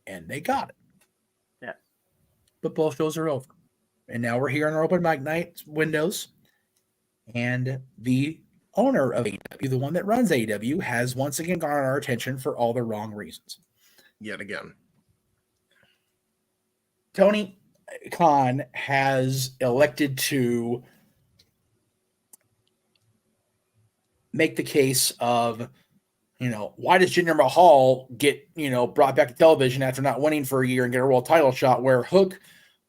And they got it. Yeah. But both shows are over. And now we're here on our open mic night windows. And the owner of AEW, the one that runs AEW, has once again garnered our attention for all the wrong reasons. Yet again. Tony Khan has elected to make the case of, you know, why does Jinder Mahal get, you know, brought back to television after not winning for a year and get a world title shot, where Hook,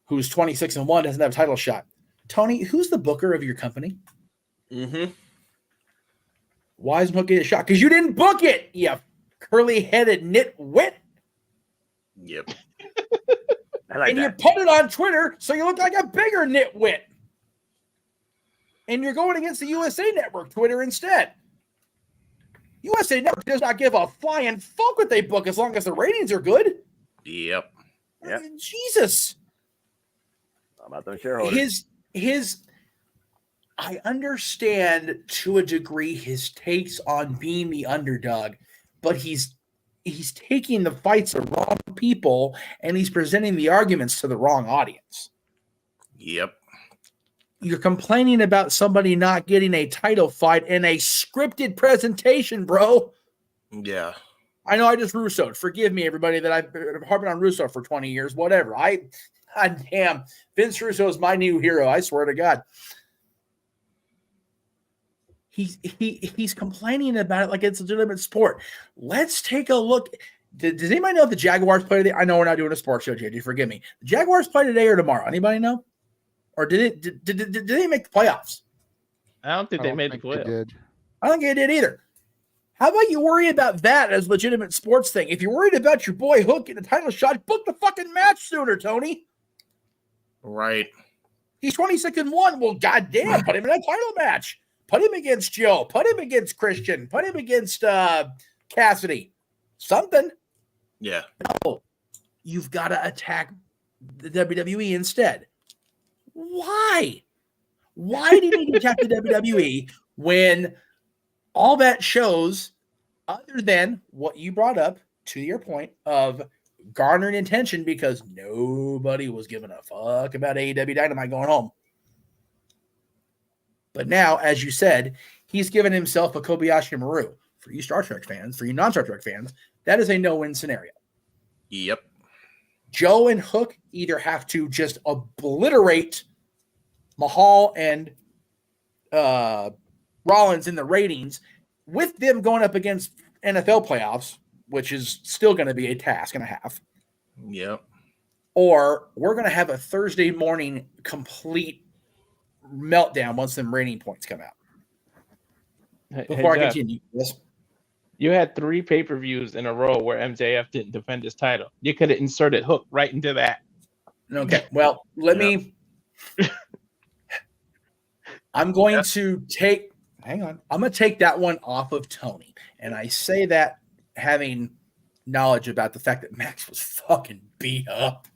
who's 26-1, doesn't have a title shot? Tony, who's the booker of your company? Mm-hmm. Why isn't Hook getting a shot? Because you didn't book it, you curly-headed nitwit. Yep. And you put it on Twitter so you look like a bigger nitwit. And you're going against the USA Network Twitter instead. USA Network does not give a flying fuck what they book as long as the ratings are good. Yep. Yep. Jesus. How about those shareholders? I understand to a degree his takes on being the underdog, but he's taking the fights to wrong people and he's presenting the arguments to the wrong audience. Yep. You're complaining about somebody not getting a title fight in a scripted presentation, bro. Yeah. I know I just Russo'd. Forgive me, everybody, that I've been harping on Russo for 20 years. Whatever. God damn. Vince Russo is my new hero. I swear to God. He's complaining about it like it's a legitimate sport. Let's take a look. Does anybody know if the Jaguars play today? I know we're not doing a sports show, JD. Forgive me. The Jaguars play today or tomorrow? Anybody know? Or did they make the playoffs? I don't think they made the playoffs. I don't think they did either. How about you worry about that as a legitimate sports thing? If you're worried about your boy Hook getting a title shot, book the fucking match sooner, Tony. Right. He's 26-1. Well, goddamn, put him in a title match. Put him against Joe. Put him against Christian. Put him against Cassidy. Something. Yeah. No, you've got to attack the WWE instead. Why? Why did he get jacked to WWE when all that shows, other than what you brought up to your point of garnering attention because nobody was giving a fuck about AEW Dynamite going home. But now, as you said, he's given himself a Kobayashi Maru. For you Star Trek fans, for you non-Star Trek fans, that is a no-win scenario. Yep. Joe and Hook either have to just obliterate Mahal and Rollins in the ratings with them going up against NFL playoffs, which is still going to be a task and a half. Yep. Or we're going to have a Thursday morning complete meltdown once them rating points come out. Before I continue, yes. You had 3 pay-per-views in a row where MJF didn't defend his title. You could have inserted Hook right into that. Okay, well, let me. I'm going to take. Hang on. I'm going to take that one off of Tony, and I say that having knowledge about the fact that Max was fucking beat up.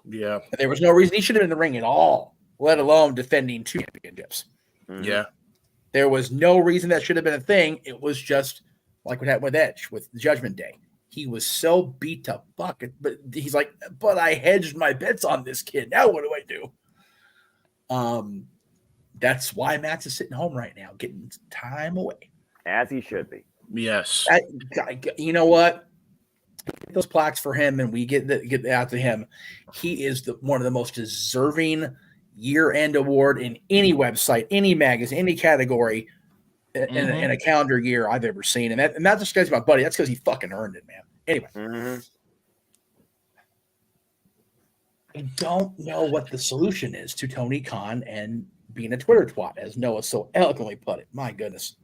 Yeah, there was no reason he should have been in the ring at all, let alone defending 2 championships. Yeah. There was no reason that should have been a thing. It was just like what happened with Edge with Judgment Day. He was so beat to bucket, but he's like, but I hedged my bets on this kid. Now what do I do? That's why Max is sitting home right now, getting time away. As he should be. Yes. You know what? Get those plaques for him, and we get out to him. He is one of the most deserving year-end award in any website, any magazine, any category in a calendar year I've ever seen. And that's just because he's my buddy. That's because he fucking earned it, man. Anyway. I don't know what the solution is to Tony Khan and being a Twitter twat, as Noah so eloquently put it. My goodness.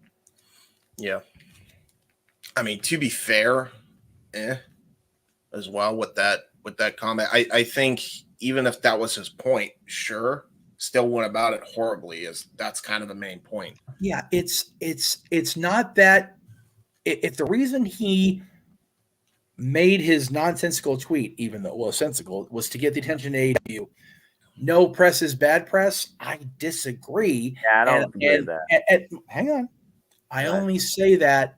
Yeah. I mean, to be fair, as well with that comment, I think even if that was his point, sure, still went about it horribly. That's kind of the main point. Yeah, it's not that if the reason he made his nonsensical tweet, even though it was sensical, was to get the attention to AEW. No press is bad press. I disagree. Yeah, I don't agree with that. And hang on. I only say that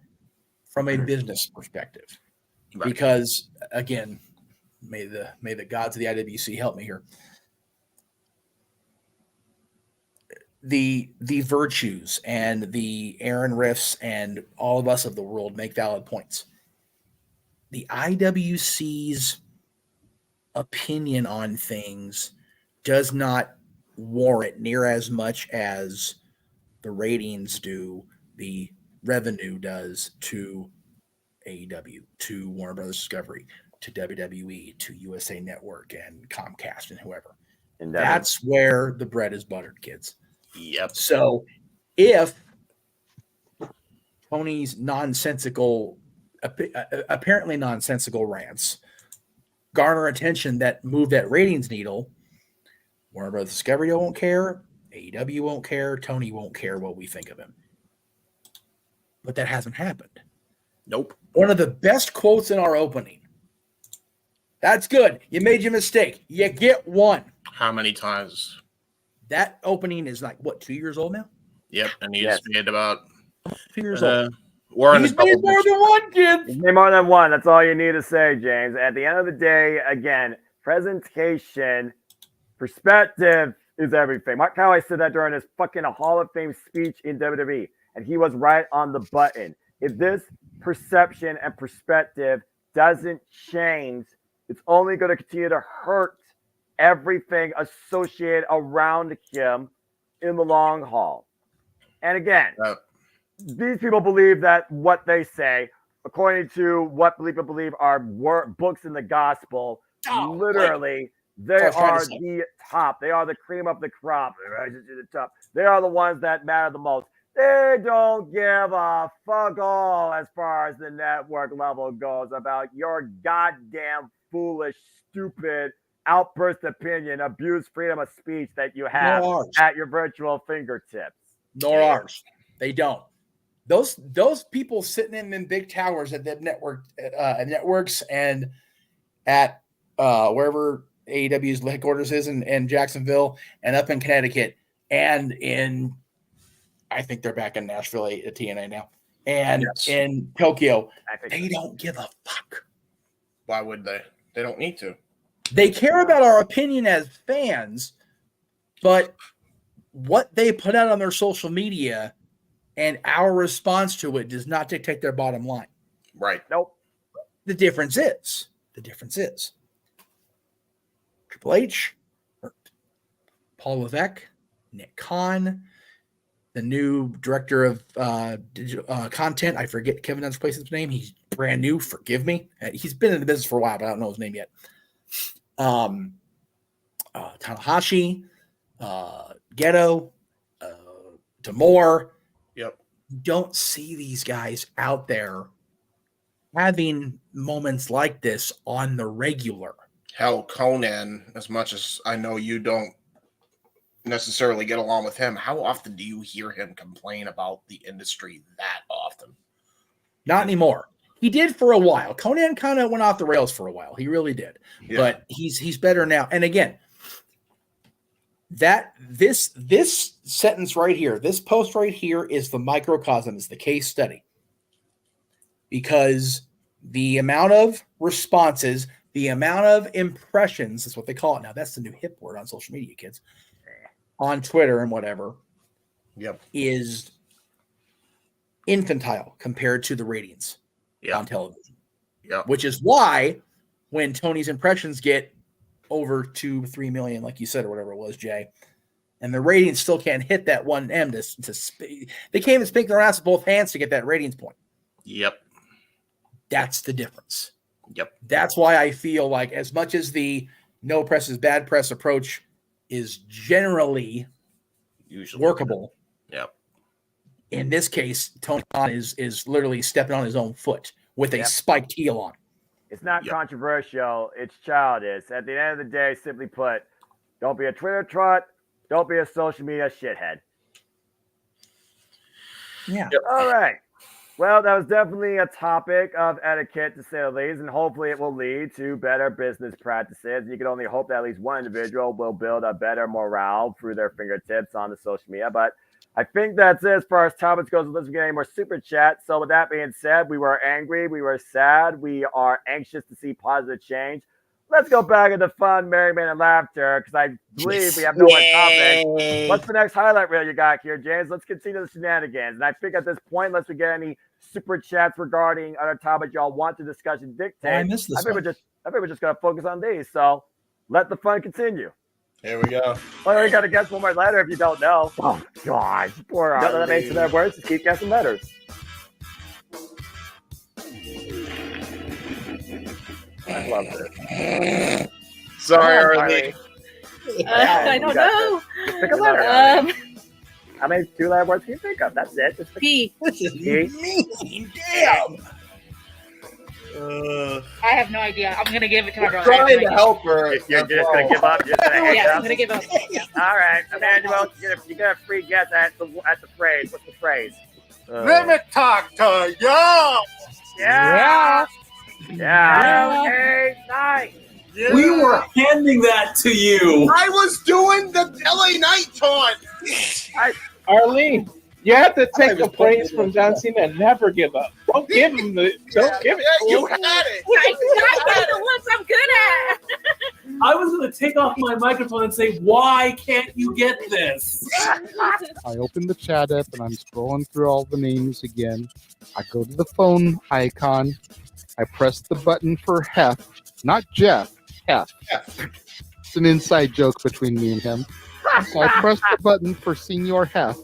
from a business perspective. Right. Because again, may the gods of the IWC help me here. The virtues and the Aaron Riffs and all of us of the world make valid points. The IWC's opinion on things does not warrant near as much as the ratings do, the revenue does to AEW, to Warner Brothers Discovery, to WWE, to USA Network and Comcast and whoever. And that's where the bread is buttered, kids. Yep. So if Tony's apparently nonsensical rants garner attention that move that ratings needle, Warner Brothers Discovery won't care, AEW won't care, Tony won't care what we think of him. But that hasn't happened. Nope. One of the best quotes in our opening. That's good. You made your mistake. You get one. How many times? That opening is like, what, 2 years old now? Yep. And he's made about 2 years old. He's made more than one, kid. He's made more than one. That's all you need to say, James. At the end of the day, again, presentation, perspective is everything. Mark Calloway said that during his fucking Hall of Fame speech in WWE, and he was right on the button. If this perception and perspective doesn't change, it's only going to continue to hurt everything associated around him in the long haul. And again, these people believe that what they say, according to what people believe are books in the gospel, literally, they are the top. They are the cream of the crop. They rise to the top. They are the ones that matter the most. They don't give a fuck all as far as the network level goes about your goddamn foolish, stupid outburst opinion, abuse freedom of speech that you have at your virtual fingertips. Nor ours. They don't. Those people sitting in them big towers at the networks and at wherever AEW's headquarters is in Jacksonville and up in Connecticut, and I think they're back in Nashville at TNA now, and in Tokyo, they don't give a fuck. Why would they? They don't need to. They care about our opinion as fans, but what they put out on their social media and our response to it does not dictate their bottom line. Right. Nope. The difference is Triple H, Paul Levesque, Nick Khan, the new director of content. I forget Kevin Dunn's place's name. He's brand new. Forgive me. He's been in the business for a while, but I don't know his name yet. Tanahashi, Ghetto, Tamor. Yep. Don't see these guys out there having moments like this on the regular. Hell, Conan, as much as I know you don't necessarily get along with him, how often do you hear him complain about the industry that often? Not anymore. He did for a while. Conan kind of went off the rails for a while. He really did. Yeah. But he's better now. And again, this sentence right here, this post right here is the microcosm, is the case study. Because the amount of responses, the amount of impressions, is what they call it now. That's the new hip word on social media, kids. On Twitter and whatever. Yep. Is infantile compared to the ratings on television. Yeah. Which is why when Tony's impressions get over 2-3 million, like you said, or whatever it was, Jay, and the ratings still can't hit that 1M they can't even speak their ass with both hands to get that ratings point. Yep. That's the difference. Yep. That's why I feel like as much as the no press is bad press approach is generally usually workable. Yep. In this case, Tony Khan is literally stepping on his own foot with a spiked heel on. It's not controversial. It's childish. At the end of the day, simply put, don't be a Twitter trot. Don't be a social media shithead. Yeah. All right. Well, that was definitely a topic of etiquette, to say the least, and hopefully it will lead to better business practices. You can only hope that at least one individual will build a better morale through their fingertips on the social media. But I think that's it as far as topics goes. Let's get any more super chat. So with that being said, we were angry, we were sad, we are anxious to see positive change. Let's go back into fun, merriment, and laughter, because I believe we have no more topics. What's the next highlight reel you got here, James? Let's continue the shenanigans. And I think at this point, unless we get any super chats regarding other topics y'all want to discuss and dictate, I missed this think we're just going to focus on these. So let the fun continue. Here we go. Well, we got to guess one more letter if you don't know. Oh, God. Poor None of that makes their words. Just keep guessing letters. I love this. Sorry, Arlene. I don't know. Just pick a letter. How many two-letter words can you think of? That's it. Just P. This is P. mean. Damn. I have no idea. I'm going to give it to my brother. Trying to help her. You're just going to give up? You're just going to hang up? I'm going to give up. All right. Emmanuel, you get a free guess at the phrase. What's the phrase? Let me talk to you. Yeah. Okay. Nice. Yeah. We were handing that to you. I was doing the LA Knight taunt. Arlene, you have to take the praise from John Cena and never give up. Don't give him the. Don't give it. You had it. I got the ones I'm good at. I was going to take off my microphone and say, why can't you get this? I opened the chat up and I'm scrolling through all the names again. I go to the phone icon. I press the button for Hef, not Jeff, Hef. It's an inside joke between me and him. So I press the button for Senior Hef.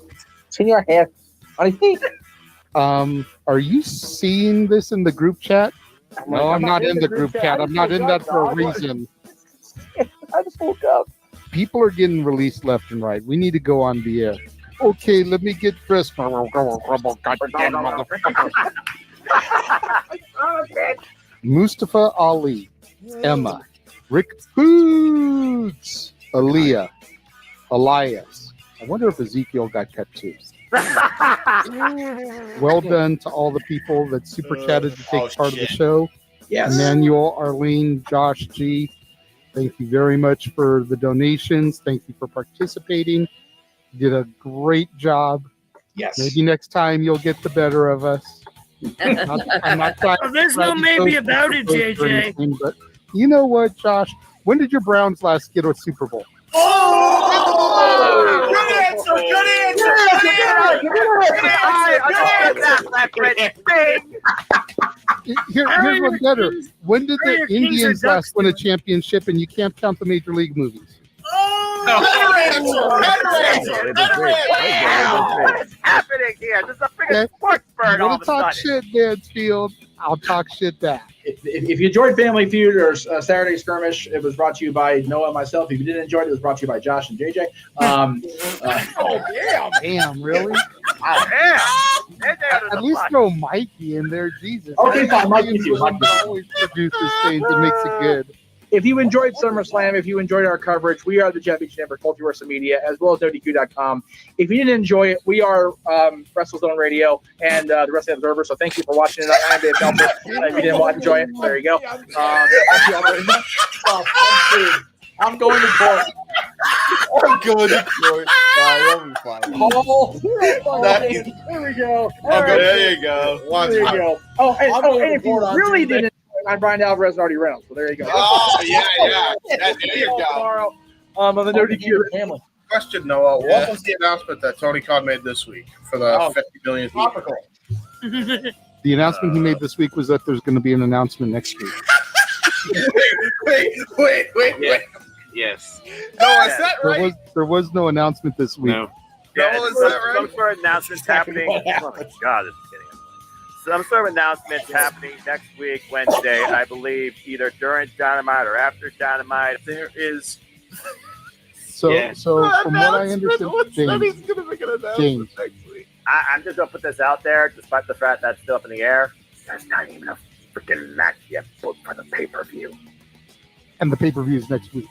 Senior Hef. I think. Are you seeing this in the group chat? No, I'm not in the group chat. I'm not in that for a reason. I just woke up. People are getting released left and right. We need to go on the air. Okay, let me get frisked. Mustafa Ali, Emma, Rick Foods, Aaliyah, Elias. I wonder if Ezekiel got cut too. Well done to all the people that super chatted to take part of the show. Yes. Emmanuel, Arlene, Josh G. Thank you very much for the donations. Thank you for participating. You did a great job. Yes. Maybe next time you'll get the better of us. I'm not trying. Oh, there's no maybe about it, JJ. Anything, but you know what, Josh? When did your Browns last get a Super Bowl? Oh! Good answer! Here's what's better. When did the Indians last win a championship? And you can't count the Major League movies. What is happening here? This is a freaking sports bird all of a talk sudden. shit, Mansfield. I'll talk shit back. If you enjoyed Family Feud or Saturday Skirmish, it was brought to you by Noah and myself. If you didn't enjoy it, it was brought to you by Josh and JJ. Damn, really? At least throw Mikey in there, Jesus. Okay, fine, Mikey too. Always produces things and makes it good. If you enjoyed SummerSlam, if you enjoyed our coverage, we are the Jeff Meacham Network, Multiverse of Media, as well as ODQ.com. If you didn't enjoy it, we are WrestleZone Radio and the Wrestling Observer. So thank you for watching tonight. I'm Dave Delpit. If you didn't enjoy it, there you go. I'm going to court. I'm going to court. That'll be fine. Paul. There we go. Okay, there you go. There you go. Oh, and if you really didn't, I'm Brian Alvarez and Artie Reynolds. So there you go. Oh, yeah. There you go. Tomorrow, on the No DQ family. Question, Noah. What was the announcement that Tony Khan made this week for the 50 million people? The announcement he made this week was that there's going to be an announcement next week. Wait. Yes. No, is that right? There was no announcement this week. No. Yeah, some sort of announcement's happening. Oh my God, this is getting annoying. Some sort of announcement's happening next week, Wednesday, I believe, either during Dynamite or after Dynamite. There is. So from what I understand, James. I'm just gonna put this out there, despite the fact that's still up in the air. There's not even a freaking match yet booked for the pay-per-view. And the pay-per-view is next week.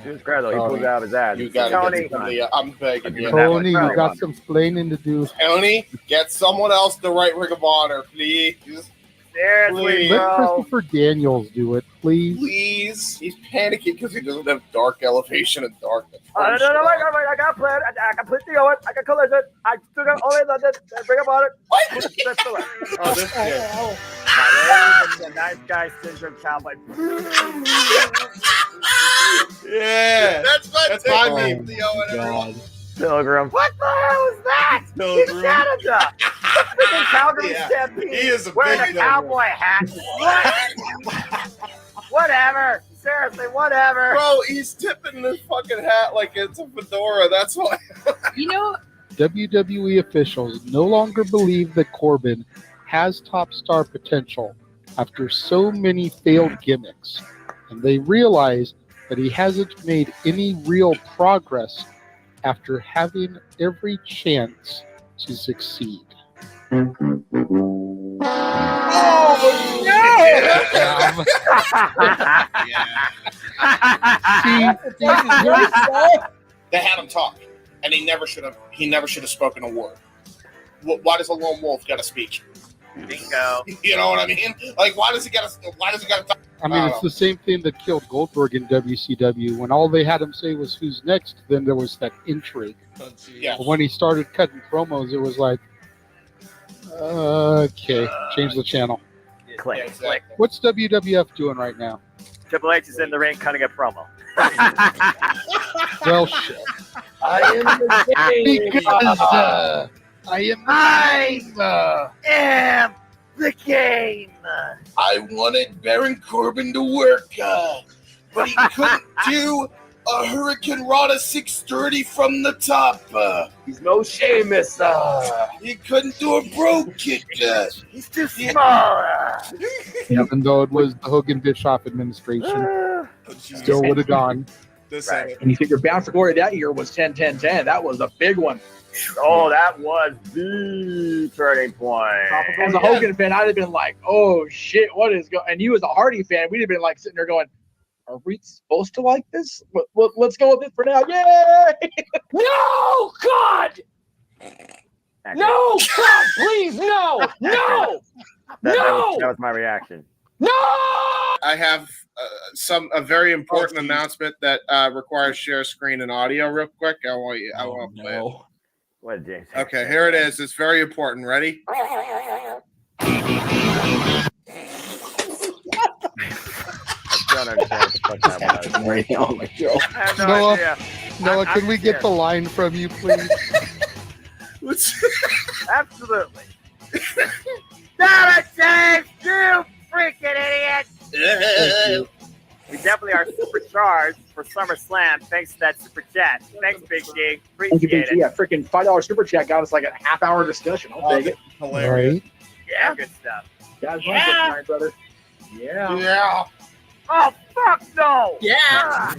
Who's crazy? He pulled it out of his ass. You gotta Tony, get I'm begging you. Tony, you got some explaining to do. Tony, get someone else to write Ring of Honor, please. Seriously, Let bro. Christopher Daniels do it, please. Please. He's panicking because he doesn't have dark elevation and darkness. No, wait. I got a plan. I got plenty of it. I got collision. I still got all in on this. Bring up on it. What? Oh, this kid. The nice guy syndrome cowboy. Yeah. That's my meme, Theo. God. Pilgrim. What the hell is that? Pilgrim. He's Canada. Freaking Calgary Stampede. He is a wearing big a cowboy hat. What? Whatever. Seriously, whatever. Bro, he's tipping this fucking hat like it's a fedora. That's why. You know, WWE officials no longer believe that Corbin has top star potential after so many failed gimmicks, and they realize that he hasn't made any real progress after having every chance to succeed. They had him talk, and he never should have spoken a word. Why does a lone wolf got to speak? Bingo. You know what I mean? Like, why does he got to talk? I mean, it's the same thing that killed Goldberg in WCW. When all they had him say was "Who's next?" then there was that intrigue. Yeah. But when he started cutting promos, it was like, okay, change the channel. Click, click. What's WWF doing right now? Triple H is in the ring cutting a promo. Well, shit. I am the game. Because I am the game. I wanted Baron Corbin to work, but he couldn't do a Hurricane Rana 630 from the top. He's no Sheamus. He couldn't do a bro kick. He's too small. even though it was the Hogan Bischoff administration, still would have gone. Right. And you figure Bound for Glory that year was 10-10-10. That was a big one. Oh, that was the turning point. As a Hogan fan, I'd have been like, oh, shit, what is going on? And you as a Hardy fan, we'd have been like sitting there going, are we supposed to like this? Let's go with it for now. Yay! No, God! No, God, please, no! No! That No! was my reaction. No! I have a very important announcement that requires share screen and audio real quick. I want to play it. What, James? Okay, here it is. It's very important. Ready? Noah, can we get the line from you, please? Absolutely. Damn it, James! You freaking idiot! We definitely are supercharged for SummerSlam thanks to that super chat. Thanks, Big G. Thank you, Appreciate Big G. it. Yeah, freaking $5 super chat got us like a half-hour discussion. I'll take it. Hilarious. Yeah, good stuff. Guys, Yeah. my brother. Yeah. Yeah. Oh, fuck no! Yeah.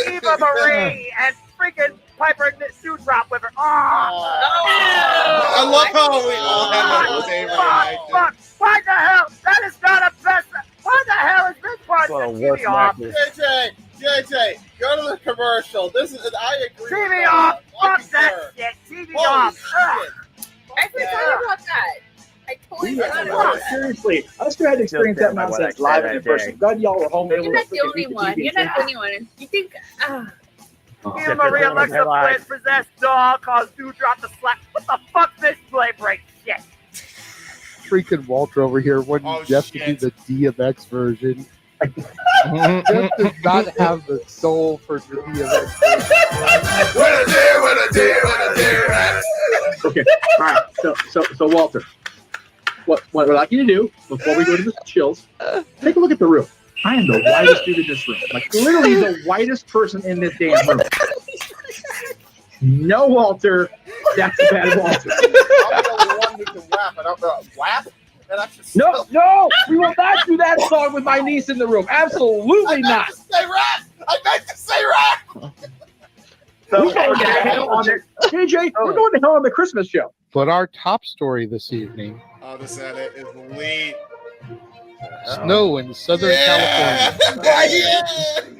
Eva Marie and freaking Piper Dewdrop with her. I love how we all have that same reaction. Fuck! Why the hell? That is not a best. Why the hell is this part of the TV off? JJ, go to the commercial. This is I agree. TV off! Fuck that shit! TV off! I forgot about that. I totally forgot about that. Seriously, I just had to experience that nonsense live and in person. God, y'all were home. You're not the only one. You're not the only one. You think? Eva Marie Alexa Bliss possessed dog caused Dewdrop to slap. What the fuck this play break shit? Freaking Walter over here wanting Jeff to do the DMX version. Jeff does not have the soul for the DMX version. Okay, all right. So Walter, what I'd like you to do before we go to the chills, take a look at the room. I am the whitest dude in this room. Like literally the whitest person in this damn room. No, Walter, that's a bad Walter. I'm the one who can rap. I don't know rap. No, we will not do that song with my niece in the room. Absolutely not. Say rap. I meant to say rap. We're going to hell on the JJ. We're going to hell on the Christmas show. But our top story this evening: this edit is elite. Snow in Southern California.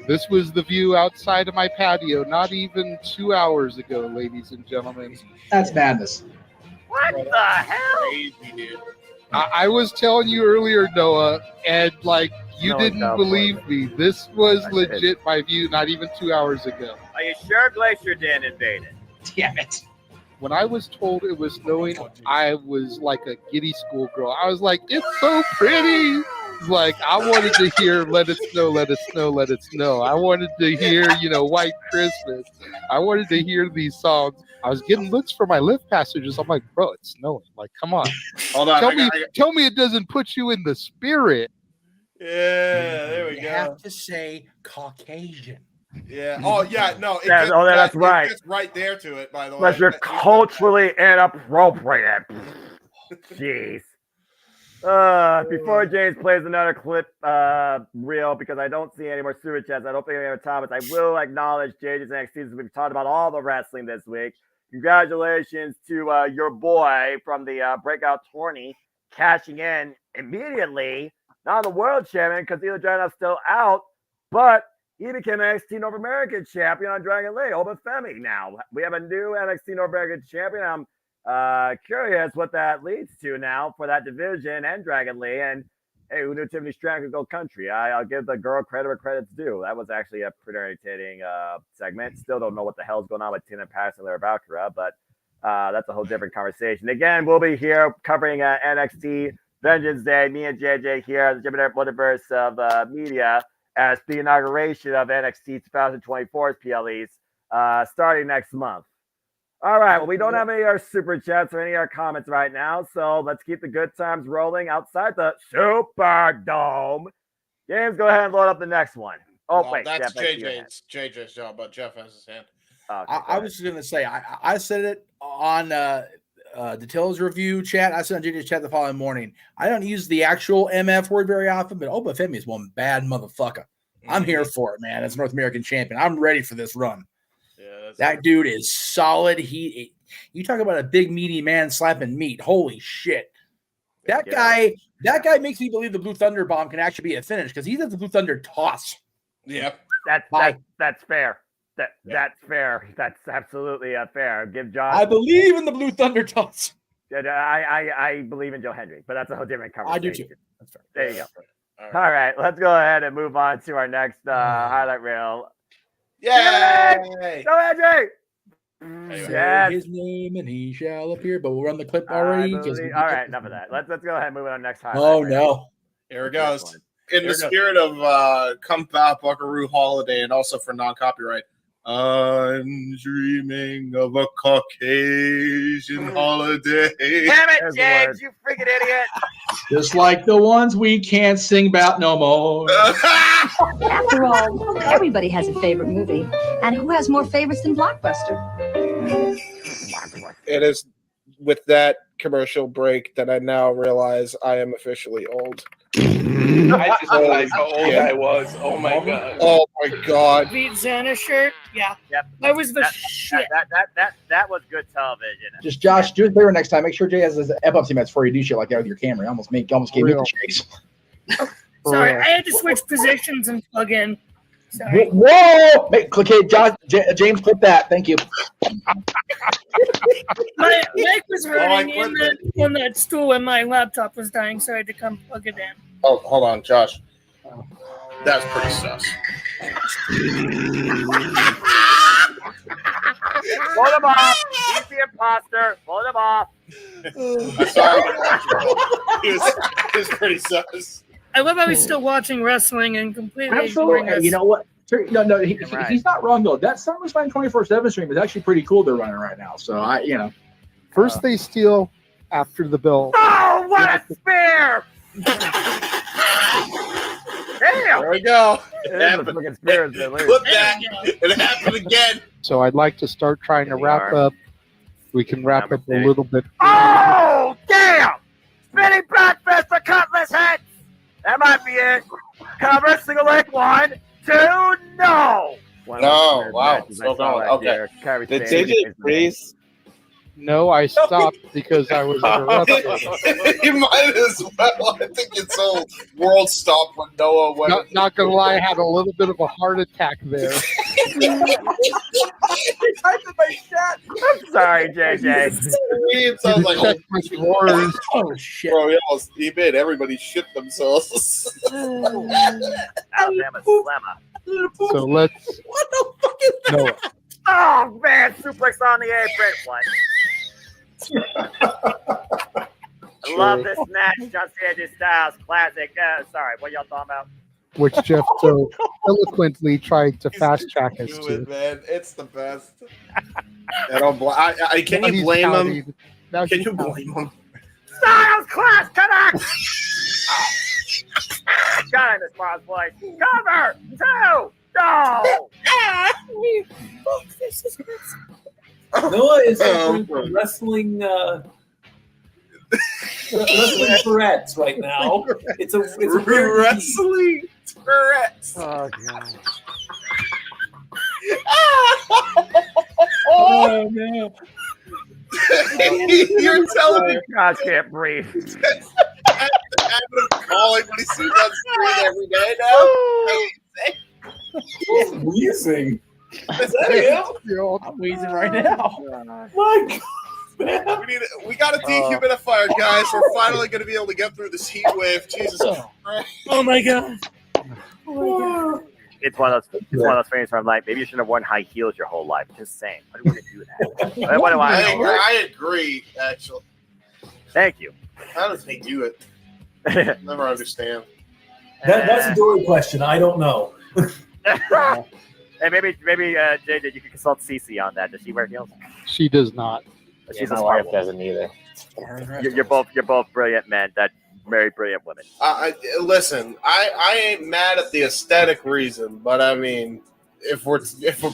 This was the view outside of my patio not even 2 hours ago, ladies and gentlemen. That's madness. What the hell? Crazy, dude. I was telling you earlier, Noah, and like you didn't believe me. This was legit my view not even 2 hours ago. Are you sure Glacier didn't invade it? Damn it. When I was told it was snowing, I was like a giddy schoolgirl. I was like, it's so pretty. Like, I wanted to hear Let It Snow, Let It Snow, Let It Snow. I wanted to hear, White Christmas. I wanted to hear these songs. I was getting looks for my lift passengers. I'm like, bro, it's snowing. Like, come on. Hold on. Tell me it doesn't put you in the spirit. Yeah, there we go. You have to say Caucasian. Yeah. Oh, yeah. No. That's right. It gets right there to it, by the way. Unless you're culturally inappropriate. Jeez. Before James plays another clip reel, because I don't see any more super chats, I don't think any other topics, I will acknowledge JJ's NXT since we've talked about all the wrestling this week. Congratulations to your boy from the breakout tourney cashing in immediately. Not the world champion because Ela Dragunov's still out, but he became NXT North American champion on Dragon Lee. Obafemi now. We have a new NXT North American champion. I'm curious what that leads to now for that division and Dragon Lee. And hey, who knew Tiffany Stratton could go country? I'll give the girl credit where credit's due. That was actually a pretty entertaining segment. Still don't know what the hell's going on with Tina Pass and Lara Valkyra, but that's a whole different conversation. Again, we'll be here covering NXT Vengeance Day. Me and JJ here at the Multiverse of Media as the inauguration of NXT 2024's PLEs starting next month. All right, well, we don't have any of our super chats or any of our comments right now, so let's keep the good times rolling outside the Superdome. James, go ahead and load up the next one. Oh, wait. That's Jeff, JJ's job, but Jeff has his hand. Okay, I was going to say, I said it on the Tales review chat. I said on JJ's chat the following morning. I don't use the actual MF word very often, but Obafemi is one bad motherfucker. I'm here for it, man. As North American champion, I'm ready for this run. That dude is solid. You talk about a big meaty man slapping meat. Holy shit. That guy makes me believe the Blue Thunder bomb can actually be a finish because he does the Blue Thunder toss. Yep. That's fair. That's fair. That's absolutely fair. Give John. I believe in the Blue Thunder toss. I believe in Joe Hendry, but that's a whole different conversation. I do too. That's fair. There you go. All right, let's go ahead and move on to our next highlight reel. Yay! Go ahead, Jay. Say his name and he shall appear, but we'll run the clip already. All right, enough of that. Let's go ahead and move on to our next highlight. Oh no! Here it goes. In the spirit of Come Back Buckaroo Holiday, and also for non-copyright, I'm dreaming of a Caucasian holiday. Damn it, James, you freaking idiot! Just like the ones we can't sing about no more. After all, everybody has a favorite movie. And who has more favorites than Blockbuster? It is with that commercial break that I now realize I am officially old. I just realized how old I was. Oh my god. Oh my god. Beat Xana shirt. Yeah. Yep. That was the shit. That was good television. Just Josh, do it clearer next time. Make sure Jay has his epilepsy meds before you do shit like that with your camera. You almost gave me the chase. Sorry, I had to switch positions and plug in. Sorry. Whoa! Okay, Josh, James, clip that. Thank you. My mic was running in that stool and my laptop was dying, so I had to come plug it in. Oh, hold on, Josh. That's pretty sus. Vote him off. He's the imposter. Vote him off. I'm sorry. It was pretty sus. I love how he's still watching wrestling and completely ignoring Absolutely. us. You know what? No, he's not wrong though. That SummerSlam 24/7 stream is actually pretty cool. They're running right now. So First they steal after the bell. Oh, what a spear! Damn! There we go. It happened. Put that. It happened again. So I'd like to start trying to wrap up. We can wrap up a little bit. Oh, damn! Spinning breakfast for cutlass heads! That might be it. Cover, single leg, 1, 2, no! No, wow. So going. Okay. Did JJ freeze? No, I stopped because I was interrupted. You might as well. I think it's all world stopped when Noah went. Not gonna lie, I had a little bit of a heart attack there. I'm sorry, JJ. It sounds like Check my drawers. Oh shit! Bro, he made everybody shit themselves. Alabama slammer. So let's. What the fuck is that? No. Oh, man. Suplex on the apron. What? I love this match. John Cena Styles. Classic. Sorry, what y'all talking about? Which Jeff so eloquently tried to fast track us Do to. it, man. It's the best. Can you blame him? Can you blame him? Styles class connect. God, I miss Miles' voice. Cover 2. No. Noah is wrestling wrestling Tourette's right now. It's a wrestling Tourette's. Oh god. Oh no! You're telling me God can't breathe. I'm calling when he sees on screen every day now. He's wheezing. Is that him? I'm wheezing right now. My God. We got a dehumidifier, guys. We're finally going to be able to get through this heat wave. Jesus Christ. Oh my god. Oh my god. It's one of those things where I'm like, maybe you shouldn't have worn high heels your whole life. Just saying. Why do you do that? What do I know? I agree, actually. Thank you. How does he do it? Never understand. That's a Dory question. I don't know. Hey, maybe JJ, you can consult Cece on that. Does she wear heels? She does not. She's my a wife smart doesn't either. You're both brilliant men that marry brilliant women. Listen, I ain't mad at the aesthetic reason, but I mean, if we're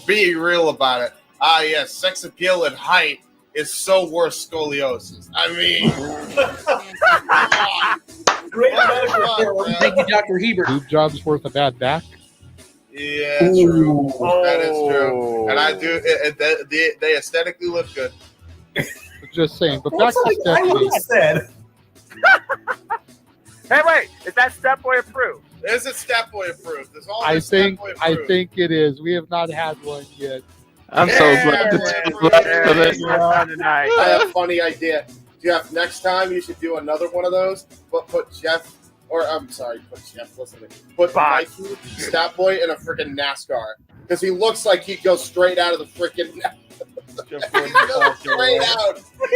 being real about it, yes, sex appeal and height is so worse scoliosis. I mean, great medical. Thank you, Dr. Hebert. Boob job's worth a bad back. Yeah, true. That is true. And I do. They aesthetically look good. Just saying. But back to Stephanie. Said. Hey, wait! Is that Step Boy approved? Is it Step Boy approved? I think it is. We have not had one yet. I'm so glad to I have a funny idea. Jeff, next time you should do another one of those, but put Jeff. Listen to me. Put Mikey, Stat Boy, in a freaking NASCAR. Because he looks like he goes straight out of the freaking.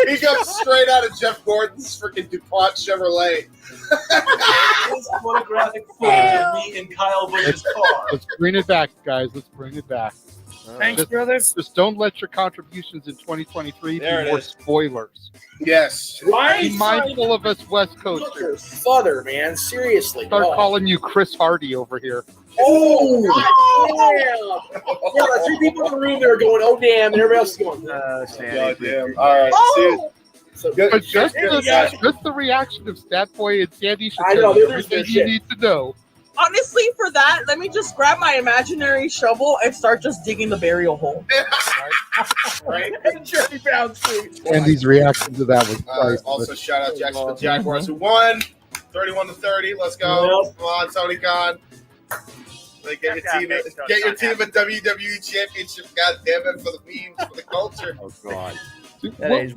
He goes straight out of Jeff Gordon's freaking DuPont Chevrolet. This photographic footage of me in Kyle Busch's car. Let's bring it back, guys. Let's bring it back. Thanks, brothers. Just don't let your contributions in 2023 There it be more is. spoilers. Yes. Right. Be mindful of us West Coasters. Fudder, man. Seriously. Start calling you Chris Hardy over here. Oh, damn. Yeah, the three people in the room, they were going, oh, damn, and everybody else is going, Goddamn. All right. Oh! So But just the reaction of Statboy and Sandy should I know, tell you they're everything just you shit. need to know. Honestly, for that, let me just grab my imaginary shovel and start just digging the burial hole. Right? Andy's reaction to that was priceless. Also, shout out Jackson the Jaguars who won 31-30. Let's go. Come on, Tony Khan. Like, get your team a WWE championship. God damn it, for the memes, for the culture. Oh God.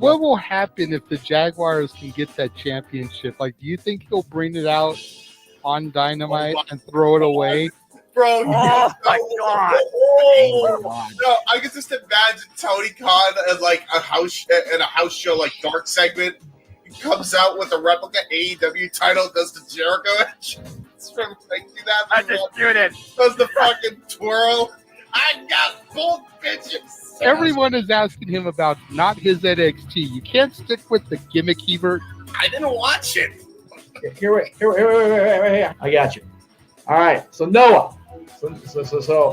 What will happen if the Jaguars can get that championship? Like, do you think he'll bring it out on Dynamite and throw it away? Bro, Oh my God. No, I can just imagine Tony Khan as like a house show like Dark segment. He comes out with a replica AEW title, does the Jericho edge. It's from like 2001. Does the fucking twirl. I got both bitches. Everyone is asking him about not his NXT. You can't stick with the gimmick, Hebert. I didn't watch it. Here, I got you. All right, so Noah. So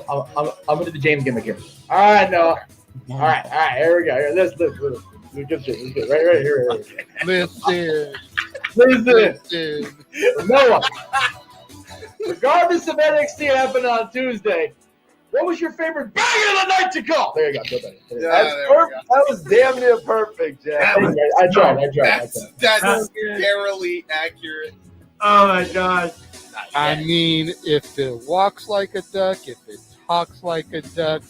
I'm gonna do the James gimmick here. All right, Noah. All right. Here we go. Here, this good shit. Right here. Listen. Noah. Regardless of NXT happened on Tuesday, what was your favorite bang of the night to call? There you go. That was damn near perfect, Jack. I tried. That's scarily accurate. Oh my God. I mean, if it walks like a duck, if it talks like a duck,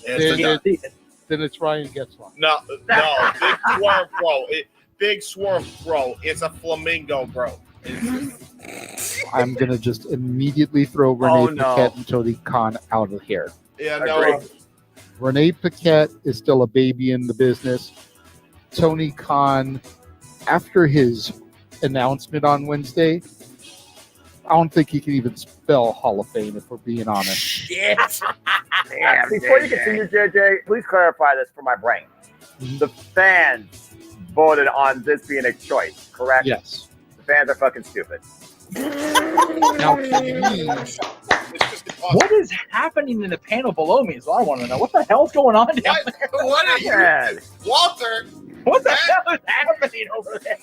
then it's Ryan Getzlaw. No, big swerve, bro. It's a flamingo, bro. I'm going to just immediately throw Renee Paquette and Tony Khan out of here. Yeah, no. Renee Paquette is still a baby in the business. Tony Khan, after his announcement on Wednesday, I don't think he can even spell Hall of Fame, if we're being honest. Shit. Damn, before you continue, JJ, please clarify this for my brain. The fans voted on this being a choice, correct? Yes. The fans are fucking stupid. Now, what is happening in the panel below me is what I want to know. What the hell's going on down there? What are you? Walter! What the hell is happening over there?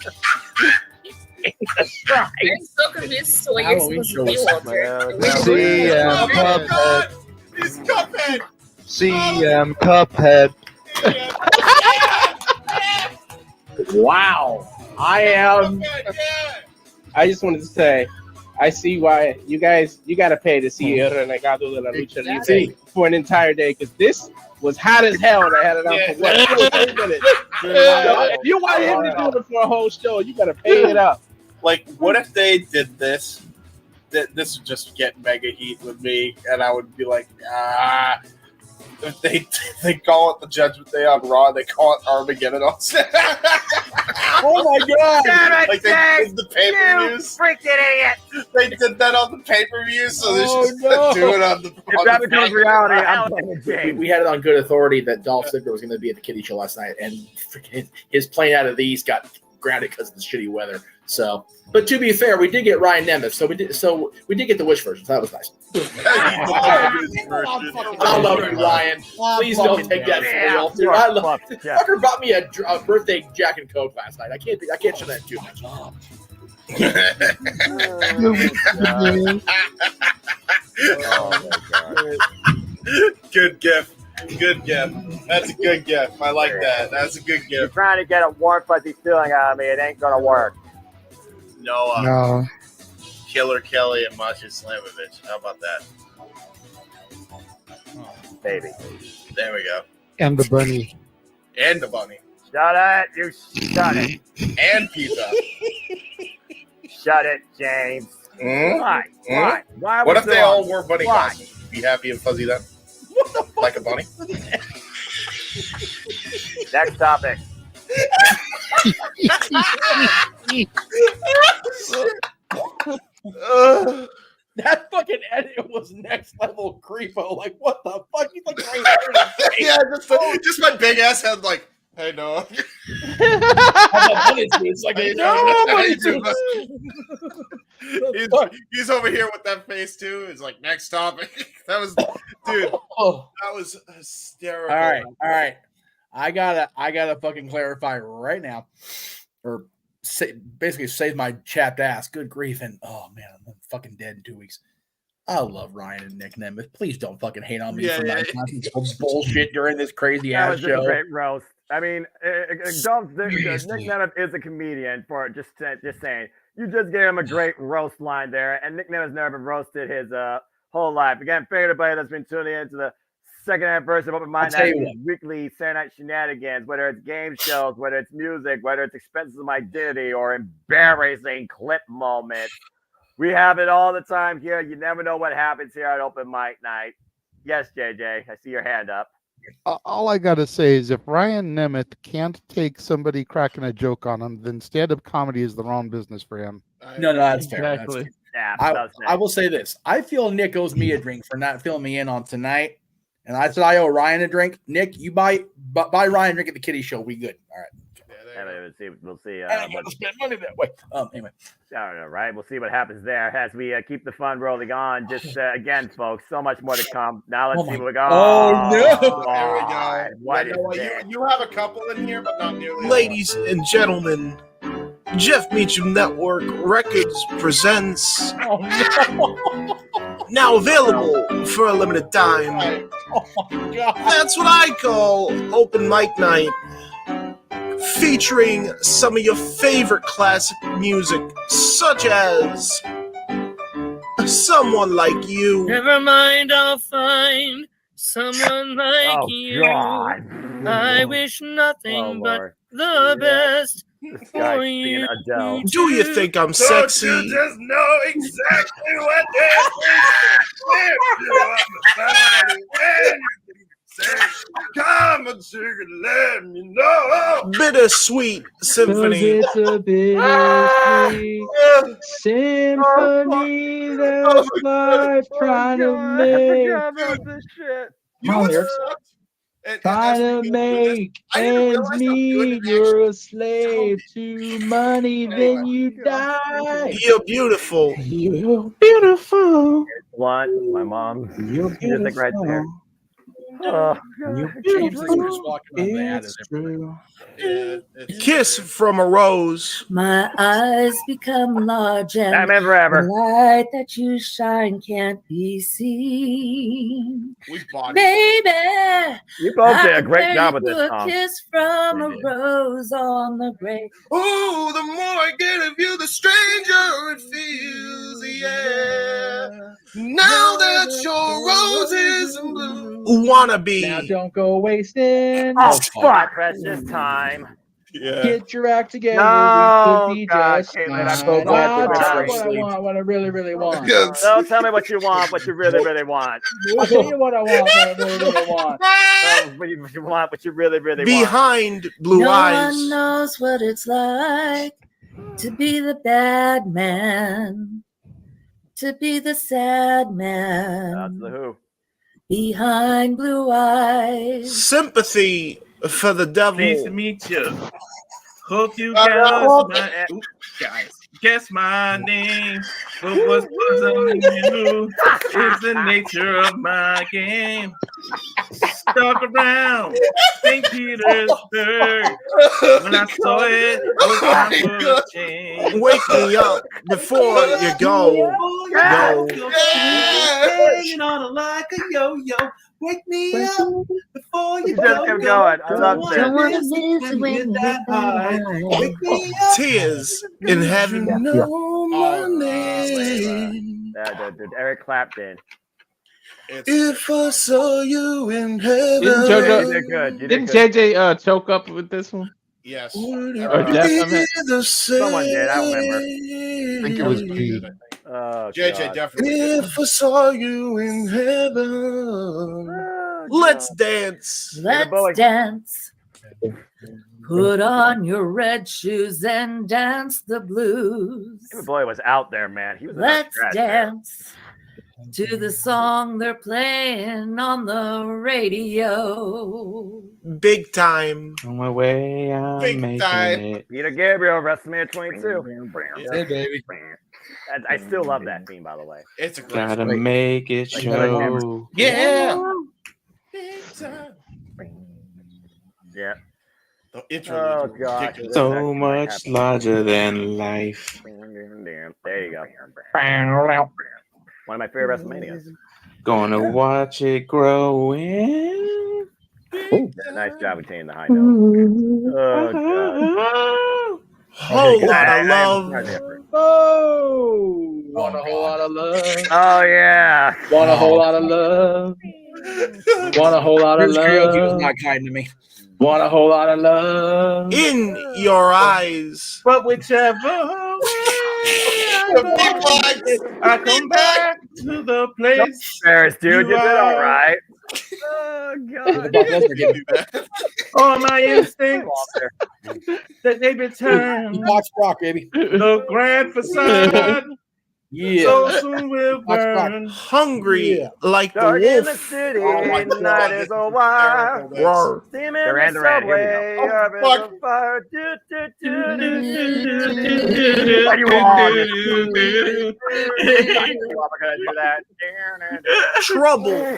I'm so convinced so you're supposed to be Walter. Cuphead. He's Cuphead. CM Cuphead. Wow. I just wanted to say, I see why you got to pay to see El Renegado de la Lucha Libre for an entire day, because this was hot as hell and I had it on for what, 2 minutes. If you want him to do it for a whole show, you got to pay it up. Like, what if they did this? This would just get mega heat with me, and I would be like, if they call it the Judgment Day on Raw, they call it Armageddon on Oh my God! Damn it, like they did the pay-per-views. Freaking idiot! They did that on the pay-per-views, so they should do it on the. If that becomes reality, I'm playing the game. We had it on good authority that Dolph Ziggler was going to be at the Kitty Show last night, and freaking his plane out of the East got grounded because of the shitty weather. So, but to be fair, we did get Ryan Nemeth, so we did get the Wish version. So that was nice. I love you, Ryan. Please don't take that for real, dude. I love. Fucker bought me a birthday Jack and Coke last night. I can't show that too much. Good gift. Good gift. That's a good gift. I like that. That's a good gift. You're trying to get a warm, fuzzy feeling out of me. It ain't gonna work. No. Killer Kelly and Masha Slamovich. How about that? Baby. There we go. And the bunny. And the bunny. Shut it. You shut it. And pizza. Shut it, James. Why? Why? Why? What if they all wore bunny Why? costumes? Be happy and fuzzy then? Like a bunny? Next topic. That fucking edit was next level creepo. Like, what the fuck? He's like, Yeah, just my big ass head, like, hey, no. It's like, he's over here with that face too. It's like, next topic. That was, dude. That was hysterical. All right. I gotta fucking clarify right now, or basically save my chapped ass. Good grief, and oh man, I'm fucking dead in 2 weeks. I love Ryan and Nick Nemeth. Please don't fucking hate on me for not bullshit during this crazy That ass was just show. a great roast. I mean, Nick Nemeth is a comedian. For just saying, you just gave him a great roast line there, and Nick Nemeth's never been roasted his whole life. Again, for everybody that's been tuning into the second anniversary of Open Mind Night, weekly Saturday night shenanigans, whether it's game shows, whether it's music, whether it's expenses of identity or embarrassing clip moments. We have it all the time here. You never know what happens here at Open Mic Night. Yes, JJ, I see your hand up. All I got to say is if Ryan Nemeth can't take somebody cracking a joke on him, then stand-up comedy is the wrong business for him. No, that's fair. Exactly. I will say this. I feel Nick owes me a drink for not filling me in on tonight. And I said I owe Ryan a drink. Nick, you buy Ryan a drink at the Kitty Show. We good. All right. We'll see. What spend money that way. Anyway. I don't know, right? We'll see what happens there as we keep the fun rolling on. Just again, folks, so much more to come. Now let's see what we got. Oh no! There we go. What is this? You have a couple in here, but not nearly. Ladies and gentlemen, Jeff Meacham Network Records presents now available for a limited time. That's what I call Open Mic Night, featuring some of your favorite classic music, such as Someone Like You. Never mind, I'll find someone like you. God. I wish nothing but Lord. the best This guy for singing you. Adele. Do you think I'm sexy? Don't you just know exactly what they're come and let me know. Bittersweet Symphony. It's a bittersweet symphony that life trying to make. You know what's Trying to make ends meet. You're a slave to money, then you die. You're beautiful. You're beautiful. Blunt, my mom. You're Music right there. You're beautiful. It's true. Kiss from a Rose. My eyes become large and Batman Forever. the light that you shine can't be seen. We bought Baby, You both did a I great compare job you with this to a song. kiss from a rose on the grave. Oh, the more I get of you, the stranger it feels, yeah. Now that your rose is in blue. Wanna be. Now don't go wasting. Oh, fuck. Precious time. Yeah. Get your act together. No, we could be God, just Caitlin, fine. I'm so glad I'll you're tell you not what I want, what I really, really want. Don't tell me what you want, what you really, really want. I'll tell you what I want, what I really, really want. What you want, what you really, really want. Behind blue No eyes. one knows what it's like to be the bad man, to be the sad man. That's the Who. Behind blue eyes. Sympathy for the devil. Nice to meet you. Hope you guess my name. But what's puzzling you is the nature of my game. Stuck around St. Petersburg. When I saw it was time for a change. Wake me up before you go. Go. Hanging on like a yo-yo. Wake me up before you just kept going. I love that. Tears in heaven. Dude, Eric Clapton. If I saw you in heaven. Didn't You did good. Didn't JJ choke up with this one? Yes. Someone did. I don't remember. I think it was me. Oh, JJ God. definitely. If I saw you in heaven, let's dance. Let's dance. Put on your red shoes and dance the blues. David Bowie was out there, man. He was in Let's our stretch there. dance to the song they're playing on the radio. Big time. On my way, I'm Big making time. it. Peter Gabriel, WrestleMania 22. Yeah, baby. I still love that theme, by the way. It's a great Gotta story. make it Like show. Yeah. Big time. Yeah. The intro Oh, is gosh. ridiculous. So much larger than life. There you go. One of my favorite WrestleManias. Gonna watch it grow in. Nice job of taking the high note. Oh, God. Whole lot of love. Oh, want a whole lot of love. Oh, yeah. Want a whole lot of love. Want a whole lot of Bruce Karaoke was love. not kind to me. Want a whole lot of love. In your eyes. But whichever I come back to the place. Ferris, dude, you did all are. right. Oh, God. All my instincts that they return. Box Brock, baby. The grand facade. Yeah. So soon will burn. Hungry like the Dark in the wolf. city, Oh my God, night is a wire. Roar. Steam in Duran the Duran, here we subway, go. up in fuck. the fire. Are you on? I'm gonna do that. Trouble.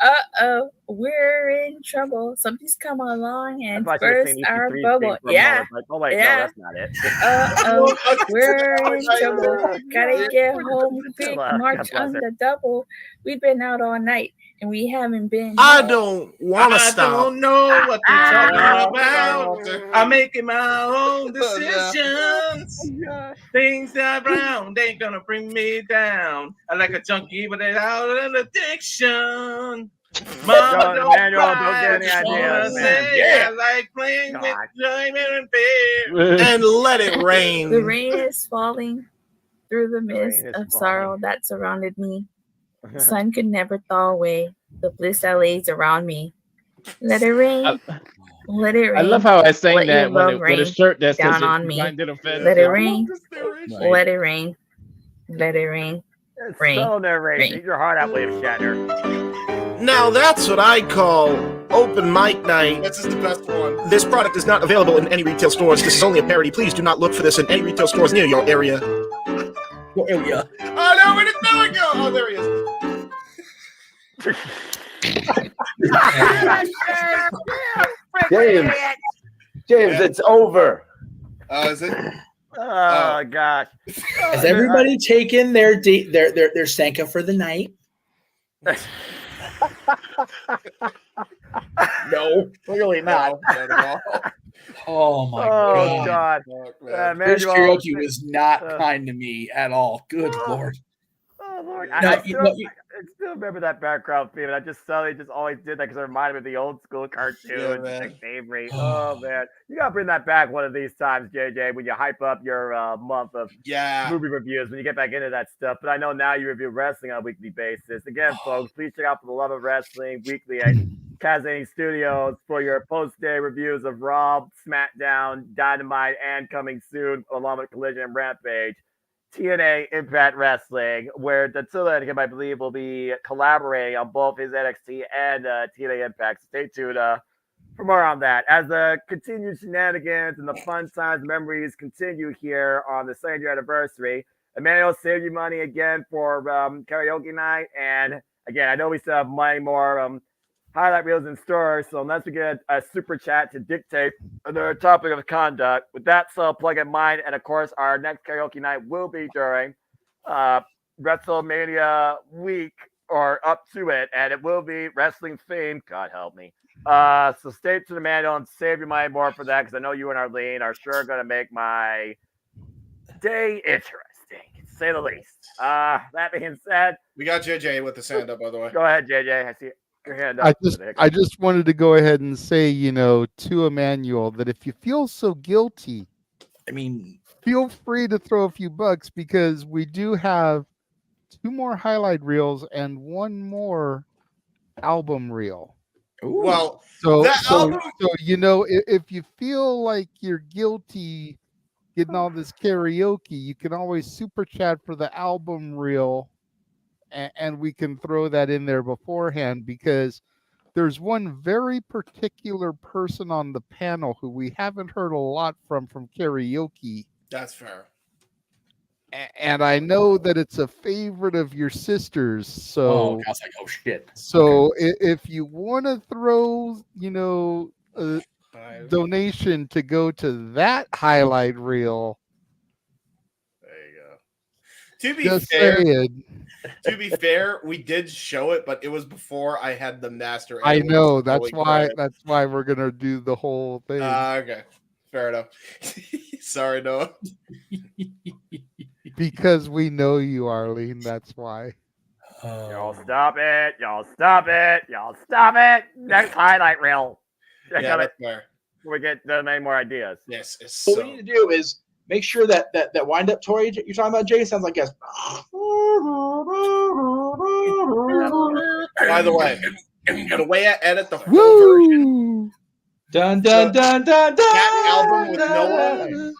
Uh-oh, we're in trouble. Something's come along and That's why I should have burst seen our EC3 bubble. for a Yeah. moment. Like, oh wait, Yeah. no, that's not it. Uh-oh, we're in trouble. Gotta get home quick, march on the double. We've been out all night and we haven't been. I don't want to I stop. don't know what they're talking about. I'm making my own decisions. Things that round ain't gonna bring me down. I like a junkie, but it's out an addiction. Mama, don't Emmanuel, don't cry. get any Just wanna ideas, man. say I like playing with diamond and beer. And let it The rain. rain is falling through the mist rain is of sorrow that surrounded me. The sun could never thaw away the bliss that lays around me. Let it rain. Let it rain. I love how I sang Let that your when love it, with a rain shirt that says down if on you me. find it offensive. Let it rain. Right. Let it rain. Let it rain. It's Rain. so narrating. Rain. Eat your heart out, William Shatner. Now that's what I call open mic night. This is the best one. This product is not available in any retail stores. This is only a parody. Please do not look for this in any retail stores near your area. Oh no, where did Noah go? Oh, there he is. James, it's over. Is it? Oh, gosh. Has everybody taken their Sanka for the night? No, clearly not. Oh my Oh, God. God. Bruce Emmanuel, Karaoke was not kind to me at all. Good Lord. Oh, Lord. No, I you- still remember that background theme, and I just suddenly just always did that because it reminded me of the old school cartoons. man. Like Avery. Oh, man. You got to bring that back one of these times, JJ, when you hype up your month of movie reviews, when you get back into that stuff. But I know now you review wrestling on a weekly basis. Again, folks, please check out For the Love of Wrestling weekly at Kazani Studios for your post-day reviews of Raw, SmackDown, Dynamite, and coming soon, along with Collision and Rampage. TNA Impact Wrestling, where Dattula and him, I believe, will be collaborating on both his NXT and TNA Impact. Stay tuned for more on that. As the continued shenanigans and the fun times, memories continue here on the second year anniversary, Emmanuel saved you money again for karaoke night. And again, I know we still have many more highlight reels in store, so unless we get a super chat to dictate the topic of conduct, with that so plug in mind, and of course our next karaoke night will be during WrestleMania week or up to it, and it will be wrestling themed. God help me. So stay tuned, Emmanuel, and save your money more for that, because I know you and Arlene are sure going to make my day interesting, to say the least. That being said, we got JJ with the sound up, by the way. Go ahead, JJ. I see it. Your hand up. I just wanted to go ahead and say, to Emmanuel, that if you feel so guilty, feel free to throw a few bucks, because we do have 2 more highlight reels and 1 more album reel. Well, So album... if you feel like you're guilty getting all this karaoke, you can always super chat for the album reel, and we can throw that in there beforehand, because there's one very particular person on the panel who we haven't heard a lot from karaoke. That's fair. And I know that it's a favorite of your sister's. So, I was like, oh shit. So if you want to throw, a donation to go to that highlight reel. To be fair, we did show it, but it was before I had the master. I know. That's why we're gonna do the whole thing. Okay, fair enough. Sorry, Noah. Because we know you, Arlene. That's why. Y'all stop it! Y'all stop it! Y'all stop it! Next highlight reel. That's fair. We get many more ideas. Yes. What we need to do is make sure that wind up toy you're talking about, Jay, sounds like yes. By the way I edit the full version. Dun dun dun dun dun. That album with Noah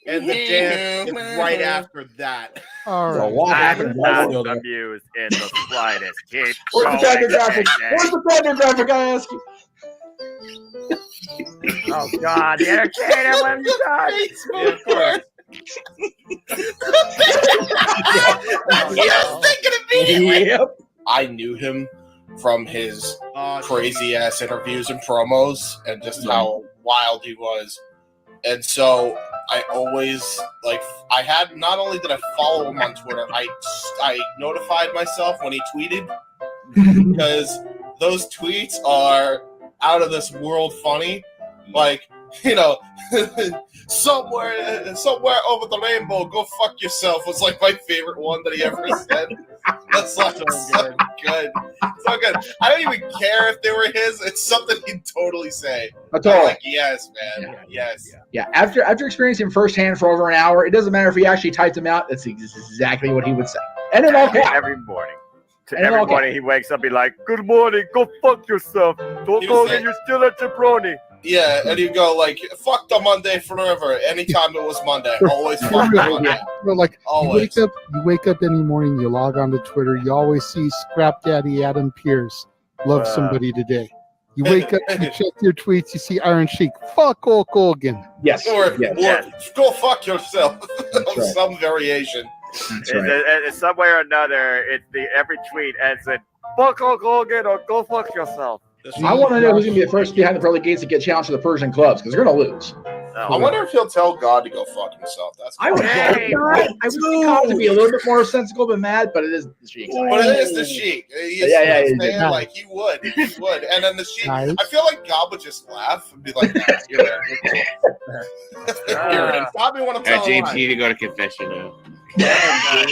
and the dance is right after that. I'm not amused in the slightest. Keep Where's the Thunder graphic? Where's the Thunder graphic? I ask you. Oh God, the entertainer when you Of course. I was thinking immediately. Yep. I knew him from his crazy ass interviews and promos, and just how wild he was. And so I always not only did I follow him on Twitter, I notified myself when he tweeted, because those tweets are out of this world funny. Like, somewhere over the rainbow, go fuck yourself was like my favorite one that he ever said. That's like so good. So good. I don't even care if they were his. It's something he'd totally say. Totally. Like, yes, man. Yes. Yeah. After experiencing him firsthand for over an hour, it doesn't matter if he actually typed them out. That's exactly what he would say. And in all caps. Every morning. Every morning he wakes up, be like, "Good morning, go fuck yourself. Don't go in, you're still a jabroni." Yeah, and you go like, "Fuck the Monday forever." Anytime it was Monday, always fuck the Monday. Like always. You wake up any morning, you log on to Twitter, you always see Scrap Daddy Adam Pierce love somebody today. You wake up, you check your tweets, you see Iron Sheik, fuck Hulk Hogan. Yes. Or go fuck yourself. Of some variation. In some way or another, it's every tweet ends in "fuck Hulk Hogan" or "go fuck yourself." I want to know who's going to be the first behind the pearly gates to get challenged to the Persian clubs, because they're going to lose. I wonder if he'll tell God to go fuck himself. That's I would think God to be a little bit more sensible than mad, but it is the Sheik. But it is the Sheik. Yeah. Like he would. And then the Sheik. I feel like God would just laugh and be like, "Nah, you're right. Stop me when I'm telling James, you need to go to confession now. I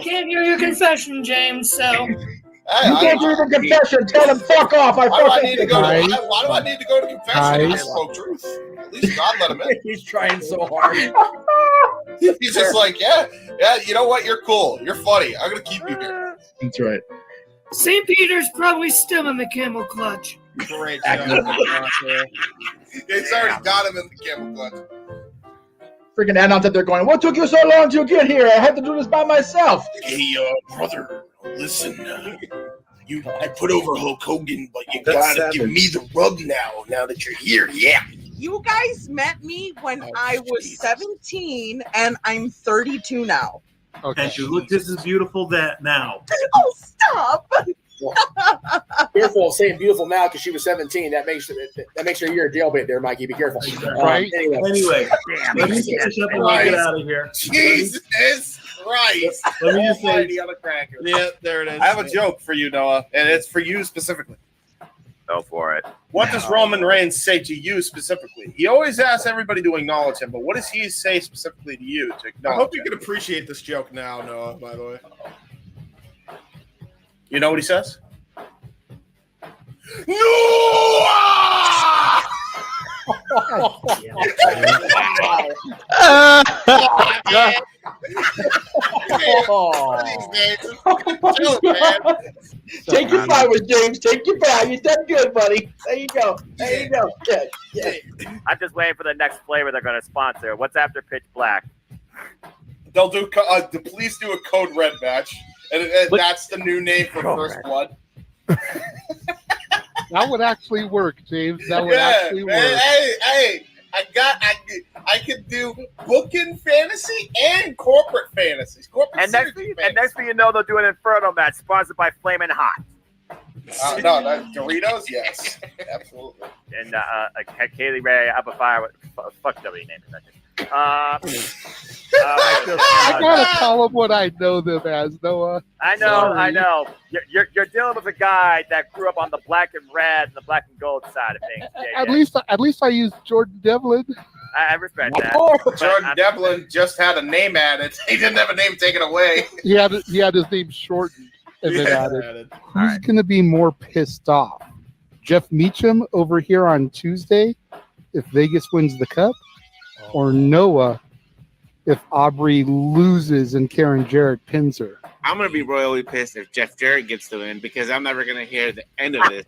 can't hear your confession, James. So you can't hear the confession. Tell him fuck off. Why do I need to go to confession? I spoke truth. At least God let him in. He's trying so hard. He's just like, yeah. You know what? You're cool. You're funny. I'm gonna keep you here. That's right. St. Peter's probably still in the camel clutch. Great job. It's already got him in the camel clutch. Freaking add on that they're going, "What took you so long to get here? I had to do this by myself." Hey, brother, listen. I put over Hulk Hogan, but you gotta give me the rub now that you're here. Yeah. You guys met me when I was 17, and I'm 32 now. Okay. And you look just as beautiful now. Oh, stop! Careful of saying beautiful now because she was 17. That makes her a year jailbait there, Mikey. Be careful. Right. Anyway, let me finish up and get out of here. Jesus Christ! Let me just say, yeah, there it is. I have a joke for you, Noah, and it's for you specifically. Go for it. What does Roman Reigns say to you specifically? He always asks everybody to acknowledge him, but what does he say specifically to you? I hope you can appreciate this joke now, Noah, by the way. You know what he says? Take your flowers, James. Take your bow. You done good, buddy. There you go. There you go. Good. Yeah. I'm just waiting for the next flavor they're going to sponsor. What's after Pitch Black? They'll do. Please do a Code Red match, and that's the new name for First Blood. That would actually work, James. That would actually work. Hey! I could do booking fantasy and corporate fantasies. And next thing you know, they'll do an Inferno match sponsored by Flamin' Hot. No, Doritos, yes, absolutely. And Kaylee Ray, up a fire with fuck W name. I gotta call them what I know them as, Noah. I know. You're dealing with a guy that grew up on the black and red and the black and gold side of things. At least I used Jordan Devlin. I respect that. Jordan Devlin just had a name added. He didn't have a name taken away. He had his name shortened and then added. Who's gonna be more pissed off? Jeff Meacham over here on Tuesday if Vegas wins the cup, or Noah if Aubrey loses and Karen Jarrett pins her? I'm going to be royally pissed if Jeff Jarrett gets to win because I'm never going to hear the end of this.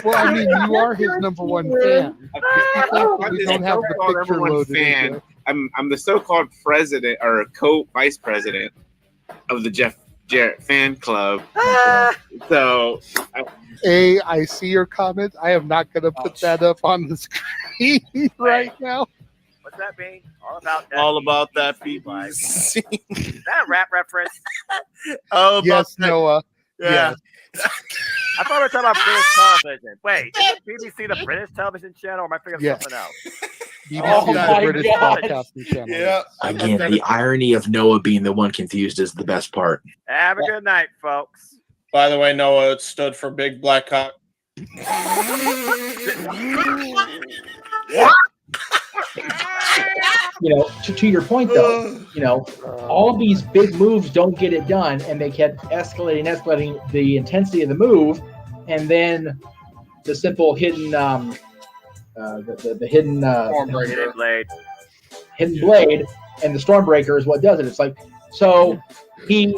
Well, I mean, you are his number one fan. We don't have the picture loaded in. I'm the so-called president or co-vice president of the Jeff Jarrett fan club. So, I see your comment. I am not going to put that up on the screen right now. What's that mean? All about that. All about that, people. Is that a rap reference? Yes, Noah. Yeah. I thought we were talking about British television. Wait, is BBC the British television channel, or am I thinking of something else? BBC is the British broadcasting channel. Yeah. Again, the irony of Noah being the one confused is the best part. Have a good night, folks. By the way, Noah stood for Big Black Cock. To your point though, all these big moves don't get it done, and they kept escalating the intensity of the move, and then the simple hidden the hidden blade and the Stormbreaker is what does it. It's like, so he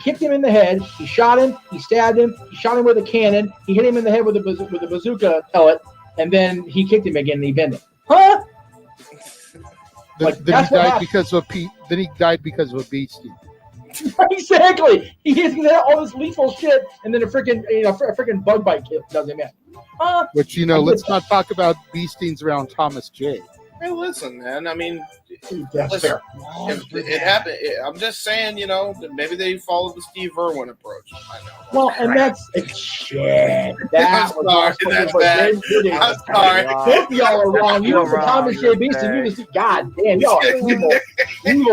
kicked him in the head, he shot him, he stabbed him, he shot him with a cannon, he hit him in the head with a bazooka pellet, and then he kicked him again and he bent him. Huh? Then he died because of a beastie. Exactly. He hits all this lethal shit, and then a freaking bug bite does him in. Which let's not talk about beastings around Thomas J. Hey, listen, man. I mean, that's fair. It happened. I'm just saying, maybe they followed the Steve Irwin approach. I know. Well, and that's shit. I'm sorry. Both of y'all are wrong. You were Thomas J. Beast, and you just God damn, y'all are evil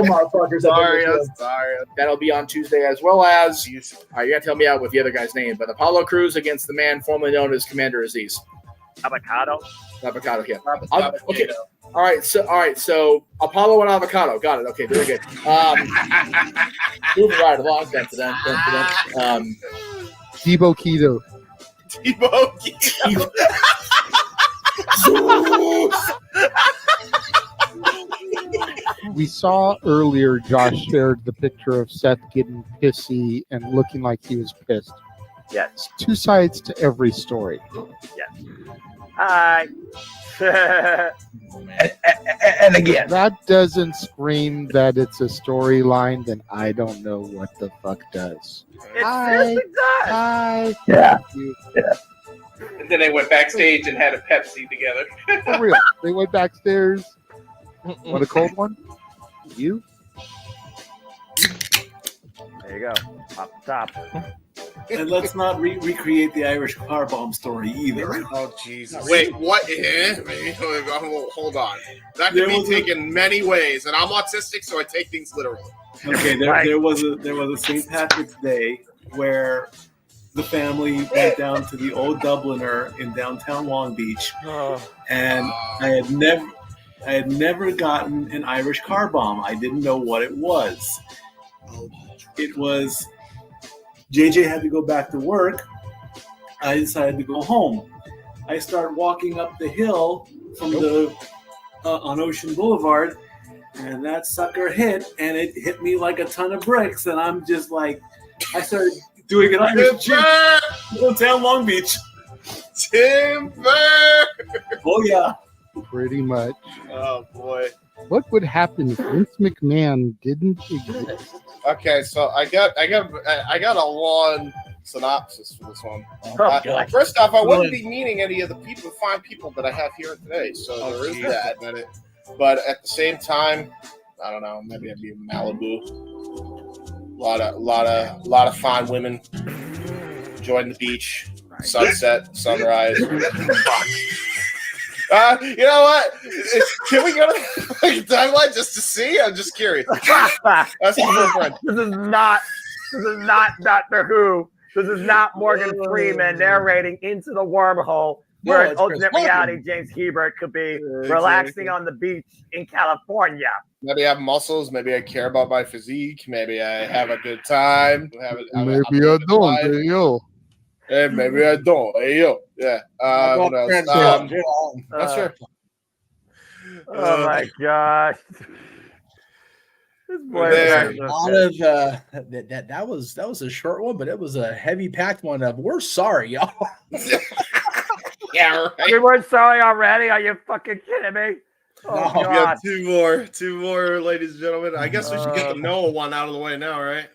motherfuckers. Sorry. That'll be on Tuesday, as well as you gotta tell me out with the other guy's name, but Apollo Crews against the man formerly known as Commander Aziz. Avocado, yeah. Okay. All right. So Apollo and Avocado. Got it. Okay. Very good. Moving right along. Thanks for that. Debo Keto. We saw earlier Josh shared the picture of Seth getting pissy and looking like he was pissed. Yes. Two sides to every story. Yes. Hi. and again, that doesn't scream that it's a storyline, then I don't know what the fuck does. Hi. Yeah. And then they went backstage and had a Pepsi together. For real. They went backstairs. Want a cold one? You? There you go. Off the top. And let's not recreate the Irish car bomb story either. Oh, Jesus. Wait, what? Hold on. That can be taken many ways, and I'm autistic, so I take things literally. Okay, there was a St. Patrick's Day where the family went down to the Old Dubliner in downtown Long Beach, and I had never gotten an Irish car bomb. I didn't know what it was. It was JJ had to go back to work. I decided to go home. I started walking up the hill from on Ocean Boulevard, and that sucker hit, and it hit me like a ton of bricks. And I'm just like, I started doing it on downtown Long Beach. Timber. Oh yeah, pretty much. Oh boy. What would happen if Vince McMahon didn't exist? Okay, so I got a long synopsis for this one. First off, I wouldn't be meaning any of the fine people that I have here today, so there is that. But at the same time, I don't know. Maybe I'd be in Malibu. A lot of fine women enjoying the beach, sunset, sunrise. You know what? Can we go to the timeline just to see? I'm just curious. That's my friend. This is not Doctor Who. This is not Morgan Freeman narrating Into the Wormhole, where in alternate reality James Hebert could be relaxing on the beach in California. Maybe I have muscles. Maybe I care about my physique. Maybe I have a good time. Maybe I don't. Hey, yo. Hey, maybe I don't. Hey, yo. Yeah. What else? Not sure. Oh my gosh. A lot of that was a short one, but it was a heavy packed one. We're sorry, y'all. Yeah, right. We weren't sorry already. Are you fucking kidding me? Oh, We God. got two more, ladies and gentlemen. I guess we should get the Noah one out of the way now, right?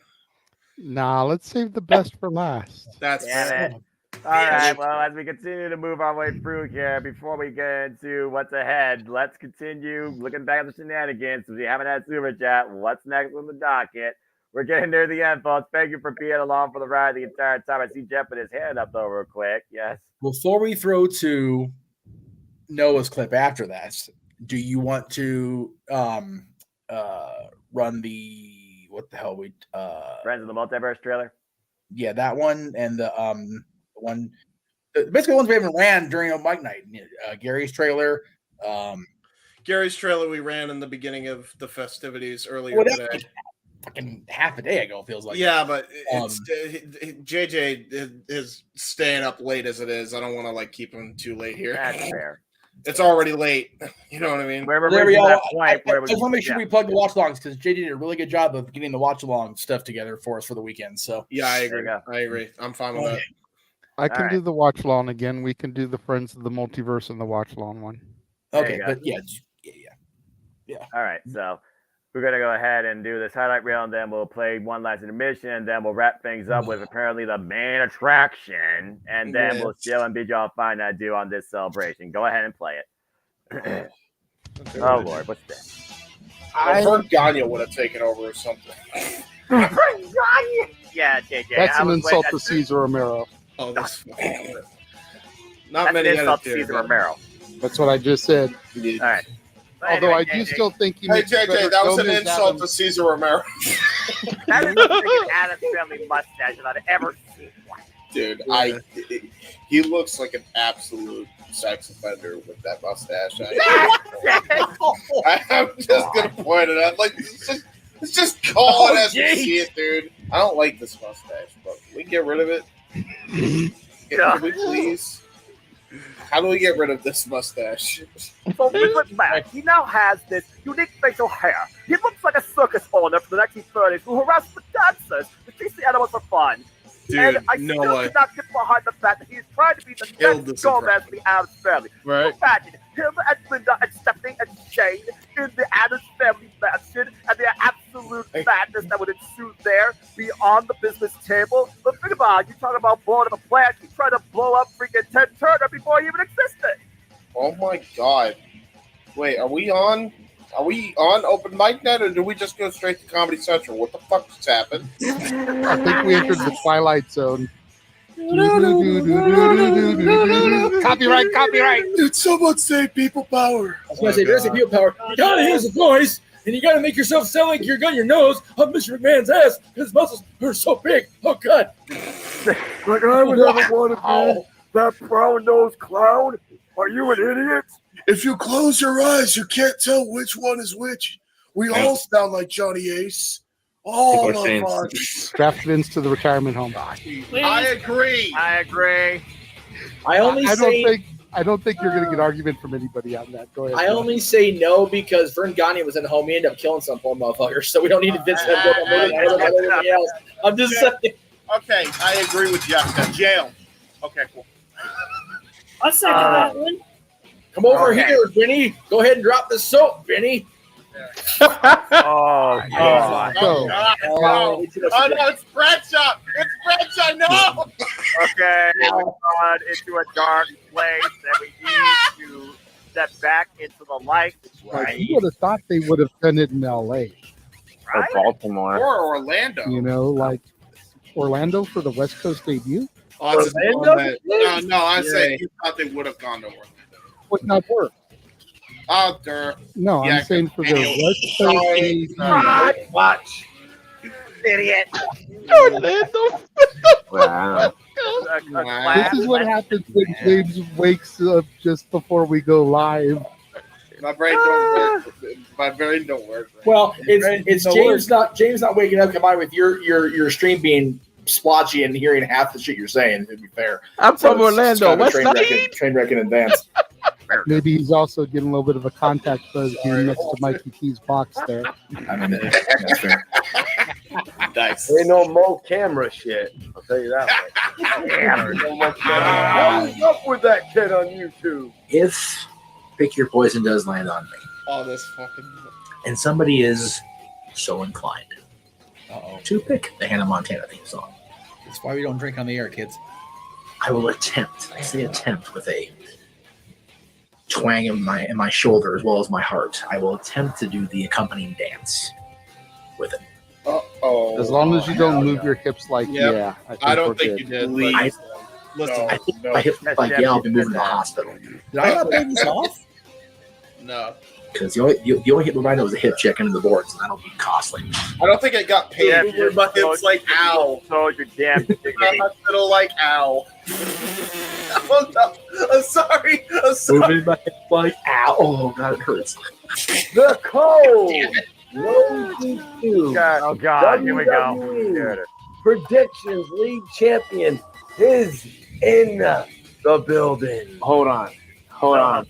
Nah, let's save the best for last. That's Damn it. All right. Well, as we continue to move our way through here, before we get into what's ahead, let's continue looking back at the shenanigans. Since we haven't had Super Chat, what's next on the docket? We're getting near the end, folks. Thank you for being along for the ride the entire time. I see Jeff with his hand up though, real quick. Yes. Before we throw to Noah's clip after that, do you want to run the what the hell Friends of the Multiverse trailer? Yeah, that one and the one basically the ones we haven't ran during a mic night. Gary's trailer. Gary's trailer we ran in the beginning of the festivities earlier today. Fucking half a day ago, it feels like. Yeah, but it's JJ is staying up late as it is. I don't want to like keep him too late here. That's fair. It's already late. You know what I mean? I just want to make sure we plug the watch alongs because JJ did a really good job of getting the watch along stuff together for us for the weekend. So yeah, I agree. I'm fine with that. I can do the watch along again. We can do the Friends of the Multiverse and the watch along one. Okay, but yeah. All right, so we're gonna go ahead and do this highlight reel, and then we'll play one last intermission, and then we'll wrap things up with apparently the main attraction, and then we'll chill and bid y'all fine I do on this celebration. Go ahead and play it. Oh Lord, what's this? I heard Gagne would have taken over or something. Yeah, JJ. That's an insult to Cesar Romero. Oh, that's not many insult to Cesar Romero. That's what I just said. All right. Although I do still think you. Hey JJ, that was an insult to Cesar Romero. That is the freaking Addams Family mustache that I've ever seen. Dude, he looks like an absolute sex offender with that mustache. I'm just gonna point it out. Like it's just call it as we see it, dude. I don't like this mustache, but can we get rid of it? Can we please? How do we get rid of this mustache? So look back. He now has this unique facial hair. He looks like a circus owner from the 1930s who harassed the dancers to chase the animals for fun. Dude, and I still cannot get behind the fact that he's trying to be the next Gomez of the Addams Family. Right. Imagine him and Linda and Stephanie and Shane in the Addams Family mansion and the absolute madness that would ensue there beyond the business table. But think about it. You talk about blowing up a plant. You try to blow up freaking Ted Turner before he even existed. Oh my God. Wait, are we on Open Mic Night, or do we just go straight to Comedy Central? What the fuck just happened? I think we entered the Twilight Zone. Copyright. Did someone say people power? I was going to say, there's a people power. You gotta use the voice, and you gotta make yourself sound like you're got your nose up Mr. McMahon's ass. His muscles are so big. Oh God! Like I would never want to be that brown-nosed clown. Are you an idiot? If you close your eyes, you can't tell which one is which. We all sound like Johnny Ace. Oh, People are saying Draft Vince to the retirement home. I agree. I don't think you're going to get argument from anybody on that. Go ahead. I only say no because Vern Gagne was at home. He ended up killing some poor motherfuckers, so we don't need to Vince him everything else. I'm just saying. Okay, I agree with Jeff. Then. Jail. Okay, cool. I'll second that one. Come over here, Vinny. Go ahead and drop the soap, Vinny. Oh, God. Oh, no, it's Bradshaw. It's Bradshaw. No. Okay, we've gone into a dark place and we need to step back into the light. Like, you would have thought they would have done it in L.A. Or Baltimore. Or Orlando. You know, like Orlando for the West Coast debut. Oh, no, I say you thought they would have gone to Orlando. Would not work. Oh, there. No, I'm saying for the West Coast debut. Watch. Idiot. Orlando. Wow. This is what happens when James wakes up just before we go live. My brain don't work. My brain don't work. Well, it's James not waking up combined with your stream being splotchy and hearing half the shit you're saying. To be fair, I'm from Orlando. West Side. Train wreck in advance. Maybe he's also getting a little bit of a contact buzz here next to Mikey T's box there. I mean, that's fair. Nice. Ain't no Mo camera shit. I'll tell you that much. What's up with that kid on YouTube? If Pick Your Poison does land on me, Oh, this fucking. and somebody is so inclined to pick the Hannah Montana theme song, That's why we don't drink on the air, kids. I will attempt. I say attempt with a twang in my shoulder as well as my heart. I will attempt to do the accompanying dance with it. Uh-oh. As long as you don't move your hips like, Yep. I don't think you did. I think if I hit like I'll be moving to the hospital. Did I not play this off? No. Because the only hit move I know is a hip check into the boards, and that'll be costly. I don't think it got paid. Yeah, My hips like ow. So your damn dignity. Hospital like ow. Oh, no. I'm sorry. Moving my hip like ow. Oh god, it hurts. The code. Oh God, here we go. Predictions league champion is in the building. Hold on.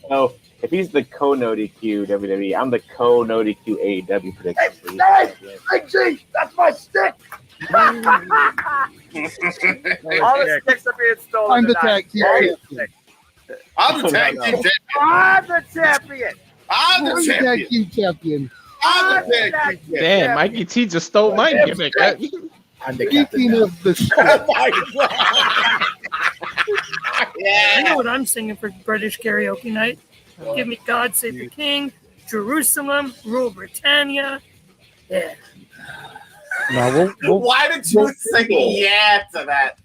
So if he's the co-no DQ WWE, I'm the co-no DQ AEW prediction. Hey, G, that's my stick. All the sticks are being stolen. I'm the tonight. tag team champion. I'm the tag team champion. I'm the champion. I'm the Tag champion. team champion. I'm the tag team. Damn, Mikey T just stole my gimmick. Speaking of the show, I know what I'm singing for British karaoke night. Give me God Save the King, Jerusalem, Rule Britannia. Yeah. no, Why did you say yeah to that?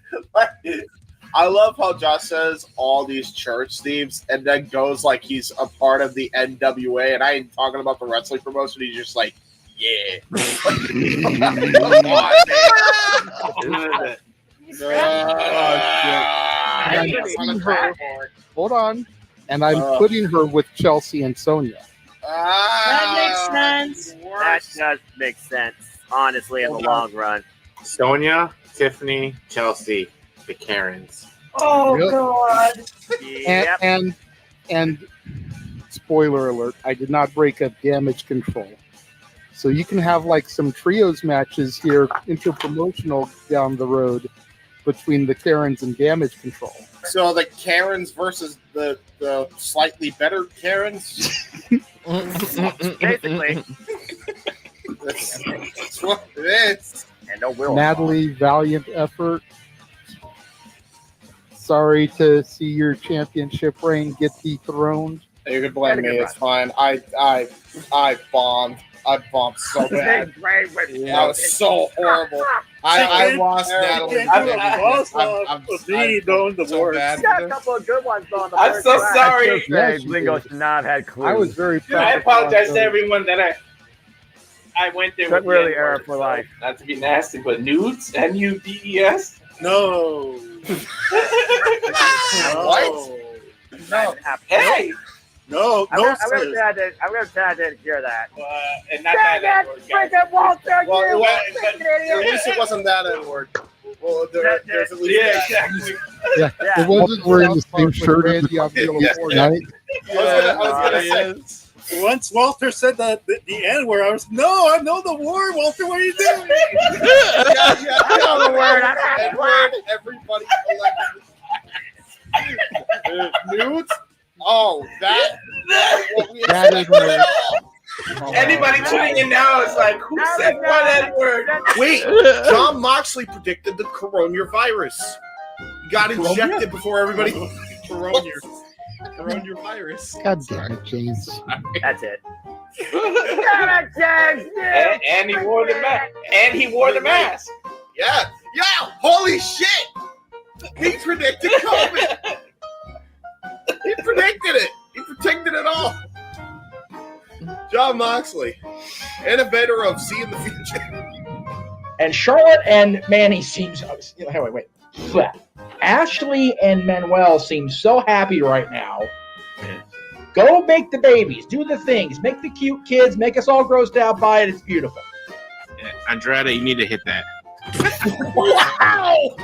I love how Josh says all these church themes and then goes like he's a part of the NWA, and I ain't talking about the wrestling promotion. He's just like, yeah. Come on, hold on. And I'm putting her with Chelsea and Sonia. That makes sense. That does make sense, honestly, in the long run. Sonia, Tiffany, Chelsea, the Karens. Oh Yep. God. And spoiler alert, I did not break up Damage Control. So you can have like some trios matches here, interpromotional down the road between the Karens and Damage Control. So the Karens versus the slightly better Karens? Basically. That's what it is. And no will. Natalie, valiant effort. Sorry to see your championship reign get dethroned. You can blame me. It's fine. I bombed. I bombed so bad. That was so horrible. I lost Natalie. I'm got a couple of good ones on the I'm first so round. sorry. Yes, Blingo should not have had clues. I was very proud. I apologize to everyone that I went there Took with really the error N-word, for so life. Not to be nasty, but nudes, N-U-D-E-S? No. What? No. Hey! No, I'm gonna say I didn't hear that. And not Dang that it, N-word, guys. freaking Walter! Well, you at freaking least it wasn't that N-word. Well, there's at least that. Exactly. Yeah, it wasn't wearing the same shirt as the night. I was gonna say. Once Walter said the N-word, I was I know the word, Walter. What are you doing? I know the word. N-word. Everybody collectively. Nudes. Oh, that is what we Anybody tuning in now is like, who said what N-word? Wait, John Moxley predicted the coronavirus. He got injected before everybody. Coronavirus. God damn it, James. That's it. Damn it, James! And he wore the mask. And he wore the mask. Yeah. Holy shit! He predicted COVID. He predicted it. He predicted it all. John Moxley, innovator of seeing the future. And Charlotte and Manny seems. Wait. Ashley and Manuel seem so happy right now. Go make the babies, do the things, make the cute kids, make us all grossed out by it. It's beautiful. Yeah, Andrade, you need to hit that. Wow!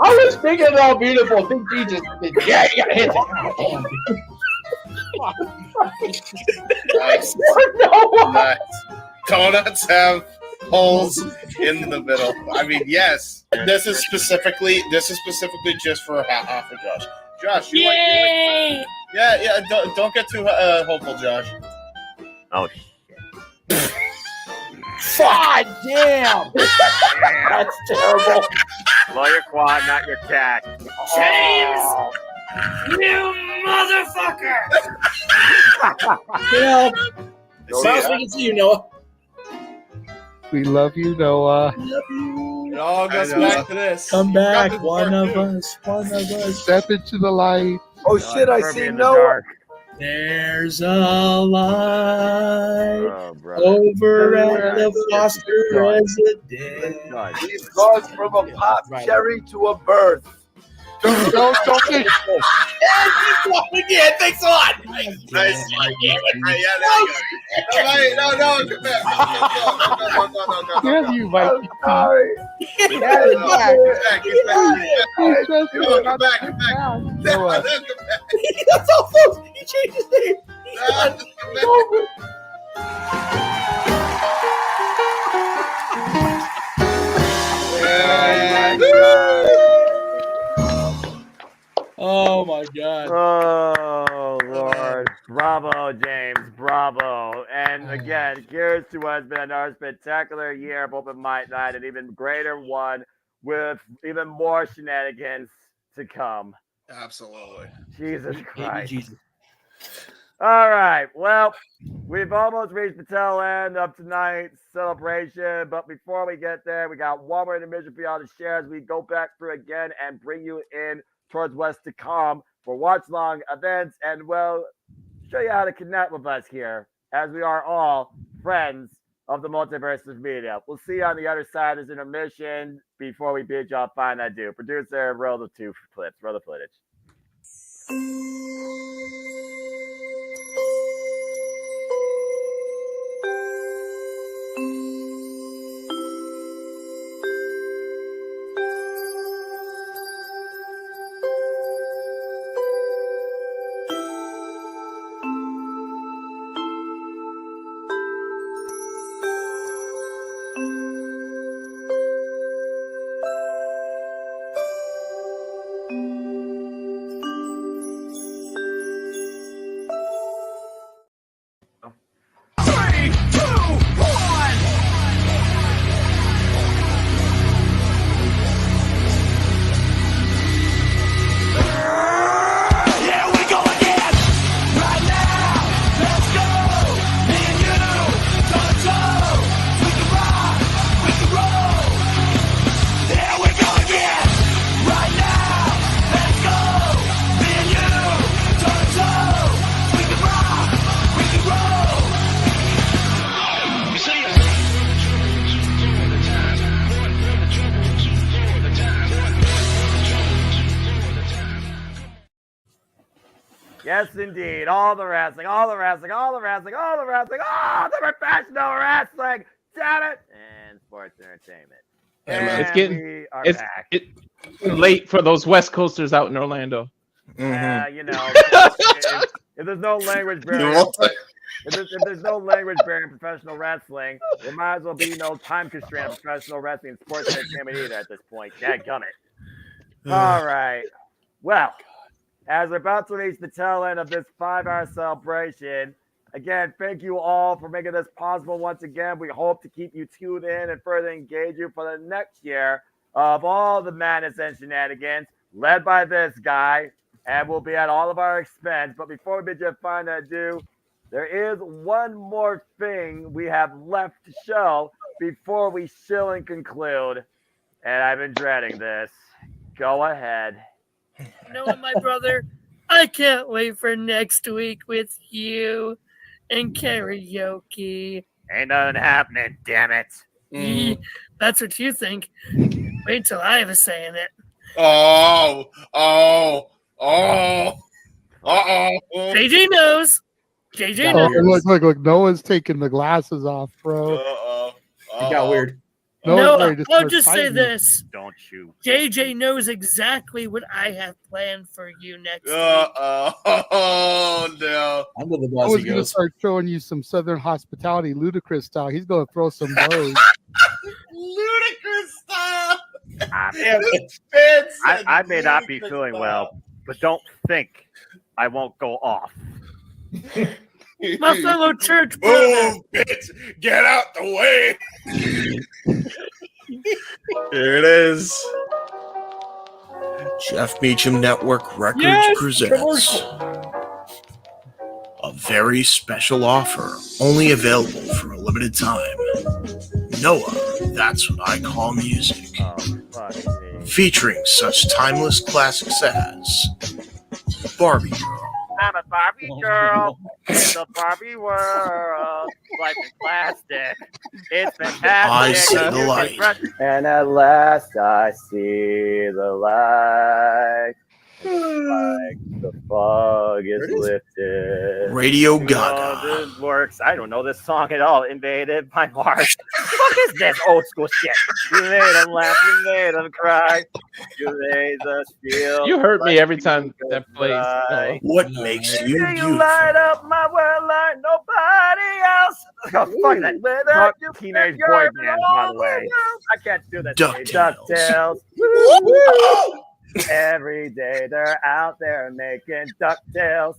I was thinking about beautiful. I think he just did. Yeah, you gotta hit it. Nice. Donuts have holes in the middle. I mean, yes. This is specifically just for half of Josh. Josh, you like? Yeah. Don't get too hopeful, Josh. Oh. God damn! That's terrible. Blow your quad, not your cat. James! You motherfucker! Sounds like it's you, Noah. We love you, Noah. It all goes back to this. Come back, one of us. Step into the light. Oh shit! I see Noah. There's a light over at the Foster residence. We've gone from a pop cherry to a birth. Don't get. Yeah, thanks a lot. Nice. Yeah, there you go. No, come back. No. Damn you, Mike. Sorry. He's back. Come back. Noah. That's all, folks. He changed his name. Oh my God. Oh Lord. Bravo, James. Bravo. And again, here's to what has been another spectacular year of Open Mic Night, an even greater one with even more shenanigans to come. Absolutely. Jesus Christ. All right. Well, we've almost reached the tail end of tonight's celebration. But before we get there, we got one more intermission for y'all to share as we go back through again and bring you in towards what's to come for watch-long events. And we'll show you how to connect with us here, as we are all friends of the Multiverse of Media. We'll see you on the other side of this intermission before we bid y'all fine adieu. Producer, roll the two clips. Roll the footage. Yes, indeed. All the wrestling, all the wrestling, all the wrestling, all the wrestling, all the professional wrestling. Damn it! And sports entertainment. And It's getting we are it's back. late for those West Coasters out in Orlando. You know, if there's no language barrier, if there's no language barrier in professional wrestling, there might as well be no time constraint in professional wrestling and sports entertainment either at this point. Dadgummit. All right. Well, as we're about to reach the tail end of this 5-hour celebration, again, thank you all for making this possible once again. We hope to keep you tuned in and further engage you for the next year of all the madness and shenanigans, led by this guy, and will be at all of our expense. But before we bid you a fine adieu, there is one more thing we have left to show before we chill and conclude, and I've been dreading this. Go ahead. You know what, my brother? I can't wait for next week with you and karaoke. Ain't nothing happening, damn it. That's what you think. Wait till I have a say in it. JJ knows. JJ knows. Look. Noah's taking the glasses off, bro. It got weird. No, ready to I'll start just say fighting. this. Don't you. JJ knows exactly what I have planned for you next week. Oh, no. Under the I was going to start showing you some Southern hospitality, ludicrous style. He's going to throw some blows. Ludicrous stuff. I may not be feeling well, but don't think I won't go off. My fellow church brother. Bitch, get out the way. Here it is. Jeff Meacham Network Records presents a very special offer, only available for a limited time. Noah, That's What I Call Music. Featuring such timeless classics as Barbie Girl, I'm a Barbie girl in the Barbie world. Life is plastic. It's fantastic. I see the light. And at last I see the light. Like the fog is lifted. Radio Gaga. Oh, this works. I don't know this song at all. Invaded by Mars. What is this old school shit? You made them laugh. You made them cry. You made us feel. You hurt me every time that plays. What makes you You beautiful? light up my world like nobody else. Oh, fuck that. Without you, teenage boy band, by the way. I can't do that. DuckTales. Every day they're out there making DuckTales.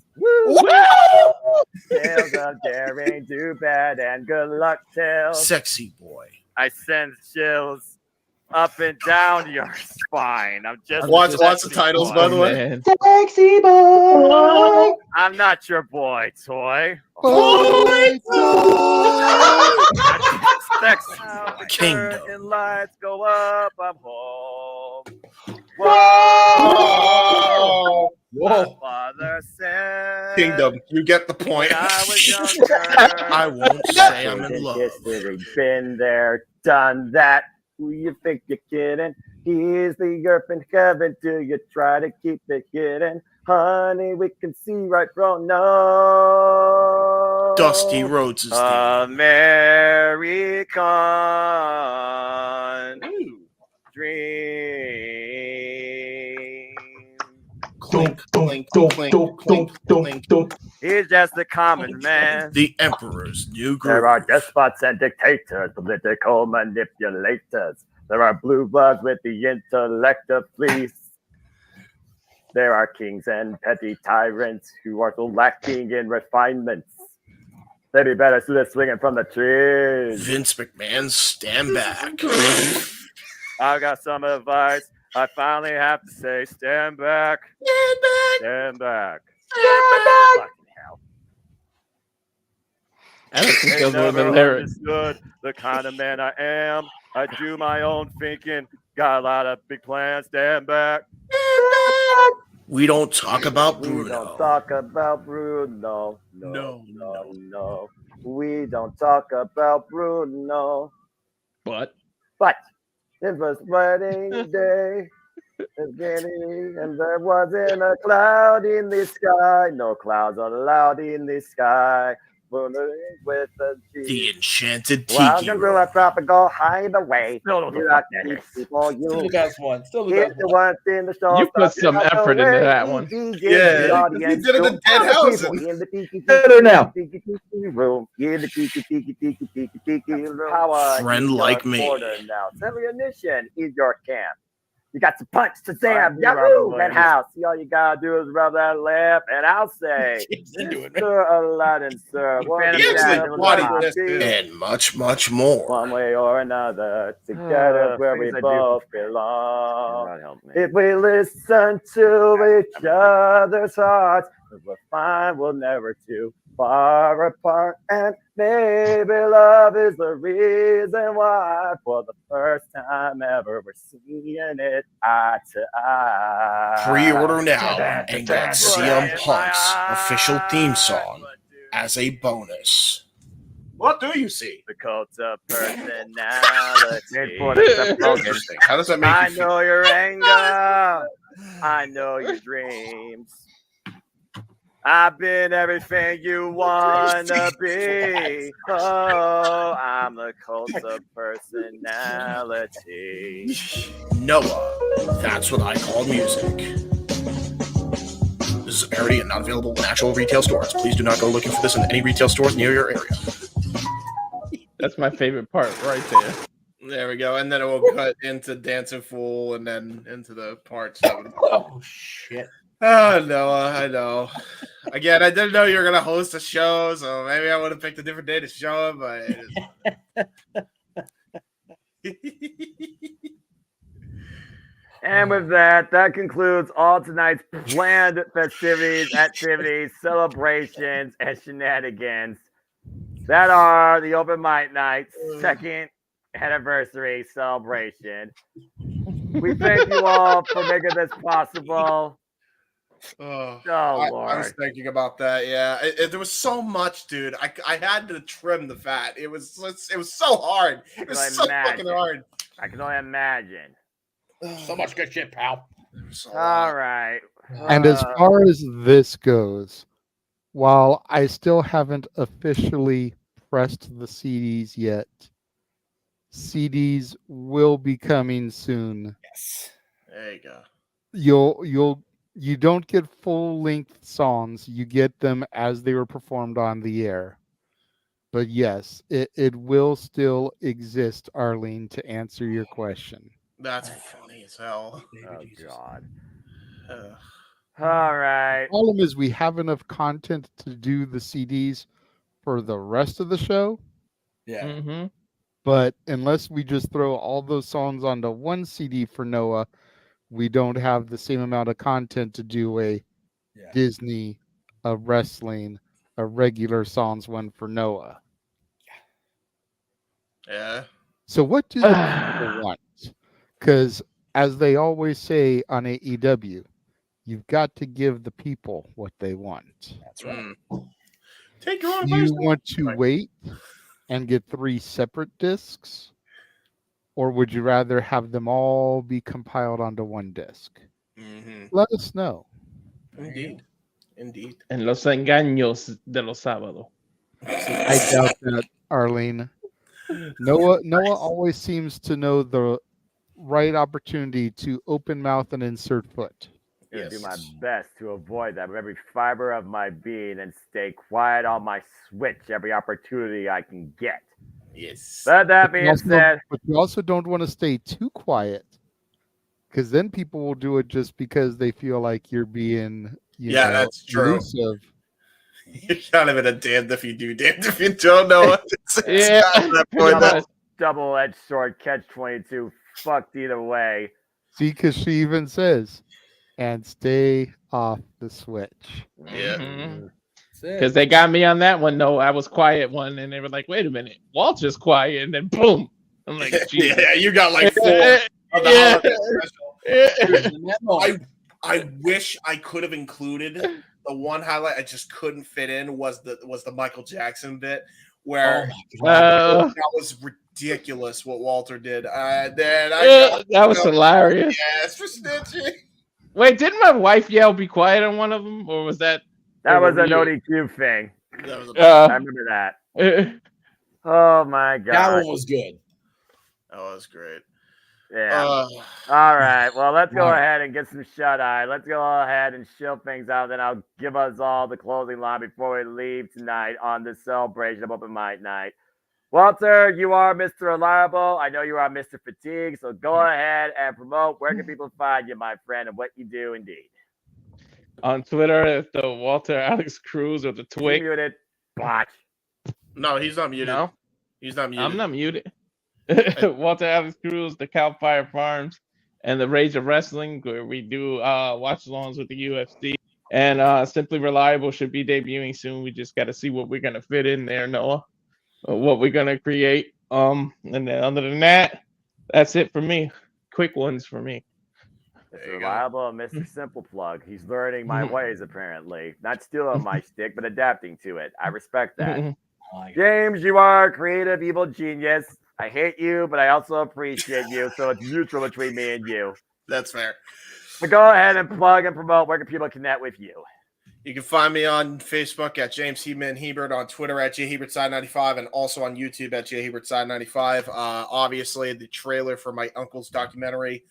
Tales of daring, do bad, and good luck tales. Sexy boy. I send chills up and down your spine. I'm just Watch the titles, by the way. Sexy boy. I'm not your boy toy. Boy Sexy. Kingdom. And lights go up. I'm home. Whoa! My father said. Kingdom, you get the point. I was younger. I won't say I'm in love. Been there, done that. Who you think you're kidding? He's the earth in heaven. Do you try to keep it hidden? Honey, we can see right from no. Dusty Rhodes is the American dream. Clink, clink, clink, clink, clink. He's just a common man. The Emperor's New Groove. There are despots and dictators, political manipulators. There are blue bloods with the intellect of fleece. There are kings and petty tyrants who are so lacking in refinements. They'd be better suited swinging from the trees. Vince McMahon, stand back. I've got some advice. I finally have to say, stand back. Stand back. Stand back. Stand back. Fucking hell. I don't think They those were the never lyrics. understood the kind of man I am. I do my own thinking. Got a lot of big plans. Stand back. We don't talk about We Bruno. don't talk about Bruno. No. We don't talk about Bruno. But it was wedding day. And there wasn't a cloud in the sky. No clouds allowed in the sky. With the enchanted welcome tiki to a tropical hideaway. Still don't You fuck got that these is. people. Still the You best one. Still the hit best the one. ones in the show. You put some effort into that one. The audience. he did it in Dead House. In the tiki Better now. tiki room. In the tiki room. How Friend like me. Order now. Ammunition is your camp. You got some punch to Sam. Robert Yahoo! Williams. That house. See, all you gotta do is rub that lip, and I'll say, Mr. Aladdin, sir. What He is actually that bodied about this you? and much, much more. One way or another, together where we things I do both for belong. God help me. If we listen to each other's hearts, we'll find we'll never too far apart. And maybe love is the reason why, for the first time ever, we're seeing it eye to eye. Pre-order now and get CM Punk's official theme song as a bonus. What do you see? The cult of personality. Interesting. How does that make I you feel? know your anger. I know your dreams. I've been everything you wanna be. Oh, I'm the cult of personality. Noah, that's what I call music. This is a parody and not available in actual retail stores. Please do not go looking for this in any retail stores near your area. That's my favorite part right there. There we go. And then it will cut into Dancing Fool and then into the part 7. Oh, shit. Oh, Noah, I know. Again, I didn't know you were going to host a show, so maybe I would have picked a different day to show it, but it is... And with that, that concludes all tonight's planned festivities, activities, celebrations, and shenanigans that are the Open Mic Night's second anniversary celebration. We thank you all for making this possible. Lord. I was thinking about that. Yeah, there was so much, dude. I had to trim the fat. It was so hard. It was so fucking hard. I can only imagine. So much good shit, pal. All right. And as far as this goes, while I still haven't officially pressed the CDs yet, CDs will be coming soon. Yes. There you go. You don't get full-length songs. You get them as they were performed on the air. But yes, it will still exist, Arlene, to answer your question. That's funny as hell. Oh, God. All right. The problem is we have enough content to do the CDs for the rest of the show. Yeah. Mm-hmm. But unless we just throw all those songs onto one CD for Noah, we don't have the same amount of content to do a Disney, a wrestling, a regular songs one for Noah. Yeah. So what do the people want? Because as they always say on AEW, you've got to give the people what they want. That's right. Take your own Do you advice. want to wait and get 3 separate discs? Or would you rather have them all be compiled onto one disc? Mm-hmm. Let us know. Indeed. En los engaños de los sábados. I doubt that, Arlene. Noah always seems to know the right opportunity to open mouth and insert foot. I'm going to do my best to avoid that with every fiber of my being and stay quiet on my switch every opportunity I can get. Yes. But that being said, but you also don't want to stay too quiet, because then people will do it just because they feel like you're being, that's true. elusive. You're kind of in a damned if you do, damned if you don't know. Double-edged sword, catch-22, fucked either way. See, because she even says, and stay off the switch. Yeah. Because they got me on that one. No, I was quiet one, and they were like, "Wait a minute, Walter's quiet," and then boom, I'm like, "Jesus." Yeah, you got like 4 of the holiday special. I wish I could have included the one highlight I just couldn't fit in was the Michael Jackson bit where that was ridiculous what Walter did. That was hilarious. Yes, for snitching. Wait, didn't my wife yell "be quiet" on one of them, or was that? That was an weird? ODQ thing. I remember that. Oh my god, that one was good. That was great. Yeah. All right. Well, let's go ahead and get some shut eye. Let's go ahead and chill things out. Then I'll give us all the closing line before we leave tonight on this celebration of Open Mic Night. Walter, you are Mr. Reliable. I know you are Mr. Fatigue. So go ahead and promote. Where can people find you, my friend, and what you do indeed? On Twitter, it's the Walter Alex Cruz or the Twig. Muted. Botch. No, he's not muted. No, he's not muted. I'm not muted. Walter Alex Cruz, the Cowfire Farms, and the Rage of Wrestling, where we do watch-alongs with the UFC. And Simply Reliable should be debuting soon. We just got to see what we're gonna fit in there, Noah. What we're gonna create. And then other than that, that's it for me. Quick ones for me. Mr. Reliable and Mr. Simple Plug. He's learning my ways, apparently. Not stealing my stick, but adapting to it. I respect that. James, you are a creative, evil genius. I hate you, but I also appreciate you, so it's mutual between me and you. That's fair. So go ahead and plug and promote. Where can people connect with you? You can find me on Facebook at James Heeman Hebert, on Twitter at JHebertSide95, and also on YouTube at JHebertSide95. Obviously, the trailer for my uncle's documentary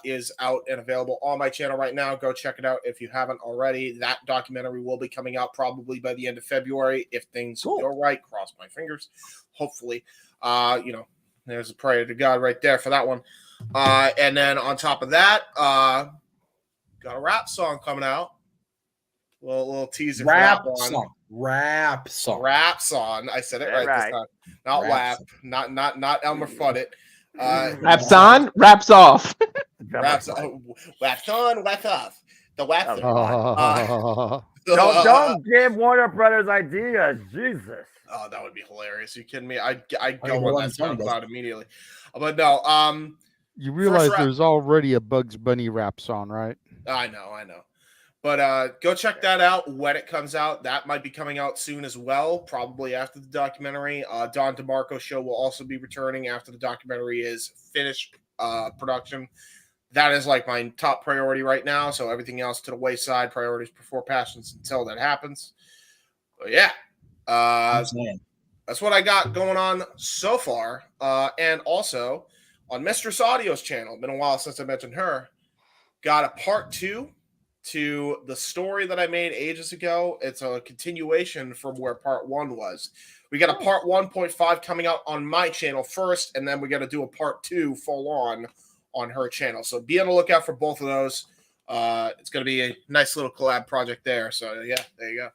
is out and available on my channel right now. Go check it out if you haven't already. That documentary will be coming out probably by the end of February if things go right. Cross my fingers. Hopefully, there's a prayer to God right there for that one. And then on top of that, got a rap song coming out. A little teaser. Rap for that song. Rap song. Rap song. I said it right this time. Not Rap lap. Not Elmer Fudd it. Raps on, raps off. Raps on, wax on, wax off. The wax. Don't give Warner Brothers ideas, Jesus. Oh, that would be hilarious. Are you kidding me? I'd go on that SoundCloud immediately. But no, you realize there's already a Bugs Bunny rap song, right? I know. But go check that out when it comes out. That might be coming out soon as well, probably after the documentary. Don DeMarco show will also be returning after the documentary is finished production. That is like my top priority right now. So everything else to the wayside, priorities before passions until that happens. But yeah, that's what I got going on so far. And also on Mistress Audio's channel, been a while since I mentioned her, got a part 2 to the story that I made ages ago. It's a continuation from where part 1 was. We got a part 1.5 coming out on my channel first, and then we got to do a part 2 full on her channel. So be on the lookout for both of those. It's going to be a nice little collab project there. So yeah, there you go.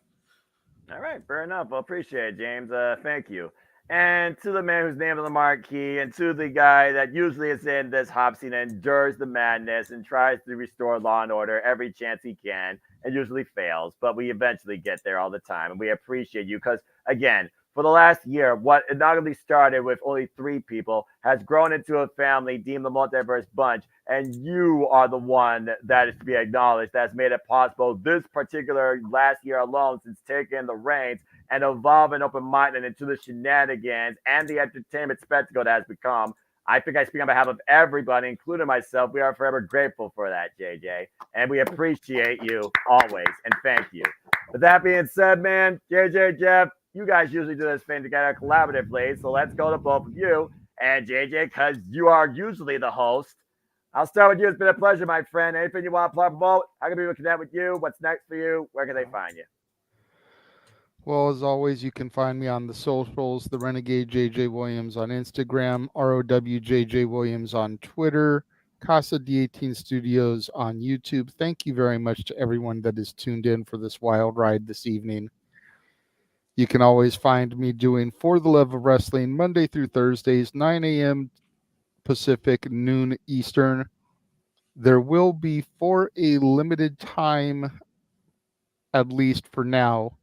All right, fair enough. I appreciate it, James. Thank you. And to the man whose name is the marquee, and to the guy that usually is in this hop scene and endures the madness and tries to restore law and order every chance he can and usually fails, but we eventually get there all the time. And we appreciate you because, again, for the last year, what inaugually started with only 3 people has grown into a family deemed the Multiverse Bunch, and you are the one that is to be acknowledged that's made it possible this particular last year alone since taking the reins and evolving open-minded into the shenanigans and the entertainment spectacle that has become. I think I speak on behalf of everybody, including myself. We are forever grateful for that, JJ, and we appreciate you always, and thank you. With that being said, man, JJ, Jeff, you guys usually do this thing together collaboratively, so let's go to both of you. And JJ, because you are usually the host, I'll start with you. It's been a pleasure, my friend. Anything you want to promote? How can people connect with you? What's next for you? Where can they find you? Well, as always, you can find me on the socials, the Renegade JJ Williams on Instagram, ROWJJ Williams on Twitter, Casa D18 Studios on YouTube. Thank you very much to everyone that is tuned in for this wild ride this evening. You can always find me doing For the Love of Wrestling Monday through Thursdays, 9 a.m. Pacific, noon Eastern. There will be, for a limited time, at least for now,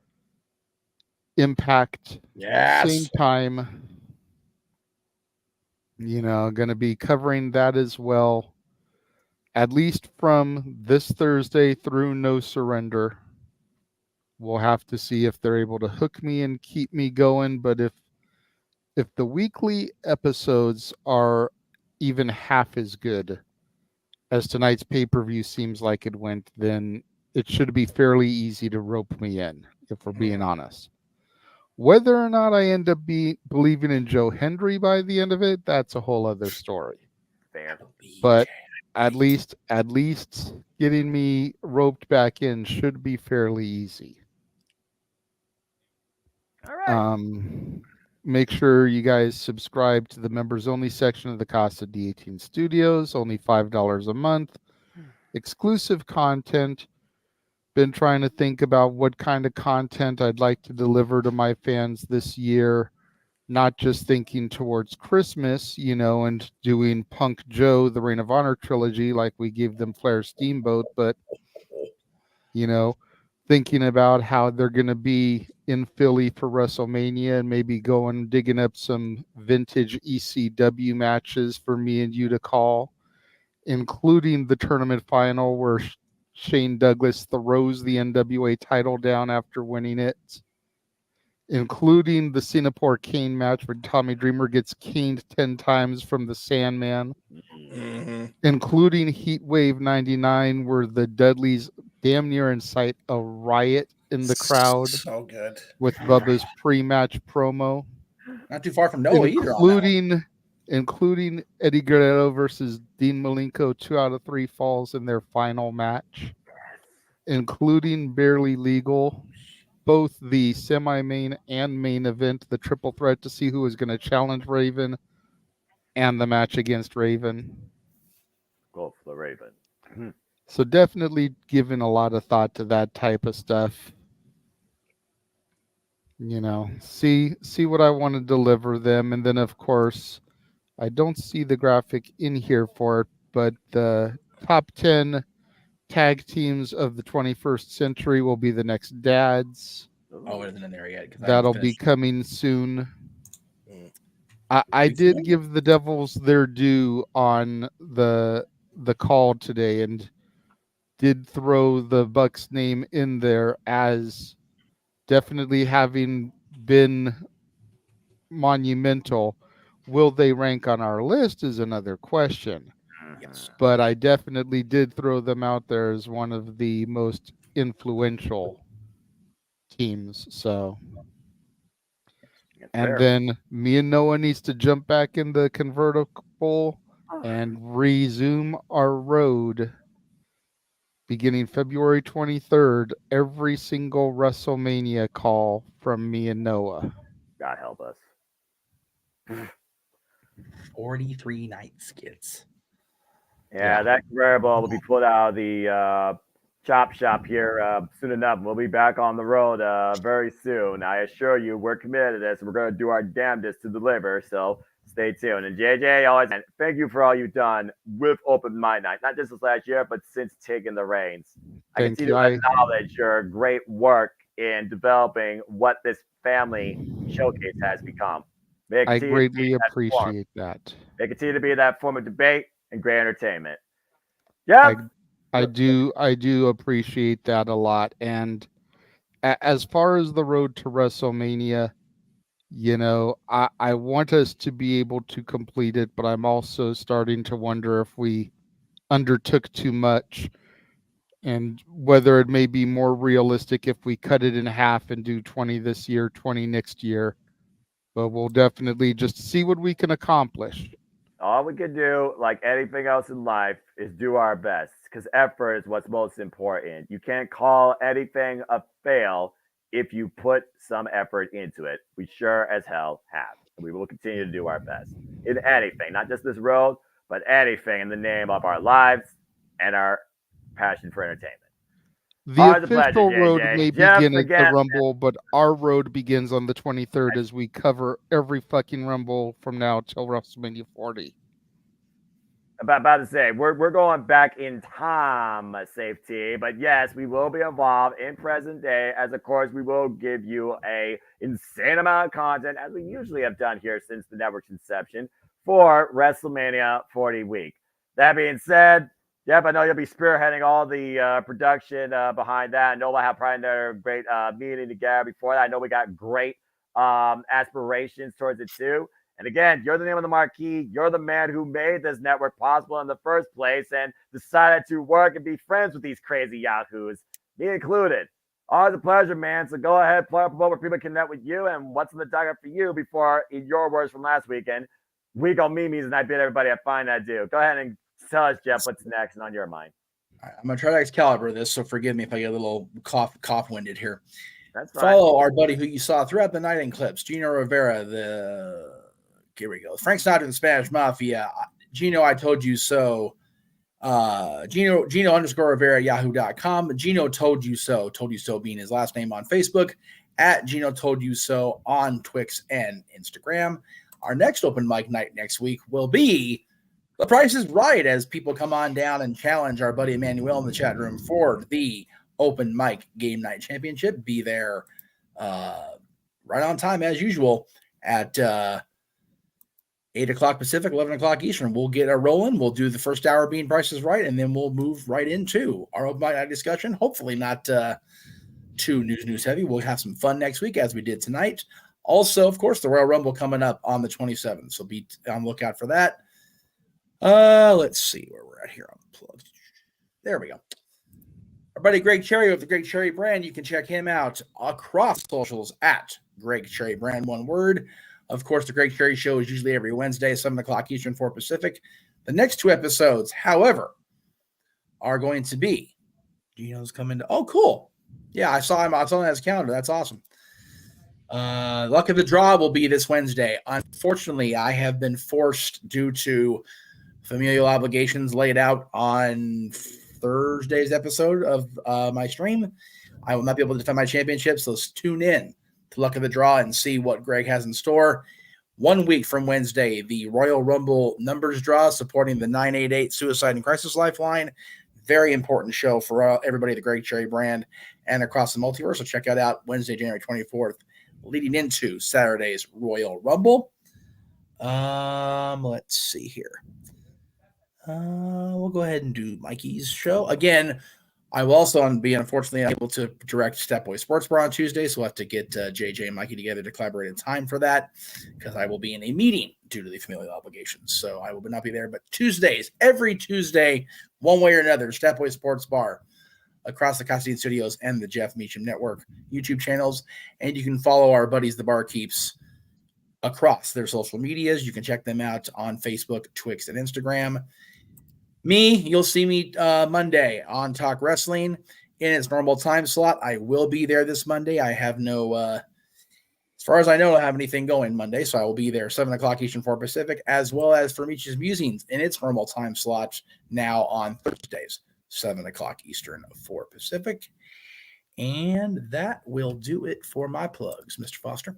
Impact, same time, going to be covering that as well, at least from this Thursday through No Surrender. We'll have to see if they're able to hook me and keep me going, but if if the weekly episodes are even half as good as tonight's pay-per-view seems like it went, then it should be fairly easy to rope me in, if we're being honest. Whether or not I end up believing in Joe Hendry by the end of it, that's a whole other story. Fair. But at least getting me roped back in should be fairly easy. All right. Make sure you guys subscribe to the members only section of the Casa D18 Studios, only $5 a month. Exclusive content. Been trying to think about what kind of content I'd like to deliver to my fans this year. Not just thinking towards Christmas, and doing Punk Joe, the Reign of Honor trilogy, like we gave them Flair Steamboat, but, thinking about how they're going to be in Philly for WrestleMania and maybe digging up some vintage ECW matches for me and you to call, including the tournament final where Shane Douglas throws the NWA title down after winning it, including the Singapore cane match where Tommy Dreamer gets caned 10 times from the Sandman, including Heatwave 99 where the Dudleys damn near incite a riot in the crowd. So good. With Bubba's pre-match promo. Not too far from Noah either on that one. Including Eddie Guerrero versus Dean Malenko 2 out of 3 falls in their final match. Including Barely Legal, both the semi-main and main event, the triple threat to see who was going to challenge Raven, and the match against Raven. Go for the Raven. So definitely giving a lot of thought to that type of stuff. See what I want to deliver them. And then, of course, I don't see the graphic in here for it, but the top 10 tag teams of the 21st century will be the next dads. Oh, it isn't in there yet. That'll be coming soon. I did give the Devils their due on the call today and did throw the Bucks name in there as definitely having been monumental. Will they rank on our list is another question. Yes. But I definitely did throw them out there as one of the most influential teams. So, and then me and Noah needs to jump back in the convertible and resume our road beginning February 23rd. Every single WrestleMania call from me and Noah. God help us. 43 night skits. Yeah, that convertible will be put out of the chop shop here soon enough. We'll be back on the road very soon. I assure you, we're committed to this. We're going to do our damnedest to deliver. So stay tuned. And JJ, always thank you for all you've done with Open Mind Night, not just this last year, but since taking the reins. I continue to acknowledge your great work in developing what this family showcase has become. I greatly appreciate that. They continue to be that form of debate and great entertainment. Yeah, I do appreciate that a lot. And as far as the road to WrestleMania, I want us to be able to complete it, but I'm also starting to wonder if we undertook too much and whether it may be more realistic if we cut it in half and do 20 this year, 20 next year. But we'll definitely just see what we can accomplish. All we can do, like anything else in life, is do our best because effort is what's most important. You can't call anything a fail if you put some effort into it. We sure as hell have. And we will continue to do our best in anything, not just this road, but anything in the name of our lives and our passion for entertainment. The official road may begin at the Rumble, but our road begins on the 23rd as we cover every fucking Rumble from now till WrestleMania 40. About to say, we're going back in time, safety, but yes, we will be involved in present day, as of course we will give you a insane amount of content, as we usually have done here since the network's inception, for WrestleMania 40 week. That being said, Jeff, I know you'll be spearheading all the production behind that. I know I have probably another great meeting together before that. I know we got great aspirations towards it too. And again, you're the name of the marquee. You're the man who made this network possible in the first place and decided to work and be friends with these crazy yahoos, me included. Always a pleasure, man. So go ahead, play up where people connect with you and what's in the docket for you before, in your words from last weekend, week on Mimi's and I bid everybody a fine adieu. Go ahead and tell us, Jeff, what's next and on your mind. I'm going to try to Excalibur this, so forgive me if I get a little cough-winded here. That's fine. Follow our buddy who you saw throughout the night in clips, Gino Rivera, here we go. Frank Sinatra, the Spanish Mafia. Gino, I told you so. Gino _Rivera, yahoo.com. Gino told you so being his last name on Facebook, at Gino told you so on Twix and Instagram. Our next open mic night next week will be The Price is Right, as people come on down and challenge our buddy Emmanuel in the chat room for the open mic game night championship. Be there right on time as usual at 8 o'clock Pacific, 11 o'clock Eastern. We'll get rolling. We'll do the first hour being Price is Right, and then we'll move right into our open mic night discussion. Hopefully not too news heavy. We'll have some fun next week as we did tonight. Also, of course, the Royal Rumble coming up on the 27th, so be on the lookout for that. Let's see where we're at here on the plug. There we go. Our buddy Greg Cherry with the Greg Cherry brand. You can check him out across socials at Greg Cherry brand, one word. Of course, the Greg Cherry Show is usually every Wednesday, 7 o'clock Eastern, 4 Pacific. The next two episodes, however, are going to be Gino's coming to. Oh, cool. Yeah, I saw him. I saw him on his calendar. That's awesome. Luck of the Draw will be this Wednesday. Unfortunately, I have been forced due to familial obligations laid out on Thursday's episode of my stream. I will not be able to defend my championship, so tune in to Luck of the Draw and see what Greg has in store. 1 week from Wednesday, the Royal Rumble numbers draw supporting the 988 Suicide and Crisis Lifeline. Very important show for everybody, the Greg Cherry brand, and across the multiverse. So check it out Wednesday, January 24th, leading into Saturday's Royal Rumble. Let's see here. We'll go ahead and do Mikey's show. Again, I will also be unfortunately unable to direct Step Boy Sports Bar on Tuesday, so we'll have to get JJ and Mikey together to collaborate in time for that, because I will be in a meeting due to the familial obligations. So I will not be there. But Tuesdays, every Tuesday, one way or another, Step Boy Sports Bar across the Castine Studios and the Jeff Meacham Network YouTube channels. And you can follow our buddies, the Barkeeps, across their social medias. You can check them out on Facebook, Twix, and Instagram. Me, you'll see me Monday on Talk Wrestling in its normal time slot. I will be there this Monday. I have no, as far as I know, I don't have anything going Monday, so I will be there 7 o'clock Eastern, 4 Pacific, as well as for Meach's Musings in its normal time slot now on Thursdays, 7 o'clock Eastern, 4 Pacific. And that will do it for my plugs, Mr. Foster.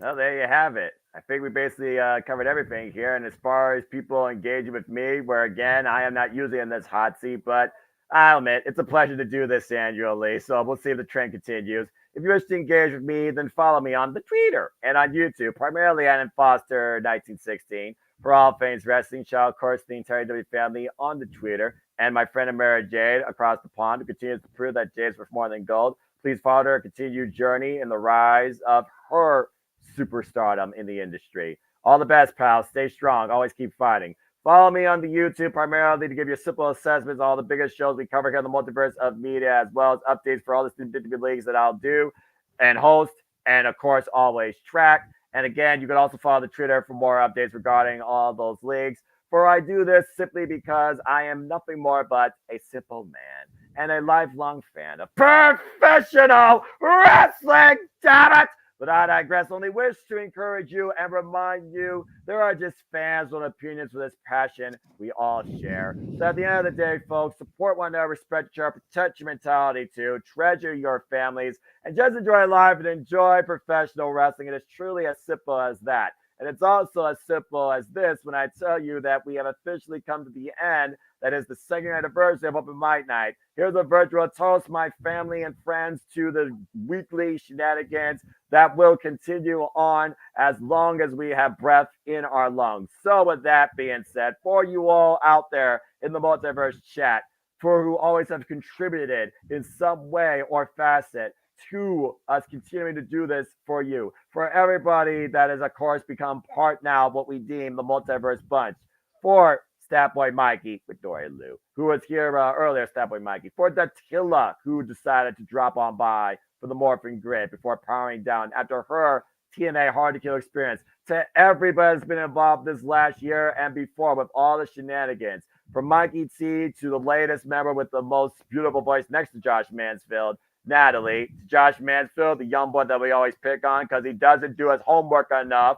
Well, there you have it. I think we basically covered everything here. And as far as people engaging with me, where again, I am not usually in this hot seat, but I'll admit it's a pleasure to do this annually. So we'll see if the trend continues. If you wish to engage with me, then follow me on the Twitter and on YouTube, primarily at Foster1916 for all things wrestling. Shout out, of course, the entire W family on the Twitter, and my friend Amara Jade across the pond, who continues to prove that Jade's worth more than gold. Please follow her continued journey in the rise of her superstardom in the industry. All the best, pals. Stay strong. Always keep fighting. Follow me on the YouTube primarily to give you simple assessments of all the biggest shows we cover here in the Multiverse of Media, as well as updates for all the student leagues that I'll do and host, and of course always track. And again, you can also follow the Twitter for more updates regarding all those leagues. For I do this simply because I am nothing more but a simple man and a lifelong fan of professional wrestling. Damn it! But I digress. Only wish to encourage you and remind you there are just fans with opinions for this passion we all share. So at the end of the day, folks, support one another, respect your, protect your mentality too, treasure your families, and just enjoy life and enjoy professional wrestling. It is truly as simple as that. And it's also as simple as this when I tell you that we have officially come to the end. That is the second anniversary of Open Mic Night. Here's a virtual toast, my family and friends, to the weekly shenanigans that will continue on as long as we have breath in our lungs. So with that being said, for you all out there in the Multiverse chat, for who always have contributed in some way or facet to us continuing to do this for you, for everybody that has, of course, become part now of what we deem the Multiverse Bunch, for Statboy Mikey with Dory Lou, who was here earlier, Statboy Mikey, for Datilla, who decided to drop on by for the Morphin Grid before powering down after her TNA Hard to Kill experience, to everybody that's been involved this last year and before with all the shenanigans, from Mikey T to the latest member with the most beautiful voice next to Josh Mansfield, Natalie, Josh Mansfield, the young boy that we always pick on because he doesn't do his homework enough,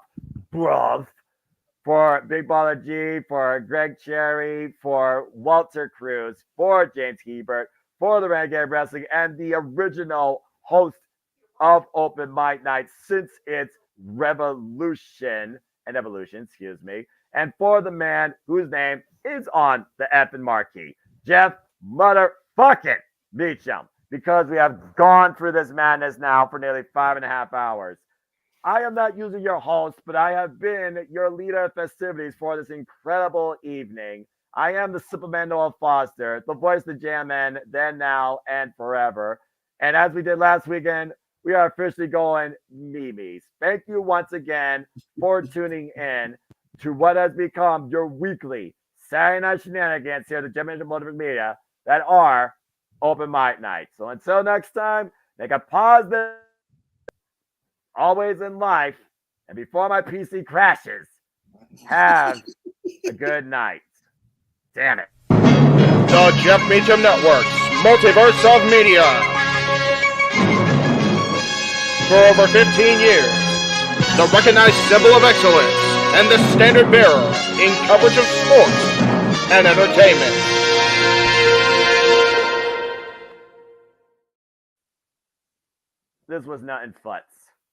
bruv. For Big Baller G, for Greg Cherry, for Walter Cruz, for James Hebert, for the Renegade Wrestling, and the original host of Open Mic Night since its evolution, and for the man whose name is on the effing marquee, Jeff motherfucking Meacham, because we have gone through this madness now for nearly 5.5 hours. I am not usually your host, but I have been your leader of festivities for this incredible evening. I am the Superman Noah Foster, the voice of the Jam Man, then, now, and forever. And as we did last weekend, we are officially going memes. Thank you once again for tuning in to what has become your weekly Saturday night shenanigans here at the Jeff Meacham Multiverse of Media that are Open Mic Night. So until next time, make a positive always in life, and before my PC crashes, have a good night. Damn it. The Jeff Meacham Network's Multiverse of Media. For over 15 years, the recognized symbol of excellence and the standard bearer in coverage of sports and entertainment. This was Nut and Futz.